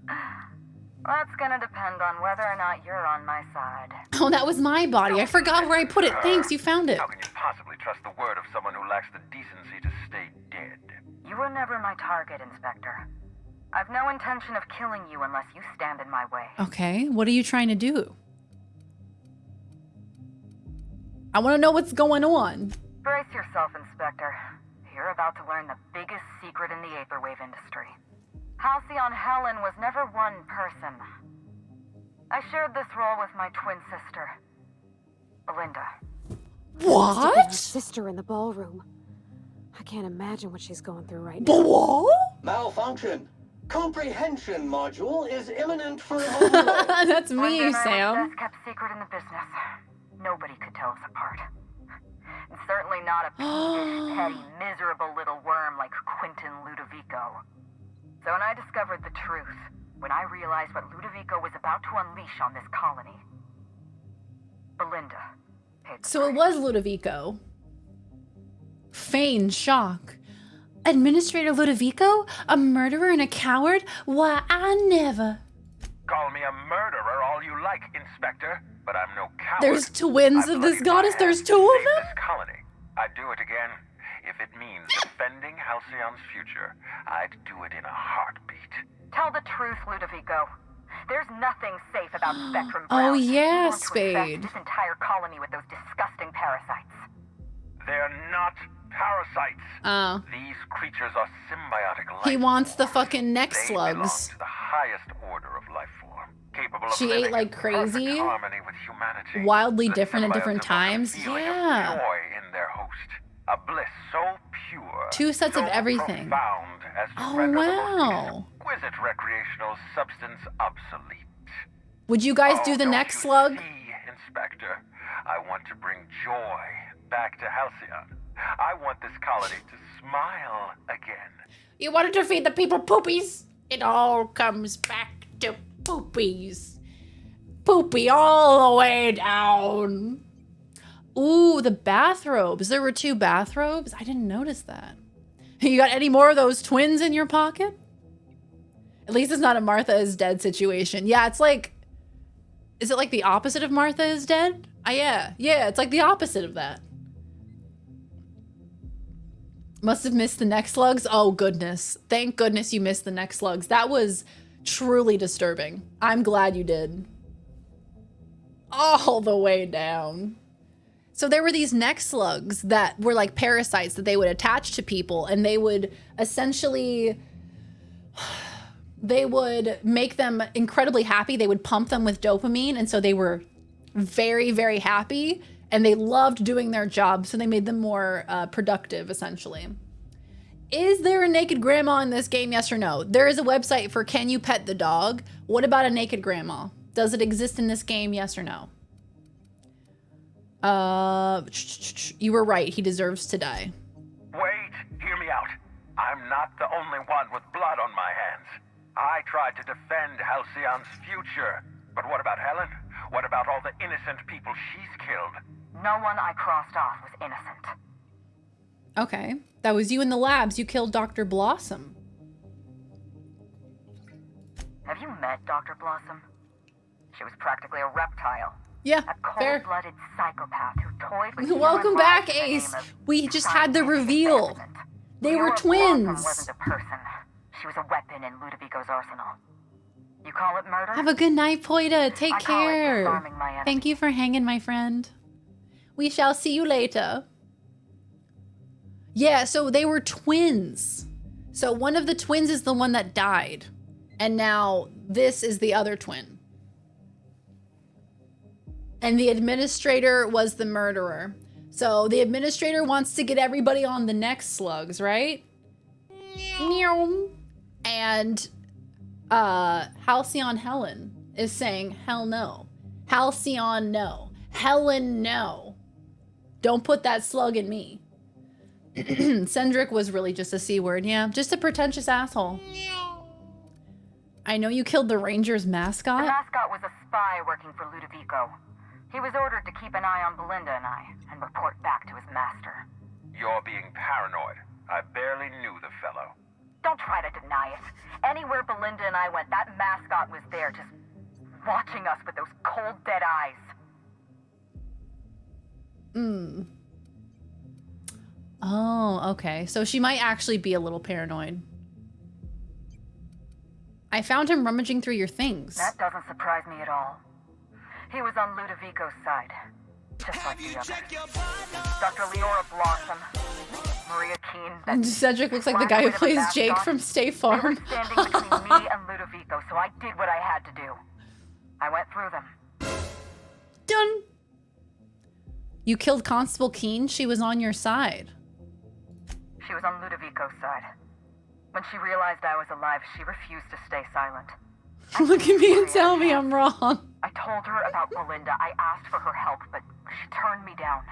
That's gonna depend on whether or not you're on my side. Oh, that was my body. I forgot where I put it. Thanks, you found it. How can you possibly trust the word of someone who lacks the decency to stay dead? You were never my target, Inspector. I've no intention of killing you unless you stand in my way. Okay, what are you trying to do? I want to know what's going on. Brace yourself, Inspector. You're about to learn the biggest secret in the Aetherwave industry. Halcyon Helen was never one person. I shared this role with my twin sister, Belinda. What? Sister in the ballroom. I can't imagine what she's going through right now. What? Malfunction. Comprehension module is imminent for overload. That's me, Sam. Best kept secret in the business. Nobody could tell us apart. And certainly not a peevish, petty, miserable little worm like Quentin Ludovico. So when I discovered the truth, when I realized what Ludovico was about to unleash on this colony, Belinda paid the So it was Ludovico. Feigned shock. Administrator Ludovico? A murderer and a coward? Why, I never. Call me a murderer all you like, Inspector, but I'm no coward. There's twins of this goddess? There's two of them? This colony. I'd do it again. If it means defending Halcyon's future, I'd do it in a heartbeat. Tell the truth, Ludovico. There's nothing safe about Spectrum Oh Ground. yeah, You want to infest Spade. this entire colony with those disgusting parasites. They're not parasites. Oh. These creatures are symbiotic life. He wants the fucking neck They belong slugs. to the highest order of life form, capable of She ate living like in perfect crazy. harmony with humanity. Wildly The different at symbiotes different evoke a times. feeling Yeah. of joy in their host. A bliss so pure, Two sets so of everything. profound as to Oh, render the wow. most exquisite recreational substance obsolete. Would you guys do Oh, the don't neck you slug? see, Inspector, I want to bring joy back to Halcyon. I want this colony to smile again. You wanted to feed the people poopies? It all comes back to poopies. Poopy all the way down. Ooh, the bathrobes. There were 2 bathrobes? I didn't notice that. You got any more of those twins in your pocket? At least it's not a Martha is dead situation. Yeah, it's like... Is it like the opposite of Martha is dead? Yeah, it's like the opposite of that. Must have missed the neck slugs. Oh, goodness. Thank goodness you missed the neck slugs. That was truly disturbing. I'm glad you did. All the way down. So there were these neck slugs that were like parasites that they would attach to people, and they would essentially... They would make them incredibly happy. They would pump them with dopamine, and so they were very, very happy, and they loved doing their job, so they made them more productive, essentially. Is there a naked grandma in this game, yes or no? There is a website for Can You Pet the Dog? What about a naked grandma? Does it exist in this game, yes or no? You were right. He deserves to die. Wait, hear me out. I'm not the only one with blood on my hands. I tried to defend Halcyon's future. But what about Helen? What about all the innocent people she's killed? No one I crossed off was innocent. Okay. That was you in the labs. You killed Dr. Blossom. Have you met Dr. Blossom? She was practically a reptile. Yeah, a fair. cold-blooded psychopath who toyed with Welcome human back, lives in the Ace. name of We just had the scientific reveal. experiment. They were Blossom twins. wasn't a person. She was a weapon in Ludovico's arsenal. You call it murder? Have a good night, Poita. Take I call it care. disarming my enemy. Thank you for hanging, my friend. We shall see you later. Yeah, so they were twins. So one of the twins is the one that died. And now this is the other twin. And the administrator was the murderer. So the administrator wants to get everybody on the neck slugs, right? Meow. And Halcyon Helen is saying, hell no. Halcyon, no. Helen, no. Don't put that slug in me. Cendric was really just a C word. Yeah, just a pretentious asshole. I know you killed the Rangers mascot. The mascot was a spy working for Ludovico. He was ordered to keep an eye on Belinda and I, and report back to his master. You're being paranoid. I barely knew the fellow. Don't try to deny it. Anywhere Belinda and I went, that mascot was there, just watching us with those cold, dead eyes. Oh, okay. So she might actually be a little paranoid. I found him rummaging through your things. That doesn't surprise me at all. He was on Ludovico's side, just like the others. Dr. Leora Blossom, Maria Keene. Cedric looks like the guy who plays Jake from State Farm. They were standing between me and Ludovico, so I did what I had to do. I went through them. Done. You killed Constable Keene. She was on your side. She was on Ludovico's side. When she realized I was alive, she refused to stay silent. Look at me and tell me I'm wrong. I told her about Belinda. I asked for her help, but she turned me down.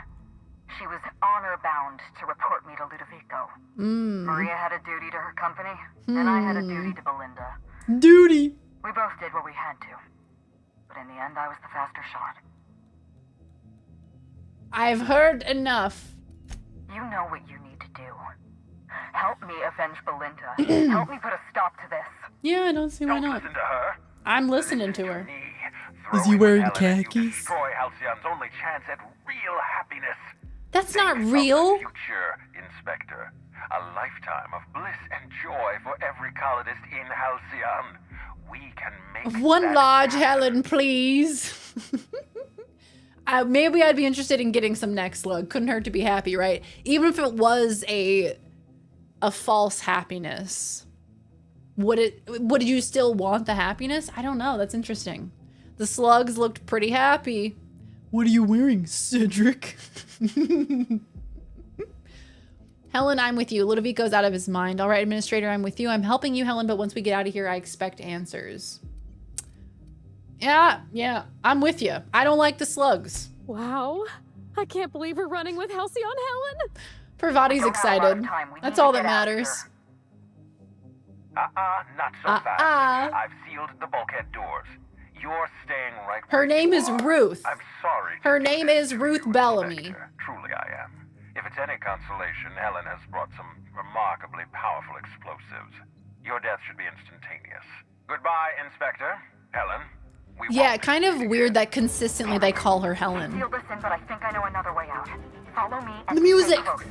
She was honor-bound to report me to Ludovico. Maria had a duty to her company, and I had a duty to Belinda. Duty. We both did what we had to. But in the end, I was the faster shot. I've heard enough. You know what you need to do. Help me avenge Belinda. Help me put a stop to this. Yeah, I don't see why not. Listen to her. I'm listening to her. Is he wearing khakis? Destroy Halcyon's only chance at real happiness. That's not real. Future, Inspector. A lifetime of bliss and joy for every colonist in Halcyon. We can make One large Helen, please. Maybe I'd be interested in getting some neck slug. Couldn't hurt to be happy, right? Even if it was a false happiness. Would you still want the happiness? I don't know. That's interesting. The slugs looked pretty happy. What are you wearing, Cedric? Helen, I'm with you. Ludovico's out of his mind. All right, Administrator, I'm with you. I'm helping you, Helen, but once we get out of here, I expect answers. Yeah, I'm with you. I don't like the slugs. Wow. I can't believe we're running with Halcyon Helen. Pravati's excited. That's all that matters. Not so fast. I've sealed the bulkhead doors. You're staying right where Her name is Ruth. I'm sorry. Her name is Ruth Bellamy. Truly I am. If it's any consolation, Helen has brought some remarkably powerful explosives. Your death should be instantaneous. Goodbye, Inspector. Helen. Yeah, kind of weird that consistently they call her Helen. Sealed this in, but I think I know another way out. Follow me and The music. stay close.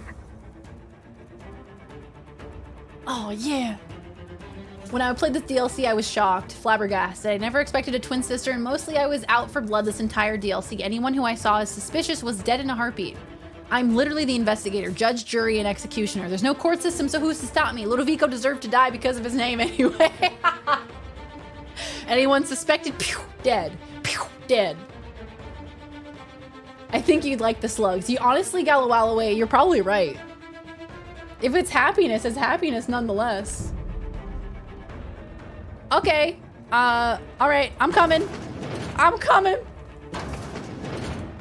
Oh, yeah. When I played this DLC, I was shocked, flabbergasted. I never expected a twin sister, and mostly I was out for blood this entire DLC. Anyone who I saw as suspicious was dead in a heartbeat. I'm literally the investigator, judge, jury, and executioner. There's no court system, so who's to stop me? Ludovico deserved to die because of his name anyway. Anyone suspected? Pew, dead. Pew, dead. I think you'd like the slugs. You honestly, Gallowalloway, you're probably right. If it's happiness, it's happiness nonetheless. Okay. All right. I'm coming. I'm coming.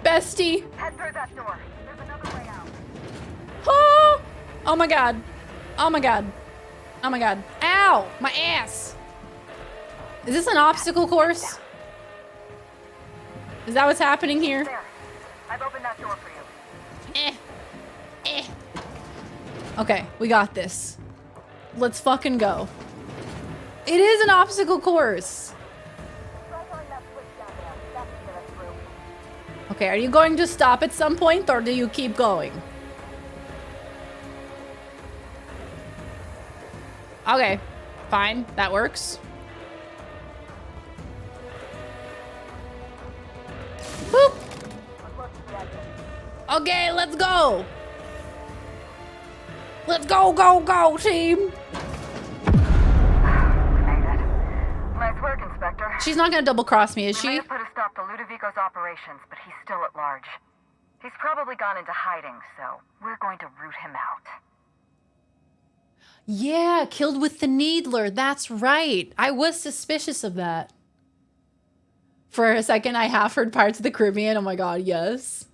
Bestie. Head through that door. There's another way out. Oh! Oh my god. Oh my god. Oh my god. Ow! My ass. Is this an obstacle course? Is that what's happening here? There. I've opened that door for you. Okay, we got this. Let's fucking go. It is an obstacle course. Okay, are you going to stop at some point or do you keep going? Okay, fine, that works. Boop. Okay, let's go. Let's go, go, team. Nice work, Inspector. She's not gonna double cross me, is We she? may have put a stop to Ludovico's operations, but he's still at large. He's probably gone into hiding, so we're going to root him out. Yeah, killed with the needler. That's right. I was suspicious of that. For a second, I half heard Pirates of the Caribbean. Oh my god, yes.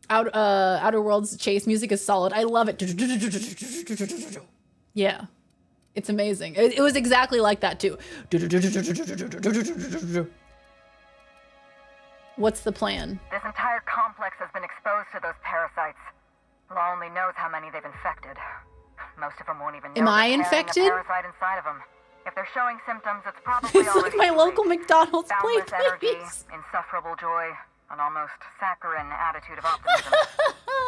Outer Worlds chase music is solid. I love it. Yeah. It's amazing. It was exactly like that too. What's the plan? This entire complex has been exposed to those parasites. Law only knows how many they've infected. Most of them won't even know Am I they're carrying infected? a parasite inside of them. If they're showing symptoms, it's probably It's like already my too local late. McDonald's plate, Boundless energy, please. insufferable joy, an almost saccharine attitude of optimism.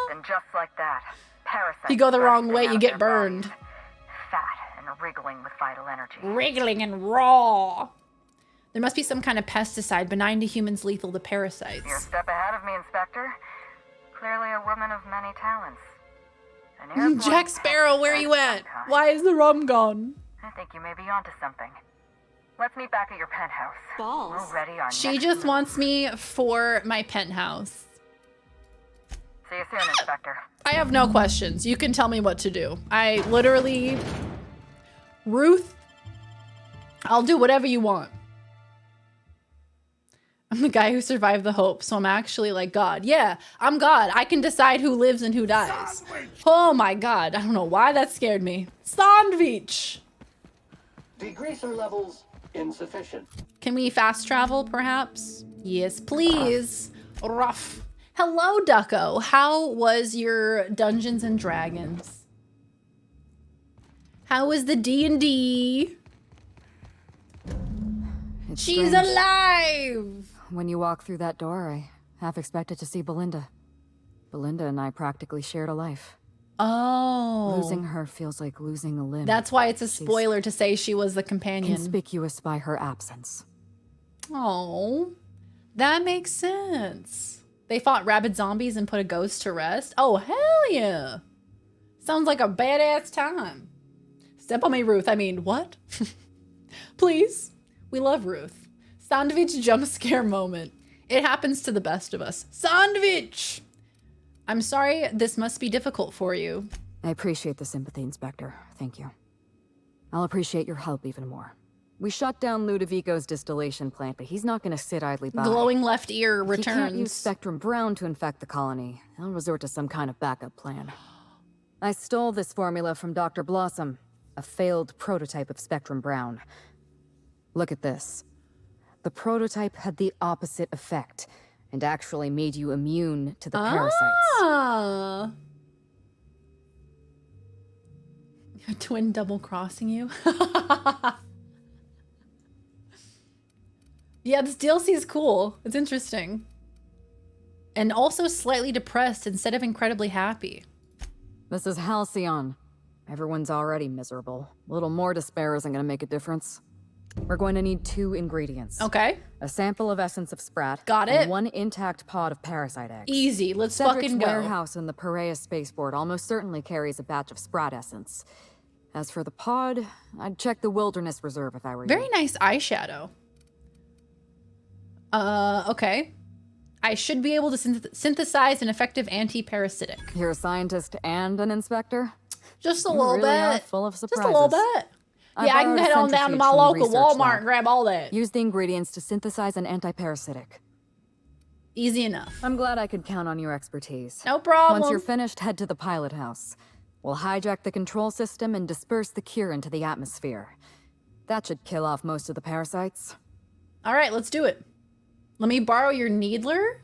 Then just like that, parasites. If you go the burst wrong in way, out you of get their burned. bodies, fat and wriggling with vital energy. Wriggling and raw. There must be some kind of pesticide benign to humans, lethal to parasites. You're a step ahead of me, Inspector. Clearly a woman of many talents. An airborne Jack Sparrow, where are you at? Why is the rum gone? I think you may be onto something. Let's meet back at your penthouse. Balls. We'll ready our She next just move. wants me for my penthouse. See you soon, Inspector. I have no questions. You can tell me what to do. I literally... Ruth, I'll do whatever you want. I'm the guy who survived the Hope, so I'm actually like God. Yeah, I'm God. I can decide who lives and who dies. Oh my God. I don't know why that scared me. Sandwich. Degreaser levels insufficient. Can we fast travel, perhaps? Yes, please. Rough. Hello, Ducko. How was your Dungeons and Dragons? How was the D&D? It's She's strange. alive! When you walk through that door, I half expected to see Belinda. Belinda and I practically shared a life. Oh. Losing her feels like losing a limb. That's why it's a She's spoiler to say she was the companion. conspicuous by her absence. Oh, that makes sense. They fought rabid zombies and put a ghost to rest. Oh, hell yeah. Sounds like a badass time. Step on me, Ruth. I mean, what? Please. We love Ruth. Sandwich jump scare moment. It happens to the best of us. Sandwich! I'm sorry this must be difficult for you. I appreciate the sympathy, Inspector. Thank you. I'll appreciate your help even more. We shut down Ludovico's distillation plant, but he's not going to sit idly by. Glowing left ear If he can't use returns. Spectrum Brown to infect the colony, I'll resort to some kind of backup plan. I stole this formula from Dr. Blossom, a failed prototype of Spectrum Brown. Look at this. The prototype had the opposite effect, and actually made you immune to the parasites. Ah. A twin double crossing you? Yeah, this DLC is cool. It's interesting. And also slightly depressed instead of incredibly happy. This is Halcyon. Everyone's already miserable. A little more despair isn't going to make a difference. We're going to need 2 ingredients. Okay. A sample of essence of sprat. Got and it. 1 intact pod of parasite eggs. Easy. Let's Cedric's fucking go. warehouse in the Perea spaceport almost certainly carries a batch of sprat essence. As for the pod, I'd check the wilderness reserve if I were you. Very nice eyeshadow. Okay. I should be able to synthesize an effective anti-parasitic. You're a scientist and an inspector? Just a You little really are bit. full of Just a surprises. little bit. Yeah, I can borrowed a head on down to centrifuge my from the local research Walmart lab. and grab all that. Use the ingredients to synthesize an antiparasitic. Easy enough. I'm glad I could count on your expertise. No problem. Once you're finished, head to the pilot house. We'll hijack the control system and disperse the cure into the atmosphere. That should kill off most of the parasites. All right, let's do it. Let me borrow your needler?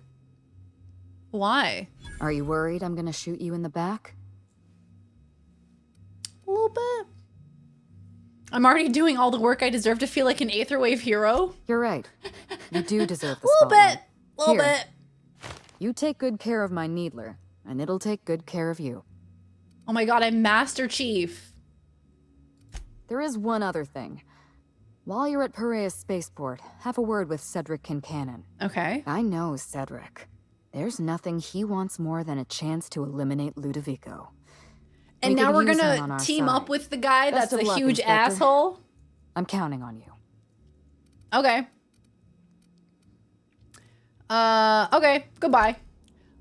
Why? Are you worried I'm gonna shoot you in the back? A little bit. I'm already doing all the work I deserve to feel like an Aetherwave hero. You're right. You do deserve the A little spotlight. bit. A little Here. bit. You take good care of my needler, and it'll take good care of you. Oh my god, I'm Master Chief. There is one other thing. While you're at Perea Spaceport, have a word with Cedric Kincannon. Okay. I know Cedric. There's nothing he wants more than a chance to eliminate Ludovico. And We now could we're use him on gonna our team side. up with the guy Best that's of a luck, huge Inspector. asshole. I'm counting on you. Okay. Okay. Goodbye.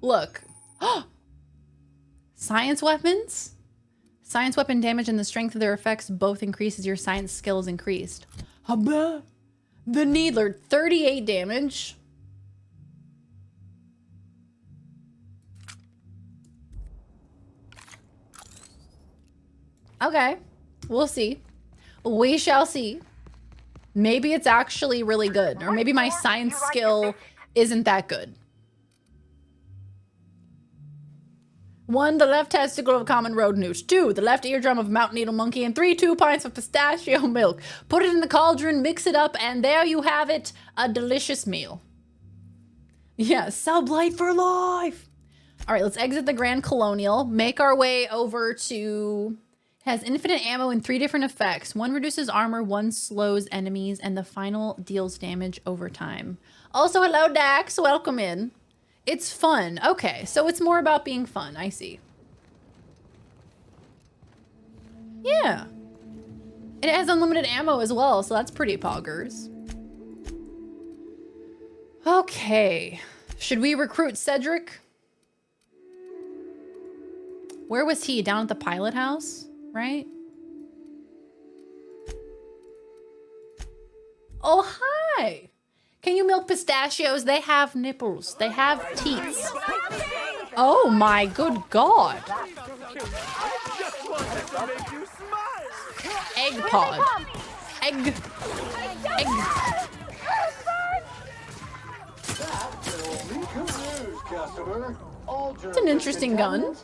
Look. Science weapons? Science weapon damage and the strength of their effects both increases your science skills increased. Habba. The Needler, 38 damage. Okay. We'll see. We shall see. Maybe it's actually really good. Or maybe my science skill isn't that good. 1, the left testicle of common road newt. 2, the left eardrum of mountain needle monkey. And 3, 2 pints of pistachio milk. Put it in the cauldron, mix it up, and there you have it. A delicious meal. Yeah, sublight for life. All right, let's exit the Grand Colonial. Make our way over to... Has infinite ammo and 3 different effects. 1 reduces armor, 1 slows enemies, and the final deals damage over time. Also, hello, Dax. Welcome in. It's fun. Okay, so it's more about being fun. I see. Yeah. It has unlimited ammo as well, so that's pretty poggers. Okay. Should we recruit Cedric? Where was he? Down at the pilot house, right? Oh, hi. Can you milk pistachios? They have nipples. They have teats. Oh my good God. Egg pod. Egg. It's an interesting gun.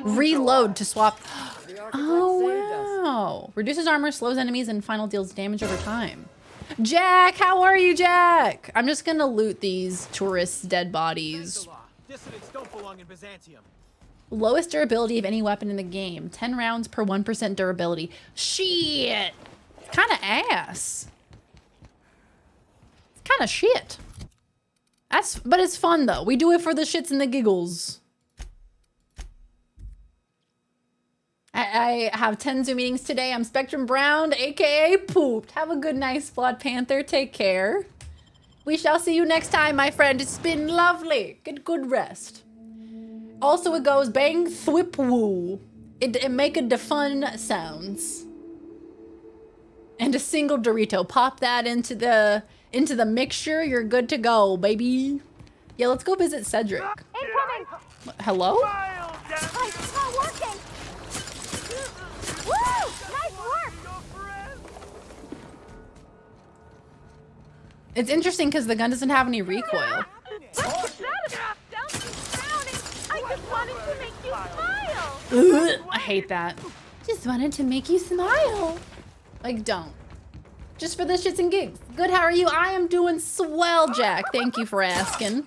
Reload to swap. Oh, wow. Reduces armor, slows enemies, and final deals damage over time. Jack, how are you, Jack? I'm just gonna loot these tourists' dead bodies. Dissidents don't belong in Byzantium. Lowest durability of any weapon in the game. 10 rounds per 1% durability. Shit. It's kind of ass. It's kind of shit. But it's fun though. We do it for the shits and the giggles. I have 10 Zoom meetings today. I'm Spectrum Brown, aka Pooped. Have a good night, Splot Panther. Take care. We shall see you next time, my friend. It's been lovely. Get good rest. Also, it goes bang thwip woo. It make a fun sounds. And a single Dorito. Pop that into the mixture. You're good to go, baby. Yeah, let's go visit Cedric. Incoming! Hello? It's not working! Woo! Nice work! It's interesting because the gun doesn't have any recoil. I just wanted to make you smile! I hate that. Just wanted to make you smile. Like, don't. Just for the shits and gigs. Good, how are you? I am doing swell, Jack. Thank you for asking.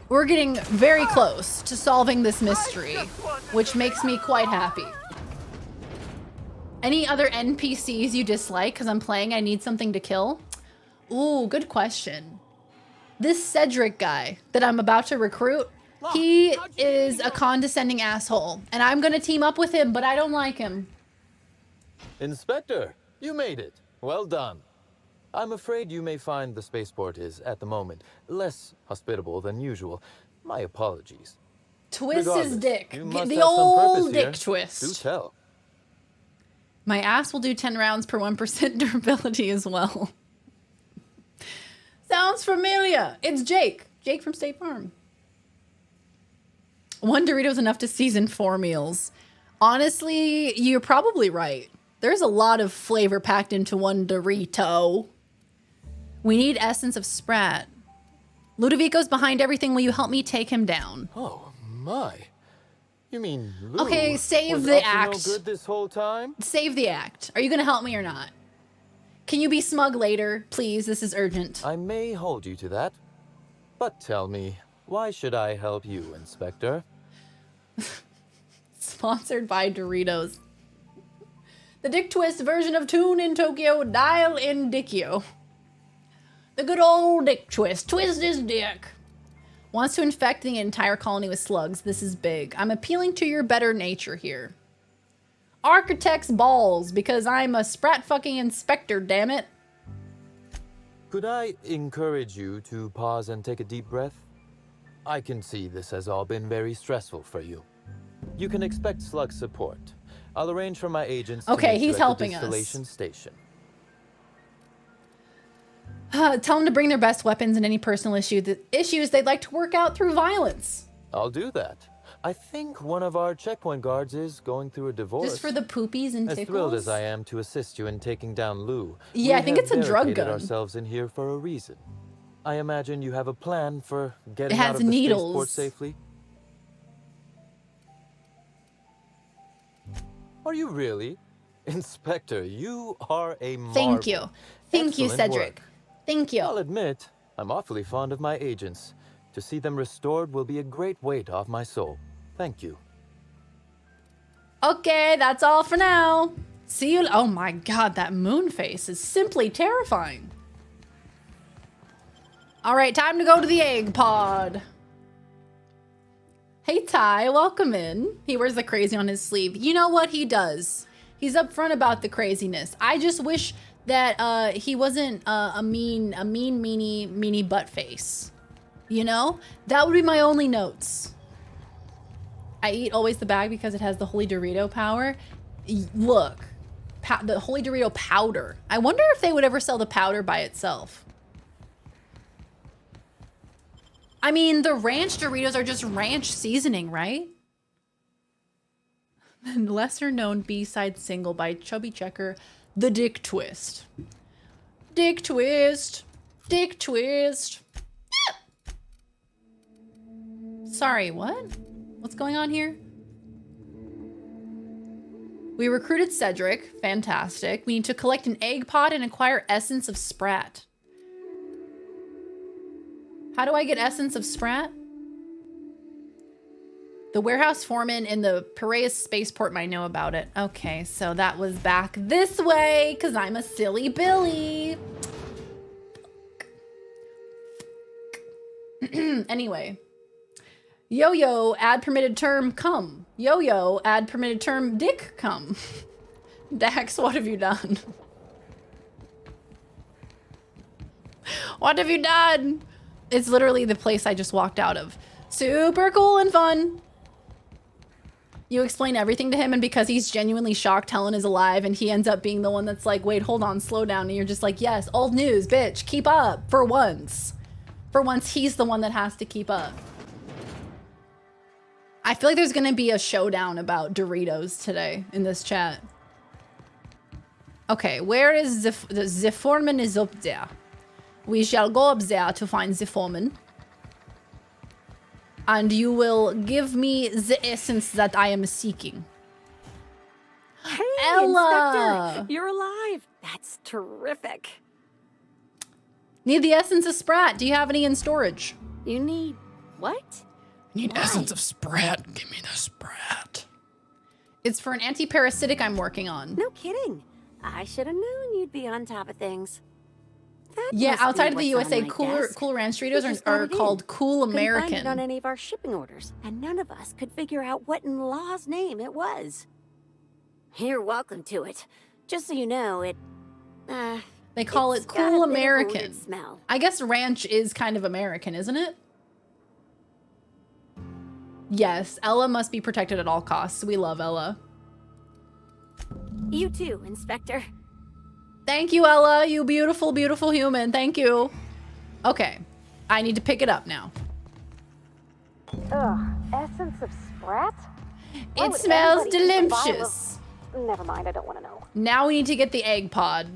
We're getting very close to solving this mystery, which makes me quite happy. Any other NPCs you dislike? Because I'm playing, I need something to kill. Ooh, good question. This Cedric guy that I'm about to recruit, he is a condescending asshole. And I'm going to team up with him, but I don't like him. Inspector, you made it. Well done. I'm afraid you may find the spaceport is, at the moment, less hospitable than usual. My apologies. Twist his dick. You must The have some old purpose dick here. twist. Do tell. My ass will do 10 rounds per 1% durability as well. Sounds familiar. It's Jake. Jake from State Farm. 1 Dorito's enough to season 4 meals. Honestly, you're probably right. There's a lot of flavor packed into 1 Dorito. We need essence of Sprat. Ludovico's behind everything. Will you help me take him down? Oh, my. You mean Lou Okay, save was the up to act. no good this whole time? Save the act. Are you going to help me or not? Can you be smug later? Please, this is urgent. I may hold you to that. But tell me, why should I help you, Inspector? Sponsored by Doritos. The Dick Twist version of Tune in Tokyo, Dial in Dickio. The good old Dick Twist. Twist his dick. Wants to infect the entire colony with slugs. This is big. I'm appealing to your better nature here. Architect's balls, because I'm a sprat fucking inspector, damn it. Could I encourage you to pause and take a deep breath? I can see this has all been very stressful for you. You can expect slug support. I'll arrange for my agents to Okay, meet you he's at the helping us. distillation station. Tell them to bring their best weapons and any personal issues they'd like to work out through violence. I'll do that. I think one of our checkpoint guards is going through a divorce. Just for the poopies and tickles? As thrilled as I am to assist you in taking down Lou, Yeah, I think we it's a have drug barricaded gun. ourselves in here for a reason. I imagine you have a plan for getting It has out of the needles. spaceport safely. Are you really? Inspector, you are a marvel. Thank you. Thank you, Excellent Cedric. work. Thank you. I'll admit, I'm awfully fond of my agents. To see them restored will be a great weight off my soul. Thank you. Okay, that's all for now. See you. Oh my god, that moon face is simply terrifying. All right, time to go to the egg pod. Hey, Ty, welcome in. He wears the crazy on his sleeve. You know what he does? He's upfront about the craziness. I just wish that he wasn't a meanie butt face. You know? That would be my only notes. I eat always the bag because it has the Holy Dorito power. Look, the Holy Dorito powder. I wonder if they would ever sell the powder by itself. I mean, the ranch Doritos are just ranch seasoning, right? And lesser known B-side single by Chubby Checker, The Dick Twist. Dick Twist. Dick Twist. Sorry, what? What's going on here? We recruited Cedric. Fantastic. We need to collect an egg pod and acquire Essence of Sprat. How do I get Essence of Sprat? The warehouse foreman in the Piraeus spaceport might know about it. Okay, so that was back this way, because I'm a silly Billy. Anyway. Yo-yo, add permitted term, come. Yo-yo, add permitted term, dick, come. Dax, what have you done? What have you done? It's literally the place I just walked out of. Super cool and fun. You explain everything to him, and because he's genuinely shocked Helen is alive, and he ends up being the one that's like, wait, hold on, slow down. And you're just like, yes, old news, bitch, keep up for once. For once, he's the one that has to keep up. I feel like there's gonna be a showdown about Doritos today in this chat. Okay, where is the foreman is up there. We shall go up there to find the foreman. And you will give me the essence that I am seeking. Hey, Ella! Inspector, you're alive. That's terrific. Need the essence of Sprat. Do you have any in storage? You need what? Need essence of Sprat. Give me the Sprat. It's for an anti-parasitic I'm working on. No kidding. I should have known you'd be on top of things. That Yeah, must be outside of the what's on USA, my Cool desk. Ranch We Doritos just are got it called in. Cool Couldn't find it on American. any of our shipping orders, and none of us could figure out what in law's name it was. You're welcome to it. Just so you know, They call it it's got a Cool bit of a American. weird smell. I guess ranch is kind of American, isn't it? Yes, Ella must be protected at all costs. We love Ella. You too, Inspector. Thank you, Ella. You beautiful, beautiful human. Thank you. Okay, I need to pick it up now. Ugh, essence of Sprat? Why It would smells anybody eat a vial delicious. of- Never mind, I don't want to know. Now we need to get the egg pod.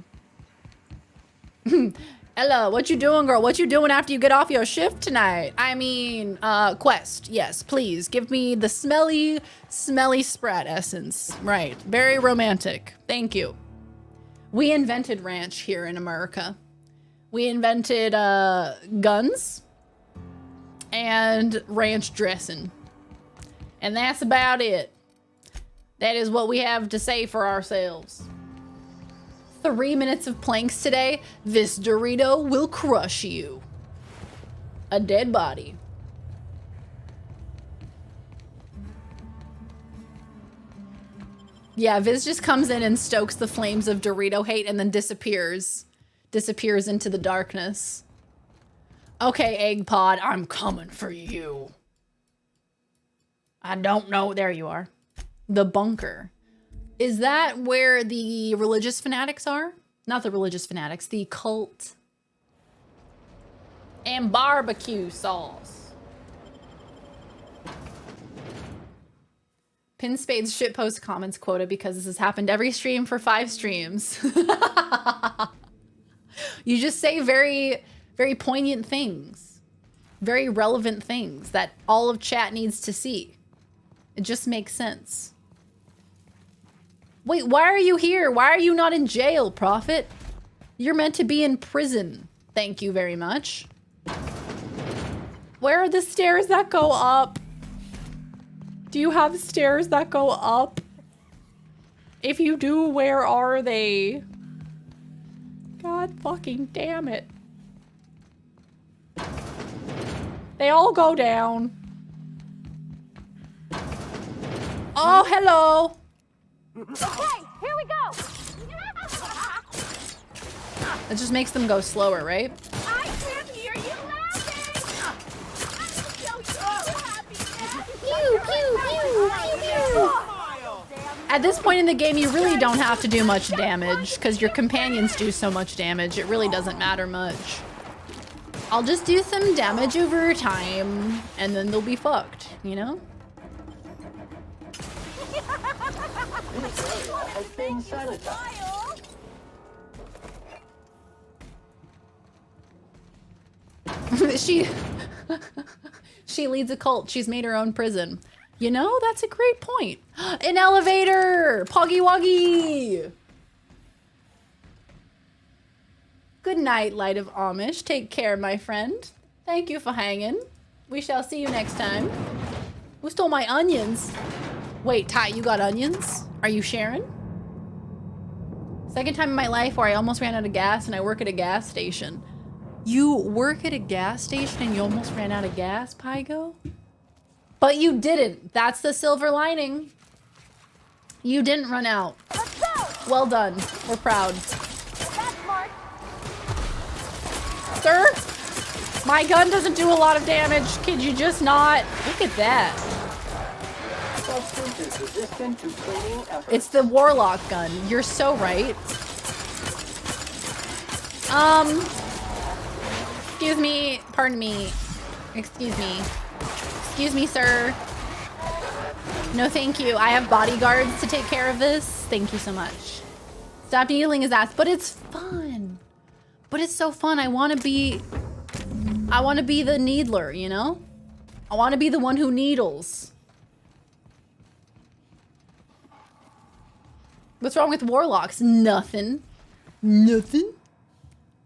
Ella, what you doing, girl? What you doing after you get off your shift tonight? I mean, quest. Yes, please. Give me the smelly, smelly Sprat essence. Right. Very romantic. Thank you. We invented ranch here in America. We invented guns and ranch dressing. And that's about it. That is what we have to say for ourselves. 3 minutes of planks today. This Dorito will crush you. A dead body. Yeah, Viz just comes in and stokes the flames of Dorito hate and then disappears. Disappears into the darkness. Okay, Egg Pod, I'm coming for you. I don't know. There you are. The bunker. Is that where the religious fanatics are? Not the religious fanatics, the cult. And barbecue sauce. Pin Spade's shitpost comments quota because this has happened every stream for 5 streams. You just say very, very poignant things. Very relevant things that all of chat needs to see. It just makes sense. Wait, why are you here? Why are you not in jail, Prophet? You're meant to be in prison. Thank you very much. Where are the stairs that go up? Do you have stairs that go up? If you do, where are they? God fucking damn it. They all go down. Oh, hello. Okay, here we go. It just makes them go slower, right? I can hear you laughing. Pew, pew, pew, pew, pew. At this point in the game, you really don't have to do much damage because your companions do so much damage. It really doesn't matter much. I'll just do some damage over time and then they'll be fucked, you know? This area has been sanitized. She leads a cult. She's made her own prison. You know, that's a great point. An elevator! Poggy Woggy! Good night, Light of Amish. Take care, my friend. Thank you for hanging. We shall see you next time. Who stole my onions? Wait, Ty, you got onions? Are you sharing? Second time in my life where I almost ran out of gas and I work at a gas station. You work at a gas station and you almost ran out of gas, Pygo? But you didn't. That's the silver lining. You didn't run out. Well done. We're proud. Sir? My gun doesn't do a lot of damage. Could you just not? Look at that. It's the Warlock gun. You're so right. Excuse me. Pardon me. Excuse me. Excuse me, sir. No, thank you. I have bodyguards to take care of this. Thank you so much. Stop needling his ass. But it's fun. But it's so fun. I want to be the needler, you know? I want to be the one who needles. What's wrong with warlocks? Nothing. Nothing.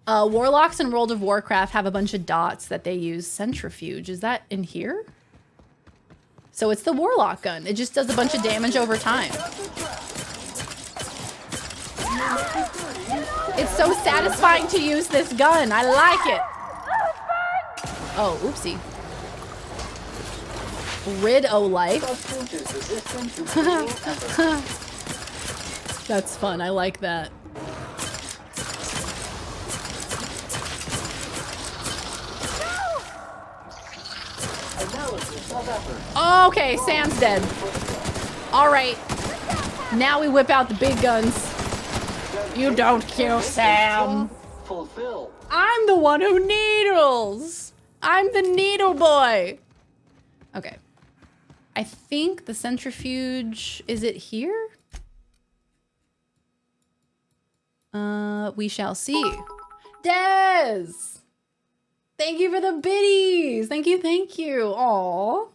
Warlocks in World of Warcraft have a bunch of dots that they use centrifuge. Is that in here? So it's the Warlock gun. It just does a bunch of damage over time. It's so satisfying to use this gun. I like it. Oh, oopsie. Rid o life. That's fun. I like that. Okay, Sam's dead. All right. Now we whip out the big guns. You don't kill Sam. I'm the one who needles. I'm the needle boy. Okay. I think the centrifuge, is it here? We shall see. Des! Thank you for the biddies. Thank you, thank you. Aw.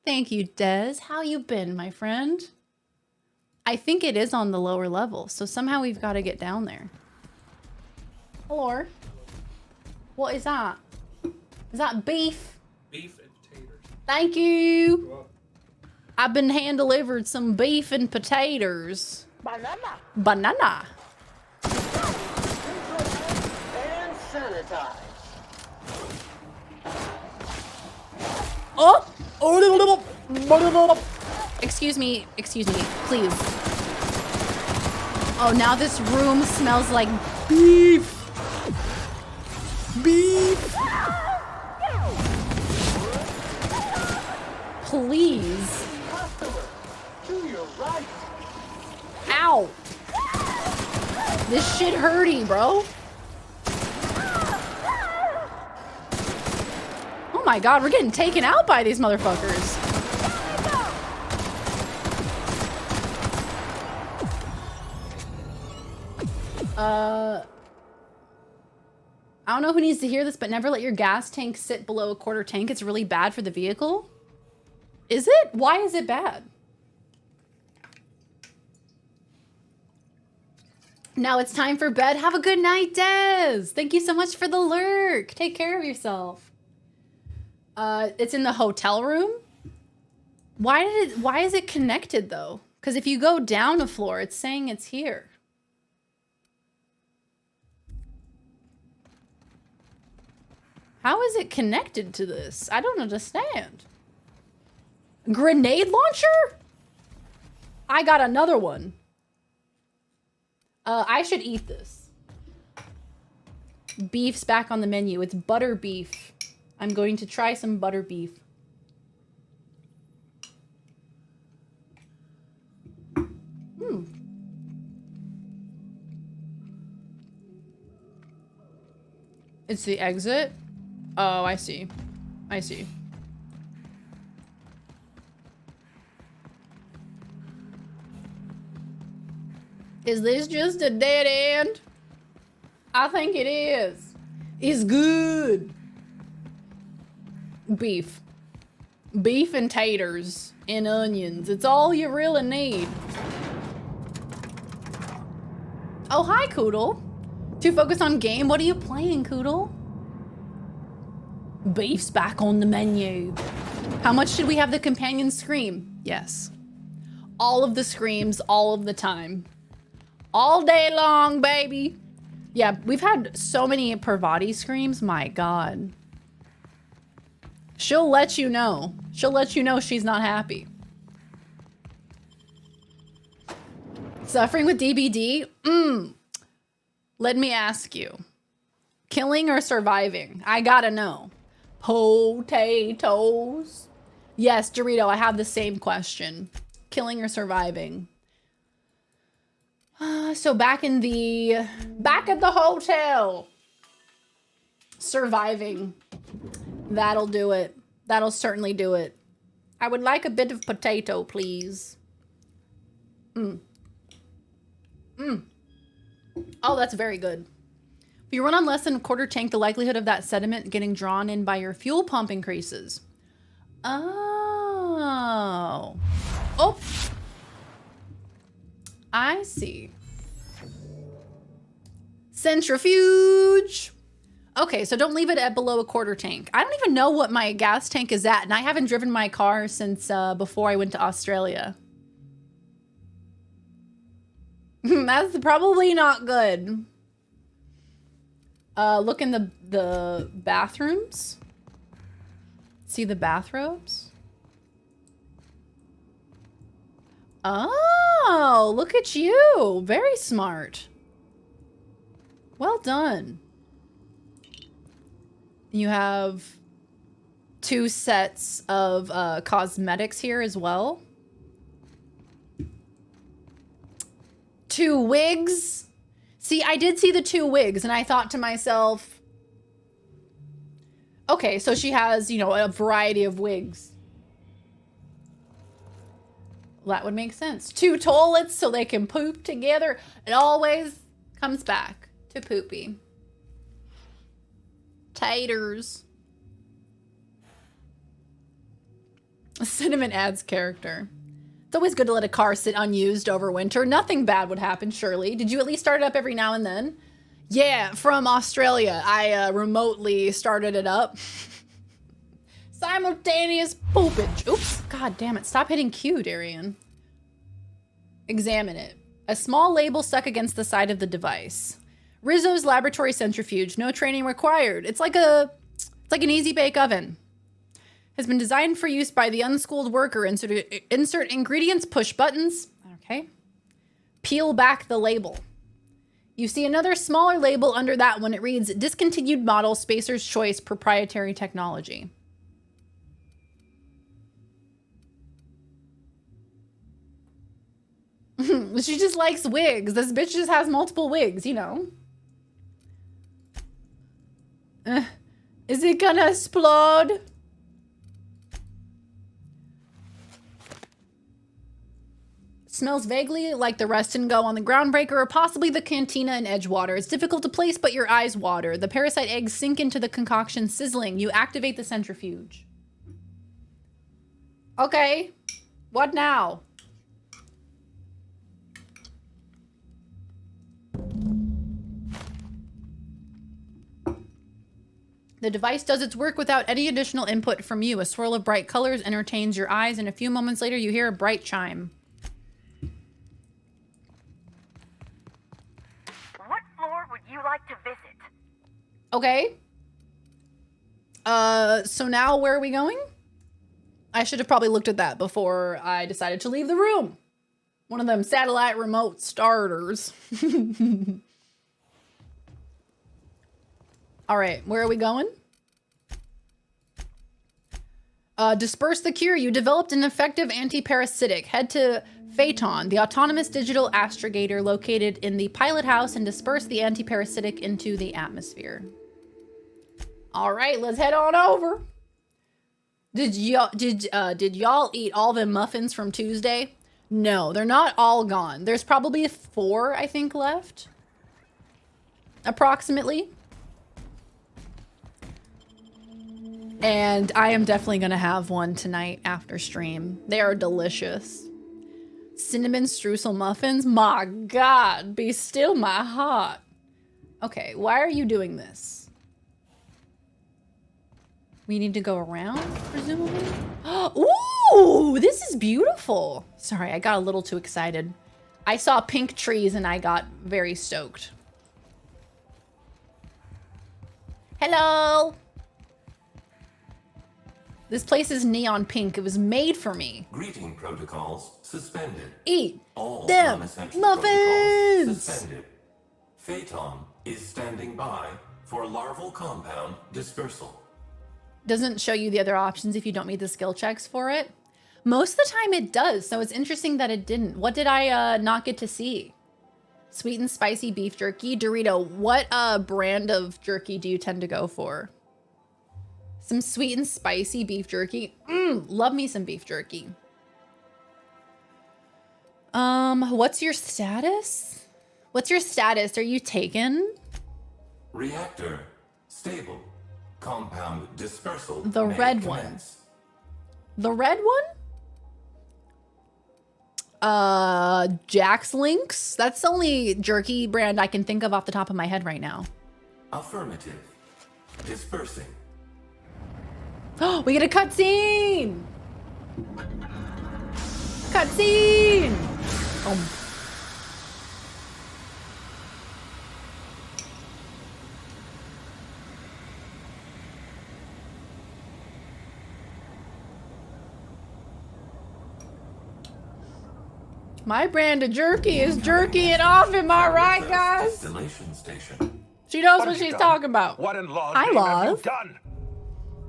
Thank you, Des. How you been, my friend? I think it is on the lower level, so somehow we've got to get down there. Hello. What is that? Is that beef? Beef and potatoes. Thank you. I've been hand-delivered some beef and potatoes. Banana. Banana. And sanitize. Oh! Excuse me, please. Oh, now this room smells like beef. Beef. Please. Ow. This shit hurty, bro. Oh my god, we're getting taken out by these motherfuckers. I don't know who needs to hear this, but never let your gas tank sit below a quarter tank. It's really bad for the vehicle. Is it? Why is it bad? Now it's time for bed. Have a good night, Des. Thank you so much for the lurk. Take care of yourself. It's in the hotel room. Why is it connected though? Because if you go down a floor, it's saying it's here. How is it connected to this? I don't understand. Grenade launcher? I got another one. I should eat this. Beef's back on the menu. It's butter beef. I'm going to try some butter beef. It's the exit? Oh, I see. I see. Is this just a dead end? I think it is. It's good. Beef. Beef and taters and onions. It's all you really need. Oh, hi, Koodle. To focus on game, what are you playing, Koodle? Beef's back on the menu. How much should we have the companion scream? Yes. All of the screams, all of the time. All day long, baby. Yeah, we've had so many Parvati screams. My God. She'll let you know. She'll let you know she's not happy. Suffering with DBD? Let me ask you. Killing or surviving? I gotta know. Potatoes. Yes, Dorito, I have the same question. Killing or surviving? So back at the hotel. Surviving. That'll do it. That'll certainly do it. I would like a bit of potato, please. Oh, that's very good. If you run on less than a quarter tank, the likelihood of that sediment getting drawn in by your fuel pump increases. Oh. Oh. I see. Centrifuge. Okay, so don't leave it at below a quarter tank. I don't even know what my gas tank is at, and I haven't driven my car since before I went to Australia. That's probably not good. Look in the bathrooms. See the bathrobes? Oh, look at you. Very smart. Well done. You have 2 sets of cosmetics here as well. 2 wigs. See, I did see the 2 wigs and I thought to myself, okay, so she has, you know, a variety of wigs. That would make sense. 2 toilets so they can poop together. It always comes back to poopy. Taters. Cinnamon adds character. It's always good to let a car sit unused over winter. Nothing bad would happen, surely. Did you at least start it up every now and then? Yeah, from Australia. I remotely started it up. Simultaneous poopage. Oops, god damn it. Stop hitting Q, Darian. Examine it. A small label stuck against the side of the device. Rizzo's laboratory centrifuge. No training required. It's like an easy bake oven. Has been designed for use by the unschooled worker. Insert ingredients, push buttons. Okay. Peel back the label. You see another smaller label under that one. It reads, discontinued model, Spacer's Choice, proprietary technology. She just likes wigs. This bitch just has multiple wigs, you know. Is it gonna explode? Smells vaguely like the Rest and Go on the Groundbreaker or possibly the Cantina in Edgewater. It's difficult to place, but your eyes water. The parasite eggs sink into the concoction, sizzling. You activate the centrifuge. Okay. What now? The device does its work without any additional input from you. A swirl of bright colors entertains your eyes, and a few moments later you hear a bright chime. What floor would you like to visit? Okay. So now where are we going? I should have probably looked at that before I decided to leave the room. One of them satellite remote starters. All right, where are we going? Disperse the cure. You developed an effective anti-parasitic. Head to Phaeton, the autonomous digital astrogator located in the pilot house, and disperse the anti-parasitic into the atmosphere. All right, let's head on over. Did y'all eat all the muffins from Tuesday? No, they're not all gone. There's probably 4, I think, left. Approximately. And I am definitely going to have one tonight after stream. They are delicious. Cinnamon streusel muffins? My God, be still my heart. Okay, why are you doing this? We need to go around, presumably? Ooh, this is beautiful. Sorry, I got a little too excited. I saw pink trees and I got very stoked. Hello. This place is neon pink. It was made for me. Greeting protocols suspended. Eat all them non-essential muffins. protocols suspended. Phaeton is standing by for larval compound dispersal. Doesn't show you the other options if you don't meet the skill checks for it. Most of the time it does, so it's interesting that it didn't. What did I not get to see? Sweet and spicy beef jerky. Dorito, what brand of jerky do you tend to go for? Some sweet and spicy beef jerky. Love me some beef jerky. What's your status? What's your status? Are you taken? Reactor stable. Compound dispersal. The red one. The red one? Jack's Links? That's the only jerky brand I can think of off the top of my head right now. Affirmative. Dispersing. Oh, we get a cutscene! Cutscene! Oh. My brand of jerky is jerky it off, am I right, guys? Distillation station. She knows what she's talking about. What in law's Hi, name have you love. done?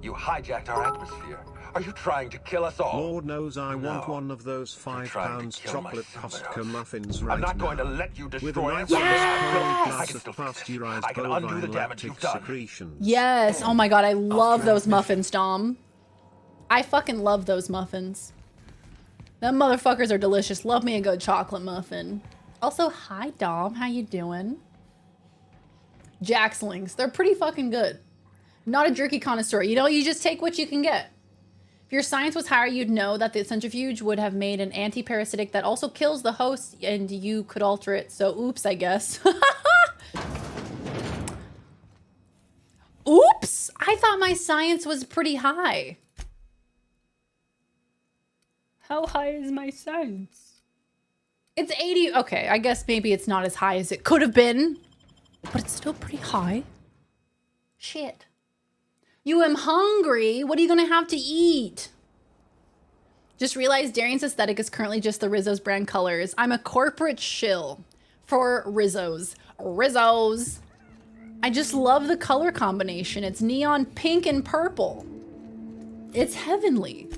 You hijacked our atmosphere. Are you trying to kill us all? Lord knows I want one of those £5 chocolate Costco muffins right I'm not now. going to let you With destroy an everything glass I can of still fix it. pasteurized I can undo bovine the damage lactic you've done. secretions. Yes. Oh my God, I love those muffins, Dom. I fucking love those muffins. Them motherfuckers are delicious. Love me a good chocolate muffin. Also, hi, Dom. How you doing? Jack's Links. They're pretty fucking good. Not a jerky connoisseur. You know, you just take what you can get. If your science was higher, you'd know that the centrifuge would have made an anti-parasitic that also kills the host, and you could alter it. So, oops, I guess. Oops! I thought my science was pretty high. How high is my science? It's 80. Okay, I guess maybe it's not as high as it could have been, but it's still pretty high. Shit. You am hungry. What are you gonna have to eat? Just realized Darian's aesthetic is currently just the Rizzo's brand colors. I'm a corporate shill for Rizzo's. Rizzo's. I just love the color combination. It's neon pink and purple. It's heavenly.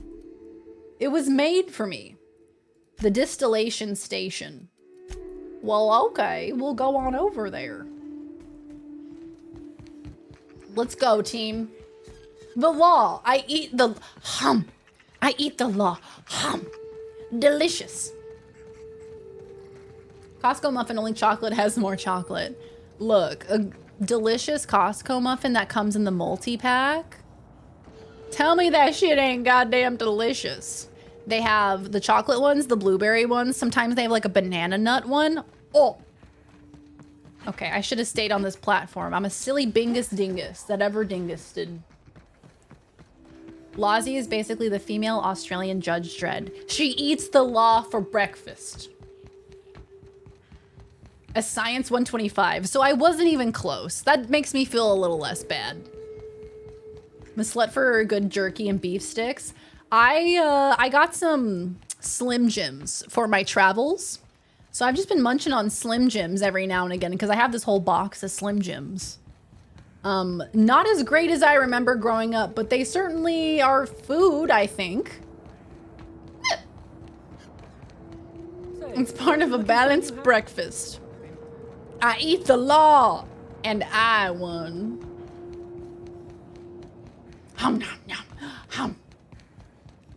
It was made for me. The distillation station. Well, okay, we'll go on over there. Let's go, team. The law. I eat the I eat the law. Delicious. Costco muffin, only chocolate has more chocolate. Look, a delicious Costco muffin that comes in the multi-pack. Tell me that shit ain't goddamn delicious. They have the chocolate ones, the blueberry ones. Sometimes they have like a banana nut one. Oh. Okay, I should have stayed on this platform. I'm a silly bingus dingus that ever dingusted. Lozzie is basically the female Australian Judge Dredd. She eats the law for breakfast. A science 125. So I wasn't even close. That makes me feel a little less bad. I'm a slut for good jerky and beef sticks. I got some Slim Jims for my travels. So I've just been munching on Slim Jims every now and again because I have this whole box of Slim Jims. Not as great as I remember growing up, but they certainly are food, I think. It's part of a balanced breakfast. I eat the law, and I won. Hum, nom, nom, hum.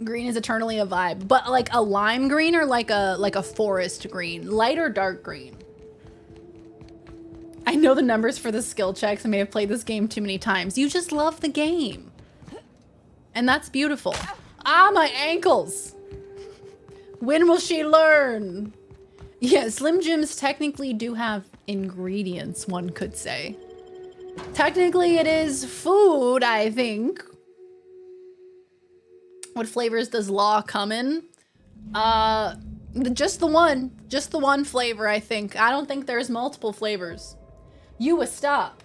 Green is eternally a vibe, but like a lime green or like a forest green, light or dark green. I know the numbers for the skill checks. I may have played this game too many times. You just love the game. And that's beautiful. Ah, my ankles. When will she learn? Yeah, Slim Jims technically do have ingredients, one could say. Technically, it is food, I think. What flavors does Law come in? Just the one flavor, I think. I don't think there's multiple flavors. You a stop.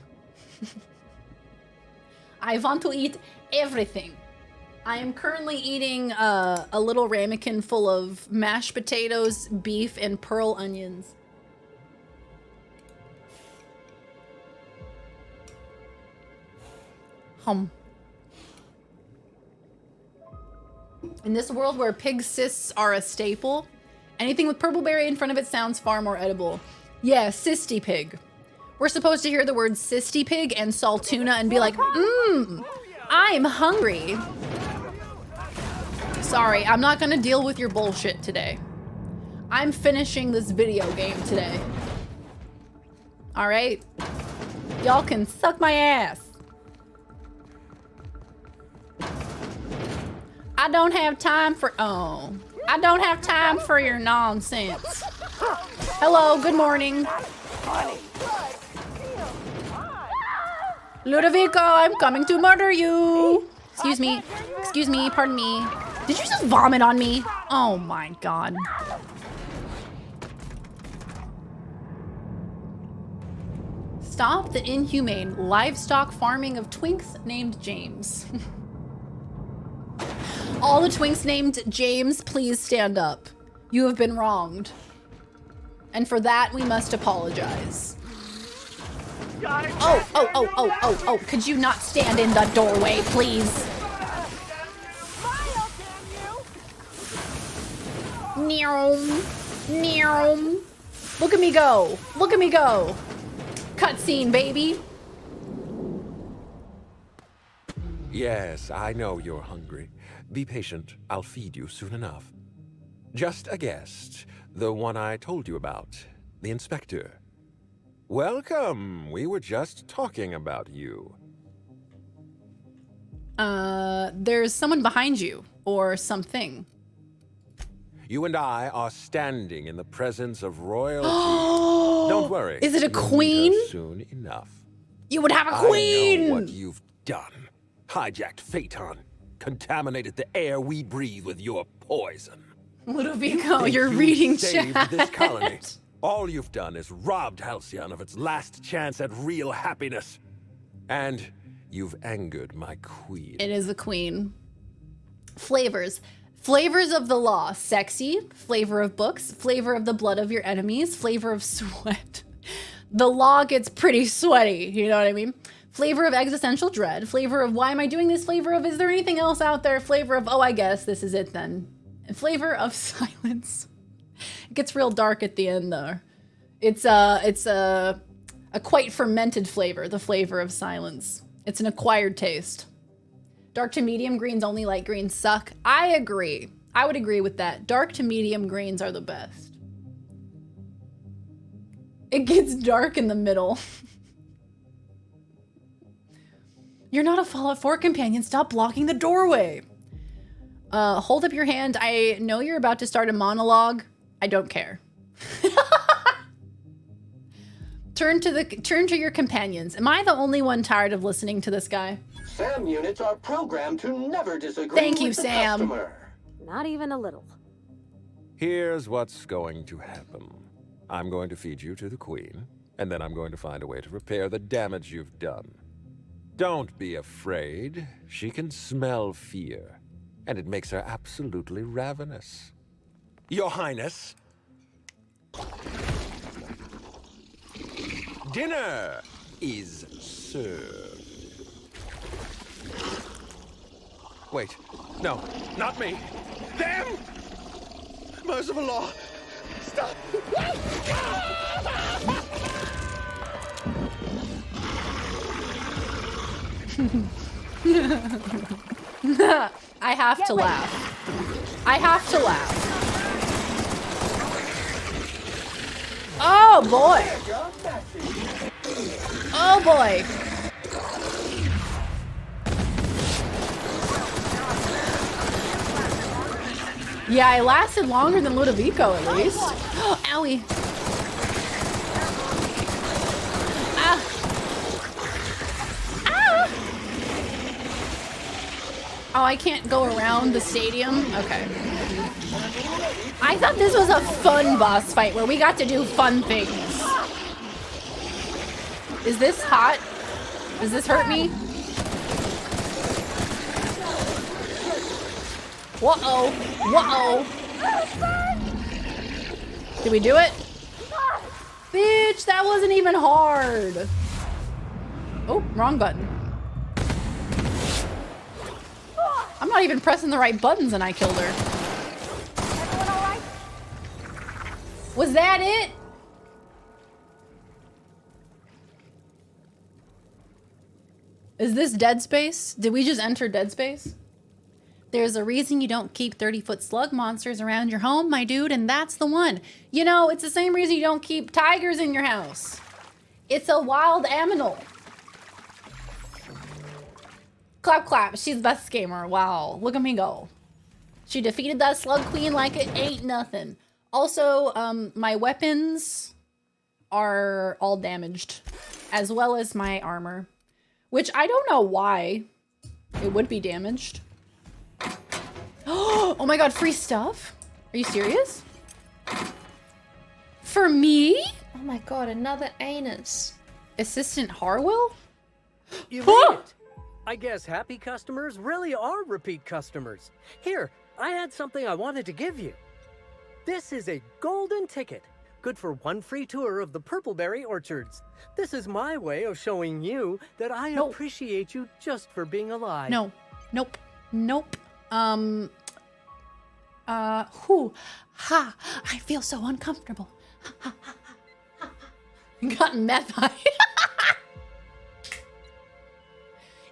I want to eat everything. I am currently eating a little ramekin full of mashed potatoes, beef, and pearl onions. Hum. In this world where pig cysts are a staple, anything with purple berry in front of it sounds far more edible. Yeah, cysty pig. We're supposed to hear the word cysty pig and saltuna and be like, I'm hungry. Sorry, I'm not gonna deal with your bullshit today. I'm finishing this video game today. All right? Y'all can suck my ass. I don't have time for your nonsense. Hello, good morning. Ludovico, I'm coming to murder you. Excuse me, pardon me. Did you just vomit on me? Oh my God. Stop the inhumane livestock farming of twinks named James. All the twinks named James, please stand up. You have been wronged. And for that, we must apologize. Oh, could you not stand in the doorway, please? Neom. Look at me go. Look at me go. Cutscene, baby. Yes, I know you're hungry. Be patient. I'll feed you soon enough. Just a guest. The one I told you about. The inspector. Welcome. We were just talking about you. There's someone behind you. Or something. You and I are standing in the presence of royalty. Don't worry. Is it a You'll queen? meet her soon enough. You would have a queen! I know what you've done. Hijacked Phaeton. Contaminated the air we breathe with your poison. Ludovico, you're reading saved chat. this colony. All you've done is robbed Halcyon of its last chance at real happiness. And you've angered my queen. It is a queen. Flavors. Flavors of the law. Sexy. Flavor of books. Flavor of the blood of your enemies. Flavor of sweat. The law gets pretty sweaty. You know what I mean? Flavor of existential dread. Flavor of why am I doing this? Flavor of is there anything else out there? Flavor of oh, I guess this is it then. And flavor of silence. It gets real dark at the end though. It's a quite fermented flavor. The flavor of silence. It's an acquired taste. Dark to medium greens, only light greens suck. I agree. I would agree with that. Dark to medium greens are the best. It gets dark in the middle. You're not a Fallout 4 companion. Stop blocking the doorway. Hold up your hand. I know you're about to start a monologue. I don't care. Turn to your companions. Am I the only one tired of listening to this guy? SAM units are programmed to never disagree Thank you, with the Sam. customer. Not even a little. Here's what's going to happen. I'm going to feed you to the Queen, and then I'm going to find a way to repair the damage you've done. Don't be afraid. She can smell fear, and it makes her absolutely ravenous. Your Highness. Dinner is served. Wait, no, not me. Damn! Merciful Law, stop. I have to laugh. I have to laugh. Oh boy. Oh boy. Yeah, I lasted longer than Ludovico at least. Oh, owie. Ah. Ah. Oh, I can't go around the stadium? Okay. I thought this was a fun boss fight where we got to do fun things. Is this hot? Does this hurt me? Whoa-oh. Whoa-oh. Did we do it? Bitch, that wasn't even hard. Oh, wrong button. I'm not even pressing the right buttons and I killed her. Everyone all right? Was that it? Is this Dead Space? Did we just enter Dead Space? There's a reason you don't keep 30-foot slug monsters around your home, my dude, and that's the one. You know, it's the same reason you don't keep tigers in your house. It's a wild animal. Clap, clap. She's the best gamer. Wow. Look at me go. She defeated that slug queen like it ain't nothing. Also, my weapons are all damaged, as well as my armor, which I don't know why it would be damaged. Oh my god, free stuff? Are you serious? For me? Oh my god, another anus. Assistant Harwell? You made it. I guess happy customers really are repeat customers. Here, I had something I wanted to give you. This is a golden ticket, good for one free tour of the Purpleberry Orchards. This is my way of showing you that I appreciate you just for being alive. No. Nope. Nope. Ha. I feel so uncomfortable. Got meth high.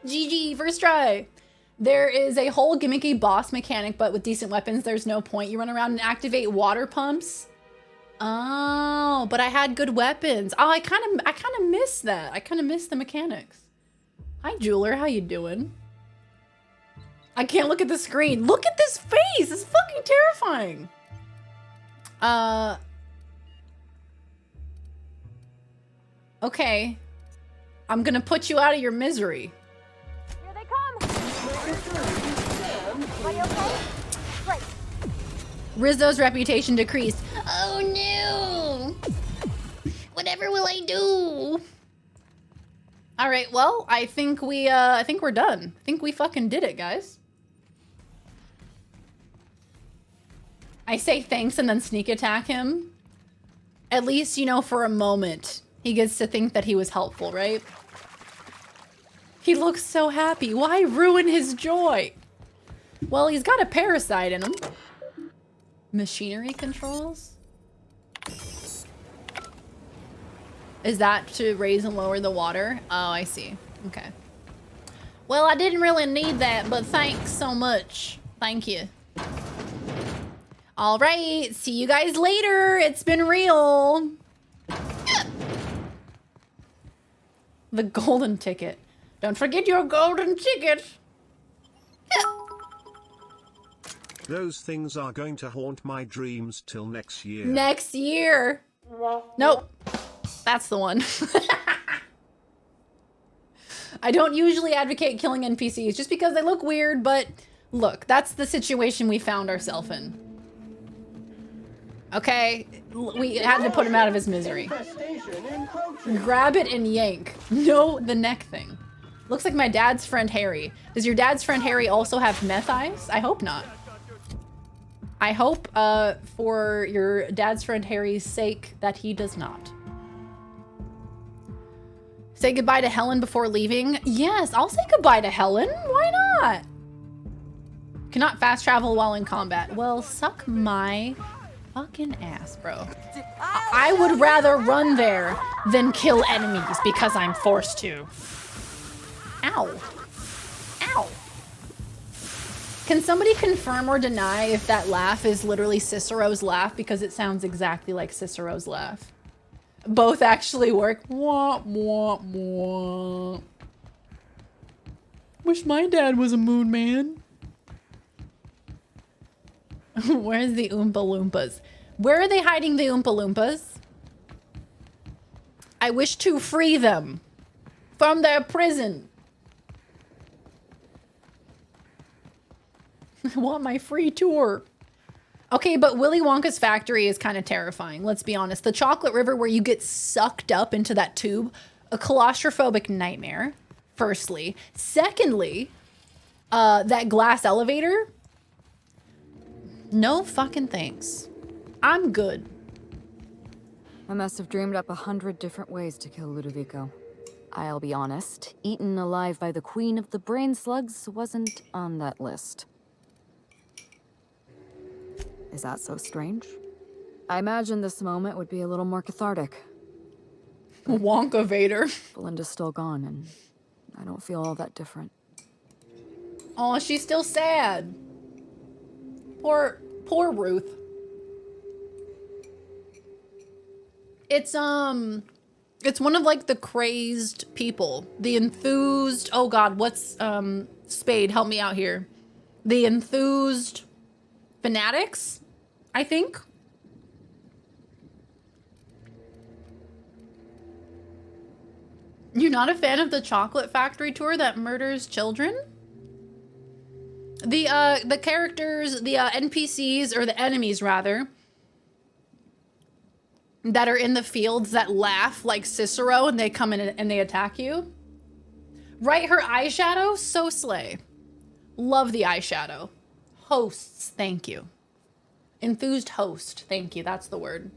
GG, first try. There is a whole gimmicky boss mechanic, but with decent weapons, there's no point. You run around and activate water pumps. Oh, but I had good weapons. Oh, I kind of miss that. I kind of miss the mechanics. Hi, Jeweler. How you doing? I can't look at the screen. Look at this face. It's fucking terrifying. Okay. I'm gonna put you out of your misery. Here they come. Everybody okay? Great. Rizzo's reputation decreased. Oh no! Whatever will I do? All right, well, I think we're done. I think we fucking did it, guys. I say thanks and then sneak attack him. At least, you know, for a moment, he gets to think that he was helpful, right? He looks so happy. Why ruin his joy? Well, he's got a parasite in him. Machinery controls? Is that to raise and lower the water? Oh, I see. Okay. Well, I didn't really need that, but thanks so much. Thank you. All right. See you guys later. It's been real. The golden ticket. Don't forget your golden ticket. Those things are going to haunt my dreams till next year. Next year. Nope. That's the one. I don't usually advocate killing NPCs just because they look weird, but look, that's the situation we found ourselves in. Okay? We had to put him out of his misery. Grab it and yank. No, the neck thing. Looks like my dad's friend Harry. Does your dad's friend Harry also have meth eyes? I hope not. I hope for your dad's friend Harry's sake that he does not. Say goodbye to Helen before leaving? Yes, I'll say goodbye to Helen. Why not? Cannot fast travel while in combat. Well, suck my fucking ass, bro. I would rather run there than kill enemies because I'm forced to. Ow. Ow. Can somebody confirm or deny if that laugh is literally Cicero's laugh? Because it sounds exactly like Cicero's laugh. Both actually work. Wah, wah, wah. Wish my dad was a moon man. Where's the Oompa Loompas? Where are they hiding the Oompa Loompas? I wish to free them from their prison. I want my free tour. Okay, but Willy Wonka's factory is kind of terrifying. Let's be honest. The chocolate river where you get sucked up into that tube, a claustrophobic nightmare, firstly. Secondly, that glass elevator. No fucking thanks. I'm good. I must have dreamed up 100 different ways to kill Ludovico. I'll be honest, eaten alive by the queen of the brain slugs wasn't on that list. Is that so strange? I imagine this moment would be a little more cathartic. Wonka Vader. Belinda's still gone, and I don't feel all that different. Oh, she's still sad. Poor Ruth. It's one of like the crazed people. The enthused, oh God, what's, Spade, help me out here. The enthused fanatics, I think. You're not a fan of the chocolate factory tour that murders children? The characters, the NPCs, or the enemies rather, that are in the fields that laugh like Cicero and they come in and they attack you. Right, her eyeshadow, so slay. Love the eyeshadow. Hosts, thank you. Enthused host, thank you, that's the word.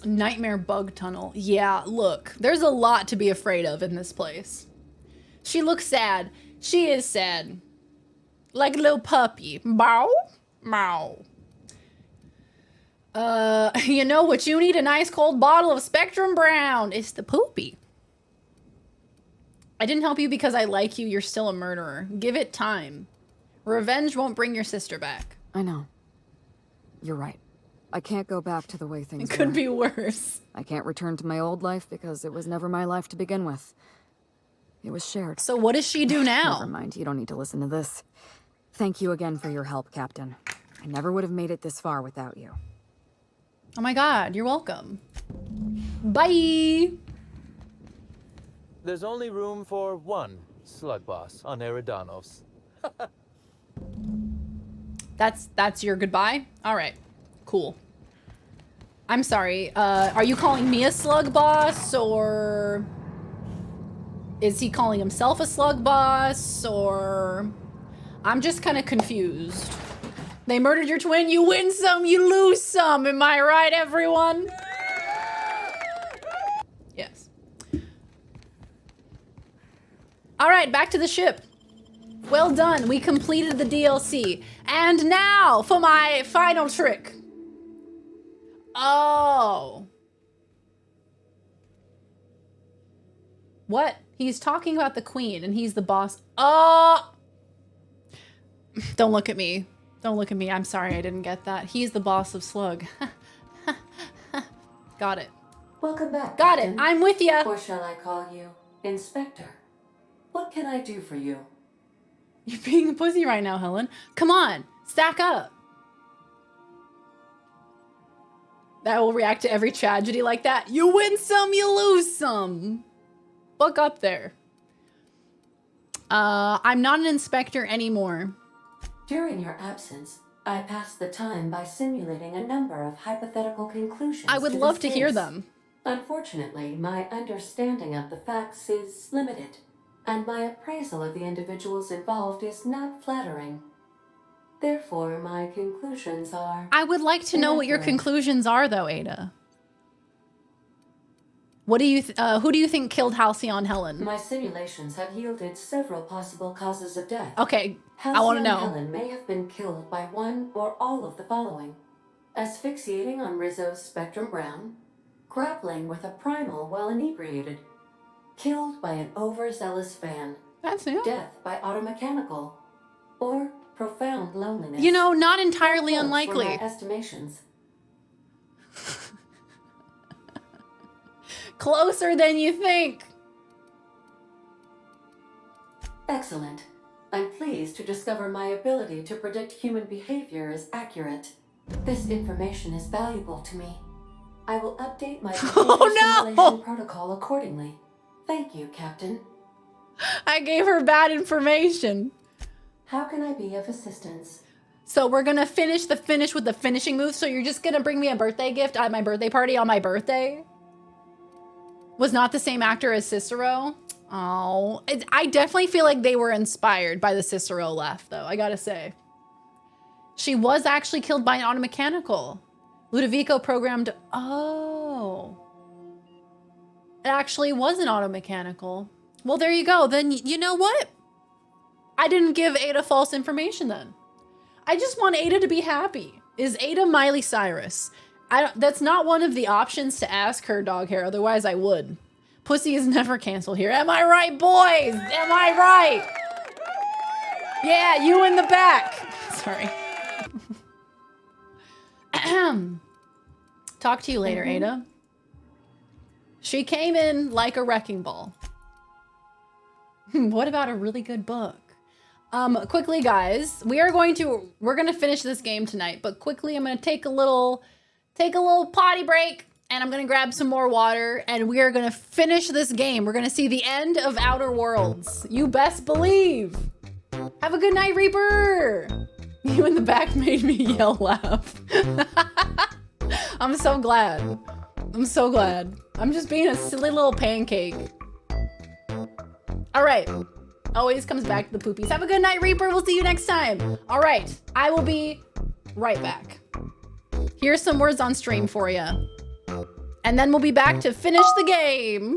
Nightmare bug tunnel. Yeah, look, there's a lot to be afraid of in this place. She looks sad. She is sad. Like a little puppy. Meow, meow. You know what you need? A nice cold bottle of Spectrum Brown. It's the poopy. I didn't help you because I like you. You're still a murderer. Give it time. Revenge won't bring your sister back. I know. You're right. I can't go back to the way things were. It could be worse. I can't return to my old life because it was never my life to begin with. It was shared. So what does she do now? Never mind, you don't need to listen to this. Thank you again for your help, Captain. I never would have made it this far without you. Oh my God, you're welcome. Bye! There's only room for one slug boss on Eridanos. That's your goodbye? All right, cool. I'm sorry, are you calling me a slug boss, or is he calling himself a slug boss, or... I'm just kind of confused. They murdered your twin, you win some, you lose some, am I right, everyone? Yes. All right, back to the ship. Well done, we completed the DLC. And now for my final trick. Oh. What? He's talking about the queen and he's the boss. Oh. Don't look at me. Don't look at me. I'm sorry, I didn't get that. He's the boss of Slug. Got it. Welcome back. Got Captain. it. I'm with ya. Or shall I call you Inspector? What can I do for you? You're being a pussy right now, Helen. Come on, stack up. That will react to every tragedy like that. You win some, you lose some. Look up there. I'm not an inspector anymore. During your absence, I passed the time by simulating a number of hypothetical conclusions. I would love to hear them. Unfortunately, my understanding of the facts is limited, and my appraisal of the individuals involved is not flattering. Therefore, my conclusions are... I would like to know what your conclusions are, though, Ada. What do you who do you think killed Halcyon Helen? My simulations have yielded several possible causes of death. Okay, I want to know. Helen may have been killed by one or all of the following: asphyxiating on Rizzo's Spectrum Brown, grappling with a primal while inebriated, killed by an overzealous fan, that's it. Death by automechanical, or profound loneliness. You know, not entirely unlikely. For my estimations. Closer than you think. Excellent. I'm pleased to discover my ability to predict human behavior is accurate. This information is valuable to me. I will update my simulation protocol accordingly. Thank you, Captain. I gave her bad information. How can I be of assistance? So we're gonna finish with the finishing move. So you're just gonna bring me a birthday gift at my birthday party on my birthday? Was not the same actor as Cicero. Oh, I definitely feel like they were inspired by the Cicero laugh, though, I gotta say. She was actually killed by an automechanical. Ludovico programmed, oh. It actually was an automechanical. Well, there you go. Then, you know what? I didn't give Ada false information then. I just want Ada to be happy. Is Ada Miley Cyrus? That's not one of the options to ask her, dog hair, otherwise I would. Pussy is never canceled here. Am I right, boys? Am I right? Yeah, you in the back. Sorry. Talk to you later, Ada. She came in like a wrecking ball. What about a really good book? Quickly, guys, we're gonna finish this game tonight, but quickly I'm gonna take a little potty break, and I'm gonna grab some more water, and we are gonna finish this game. We're gonna see the end of Outer Worlds. You best believe. Have a good night, Reaper. You in the back made me yell laugh. I'm so glad. I'm so glad. I'm just being a silly little pancake. All right. Always comes back to the poopies. Have a good night, Reaper. We'll see you next time. All right. I will be right back. Here's some words on stream for you. And then we'll be back to finish the game.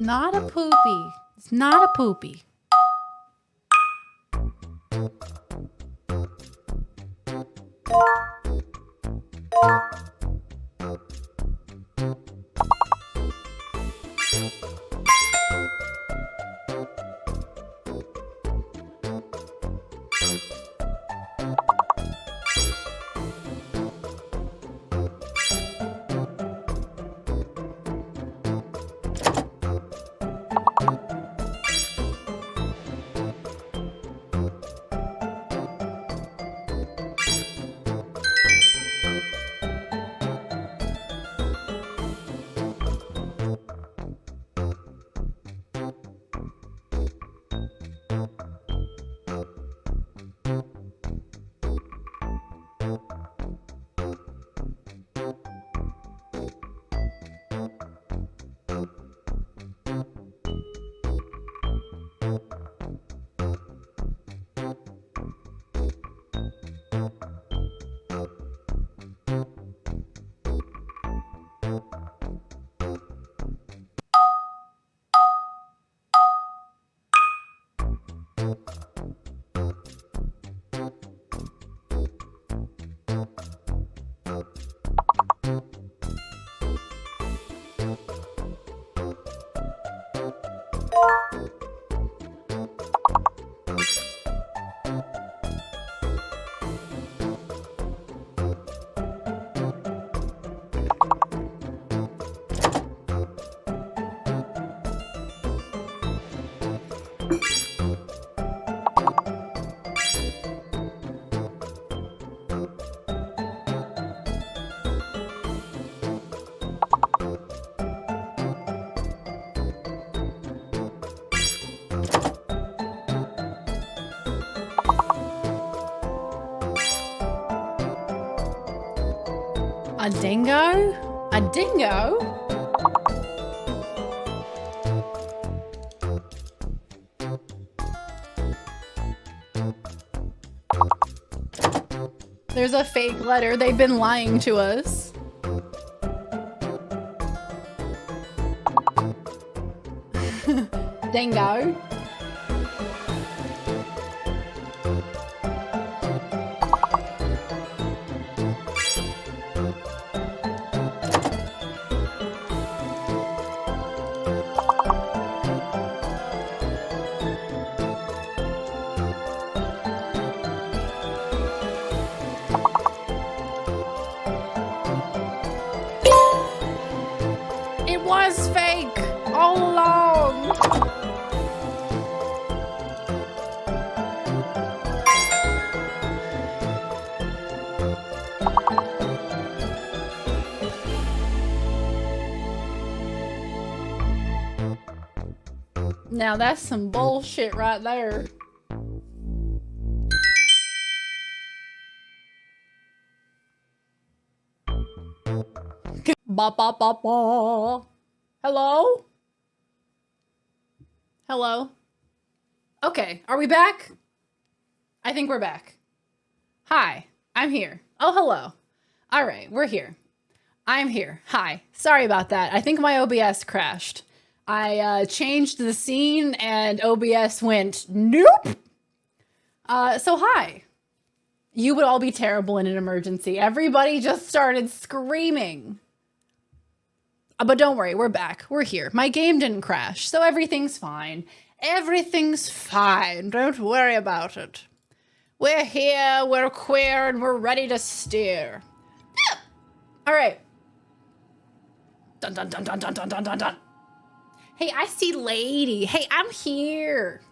Not a poopy. It's not a poopy. A dingo? A dingo? There's a fake letter. They've been lying to us. Dingo. It was fake all along. Now that's some bullshit right there. Ba ba ba ba. Hello? Hello? Okay, are we back? I think we're back. Hi, I'm here. Oh, hello. All right, we're here. I'm here. Hi. Sorry about that. I think my OBS crashed. I changed the scene and OBS went, nope. So hi. You would all be terrible in an emergency. Everybody just started screaming. But don't worry, we're back. We're here. My game didn't crash, so everything's fine. Everything's fine. Don't worry about it. We're here, we're queer, and we're ready to steer. Yeah. All right. Dun dun dun dun dun dun dun dun dun. Hey, I see lady. Hey, I'm here.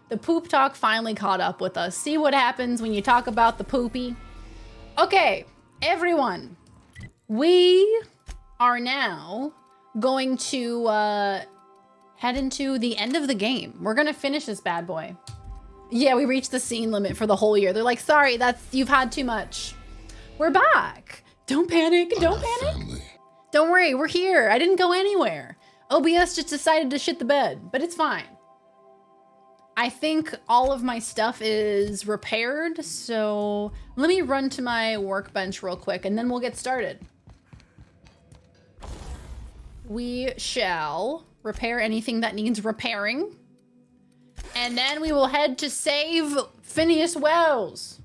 The poop talk finally caught up with us. See what happens when you talk about the poopy? Okay, everyone. We are now going to head into the end of the game. We're gonna finish this bad boy. Yeah, we reached the scene limit for the whole year. They're like, sorry, you've had too much. We're back. Don't panic, don't panic. Don't worry, we're here. I didn't go anywhere. OBS just decided to shit the bed, but it's fine. I think all of my stuff is repaired, so let me run to my workbench real quick and then we'll get started. We shall Repair anything that needs repairing. And then we will head to save Phineas Wells.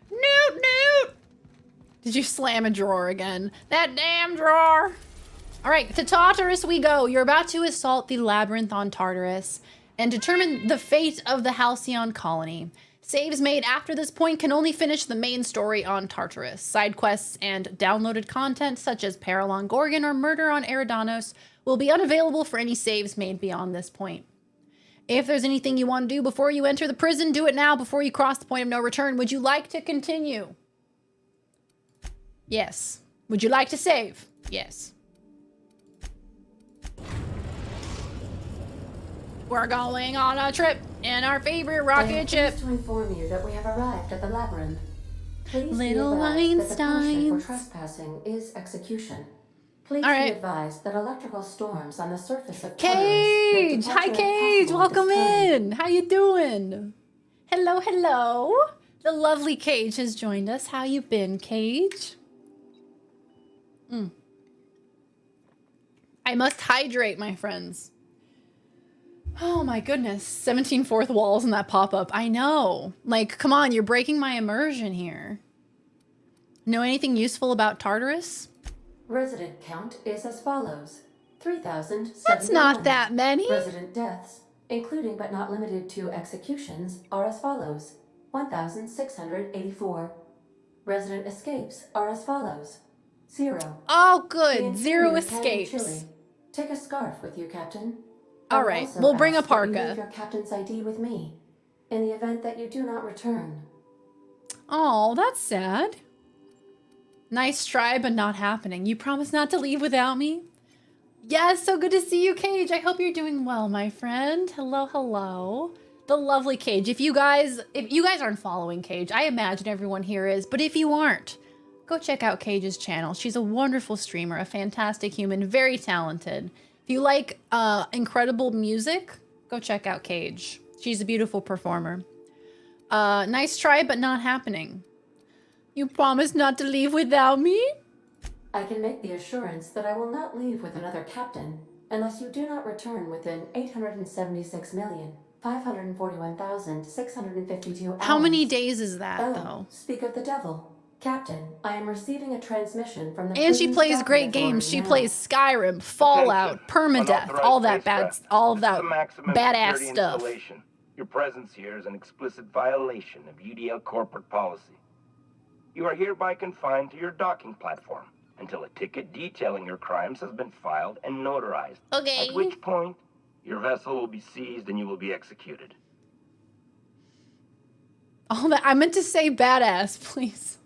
Newt, Newt! Did you slam a drawer again? That damn drawer! Alright, to Tartarus we go. You're about to assault the labyrinth on Tartarus and determine the fate of the Halcyon colony. Saves made after this point can only finish the main story on Tartarus. Side quests and downloaded content such as Peril on Gorgon or Murder on Eridanos will be unavailable for any saves made beyond this point. If there's anything you want to do before you enter the prison, do it now before you cross the point of no return. Would you like to continue? Yes. Would you like to save? Yes. We're going on a trip in our favorite rocket ship. I am pleased to inform you that we have arrived at the labyrinth. Please Little be advised that the punishment Einsteins. for trespassing is execution. Please All be right. advised that electrical storms on the surface of Cage! Hi, Cage! Welcome in! How you doing? Hello, hello. The lovely Cage has joined us. How you been, Cage? I must hydrate, my friends. Oh my goodness. 17 fourth walls in that pop-up. I know. Like, come on, you're breaking my immersion here. Know anything useful about Tartarus? Resident count is as follows. 3,071. That's not that many. Resident deaths, including but not limited to executions, are as follows. 1,684. Resident escapes are as follows. 0. Oh, The good. interior 0 can be escapes. chilly. Take a scarf with you, Captain. All I would right, also we'll bring a ask that you parka. leave your captain's ID with me, in the event that you do not return. Oh, that's sad. Nice try, but not happening. You promise not to leave without me? Yes, so good to see you, Cage. I hope you're doing well, my friend. Hello, hello. The lovely Cage. If you guys aren't following Cage, I imagine everyone here is, but if you aren't, go check out Cage's channel. She's a wonderful streamer, a fantastic human, very talented. If you like incredible music, go check out Cage. She's a beautiful performer. Nice try, but not happening. You promise not to leave without me? I can make the assurance that I will not leave with another captain unless you do not return within 876,541,652 hours. How many days is that, Oh, though? speak of the devil. Captain, I am receiving a transmission from the And she prison's plays staffing great authority games. She now. plays Skyrim, Fallout, permadeath, all that bad, all of that badass stuff. Your presence here is an explicit violation of UDL corporate policy. You are hereby confined to your docking platform until a ticket detailing your crimes has been filed and notarized. Okay. At which point, your vessel will be seized and you will be executed. All that I meant to say badass, please.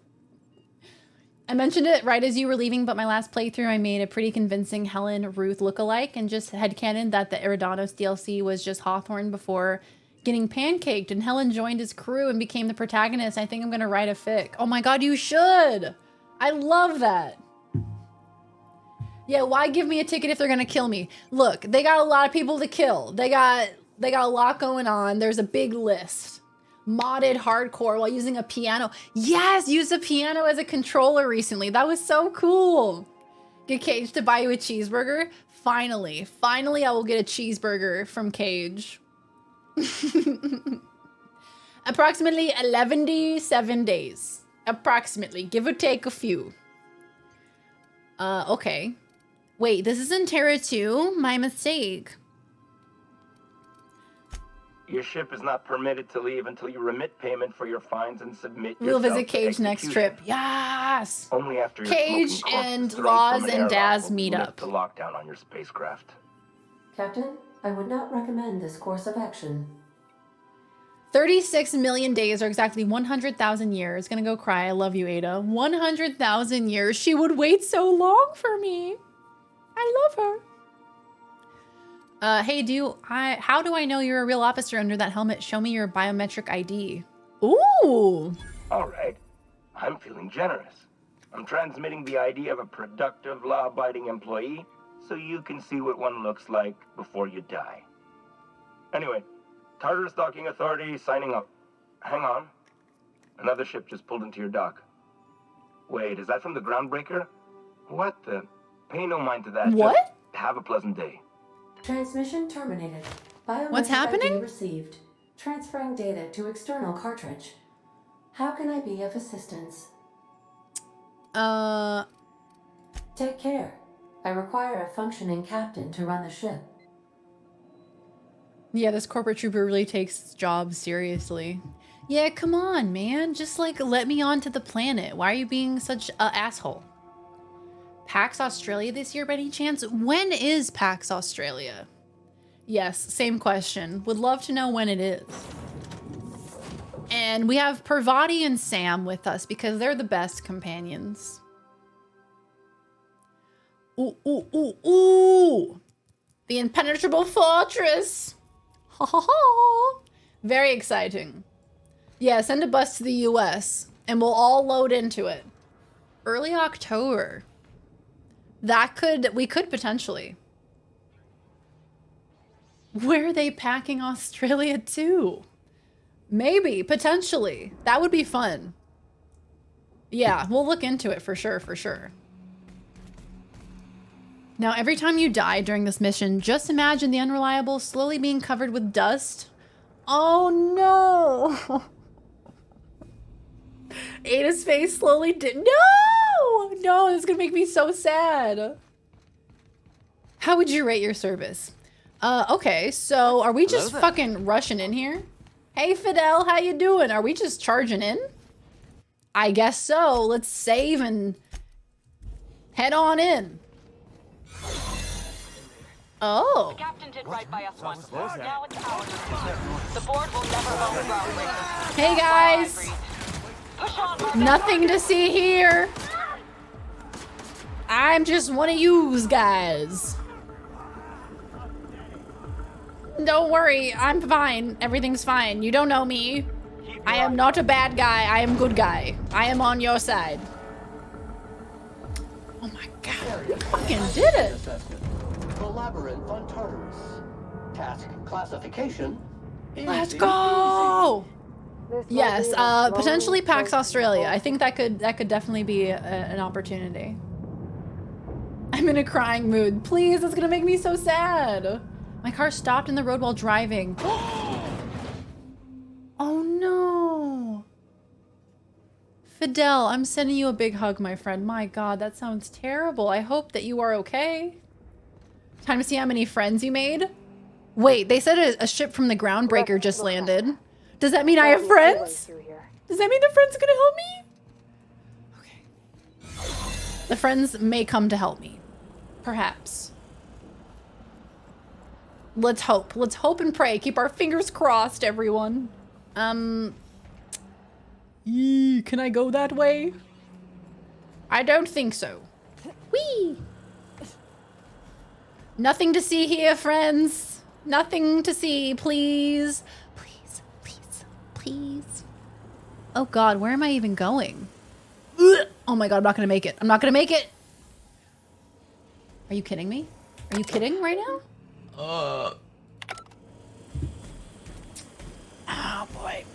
I mentioned it right as you were leaving, but my last playthrough I made a pretty convincing Helen Ruth lookalike and just headcanon that the Eridanos DLC was just Hawthorne before getting pancaked, and Helen joined his crew and became the protagonist. I think I'm gonna write a fic. Oh my god, you should! I love that. Yeah, why give me a ticket if they're gonna kill me? Look, they got a lot of people to kill. They got a lot going on. There's a big list. Modded hardcore while using a piano. Yes, use a piano as a controller recently. That was so cool. Get Cage to buy you a cheeseburger. Finally, I will get a cheeseburger from Cage. Approximately 11-7 days. Approximately, give or take a few. Okay. Wait, this is in Terra 2? My mistake. Your ship is not permitted to leave until you remit payment for your fines and submit We'll yourself visit to Cage next execution. trip. Yes! Only after your Cage smoking corpse and is thrown Laws from an and airlock Daz will meet lift up. the lockdown on your spacecraft. Captain, I would not recommend this course of action. 36 million days are exactly 100,000 years. Gonna go cry. I love you, Ada. 100,000 years. She would wait so long for me. I love her. Hey, how do I know you're a real officer under that helmet? Show me your biometric ID. Ooh. All right. I'm feeling generous. I'm transmitting the ID of a productive, law-abiding employee so you can see what one looks like before you die. Anyway, Tartarus Docking Authority signing up. Hang on. Another ship just pulled into your dock. Wait, is that from the Groundbreaker? What the? Pay no mind to that. What? Just have a pleasant day. Transmission terminated. Biometric What's happening? ID received. Transferring data to external cartridge. How can I be of assistance? Take care. I require a functioning captain to run the ship. Yeah, this corporate trooper really takes his job seriously. Yeah, come on, man. Just like let me onto the planet. Why are you being such an asshole? PAX Australia this year by any chance? When is PAX Australia? Yes, same question. Would love to know when it is. And we have Parvati and Sam with us because they're the best companions. Ooh, ooh, ooh, ooh. The impenetrable fortress. Ha ha ha. Very exciting. Yeah, send a bus to the US and we'll all load into it. Early October. We could potentially. Where are they packing Australia to? Maybe, potentially. That would be fun. Yeah, we'll look into it for sure, for sure. Now, every time you die during this mission, just imagine the Unreliable slowly being covered with dust. Oh no! Ada's face slowly did. No! No, this is gonna make me so sad. How would you rate your service? Okay, so are we just fucking rushing in here? Hey Fidel, how you doing? Are we just charging in? I guess so. Let's save and head on in. Oh. The captain did right by us once. Now it's ours. The board will never own Groundbreaker. Hey guys. Nothing to see here. I'm just one of yous guys. Don't worry, I'm fine. Everything's fine. You don't know me. I am not a bad guy. I am good guy. I am on your side. Oh my god, you fucking did it. The Labyrinth on Tartarus. Task classification. Let's go. Yes, potentially PAX Australia. I think that could definitely be an opportunity. I'm in a crying mood. Please, that's gonna make me so sad. My car stopped in the road while driving. Oh no. Fidel, I'm sending you a big hug, my friend. My god, that sounds terrible. I hope that you are okay. Time to see how many friends you made. Wait, they said a ship from the Groundbreaker just landed. Does that mean I have friends? Does that mean the friends are gonna help me? Okay. The friends may come to help me. Perhaps. Let's hope. Let's hope and pray. Keep our fingers crossed, everyone. Can I go that way? I don't think so. Whee! Nothing to see here, friends. Nothing to see, please. Please, please, please. Oh god, where am I even going? Ugh. Oh my god, I'm not gonna make it. I'm not gonna make it! Are you kidding me? Are you kidding right now? Oh boy.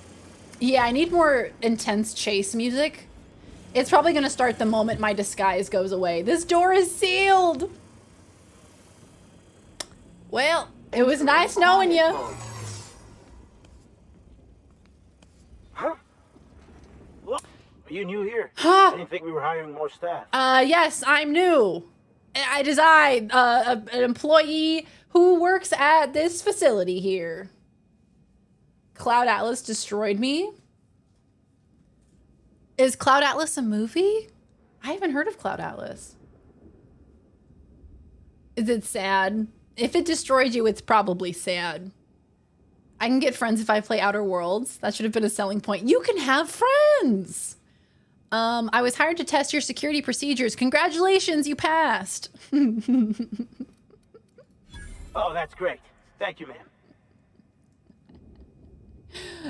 Yeah, I need more intense chase music. It's probably gonna start the moment my disguise goes away. This door is sealed! Well, it was nice knowing you. Huh? Are you new here? I didn't think we were hiring more staff. Yes, I'm new. It is I, an employee who works at this facility here. Cloud Atlas destroyed me? Is Cloud Atlas a movie? I haven't heard of Cloud Atlas. Is it sad? If it destroyed you, it's probably sad. I can get friends if I play Outer Worlds. That should have been a selling point. You can have friends! I was hired to test your security procedures. Congratulations, you passed. Oh, that's great. Thank you, ma'am.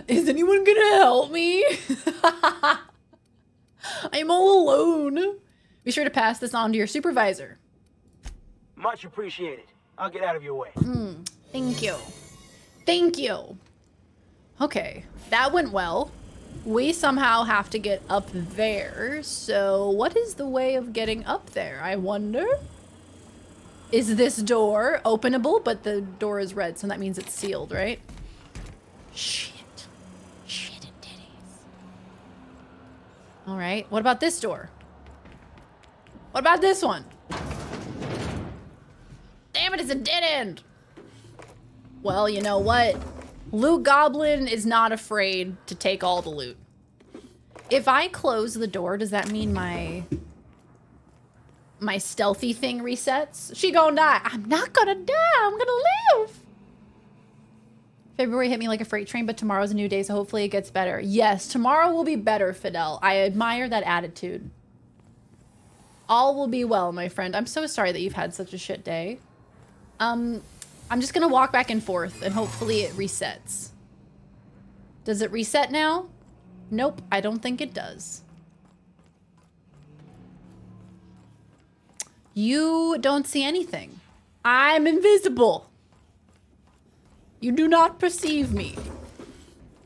Is anyone gonna help me? I'm all alone. Be sure to pass this on to your supervisor. Much appreciated. I'll get out of your way. Thank you. Thank you. Okay, that went well. We somehow have to get up there. So what is the way of getting up there, I wonder? is this door openable, but the door is red, so that means it's sealed, right? Shit. Shit and titties. All right, what about this door? What about this one? Damn it, it's a dead end. Well, you know what? Loot Goblin is not afraid to take all the loot. If I close the door, does that mean my stealthy thing resets? She gonna die. I'm not gonna die. I'm gonna live. February hit me like a freight train, but tomorrow's a new day, so hopefully it gets better. Yes, tomorrow will be better, Fidel. I admire that attitude. All will be well, my friend. I'm so sorry that you've had such a shit day. I'm just gonna walk back and forth, and hopefully it resets. Does it reset now? Nope, I don't think it does. You don't see anything. I'm invisible. You do not perceive me.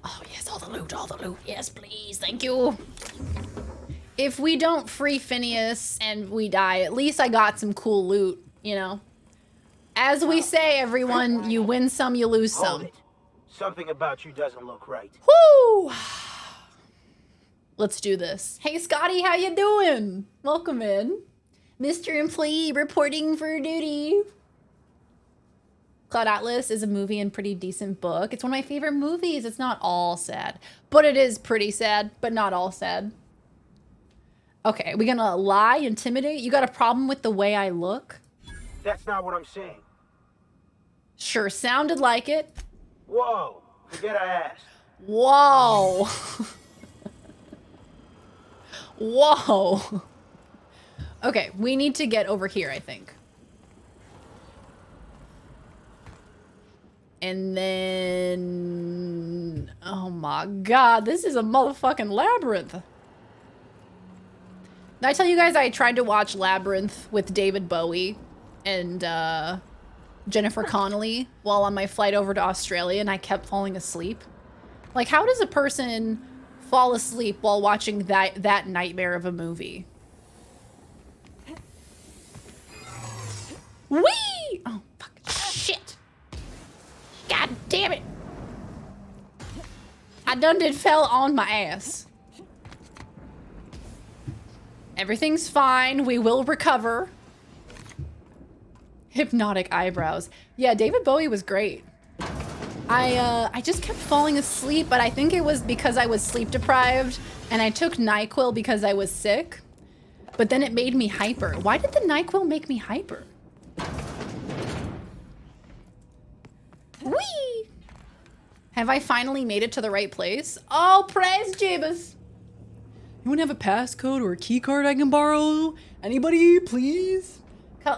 Oh, yes, all the loot, all the loot. Yes, please, thank you. If we don't free Phineas and we die, at least I got some cool loot, you know? As we say, everyone, you win some, you lose some. Something about you doesn't look right. Woo! Let's do this. Hey, Scotty, how you doing? Welcome in. Mr. Employee reporting for duty. Cloud Atlas is a movie and pretty decent book. It's one of my favorite movies. It's not all sad, but it is pretty sad, but not all sad. Okay, we gonna lie, intimidate? You got a problem with the way I look? That's not what I'm saying. Sure sounded like it. Whoa, forget I asked. Whoa. Whoa. Okay, we need to get over here, I think. And then... Oh my god, this is a motherfucking labyrinth. Did I tell you guys I tried to watch Labyrinth with David Bowie and Jennifer Connelly while on my flight over to Australia, and I kept falling asleep? Like, how does a person fall asleep while watching that nightmare of a movie? Whee! Oh, fuck. Shit. God damn it. I done did fell on my ass. Everything's fine. We will recover. Hypnotic eyebrows. Yeah, David Bowie was great. I just kept falling asleep, but I think it was because I was sleep deprived and I took NyQuil because I was sick. But then it made me hyper. Why did the NyQuil make me hyper? Whee! Have I finally made it to the right place? Oh, praise Jeebus! You wanna have a passcode or a key card I can borrow? Anybody, please?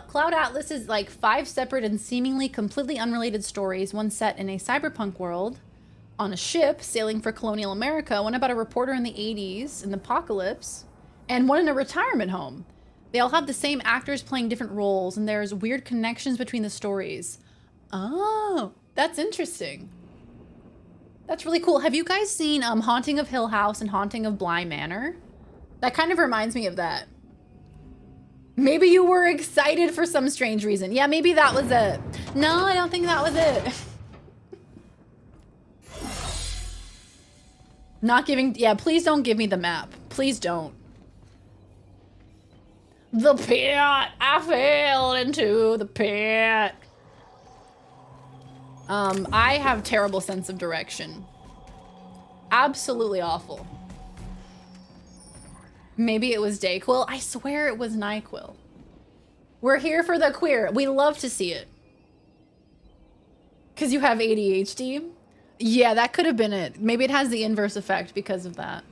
Cloud Atlas is like 5 separate and seemingly completely unrelated stories, one set in a cyberpunk world, on a ship sailing for colonial America, one about a reporter in the 80s, in the apocalypse, and one in a retirement home. They all have the same actors playing different roles, and there's weird connections between the stories. Oh, that's interesting. That's really cool. Have you guys seen Haunting of Hill House and Haunting of Bly Manor? That kind of reminds me of that. Maybe you were excited for some strange reason. Yeah, maybe that was it. No, I don't think that was it. Not giving... Yeah, please don't give me the map. Please don't. The pit! I fell into the pit. I have terrible sense of direction. Absolutely awful. Maybe it was Dayquil. I swear it was NyQuil. We're here for the queer. We love to see it. Because you have ADHD? Yeah, that could have been it. Maybe it has the inverse effect because of that.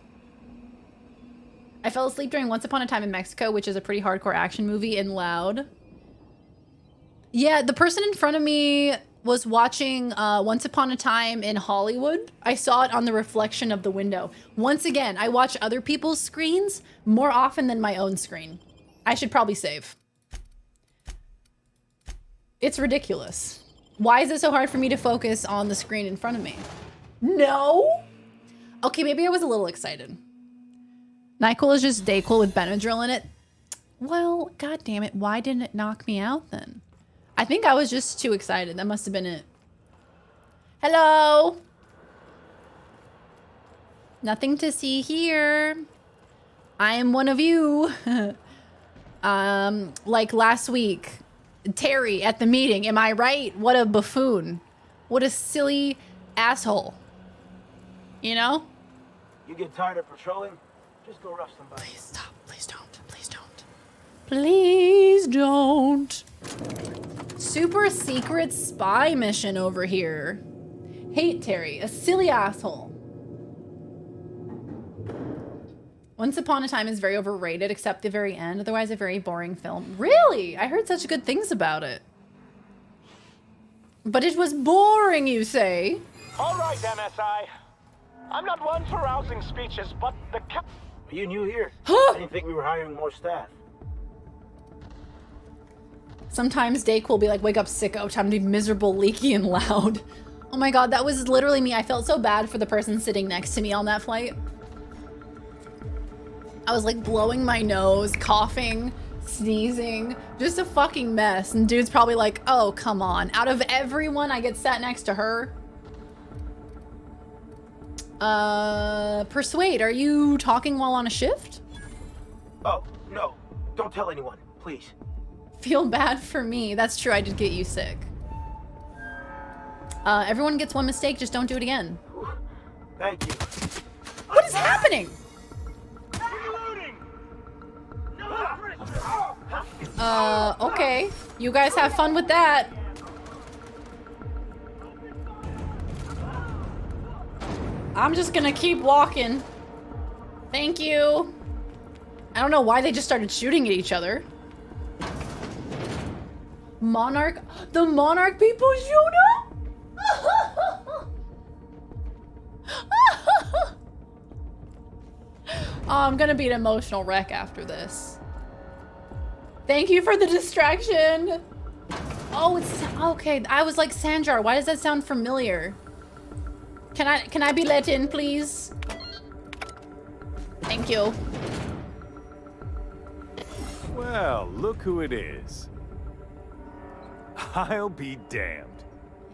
I fell asleep during Once Upon a Time in Mexico, which is a pretty hardcore action movie, and loud. Yeah, the person in front of me was watching Once Upon a Time in Hollywood. I saw it on the reflection of the window. Once again, I watch other people's screens more often than my own screen. I should probably save. It's ridiculous. Why is it so hard for me to focus on the screen in front of me? No? Okay, maybe I was a little excited. NyQuil is just Dayquil with Benadryl in it. Well, god damn it, why didn't it knock me out then? I think I was just too excited. That must have been it. Hello. Nothing to see here. I am one of you. Like last week, Terry at the meeting. Am I right? What a buffoon. What a silly asshole. You know? You get tired of patrolling? Just go rough somebody. Please stop. Please don't. Please don't. Please don't. Super secret spy mission over here. Hate Terry, a silly asshole. Once Upon a Time is very overrated, except the very end. Otherwise, a very boring film. Really? I heard such good things about it. But it was boring, you say? All right, MSI. I'm not one for rousing speeches, but the Are you new here? I didn't think we were hiring more staff. Sometimes Dake will be like, wake up, sicko. Time to be miserable, leaky, and loud. Oh my god, that was literally me. I felt so bad for the person sitting next to me on that flight. I was like blowing my nose, coughing, sneezing, just a fucking mess. And dude's probably like, oh, come on. Out of everyone, I get sat next to her. Persuade, are you talking while on a shift? Oh, no. Don't tell anyone, please. Feel bad for me. That's true, I did get you sick. Everyone gets one mistake, just don't do it again. Thank you. What is happening? Okay. You guys have fun with that. I'm just gonna keep walking. Thank you. I don't know why they just started shooting at each other. Monarch? The Monarch people shoot up? Oh, I'm gonna be an emotional wreck after this. Thank you for the distraction. Oh, it's okay. I was like, Sanjar, why does that sound familiar? Can I be let in, please? Thank you. Well, look who it is. I'll be damned.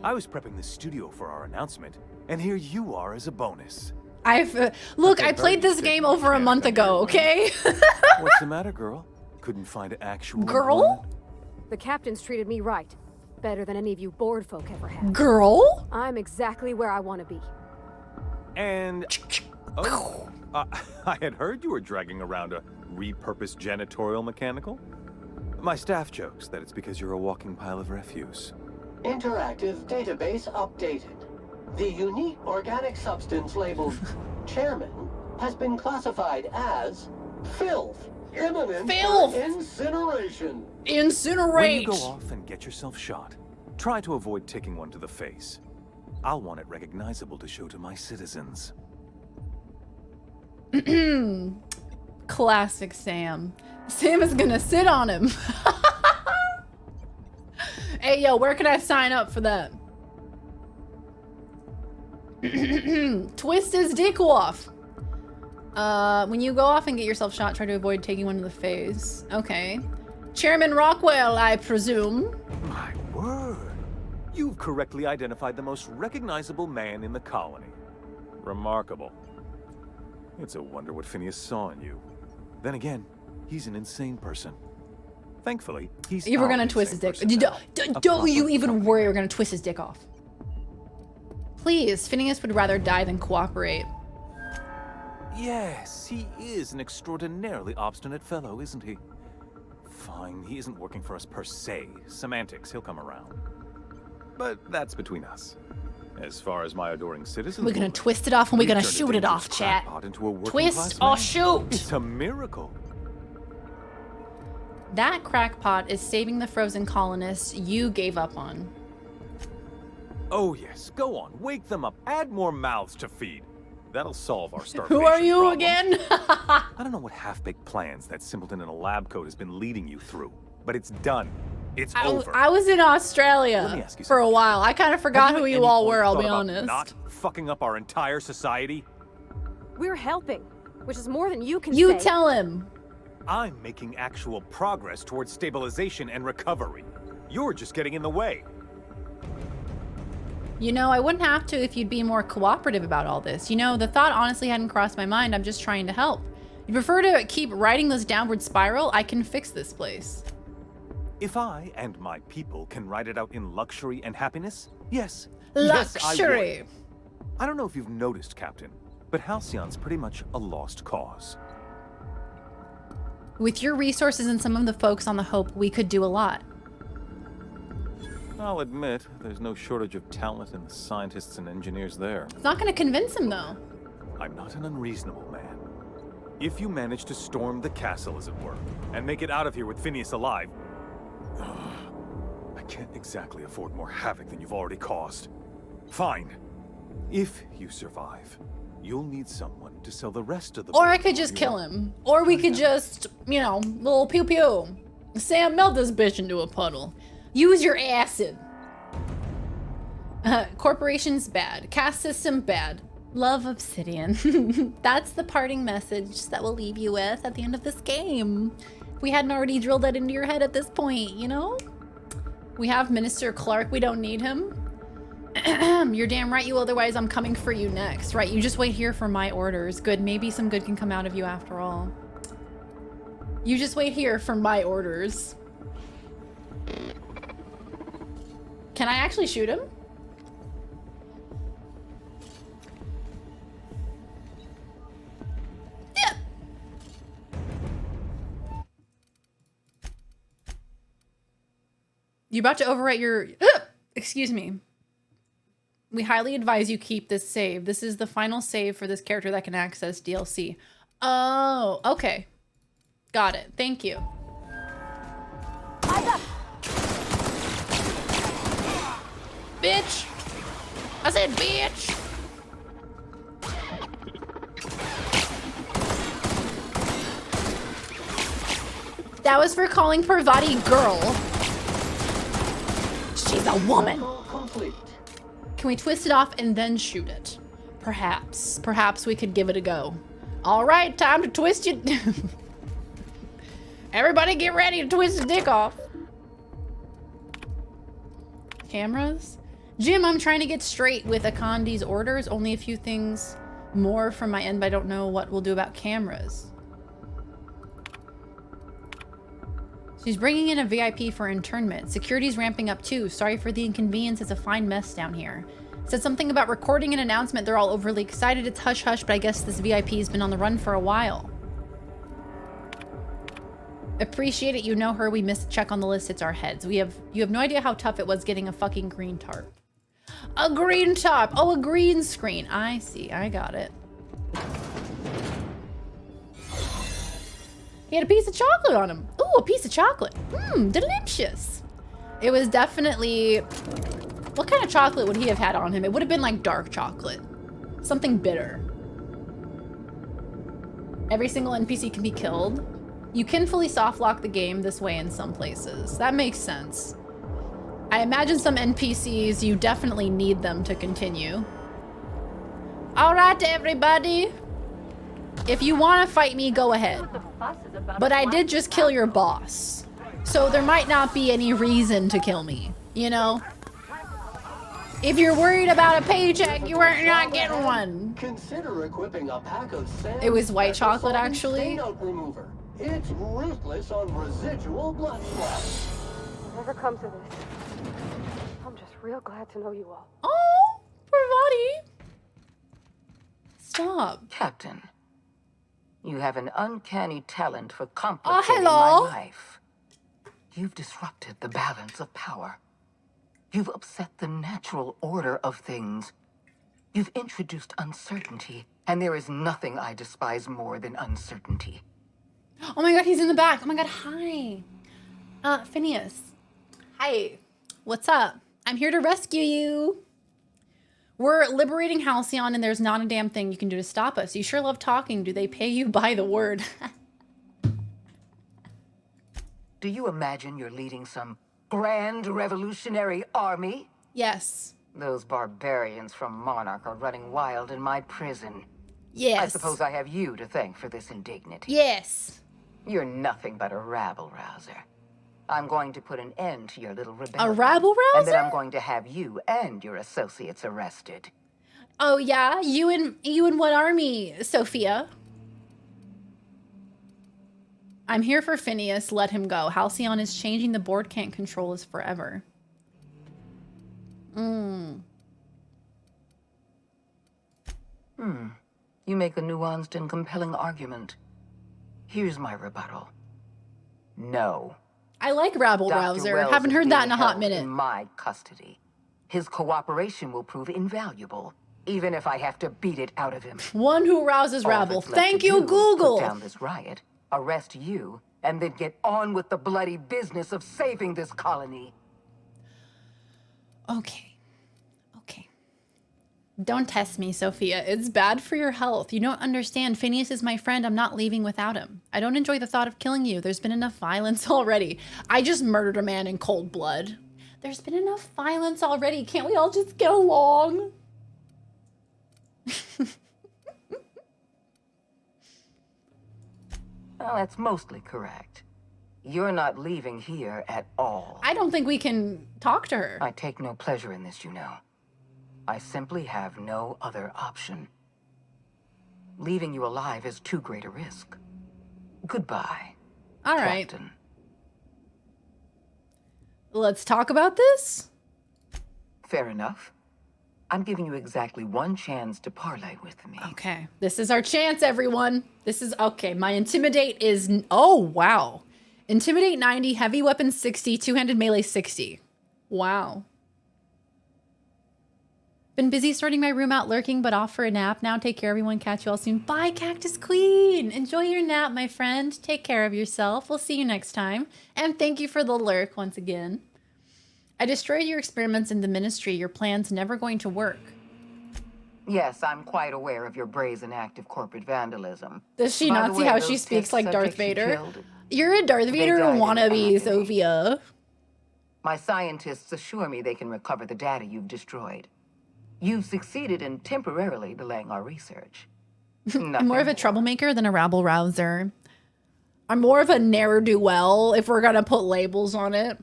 I was prepping the studio for our announcement, and here you are as a bonus. Look, I played this game over a month ago, okay? What's the matter, girl? Couldn't find actual Girl? employment? The captain's treated me right. Better than any of you bored folk ever have. Girl? I'm exactly where I want to be. And... Oh, I had heard you were dragging around a repurposed janitorial mechanical. My staff jokes that it's because you're a walking pile of refuse. Interactive database updated. The unique organic substance labeled Chairman has been classified as filth. Imminent for incineration. Incinerate! When you go off and get yourself shot, try to avoid taking one to the face. I'll want it recognizable to show to my citizens. Classic Sam. Sam is gonna sit on him. Hey, yo, where can I sign up for that? Twist his dick off. When you go off and get yourself shot, try to avoid taking one to the face. Okay. Chairman Rockwell, I presume. My word. You've correctly identified the most recognizable man in the colony. Remarkable. It's a wonder what Phineas saw in you. Then again, he's an insane person. Thankfully, he's You were gonna twist his dick. Don't you even worry, we're gonna twist his dick off. Please, Phineas would rather die than cooperate. Yes, he is an extraordinarily obstinate fellow, isn't he? Fine, he isn't working for us per se. Semantics, he'll come around. But that's between us. As far as my adoring citizens, We're gonna twist it off and we're gonna shoot it off, chat. Twist or shoot! It's a miracle. That crackpot is saving the frozen colonists you gave up on. Oh yes, go on, wake them up, add more mouths to feed. That'll solve our starvation Who are you problem. again? I don't know what half-baked plans that simpleton in a lab coat has been leading you through, but it's done. It's over. I was in Let me Australia ask you for a while. I kind of forgot Have who at you any all point were, I'll thought be about honest. Not fucking up our entire society. We're helping, which is more than you can You say. tell him. I'm making actual progress towards stabilization and recovery. You're just getting in the way. You know, I wouldn't have to if you'd be more cooperative about all this. You know, the thought honestly hadn't crossed my mind. I'm just trying to help. You prefer to keep riding this downward spiral? I can fix this place. If I and my people can ride it out in luxury and happiness, yes. Luxury. Yes, I don't know if you've noticed, Captain, but Halcyon's pretty much a lost cause. With your resources and some of the folks on the Hope, we could do a lot. I'll admit, there's no shortage of talent in the scientists and engineers there. It's not going to convince him, though. I'm not an unreasonable man. If you manage to storm the castle, as it were, and make it out of here with Phineas alive, I can't exactly afford more havoc than you've already caused. Fine. If you survive, you'll need someone to sell the rest of the... Or I could just kill him. Or we could just, you know, little pew-pew. Sam, melt this bitch into a puddle. Use your acid. Corporation's bad. Caste system bad. Love Obsidian. That's the parting message that we'll leave you with at the end of this game. If we hadn't already drilled that into your head at this point, you know? We have Minister Clark. We don't need him. You're damn right you, otherwise I'm coming for you next. Right, you just wait here for my orders. Good, maybe some good can come out of you after all. You just wait here for my orders. Can I actually shoot him? Yeah. You about to overwrite your... Excuse me. We highly advise you keep this save. This is the final save for this character that can access DLC. Oh, okay. Got it. Thank you. Bitch! I said bitch! That was for calling Parvati girl. She's a woman. Can we twist it off and then shoot it? Perhaps. Perhaps we could give it a go. All right, time to twist it. Everybody get ready to twist the dick off. Cameras? Jim, I'm trying to get straight with Akandi's orders. Only a few things more from my end, but I don't know what we'll do about cameras. She's bringing in a VIP for internment. Security's ramping up too. Sorry for the inconvenience. It's a fine mess down here. Said something about recording an announcement. They're all overly excited. It's hush hush, but I guess this VIP has been on the run for a while. Appreciate it. You know her. We missed a check on the list. It's our heads. You have no idea how tough it was getting a fucking green tarp. A green tarp. Oh, a green screen. I see. I got it. He had a piece of chocolate on him. Ooh, a piece of chocolate. Mmm, delicious. It was definitely... What kind of chocolate would he have had on him? It would have been like dark chocolate. Something bitter. Every single NPC can be killed. You can fully soft lock the game this way in some places. That makes sense. I imagine some NPCs, you definitely need them to continue. All right, everybody. If you want to fight me, go ahead. But I did just kill your boss. So there might not be any reason to kill me, you know? If you're worried about a paycheck, you are not getting one. Consider equipping a pack of It was white chocolate, actually. Remover. It's ruthless on residual blood splash. Never come to this. I'm just real glad to know you all. Oh, Parvati. Stop. Captain, you have an uncanny talent for complicating hello. my life. You've disrupted the balance of power. You've upset the natural order of things. You've introduced uncertainty, and there is nothing I despise more than uncertainty. Oh my god, he's in the back. Oh my god, hi. Phineas. Hi. What's up? I'm here to rescue you. We're liberating Halcyon, and there's not a damn thing you can do to stop us. You sure love talking. Do they pay you by the word? Do you imagine you're leading some grand revolutionary army? Yes. Those barbarians from Monarch are running wild in my prison. Yes. I suppose I have you to thank for this indignity. Yes. You're nothing but a rabble-rouser. I'm going to put an end to your little rebellion. A rabble rouser? And then I'm going to have you and your associates arrested. Oh yeah, you and what army, Sophia? I'm here for Phineas. Let him go. Halcyon is changing. The board can't control us forever. You make a nuanced and compelling argument. Here's my rebuttal. No. I like rabble Dr. rouser. Wells Haven't is heard that being in a hot held minute. in my custody. His cooperation will prove invaluable, even if I have to beat it out of him. One who rouses All rabble. that's left Thank to you, do is Google. Put down this riot, arrest you, and then get on with the bloody business of saving this colony. Okay. Don't test me, Sophia. It's bad for your health. You don't understand. Phineas is my friend. I'm not leaving without him. I don't enjoy the thought of killing you. There's been enough violence already. I just murdered a man in cold blood. There's been enough violence already. Can't we all just get along? Well, that's mostly correct. You're not leaving here at all. I don't think we can talk to her. I take no pleasure in this, you know. I simply have no other option. Leaving you alive is too great a risk. Goodbye. All right. Captain. Let's talk about this. Fair enough. I'm giving you exactly one chance to parlay with me. Okay. This is our chance, everyone. This is okay. My intimidate is, oh, wow. Intimidate 90, heavy weapon 60, two-handed melee 60. Wow. Been busy sorting my room out, lurking, but off for a nap. Now take care, everyone. Catch you all soon. Bye, Cactus Queen. Enjoy your nap, my friend. Take care of yourself. We'll see you next time. And thank you for the lurk once again. I destroyed your experiments in the ministry. Your plan's never going to work. Yes, I'm quite aware of your brazen act of corporate vandalism. Does she By not the see way, how those she speaks test like Darth subjects you Vader? killed, You're a Darth Vader died in wannabe, agony. Sophia. My scientists assure me they can recover the data you've destroyed. You've succeeded in temporarily delaying our research. I'm more of a troublemaker than a rabble rouser. I'm more of a ne'er-do-well, if we're gonna put labels on it.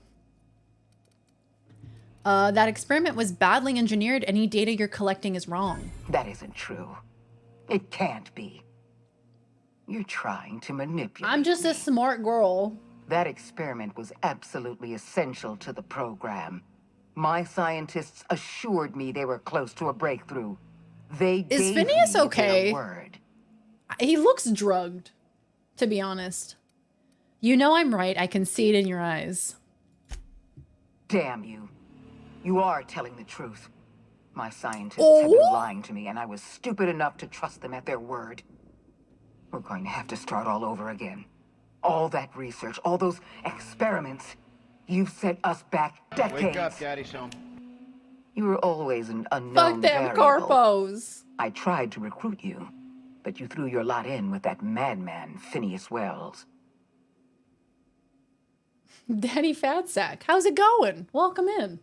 That experiment was badly engineered. Any data you're collecting is wrong. That isn't true. It can't be. You're trying to manipulate. I'm just a smart girl. That experiment was absolutely essential to the program. My scientists assured me they were close to a breakthrough. They Is gave Phineas me okay? their word. He looks drugged, to be honest. You know I'm right. I can see it in your eyes. Damn you. You are telling the truth. My scientists have been lying to me, and I was stupid enough to trust them at their word. We're going to have to start all over again. All that research, all those experiments. You've set us back decades. Wake up, Daddy's home. You were always an unknown Fuck them variable. corpos. I tried to recruit you, but you threw your lot in with that madman, Phineas Wells. Daddy Fatsack, how's it going? Welcome in.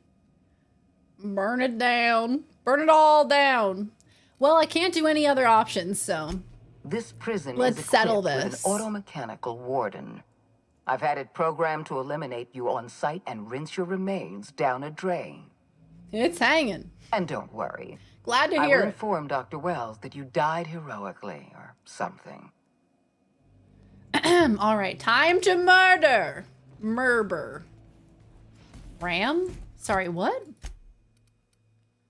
Burn it down. Burn it all down. Well, I can't do any other options, so This prison let's is settle equipped this. with an automechanical warden. I've had it programmed to eliminate you on site and rinse your remains down a drain. It's hanging. And don't worry. Glad to I hear will it. inform Dr. Wells that you died heroically or something. All right, time to murder. Murder. Ram? Sorry, what?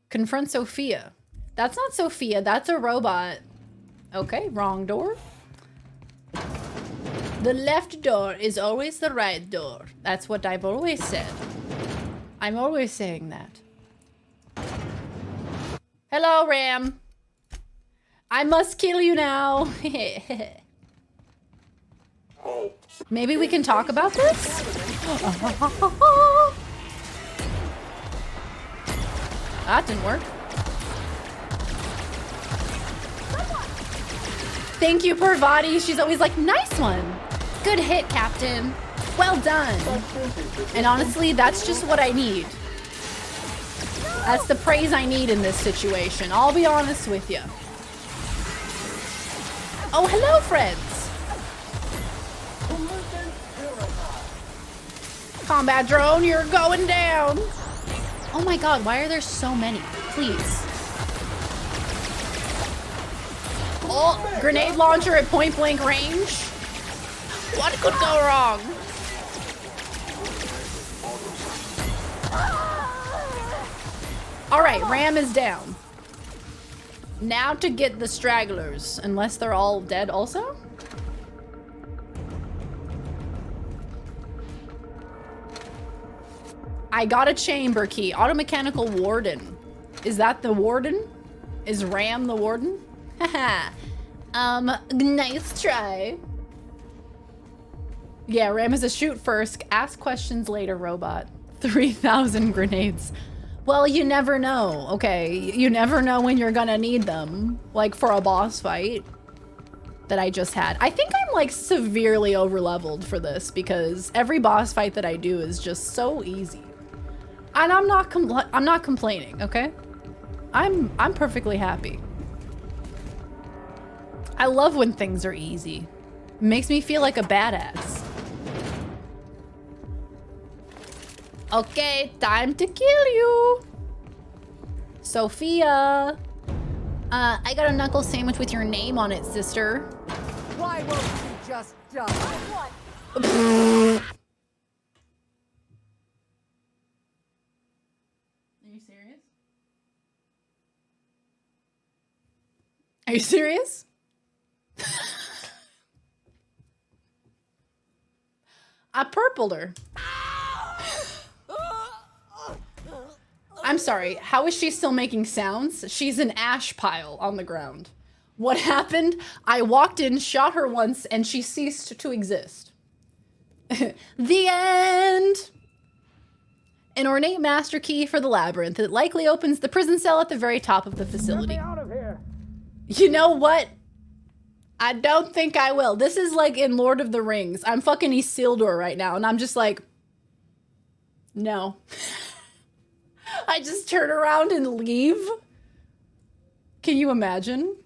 Confront Sophia. That's not Sophia, that's a robot. Okay, wrong door. The left door is always the right door. That's what I've always said. I'm always saying that. Hello, Ram. I must kill you now. Maybe we can talk about this? That didn't work. Thank you, VODs. She's always like, nice one. Good hit, Captain. Well done. And honestly, that's just what I need. That's the praise I need in this situation. I'll be honest with you. Oh, hello, friends. Combat drone, you're going down. Oh my god, why are there so many? Please. Oh, grenade launcher at point blank range. What could go wrong? All right, Ram is down. Now to get the stragglers, unless they're all dead also? I got a chamber key. Automechanical warden. Is that the warden? Is Ram the warden? Haha. Nice try. Yeah, Ram is a shoot first, ask questions later robot. 3,000 grenades. Well, you never know, okay? You never know when you're gonna need them. Like for a boss fight that I just had. I think I'm like severely overleveled for this because every boss fight that I do is just so easy. And I'm not complaining, okay? I'm perfectly happy. I love when things are easy. It makes me feel like a badass. Okay, time to kill you. Sophia. I got a knuckle sandwich with your name on it, sister. Why won't you just die? Are you serious? Are you serious? I purpled her. I'm sorry, how is she still making sounds? She's an ash pile on the ground. What happened? I walked in, shot her once, and she ceased to exist. The end! An ornate master key for the labyrinth that likely opens the prison cell at the very top of the facility. Get me out of here. You know what? I don't think I will. This is like in Lord of the Rings. I'm fucking Isildur right now, and I'm just like, no. I just turn around and leave. Can you imagine?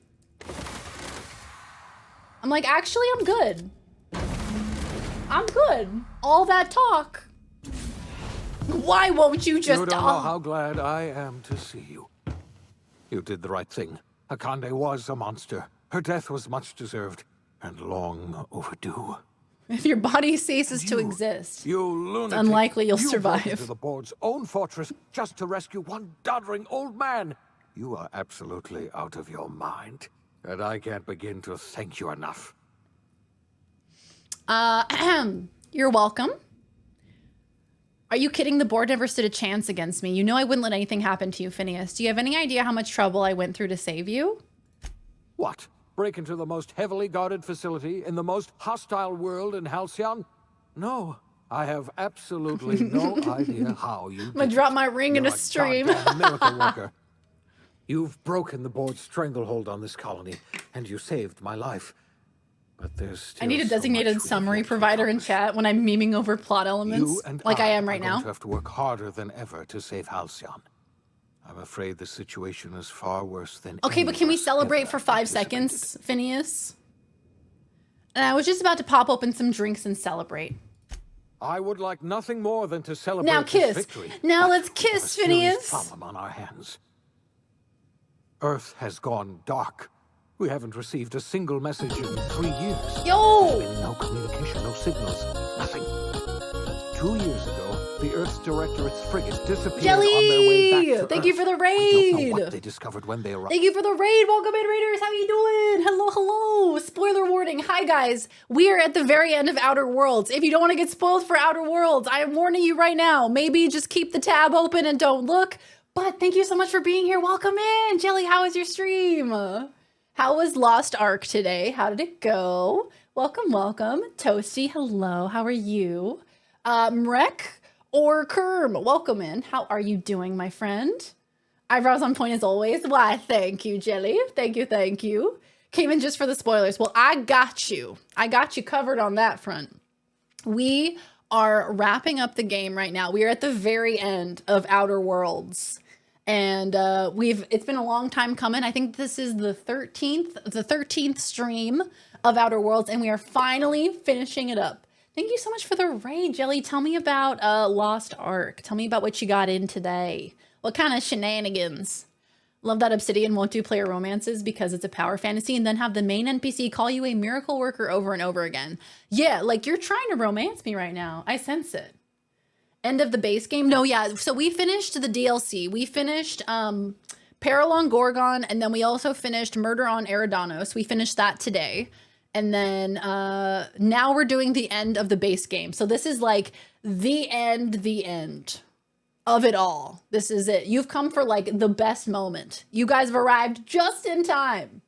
I'm like, actually, I'm good. I'm good. All that talk. Why won't you just... You don't know how glad I am to see you. You did the right thing. Akande was a monster. Her death was much deserved and long overdue. If your body ceases to exist, you lunatic, it's unlikely you'll you survive. broke into the board's own fortress just to rescue one doddering old man. You are absolutely out of your mind, and I can't begin to thank you enough. You're welcome. Are you kidding? The board never stood a chance against me. You know I wouldn't let anything happen to you, Phineas. Do you have any idea how much trouble I went through to save you? What? Break into the most heavily guarded facility in the most hostile world in Halcyon? No, I have absolutely no idea how you I'm gonna drop my ring in a stream. A miracle worker. You've broken the board's stranglehold on this colony, and you saved my life. But there's still I need a designated summary provider in chat when I'm memeing over plot elements, like I am right now. Going to have to work harder than ever to save Halcyon. I'm afraid the situation is far worse than. Okay, but can we celebrate for 5 seconds, Phineas? And I was just about to pop open some drinks and celebrate. I would like nothing more than to celebrate Now kiss. this victory. Now let's kiss, Phineas. Problem on our hands. Earth has gone dark. We haven't received a single message in 3 years. Yo! There's been no communication, no signals, nothing. 2 years ago, the Earth's Directorate's frigate disappeared Jelly! on their way back to Thank Earth. you for the We don't know raid! what they discovered when they arrived. Thank you for the raid! Welcome in, Raiders! How you doing? Hello, hello! Spoiler warning. Hi, guys. We are at the very end of Outer Worlds. If you don't want to get spoiled for Outer Worlds, I am warning you right now. Maybe just keep the tab open and don't look. But thank you so much for being here. Welcome in! Jelly, how was your stream? How was Lost Ark today? How did it go? Welcome, welcome. Toasty, hello. How are you? Mrek or Kerm, welcome in. How are you doing, my friend? Eyebrows on point as always. Why, thank you, Jelly. Thank you, thank you. Came in just for the spoilers. Well, I got you. I got you covered on that front. We are wrapping up the game right now. We are at the very end of Outer Worlds. And it's been a long time coming. I think this is the 13th stream of Outer Worlds, and we are finally finishing it up. Thank you so much for the raid, Jelly. Tell me about Lost Ark. Tell me about what you got in today. What kind of shenanigans? Love that Obsidian won't do player romances because it's a power fantasy and then have the main NPC call you a miracle worker over and over again. Yeah, like you're trying to romance me right now. I sense it. End of the base game? No, yeah. So we finished the DLC. We finished Peril on Gorgon, and then we also finished Murder on Eridanos. We finished that today. And then now we're doing the end of the base game. So this is like the end of it all. This is it. You've come for like the best moment. You guys have arrived just in time.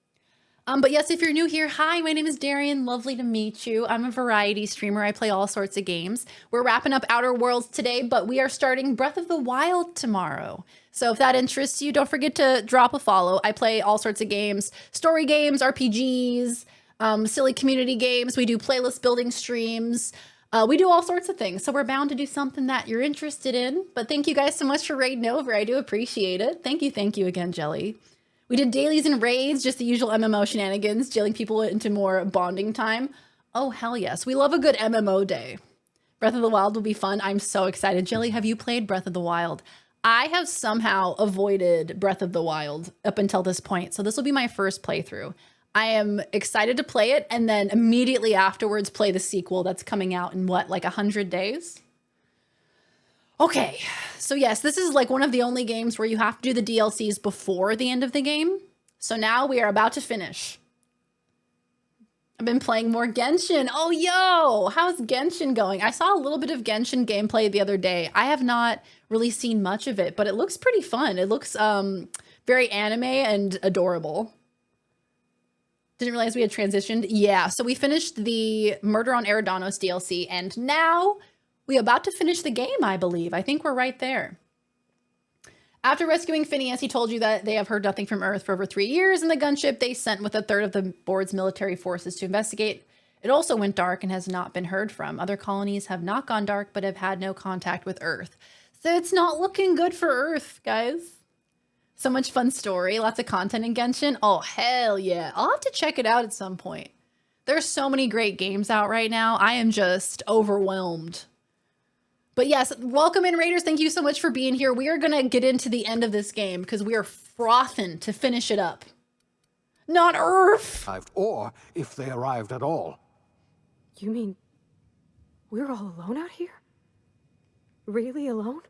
But yes, if you're new here, hi, my name is Darian. Lovely to meet you. I'm a variety streamer. I play all sorts of games. We're wrapping up Outer Worlds today, but we are starting Breath of the Wild tomorrow. So if that interests you, don't forget to drop a follow. I play all sorts of games, story games, RPGs, silly community games. We do playlist building streams. We do all sorts of things. So we're bound to do something that you're interested in. But thank you guys so much for raiding over. I do appreciate it. Thank you again, Jelly. We did dailies and raids, just the usual MMO shenanigans, jailing people into more bonding time. Oh, hell yes. We love a good MMO day. Breath of the Wild will be fun. I'm so excited. Jelly, have you played Breath of the Wild? I have somehow avoided Breath of the Wild up until this point. So this will be my first playthrough. I am excited to play it and then immediately afterwards play the sequel that's coming out in what, like 100 days? Okay, so yes, this is like one of the only games where you have to do the DLCs before the end of the game. So now we are about to finish. I've been playing more Genshin. Oh, yo, how's Genshin going? I saw a little bit of Genshin gameplay the other day. I have not really seen much of it, but it looks pretty fun. It looks very anime and adorable. Didn't realize we had transitioned. Yeah, so we finished the Murder on Eridanos DLC, and now we're about to finish the game, I believe. I think we're right there. After rescuing Phineas, he told you that they have heard nothing from Earth for over 3 years, and the gunship they sent with a third of the board's military forces to investigate. It also went dark and has not been heard from. Other colonies have not gone dark, but have had no contact with Earth. So it's not looking good for Earth, guys. So much fun story, lots of content in Genshin. Oh, hell yeah. I'll have to check it out at some point. There's so many great games out right now. I am just overwhelmed. But yes, welcome in, Raiders. Thank you so much for being here. We are going to get into the end of this game because we are frothing to finish it up. Not Earth! Or if they arrived at all. You mean we're all alone out here? Really alone?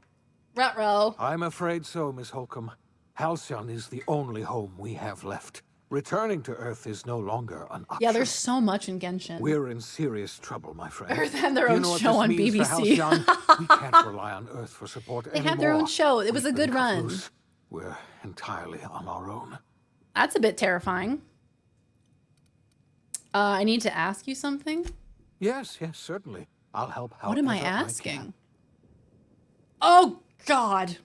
Ruh-roh. I'm afraid so, Miss Holcomb. Halcyon is the only home we have left. Returning to Earth is no longer an option. Yeah, there's so much in Genshin. We're in serious trouble, my friend. Earth had their own show on BBC. We can't rely on Earth for support anymore. They had their own show. It was a good run. We're entirely on our own. That's a bit terrifying. I need to ask you something? Yes, certainly. I'll help. What am I asking? Oh, God.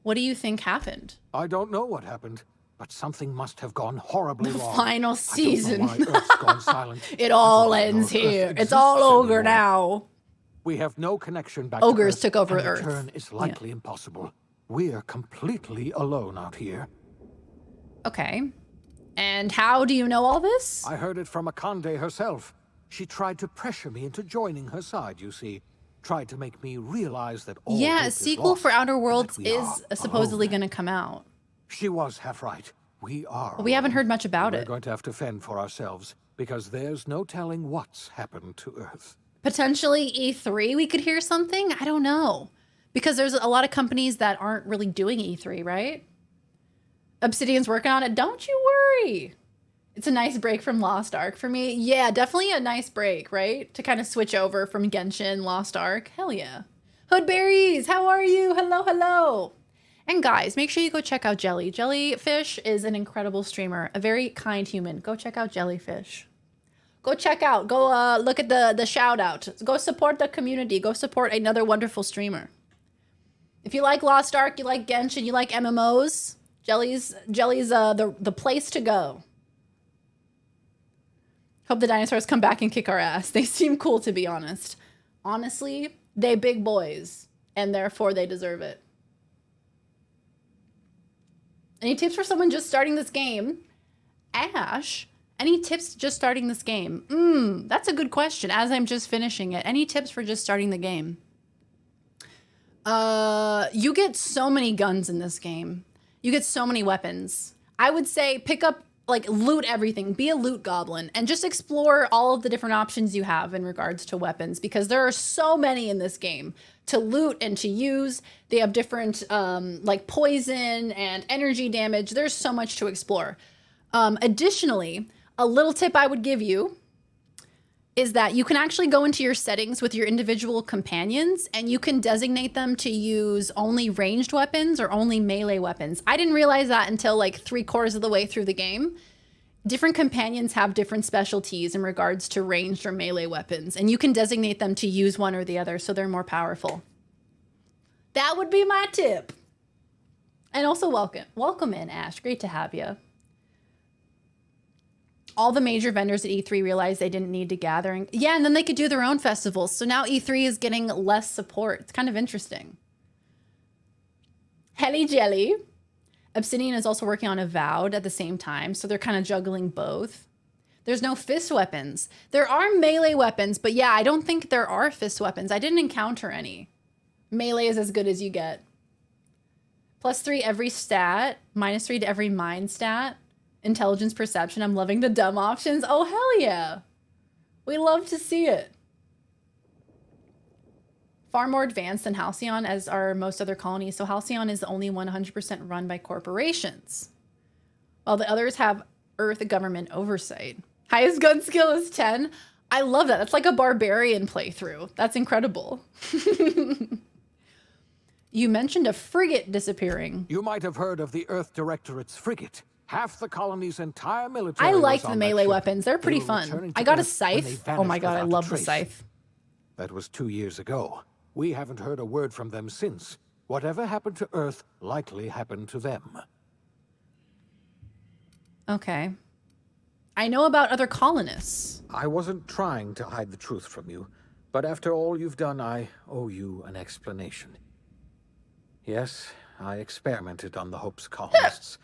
What do you think happened? I don't know what happened, but something must have gone horribly wrong. The final season. I don't know why Earth's gone silent. It all ends here. It's all ogre now. We have no connection back Ogres to Earth, took over and Earth. return is likely impossible. We are completely alone out here. Okay. And how do you know all this? I heard it from Akande herself. She tried to pressure me into joining her side, you see. Tried to make me realize that all yeah, hope a is sequel lost, for Outer Worlds we is supposedly going to come out. She was half right. We are. But we haven't heard much about We're it. going to have to fend for ourselves because there's no telling what's happened to Earth. Potentially E3, we could hear something? I don't know. Because there's a lot of companies that aren't really doing E3, right? Obsidian's working on it. Don't you worry. It's a nice break from Lost Ark for me. Yeah, definitely a nice break, right? To kind of switch over from Genshin, Lost Ark. Hell yeah. Hoodberries, how are you? Hello, hello. And guys, make sure you go check out Jelly. Jellyfish is an incredible streamer, a very kind human. Go check out Jellyfish. Go check out, go look at the shout out. Go support the community. Go support another wonderful streamer. If you like Lost Ark, you like Genshin, you like MMOs, Jelly's the place to go. Hope the dinosaurs come back and kick our ass. They seem cool, to be honest. Honestly, they big boys, and therefore they deserve it. Any tips for someone just starting this game? Ash Any tips just starting this game? That's a good question. As I'm just finishing it, any tips for just starting the game? You get so many guns in this game. You get so many weapons. I would say pick up, like, loot everything. Be a loot goblin and just explore all of the different options you have in regards to weapons, because there are so many in this game to loot and to use. They have different, like, poison and energy damage. There's so much to explore. Additionally, a little tip I would give you is that you can actually go into your settings with your individual companions and you can designate them to use only ranged weapons or only melee weapons. I didn't realize that until like 3/4 of the way through the game. Different companions have different specialties in regards to ranged or melee weapons, and you can designate them to use one or the other so they're more powerful. That would be my tip. And also welcome in, Ash. Great to have you. All the major vendors at E3 realized they didn't need to gather. Yeah, and then they could do their own festivals. So now E3 is getting less support. It's kind of interesting. Helly Jelly. Obsidian is also working on Avowed at the same time, so they're kind of juggling both. There's no fist weapons. There are melee weapons, but yeah, I don't think there are fist weapons. I didn't encounter any. Melee is as good as you get. +3 every stat, -3 to every mind stat. Intelligence perception. I'm loving the dumb options. Oh, hell yeah. We love to see it. Far more advanced than Halcyon, as are most other colonies. So Halcyon is the only one 100% run by corporations, while the others have Earth government oversight. Highest gun skill is 10. I love that. That's like a barbarian playthrough. That's incredible. You mentioned a frigate disappearing. You might have heard of the Earth Directorate's frigate. Half the colony's entire military. I like was on the that melee ship. weapons. They're pretty They were fun. returning I to got a Earth when they scythe. Oh my vanished god, I without a love the trace. scythe. That was 2 years ago. We haven't heard a word from them since. Whatever happened to Earth likely happened to them. Okay. I know about other colonists. I wasn't trying to hide the truth from you, but after all you've done, I owe you an explanation. Yes, I experimented on the Hope's colonists.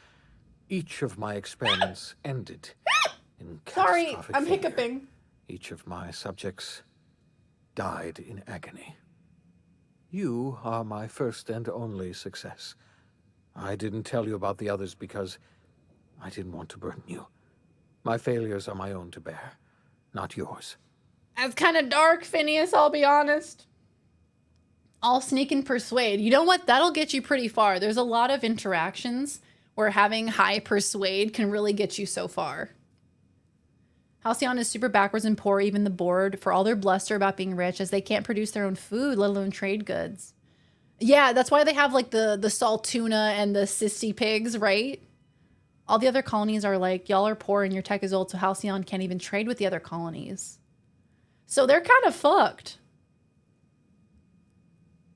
Each of my experiments ended in Sorry, catastrophic I'm failure. hiccuping. Each of my subjects died in agony. You are my first and only success. I didn't tell you about the others because I didn't want to burden you. My failures are my own to bear, not yours. That's kind of dark, Phineas, I'll be honest. I'll sneak and persuade. You know what? That'll get you pretty far. There's a lot of interactions where having high persuade can really get you so far. Halcyon is super backwards and poor, even the board, for all their bluster about being rich, as they can't produce their own food, let alone trade goods. Yeah, that's why they have like the salt tuna and the cysty pigs, right? All the other colonies are like, y'all are poor and your tech is old, so Halcyon can't even trade with the other colonies. So they're kind of fucked.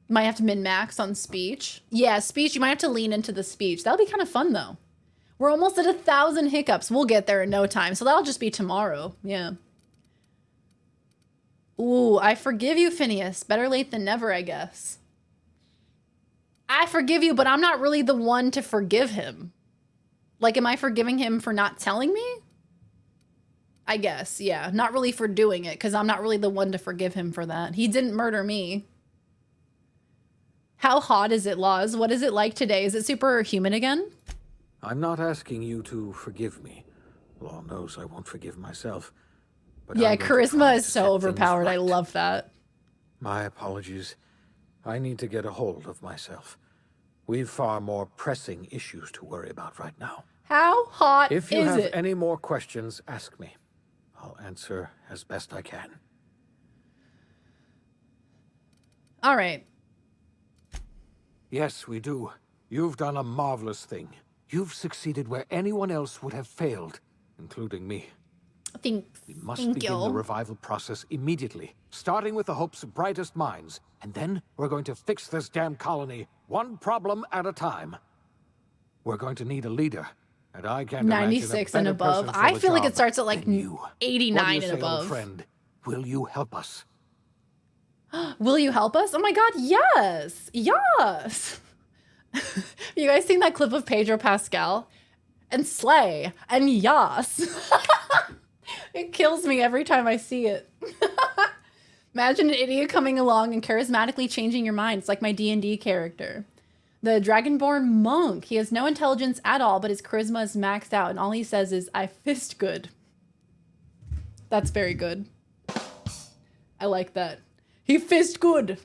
Might have to min-max on speech. Yeah, speech, you might have to lean into the speech. That'll be kind of fun, though. We're almost at 1,000 hiccups. We'll get there in no time, so that'll just be tomorrow. Yeah. Ooh, I forgive you, Phineas. Better late than never, I guess. I forgive you, but I'm not really the one to forgive him. Like, am I forgiving him for not telling me? I guess, yeah. Not really for doing it, because I'm not really the one to forgive him for that. He didn't murder me. How hot is it, Laws? What is it like today? Is it superhuman again? I'm not asking you to forgive me. Law knows I won't forgive myself. But Yeah, I'm going to try charisma is to so set overpowered. things I right. love that. My apologies. I need to get a hold of myself. We've far more pressing issues to worry about right now. How hot If you is have it? any more questions, ask me. I'll answer as best I can. All right. Yes, we do. You've done a marvelous thing. You've succeeded where anyone else would have failed, including me. Thank We must you. begin the revival process immediately, starting with the Hope's brightest minds. And then we're going to fix this damn colony, one problem at a time. We're going to need a leader, and I can't imagine a 96 and better above. person for I the feel like it job starts at like than you. 89 What do you and say, old above. friend? Will you help us? Will you help us? Oh my god, yes! Yes! You guys seen that clip of Pedro Pascal? And Slay. And Yas. It kills me every time I see it. Imagine an idiot coming along and charismatically changing your mind. It's like my D&D character. The Dragonborn monk. He has no intelligence at all, but his charisma is maxed out, and all he says is, I fist good. That's very good. I like that. He fist good.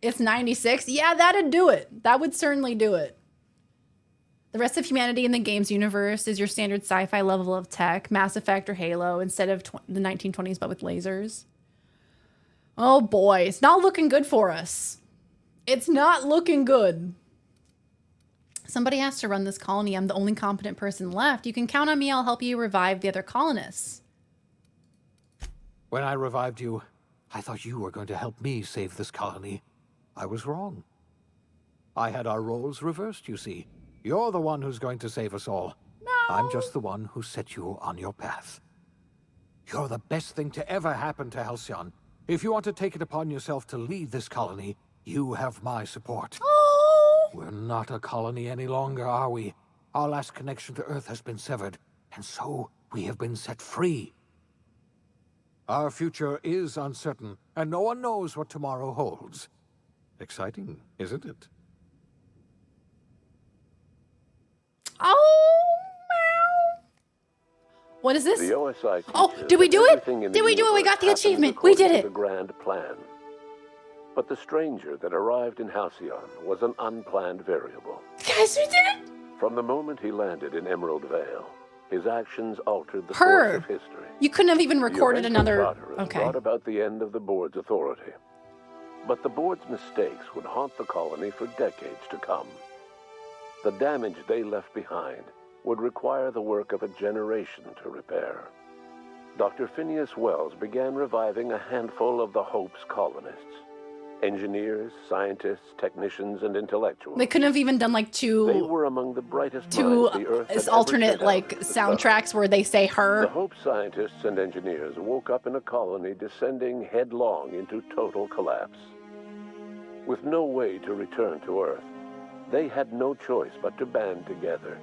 It's 96. Yeah, that'd do it. That would certainly do it. The rest of humanity in the game's universe is your standard sci-fi level of tech, Mass Effect or Halo, instead of the 1920s, but with lasers. Oh boy, it's not looking good for us. It's not looking good. Somebody has to run this colony. I'm the only competent person left. You can count on me. I'll help you revive the other colonists. When I revived you, I thought you were going to help me save this colony. I was wrong. I had our roles reversed, you see. You're the one who's going to save us all. No. I'm just the one who set you on your path. You're the best thing to ever happen to Halcyon. If you want to take it upon yourself to lead this colony, you have my support. Oh. We're not a colony any longer, are we? Our last connection to Earth has been severed, and so we have been set free. Our future is uncertain, and no one knows what tomorrow holds. Exciting, isn't it? Oh, wow. What is this? The OSI Oh, did we do it? Did we do it? We got the achievement. We did it. The grand plan. But the stranger that arrived in Halcyon was an unplanned variable. Guys, we did it. From the moment he landed in Emerald Vale, his actions altered the course of history. You couldn't have even recorded another. Okay. Brought about the end of the board's authority. But the board's mistakes would haunt the colony for decades to come. The damage they left behind would require the work of a generation to repair. Dr. Phineas Wells began reviving a handful of the Hope's colonists. Engineers, scientists, technicians, and intellectuals. They couldn't have even done like They were among the brightest minds the Earth had ever alternate sent out like into the soundtracks where they say The her. Hope scientists and engineers woke up in a colony descending headlong into total collapse. With no way to return to Earth, they had no choice but to band together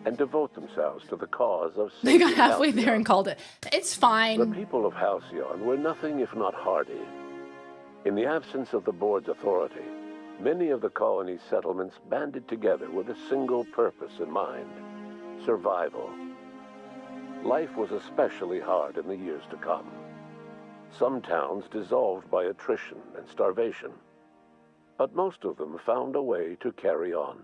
and devote themselves to the cause of They got saving halfway Halcyon. there and called it. It's fine. The people of Halcyon were nothing if not hardy. In the absence of the board's authority, many of the colony's settlements banded together with a single purpose in mind: survival. Life was especially hard in the years to come. Some towns dissolved by attrition and starvation, but most of them found a way to carry on.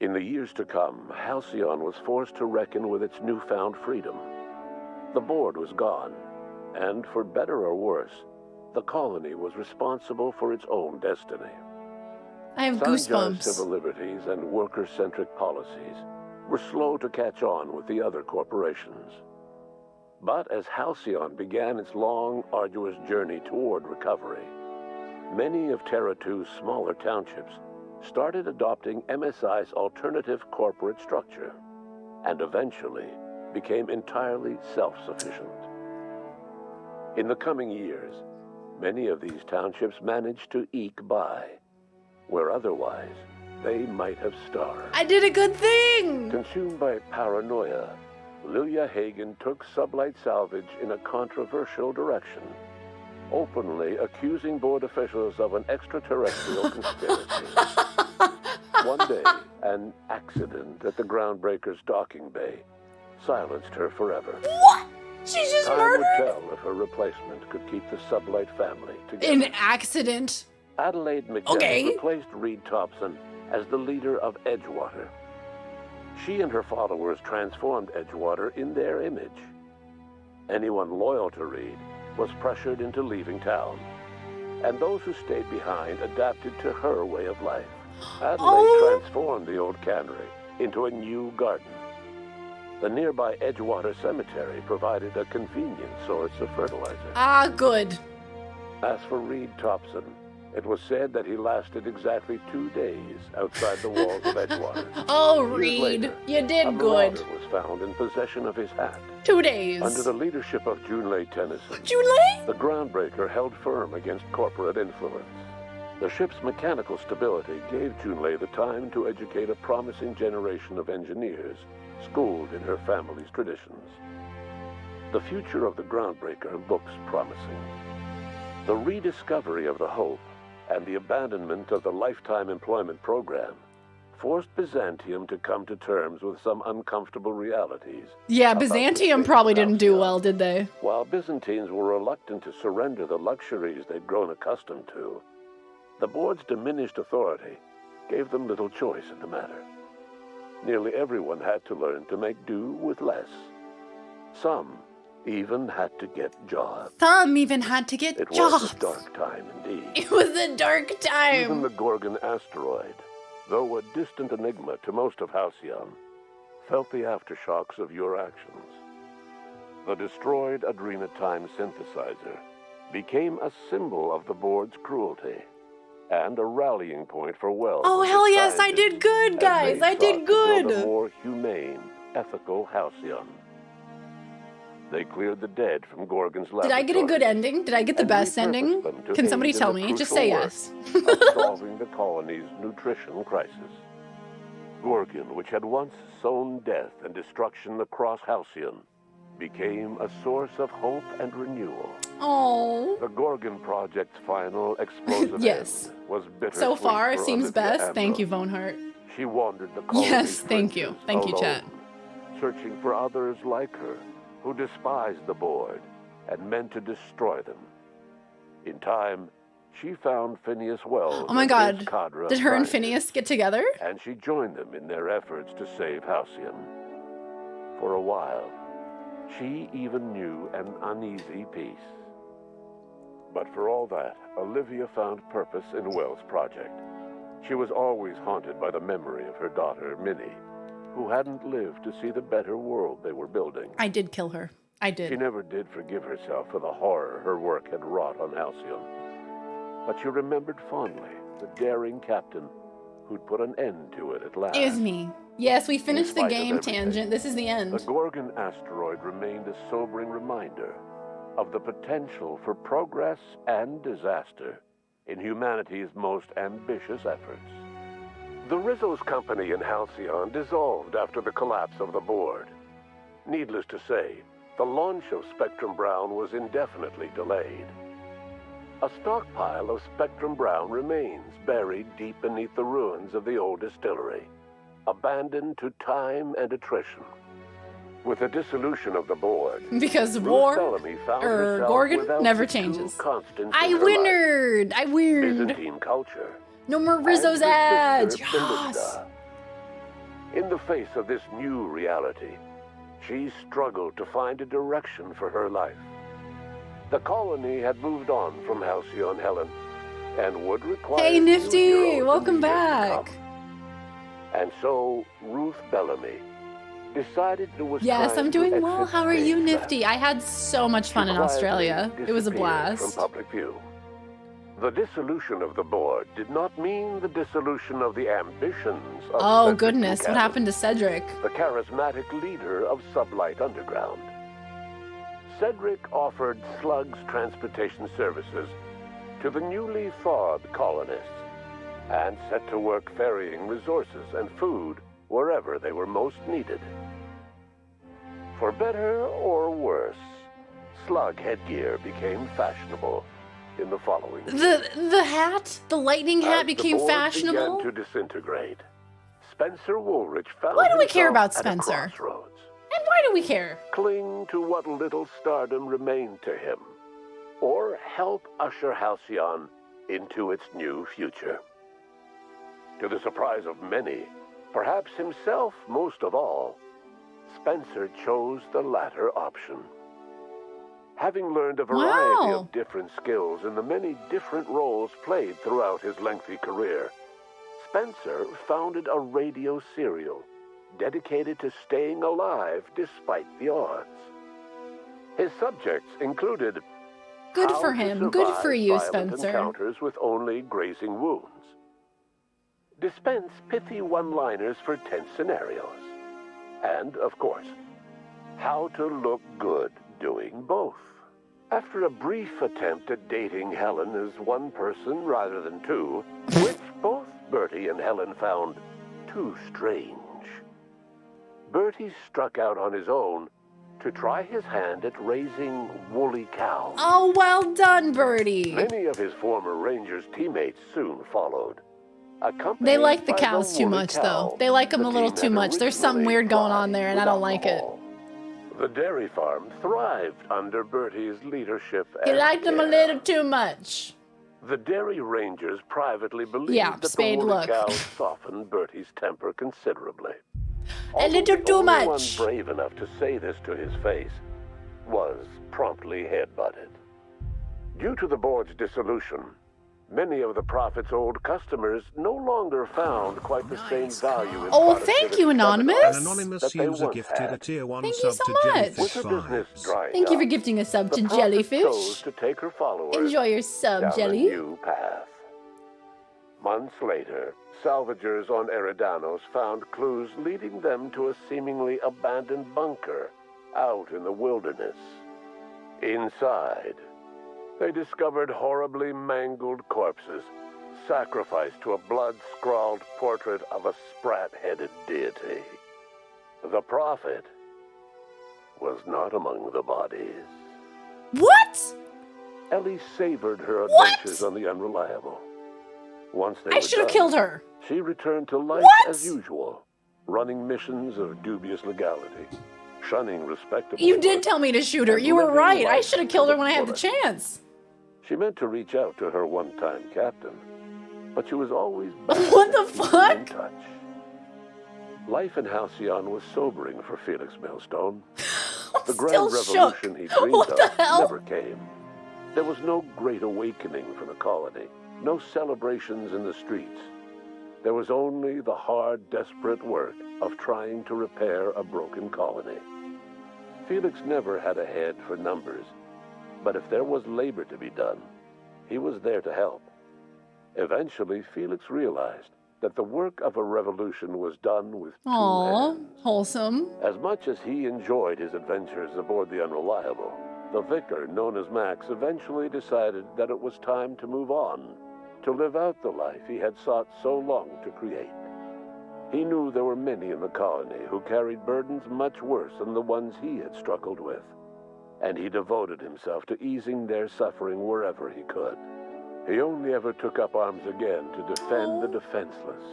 In the years to come, Halcyon was forced to reckon with its newfound freedom. The board was gone, and for better or worse, the colony was responsible for its own destiny. I have Sun-Jar's goosebumps. civil liberties and worker-centric policies were slow to catch on with the other corporations. But as Halcyon began its long, arduous journey toward recovery, many of Terra 2's smaller townships started adopting MSI's alternative corporate structure, and eventually became entirely self-sufficient. In the coming years, many of these townships managed to eke by, where otherwise they might have starved. I did a good thing! Consumed by paranoia, Lilia Hagen took Sublight Salvage in a controversial direction, openly accusing board officials of an extraterrestrial conspiracy. One day, an accident at the Groundbreaker's docking bay silenced her forever. What? She's just Time murdered? would tell if her replacement could keep the Sublight family together. An accident. Adelaide McDowell Okay. replaced Reed Thompson as the leader of Edgewater. She and her followers transformed Edgewater in their image. Anyone loyal to Reed was pressured into leaving town, and those who stayed behind adapted to her way of life. Adelaide transformed the old cannery into a new garden. The nearby Edgewater Cemetery provided a convenient source of fertilizer. Ah, good. As for Reed Thompson, it was said that he lasted exactly 2 days outside the walls of Edgewater. Oh, Years Reed, later, you a did marauder good. was found in possession of his hat. 2 days. Under the leadership of Junlei Tennyson, Junlei? the Groundbreaker held firm against corporate influence. The ship's mechanical stability gave Junlei the time to educate a promising generation of engineers, schooled in her family's traditions. The future of the Groundbreaker looks promising. The rediscovery of the Hope and the abandonment of the lifetime employment program forced Byzantium to come to terms with some uncomfortable realities. Yeah, Byzantium probably didn't do well, did they? While Byzantines were reluctant to surrender the luxuries they'd grown accustomed to, the board's diminished authority gave them little choice in the matter. Nearly everyone had to learn to make do with less. Some even had to get jobs. Some even had to get jobs. It was a dark time indeed. It was a dark time. Even the Gorgon asteroid, though a distant enigma to most of Halcyon, felt the aftershocks of your actions. The destroyed Adrenatime synthesizer became a symbol of the board's cruelty and a rallying point for Wells. Oh, hell yes, I did good, guys. I did good. A more humane, ethical Halcyon. They cleared the dead from Gorgon's laboratory. Did I get a good ending? Did I get the best ending? Can somebody tell me? Just say yes. Of solving the colony's nutrition crisis. Gorgon, which had once sown death and destruction across Halcyon, became a source of hope and renewal. Oh. The Gorgon Project's final explosive yes. end was bitter. So far, for seems Olivia best. Ambrose. Thank you, Von Hart. She wandered the colony's Yes, thank you. fringes Thank you, alone, chat. searching for others like her who despised the board and meant to destroy them. In time, she found Phineas Wells. Oh my and God. his cadre of Did her and scientists, Phineas get together? and she joined them in their efforts to save Halcyon. For a while, she even knew an uneasy peace. But for all that, Olivia found purpose in Wells' project. She was always haunted by the memory of her daughter, Minnie, who hadn't lived to see the better world they were building. I did kill her. I She did. never did forgive herself for the horror her work had wrought on Halcyon. But she remembered fondly the daring captain who'd put an end to it at last. It was me. Yes, we finished the spite of game everything, tangent. This is the end. The Gorgon asteroid remained a sobering reminder of the potential for progress and disaster in humanity's most ambitious efforts. The Rizzo's company in Halcyon dissolved after the collapse of the board. Needless to say, the launch of Spectrum Brown was indefinitely delayed. A stockpile of Spectrum Brown remains buried deep beneath the ruins of the old distillery, abandoned to time and attrition. With the dissolution of the board, Because Ruth war Bellamy found or herself Gorgon without never the two changes. constants I in her winnered. I life, winnered. Byzantine culture, No more and Rizzo's her ads. sister, Yes. Belinda. In the face of this new reality, she struggled to find a direction for her life. The colony had moved on from Halcyon Helen and would require Hey, new Nifty. heroes in Welcome the years to back. come. And so Ruth Bellamy decided it was Yes, time I'm to doing well. exit How are you, stage left. Nifty? I had so much fun in Quietly Australia. It was a disappeared blast. From public view. The dissolution of the board did not mean the dissolution of the ambitions of Oh, Cedric goodness. What Buchanan, happened to Cedric? the charismatic leader of Sublight Underground. Cedric offered Slug's transportation services to the newly thawed colonists and set to work ferrying resources and food wherever they were most needed. For better or worse, Slug headgear became fashionable in the following years. The hat? The lightning hat As the became board fashionable? began to disintegrate, Spencer Woolrich found Why do we care himself about at a Spencer? crossroads. And why do we care? Cling to what little stardom remained to him, or help usher Halcyon into its new future. To the surprise of many, perhaps himself most of all, Spencer chose the latter option. Having learned a variety Wow. of different skills in the many different roles played throughout his lengthy career, Spencer founded a radio serial dedicated to staying alive despite the odds. His subjects included Good how for to him. Good survive for you, violent Spencer. encounters with only grazing wounds, dispense pithy one-liners for tense scenarios, and, of course, how to look good doing both. After a brief attempt at dating Helen as one person rather than two, which both Bertie and Helen found too strange, Bertie struck out on his own to try his hand at raising woolly cows. Oh, well done, Bertie. Many of his former Rangers teammates soon followed. They like the cows too much, though. They like them a little too much. There's something weird going on there, and I don't like it. The dairy farm thrived under Bertie's leadership. You liked them a little too much. The dairy rangers privately believed that Spade the woolly look. cows softened Bertie's temper considerably. A little too The only much. one brave enough to say this to his face was promptly headbutted. Due to the board's dissolution, many of the Prophet's old customers no longer found quite the same value in Oh, thank you, Anonymous. An anonymous that they user once gifted had. a tier 1 Thank you sub so to much. Jellyfish With her business Vibes. drying Thank you for up, gifting a sub to the Prophet chose Jellyfish. to take her followers Enjoy your sub, down Jelly. a new path. Months later, salvagers on Eridanos found clues leading them to a seemingly abandoned bunker out in the wilderness. Inside, they discovered horribly mangled corpses, sacrificed to a blood-scrawled portrait of a sprat-headed deity. The Prophet was not among the bodies. What? Ellie savored her What? adventures on the Unreliable. Once they I were should have done, killed her. She returned to life What? as usual, running missions of dubious legality, shunning respectable You did work, tell me to shoot her. and You were living right. I life should have to killed her the when I had the fullest. chance. She meant to reach out to her one-time captain, but she was always bad What at the keeping fuck? in touch. Life in Halcyon was sobering for Felix Millstone. The grand still revolution shook. he dreamed What the of hell? never came. There was no great awakening for the colony, no celebrations in the streets. There was only the hard, desperate work of trying to repair a broken colony. Felix never had a head for numbers, but if there was labor to be done, he was there to help. Eventually, Felix realized that the work of a revolution was done with two Aw, hands. wholesome. As much as he enjoyed his adventures aboard the Unreliable, the vicar, known as Max, eventually decided that it was time to move on, to live out the life he had sought so long to create. He knew there were many in the colony who carried burdens much worse than the ones he had struggled with, and he devoted himself to easing their suffering wherever he could. He only ever took up arms again to defend the defenseless.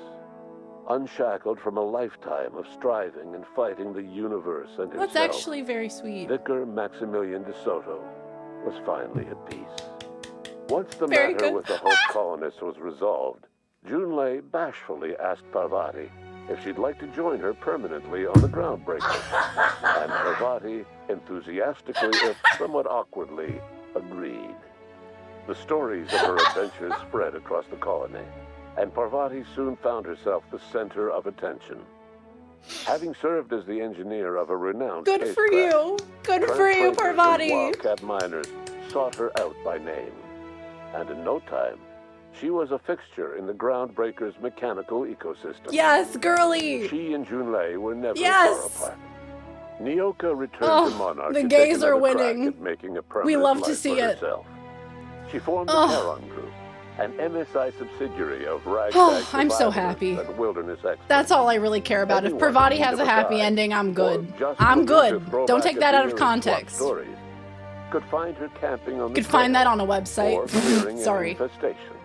Unshackled from a lifetime of striving and fighting the universe and himself, That's actually very sweet. Vicar Maximilian de Soto was finally at peace. Once the Very matter good. with the Hope colonists was resolved, Junlei bashfully asked Parvati if she'd like to join her permanently on the Groundbreaker, and Parvati enthusiastically, if somewhat awkwardly, agreed. The stories of her adventures spread across the colony, and Parvati soon found herself the center of attention. Having served as the engineer of a renowned Good for spacecraft, you. Good Trent for you, Rangers and Parvati. Wildcat miners sought her out by name, and in no time, she was a fixture in the Groundbreaker's mechanical ecosystem. Yes, girly. She and Junlei were never Yes. far apart. Nyoka returned Oh, to Monarch the to gays take another are crack winning. at making a permanent We love to life see for it. herself. She formed the Oh. Charon Group, an MSI subsidiary of Ragtag Oh, I'm so Survivalists happy. and Wilderness Experts. That's all I really care about. If Anyone Parvati who has a never happy died, ending, I'm good. or just I'm looking good. to throw Don't back take a that out beer of and swap context. Stories, could find her camping on the Could find trail that on a website. or clearing an Sorry. infestation.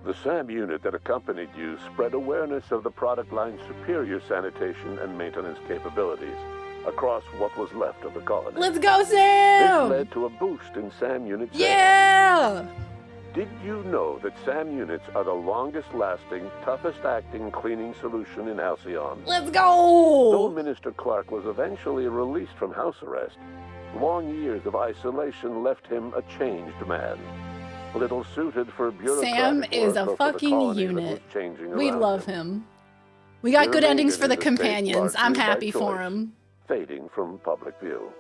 The SAM unit that accompanied you spread awareness of the product line's superior sanitation and maintenance capabilities across what was left of the colony. Let's go, This Sam! led to a boost in SAM unit sales. Yeah! Did you know that SAM units are the longest-lasting, toughest-acting cleaning solution in Halcyon? Let's Though go! Minister Clark was eventually released from house arrest, long years of isolation left him a changed man. Little suited for bureaucratic Sam is work a or for the fucking colony that was unit. changing We around love him. him. We got He good remained endings in for the his estate companions. I'm largely by happy for choice, him. fading from public view.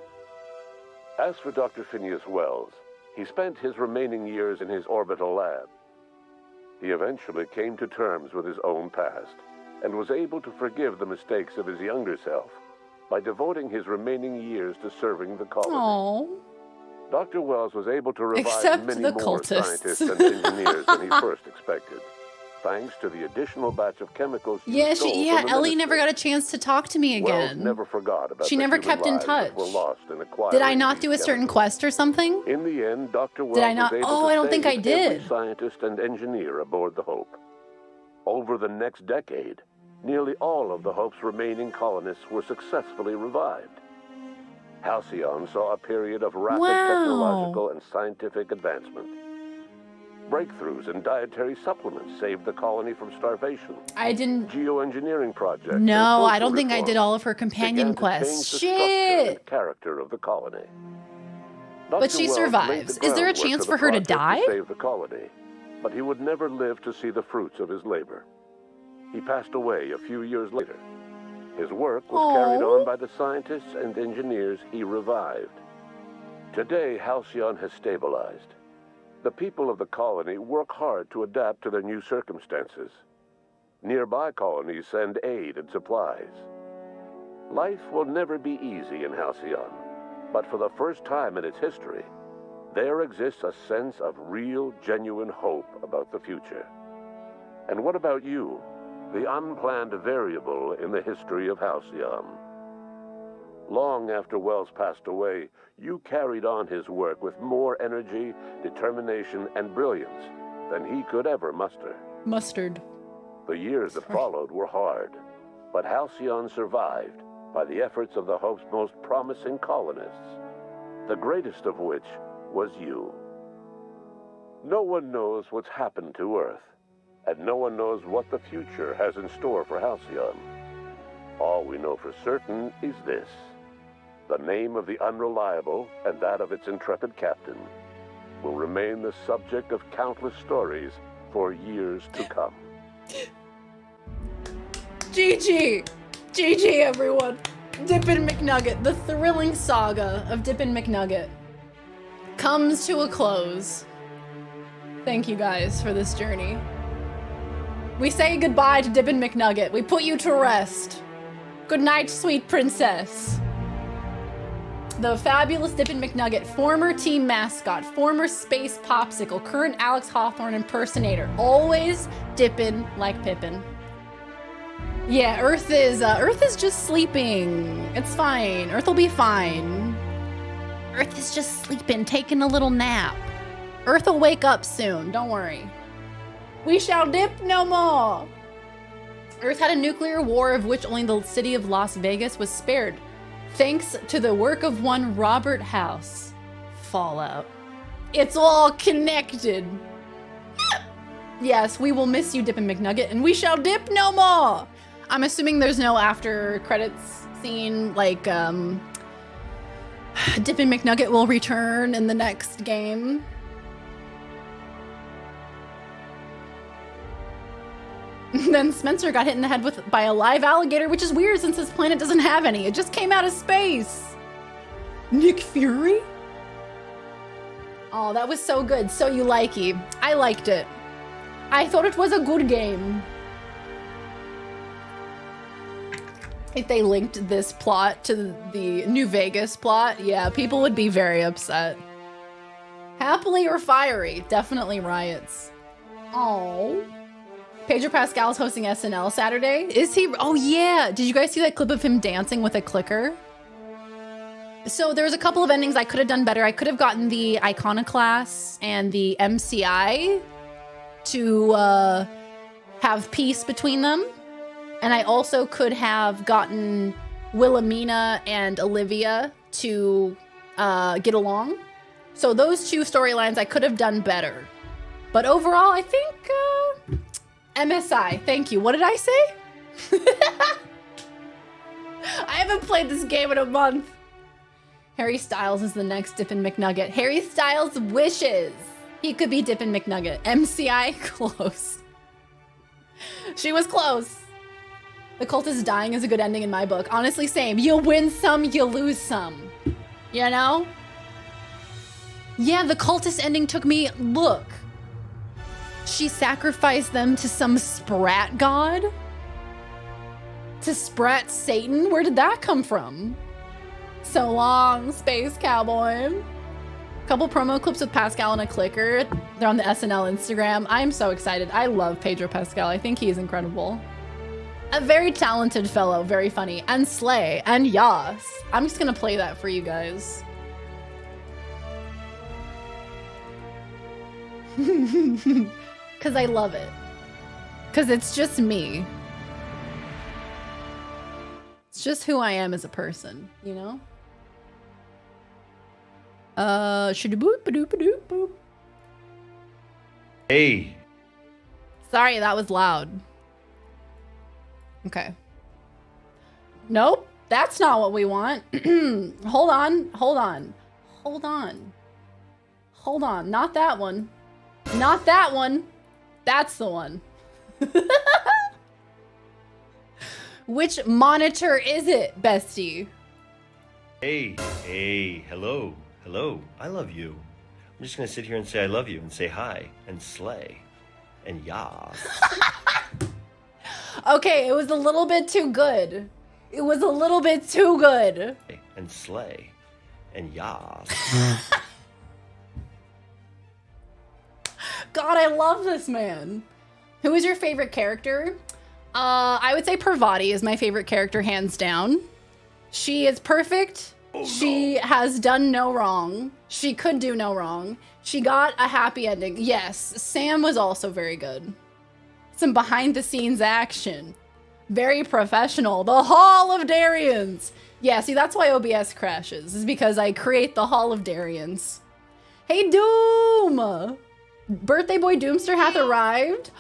As for Dr. Phineas Wells, he spent his remaining years in his orbital lab. He eventually came to terms with his own past and was able to forgive the mistakes of his younger self by devoting his remaining years to serving the colony. Aww. Dr. Wells was able to revive Except many the more cultists. scientists and engineers than he first expected, thanks to the additional batch of chemicals you Yeah, stole yeah, from the Ellie ministry. never got a chance to talk to me Wells again. never forgot about She the never human kept in lives that touch. were lost in acquiring Did I not these do a certain chemicals. quest or something? In the end, Dr. Wells Did I not? was able Oh, to I don't think save I did. every scientist and engineer aboard the Hope. Over the next decade, nearly all of the Hope's remaining colonists were successfully revived. Halcyon saw a period of rapid technological and scientific advancement. Breakthroughs in dietary supplements saved the colony from starvation. I didn't. Geoengineering projects. No, and I don't think I social did all of her companion began to change quests. the structure Shit! and character of the colony. But Dr. she Wells survives. laid the Is there a groundwork chance the for her to project die? save the colony, but he would never live to see the fruits of his labor. He passed away a few years later. His work was carried on by the scientists and engineers he revived. Today, Halcyon has stabilized. The people of the colony work hard to adapt to their new circumstances. Nearby colonies send aid and supplies. Life will never be easy in Halcyon, but for the first time in its history, there exists a sense of real, genuine hope about the future. And what about you, the unplanned variable in the history of Halcyon? Long after Wells passed away, you carried on his work with more energy, determination, and brilliance than he could ever muster. Mustard. The years that followed were hard, but Halcyon survived by the efforts of the Hope's most promising colonists, the greatest of which was you. No one knows what's happened to Earth, and no one knows what the future has in store for Halcyon. All we know for certain is this: the name of the Unreliable and that of its intrepid captain will remain the subject of countless stories for years to come. GG! GG, everyone! Dippin' McNugget, the thrilling saga of Dippin' McNugget, comes to a close. Thank you guys for this journey. We say goodbye to Dippin' McNugget. We put you to rest. Good night, sweet princess. The fabulous Dippin' McNugget, former team mascot, former space popsicle, current Alex Hawthorne impersonator, always dippin' like Pippin. Yeah, Earth is just sleeping. It's fine. Earth will be fine. Earth is just sleeping, taking a little nap. Earth will wake up soon, don't worry. We shall dip no more. Earth had a nuclear war of which only the city of Las Vegas was spared, thanks to the work of one Robert House. Fallout. It's all connected. Yes, we will miss you, Dippin' McNugget, and we shall dip no more. I'm assuming there's no after credits scene, like, Dippin' McNugget will return in the next game. Then Spencer got hit in the head by a live alligator, which is weird since his planet doesn't have any. It just came out of space. Nick Fury? Oh, that was so good. So you likey. I liked it. I thought it was a good game. If they linked this plot to the New Vegas plot, yeah, people would be very upset. Happily or fiery? Definitely riots. Oh. Pedro Pascal's hosting SNL Saturday. Is he? Oh yeah. Did you guys see that clip of him dancing with a clicker? So there's a couple of endings I could have done better. I could have gotten the Iconoclasts and the MCI to have peace between them. And I also could have gotten Wilhelmina and Olivia to get along. So those two storylines I could have done better. But overall, I think MSI. Thank you. What did I say? I haven't played this game in a month. Harry Styles is the next Dippin' McNugget. Harry Styles wishes he could be Dippin' McNugget. MCI, close. She was close. The cultist dying is a good ending in my book. Honestly, same. You win some, you lose some. You know? Yeah, the cultist ending took me... Look. She sacrificed them to some sprat god? To sprat Satan? Where did that come from? So long, space cowboy. Couple promo clips with Pascal and a clicker. They're on the SNL Instagram. I'm so excited. I love Pedro Pascal. I think he is incredible. A very talented fellow, very funny, and slay, and yas. I'm just gonna play that for you guys. Cause I love it. Cause it's just me. It's just who I am as a person, you know? Shoo-doo-boop-a-doop-a-doop-a-doop. Hey. Sorry, that was loud. Okay. Nope, that's not what we want. Hold on, hold on, hold on. Hold on, not that one. Not that one. That's the one. Which monitor is it, bestie? Hey, hello, I love you. I'm just gonna sit here and say I love you and say hi and slay and yas. Okay, it was a little bit too good. It was a little bit too good. And slay and yas. God, I love this man. Who is your favorite character? I would say Parvati is my favorite character, hands down. She is perfect. She has done no wrong. She could do no wrong. She got a happy ending. Yes, Sam was also very good. Some behind the scenes action. Very professional. The Hall of Darians. Yeah, see, that's why OBS crashes, is because I create the Hall of Darians. Hey, Doom! Birthday boy Doomster hath arrived.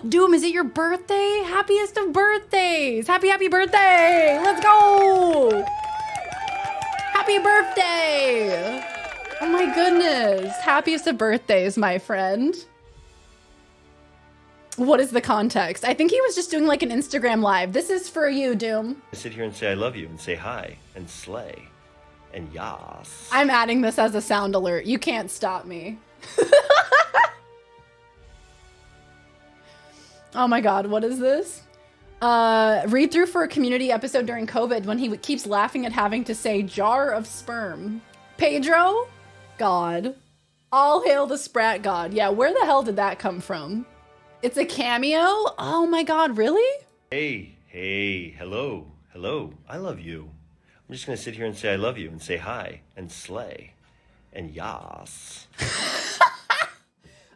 Doom, is it your birthday? Happiest of birthdays. Happy birthday. Let's go. Happy birthday. Oh my goodness. Happiest of birthdays, my friend. What is the context? I think he was just doing like an Instagram live. This is for you, Doom. I sit here and say I love you and say hi and slay and yas. I'm adding this as a sound alert. You can't stop me. Oh my God, what is this? Read through for a community episode during COVID when he keeps laughing at having to say jar of sperm. Pedro? God. All hail the Sprat God. Yeah, where the hell did that come from? It's a cameo? Oh my God, really? Hey, hello, I love you. I'm just gonna sit here and say I love you and say hi and slay and yas.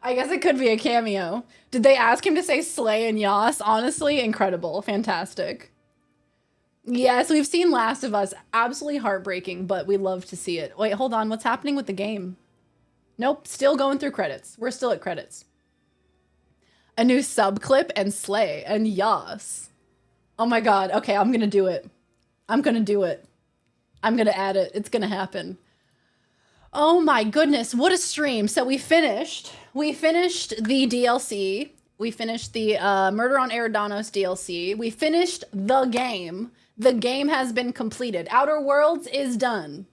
I guess it could be a cameo. Did they ask him to say slay and yas? Honestly, incredible. Fantastic. Yes, we've seen Last of Us. Absolutely heartbreaking, but we love to see it. Wait, hold on. What's happening with the game? Nope, still going through credits. We're still at credits. A new sub clip and slay and yas. Oh my God. Okay, I'm gonna do it. I'm gonna do it. I'm gonna add it. It's gonna happen. Oh my goodness, what a stream. So we finished the DLC. We finished the Murder on Eridanos DLC. We finished the game. The game has been completed. Outer Worlds is done.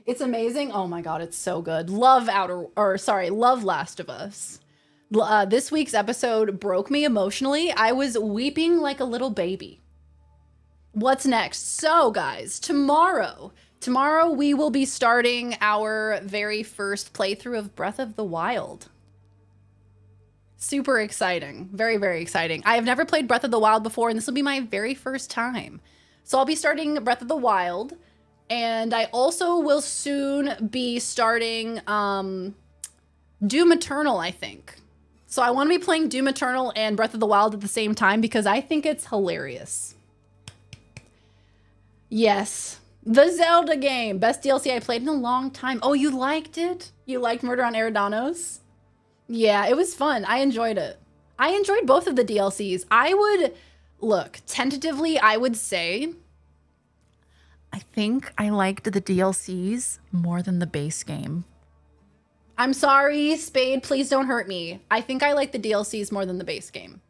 It's amazing. Oh my God, it's so good. Love Last of Us. This week's episode broke me emotionally. I was weeping like a little baby. What's next? So guys, tomorrow we will be starting our very first playthrough of Breath of the Wild. Super exciting. Very, very exciting. I have never played Breath of the Wild before, and this will be my very first time. So I'll be starting Breath of the Wild, and I also will soon be starting Doom Eternal, I think. So I want to be playing Doom Eternal and Breath of the Wild at the same time because I think it's hilarious. Yes. The Zelda game. Best DLC I played in a long time. Oh, you liked it? You liked Murder on Eridanos? Yeah, it was fun. I enjoyed it. I enjoyed both of the DLCs. Tentatively, I would say, I think I liked the DLCs more than the base game. I'm sorry, Spade, please don't hurt me. I think I like the DLCs more than the base game.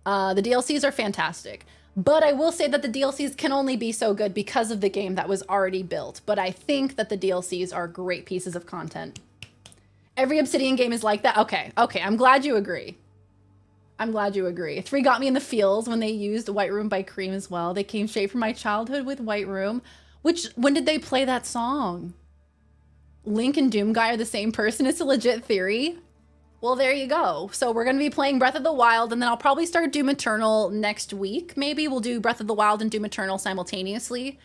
The DLCs are fantastic. But I will say that the DLCs can only be so good because of the game that was already built. But I think that the DLCs are great pieces of content. Every Obsidian game is like that. Okay, I'm glad you agree. 3 got me in the feels when they used White Room by Cream as well. They came straight from my childhood with White Room. When did they play that song? Link and Doom Guy are the same person. It's a legit theory. Well, there you go. So we're going to be playing Breath of the Wild, and then I'll probably start Doom Eternal next week. Maybe we'll do Breath of the Wild and Doom Eternal simultaneously.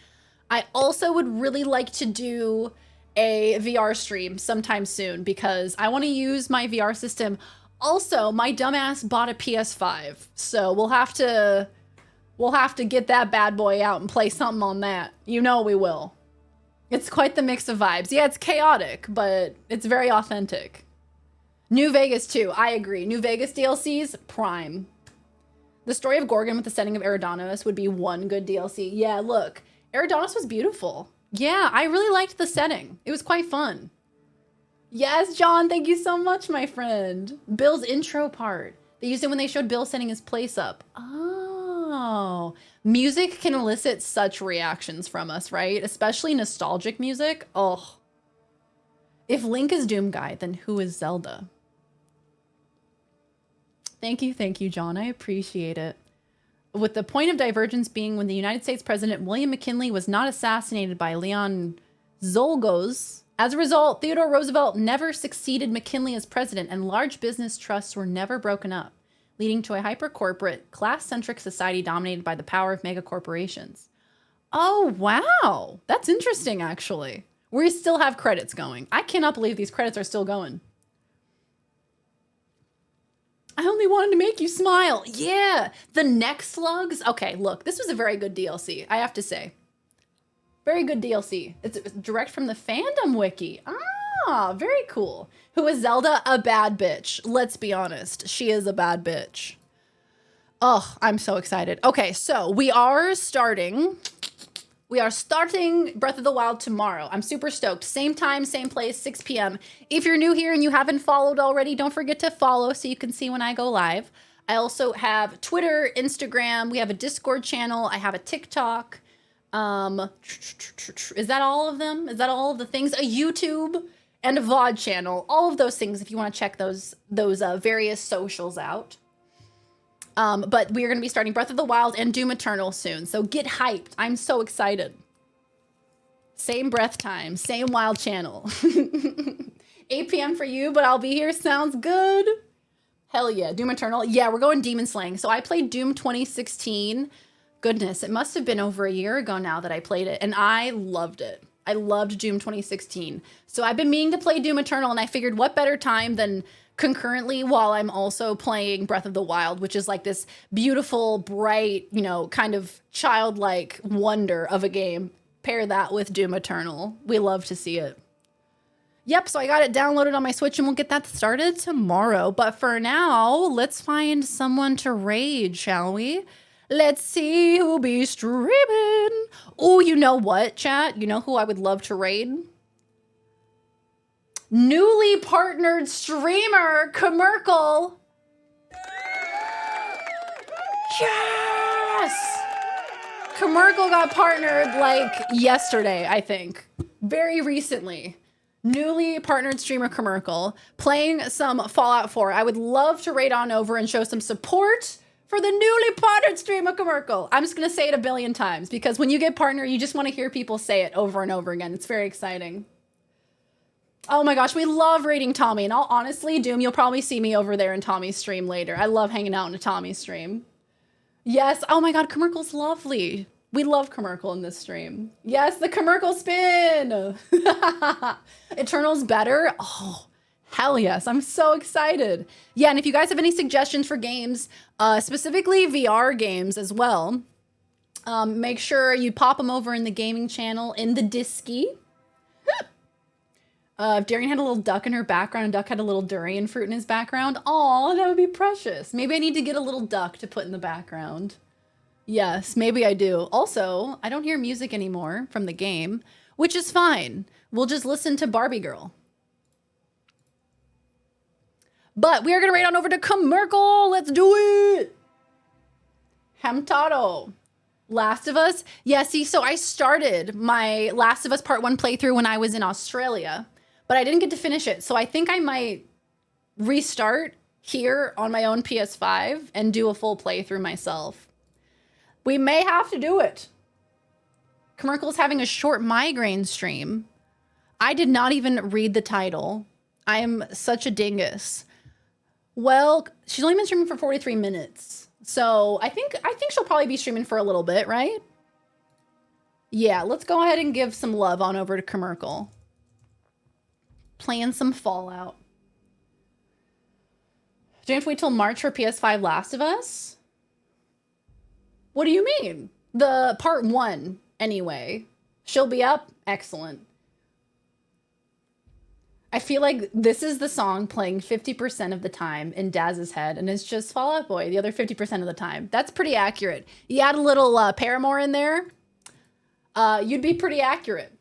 I also would really like to do a VR stream sometime soon because I want to use my VR system. Also, my dumbass bought a PS5, so we'll have to get that bad boy out and play something on that. You know we will. It's quite the mix of vibes. Yeah, it's chaotic, but it's very authentic. New Vegas too, I agree. New Vegas DLCs, prime. The story of Gorgon with the setting of Eridanos would be one good DLC. Yeah, look, Eridanos was beautiful. Yeah, I really liked the setting. It was quite fun. Yes, John, thank you so much, my friend. Bill's intro part. They used it when they showed Bill setting his place up. Oh, music can elicit such reactions from us, right? Especially nostalgic music. Oh, if Link is Doom Guy, then who is Zelda? Thank you, John. I appreciate it. With the point of divergence being when the United States President William McKinley was not assassinated by Leon Zolgos. As a result, Theodore Roosevelt never succeeded McKinley as president, and large business trusts were never broken up, leading to a hyper-corporate, class-centric society dominated by the power of mega-corporations. Oh, wow. That's interesting, actually. We still have credits going. I cannot believe these credits are still going. I only wanted to make you smile. Yeah. The neck slugs. Okay, look, this was a very good DLC, I have to say. Very good DLC. It's direct from the fandom wiki. Ah, very cool. Who is Zelda? A bad bitch. Let's be honest. She is a bad bitch. Oh, I'm so excited. Okay, so we are starting Breath of the Wild tomorrow. I'm super stoked. Same time, same place, 6 p.m. If you're new here and you haven't followed already, don't forget to follow so you can see when I go live. I also have Twitter, Instagram. We have a Discord channel. I have a TikTok. Is that all of them? Is that all of the things? A YouTube and a VOD channel. All of those things if you want to check those various socials out. But we are going to be starting Breath of the Wild and Doom Eternal soon. So get hyped. I'm so excited. Same breath time. Same wild channel. 8 p.m. for you, but I'll be here. Sounds good. Hell yeah. Doom Eternal. Yeah, we're going demon slaying. So I played Doom 2016. Goodness, it must have been over a year ago now that I played it. And I loved it. I loved Doom 2016. So I've been meaning to play Doom Eternal, and I figured what better time than concurrently while I'm also playing Breath of the Wild, which is like this beautiful, bright, you know, kind of childlike wonder of a game. Pair that with Doom Eternal. We love to see it. Yep, so I got it downloaded on my Switch and we'll get that started tomorrow. But for now, let's find someone to raid, shall we? Let's see who'll be streaming. Oh, you know what, chat? You know who I would love to raid? Newly partnered streamer, Commerkle. Yes! Commerkle got partnered like yesterday, I think. Very recently. Newly partnered streamer Commerkle playing some Fallout 4. I would love to raid on over and show some support for the newly partnered streamer Commerkle. I'm just going to say it a billion times because when you get partner, you just want to hear people say it over and over again. It's very exciting. Oh my gosh, we love raiding Tommy. And all honestly, Doom, you'll probably see me over there in Tommy's stream later. I love hanging out in a Tommy stream. Yes. Oh my God, Commerkle's lovely. We love Commerkle in this stream. Yes, the Commerkle spin. Eternal's better. Oh, hell yes. I'm so excited. Yeah, and if you guys have any suggestions for games, specifically VR games as well, make sure you pop them over in the gaming channel in the Disky. If Darian had a little duck in her background and Duck had a little durian fruit in his background, aw, that would be precious. Maybe I need to get a little duck to put in the background. Yes, maybe I do. Also, I don't hear music anymore from the game, which is fine. We'll just listen to Barbie Girl. But we are going to raid on over to Commerkle. Let's do it. Hamtaro. Last of Us. Yeah, see, so I started my Last of Us Part 1 playthrough when I was in Australia, but I didn't get to finish it. So I think I might restart here on my own PS5 and do a full playthrough myself. We may have to do it. Commerkle's having a short migraine stream. I did not even read the title. I am such a dingus. Well, she's only been streaming for 43 minutes. So I think she'll probably be streaming for a little bit, right? Yeah, let's go ahead and give some love on over to Commercial. Playing some Fallout. Do you have to wait till March for PS5 Last of Us? What do you mean? The part 1, anyway. She'll be up? Excellent. I feel like this is the song playing 50% of the time in Daz's head, and it's just Fall Out Boy the other 50% of the time. That's pretty accurate. You add a little Paramore in there, you'd be pretty accurate.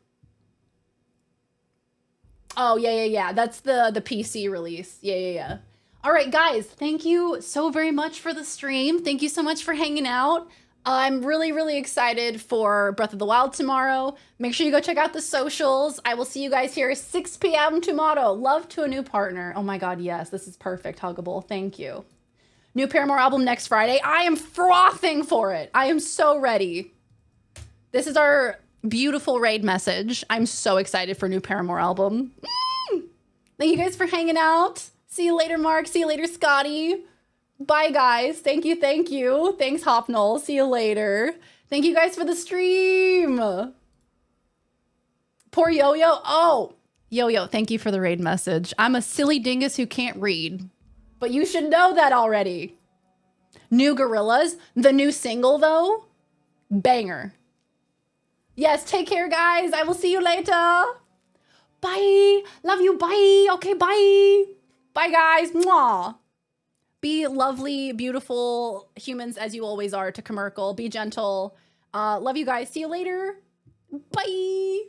Oh, yeah. That's the PC release. Yeah. All right, guys, thank you so very much for the stream. Thank you so much for hanging out. I'm really, really excited for Breath of the Wild tomorrow. Make sure you go check out the socials. I will see you guys here 6 p.m. tomorrow. Love to a new partner. Oh my God, yes, this is perfect, Huggable. Thank you. New Paramore album next Friday. I am frothing for it. I am so ready. This is our beautiful raid message. I'm so excited for new Paramore album. Thank you guys for hanging out. See you later, Mark. See you later, Scotty. Bye, guys. Thank you. Thanks, Hopnol. See you later. Thank you guys for the stream. Poor Yo-Yo. Oh, Yo-Yo, thank you for the raid message. I'm a silly dingus who can't read, but you should know that already. New Gorillas. The new single, though. Banger. Yes, take care, guys. I will see you later. Bye. Love you. Bye. Okay, bye. Bye, guys. Mwah. Be lovely, beautiful humans as you always are to Commercial. Be gentle. Love you guys. See you later. Bye.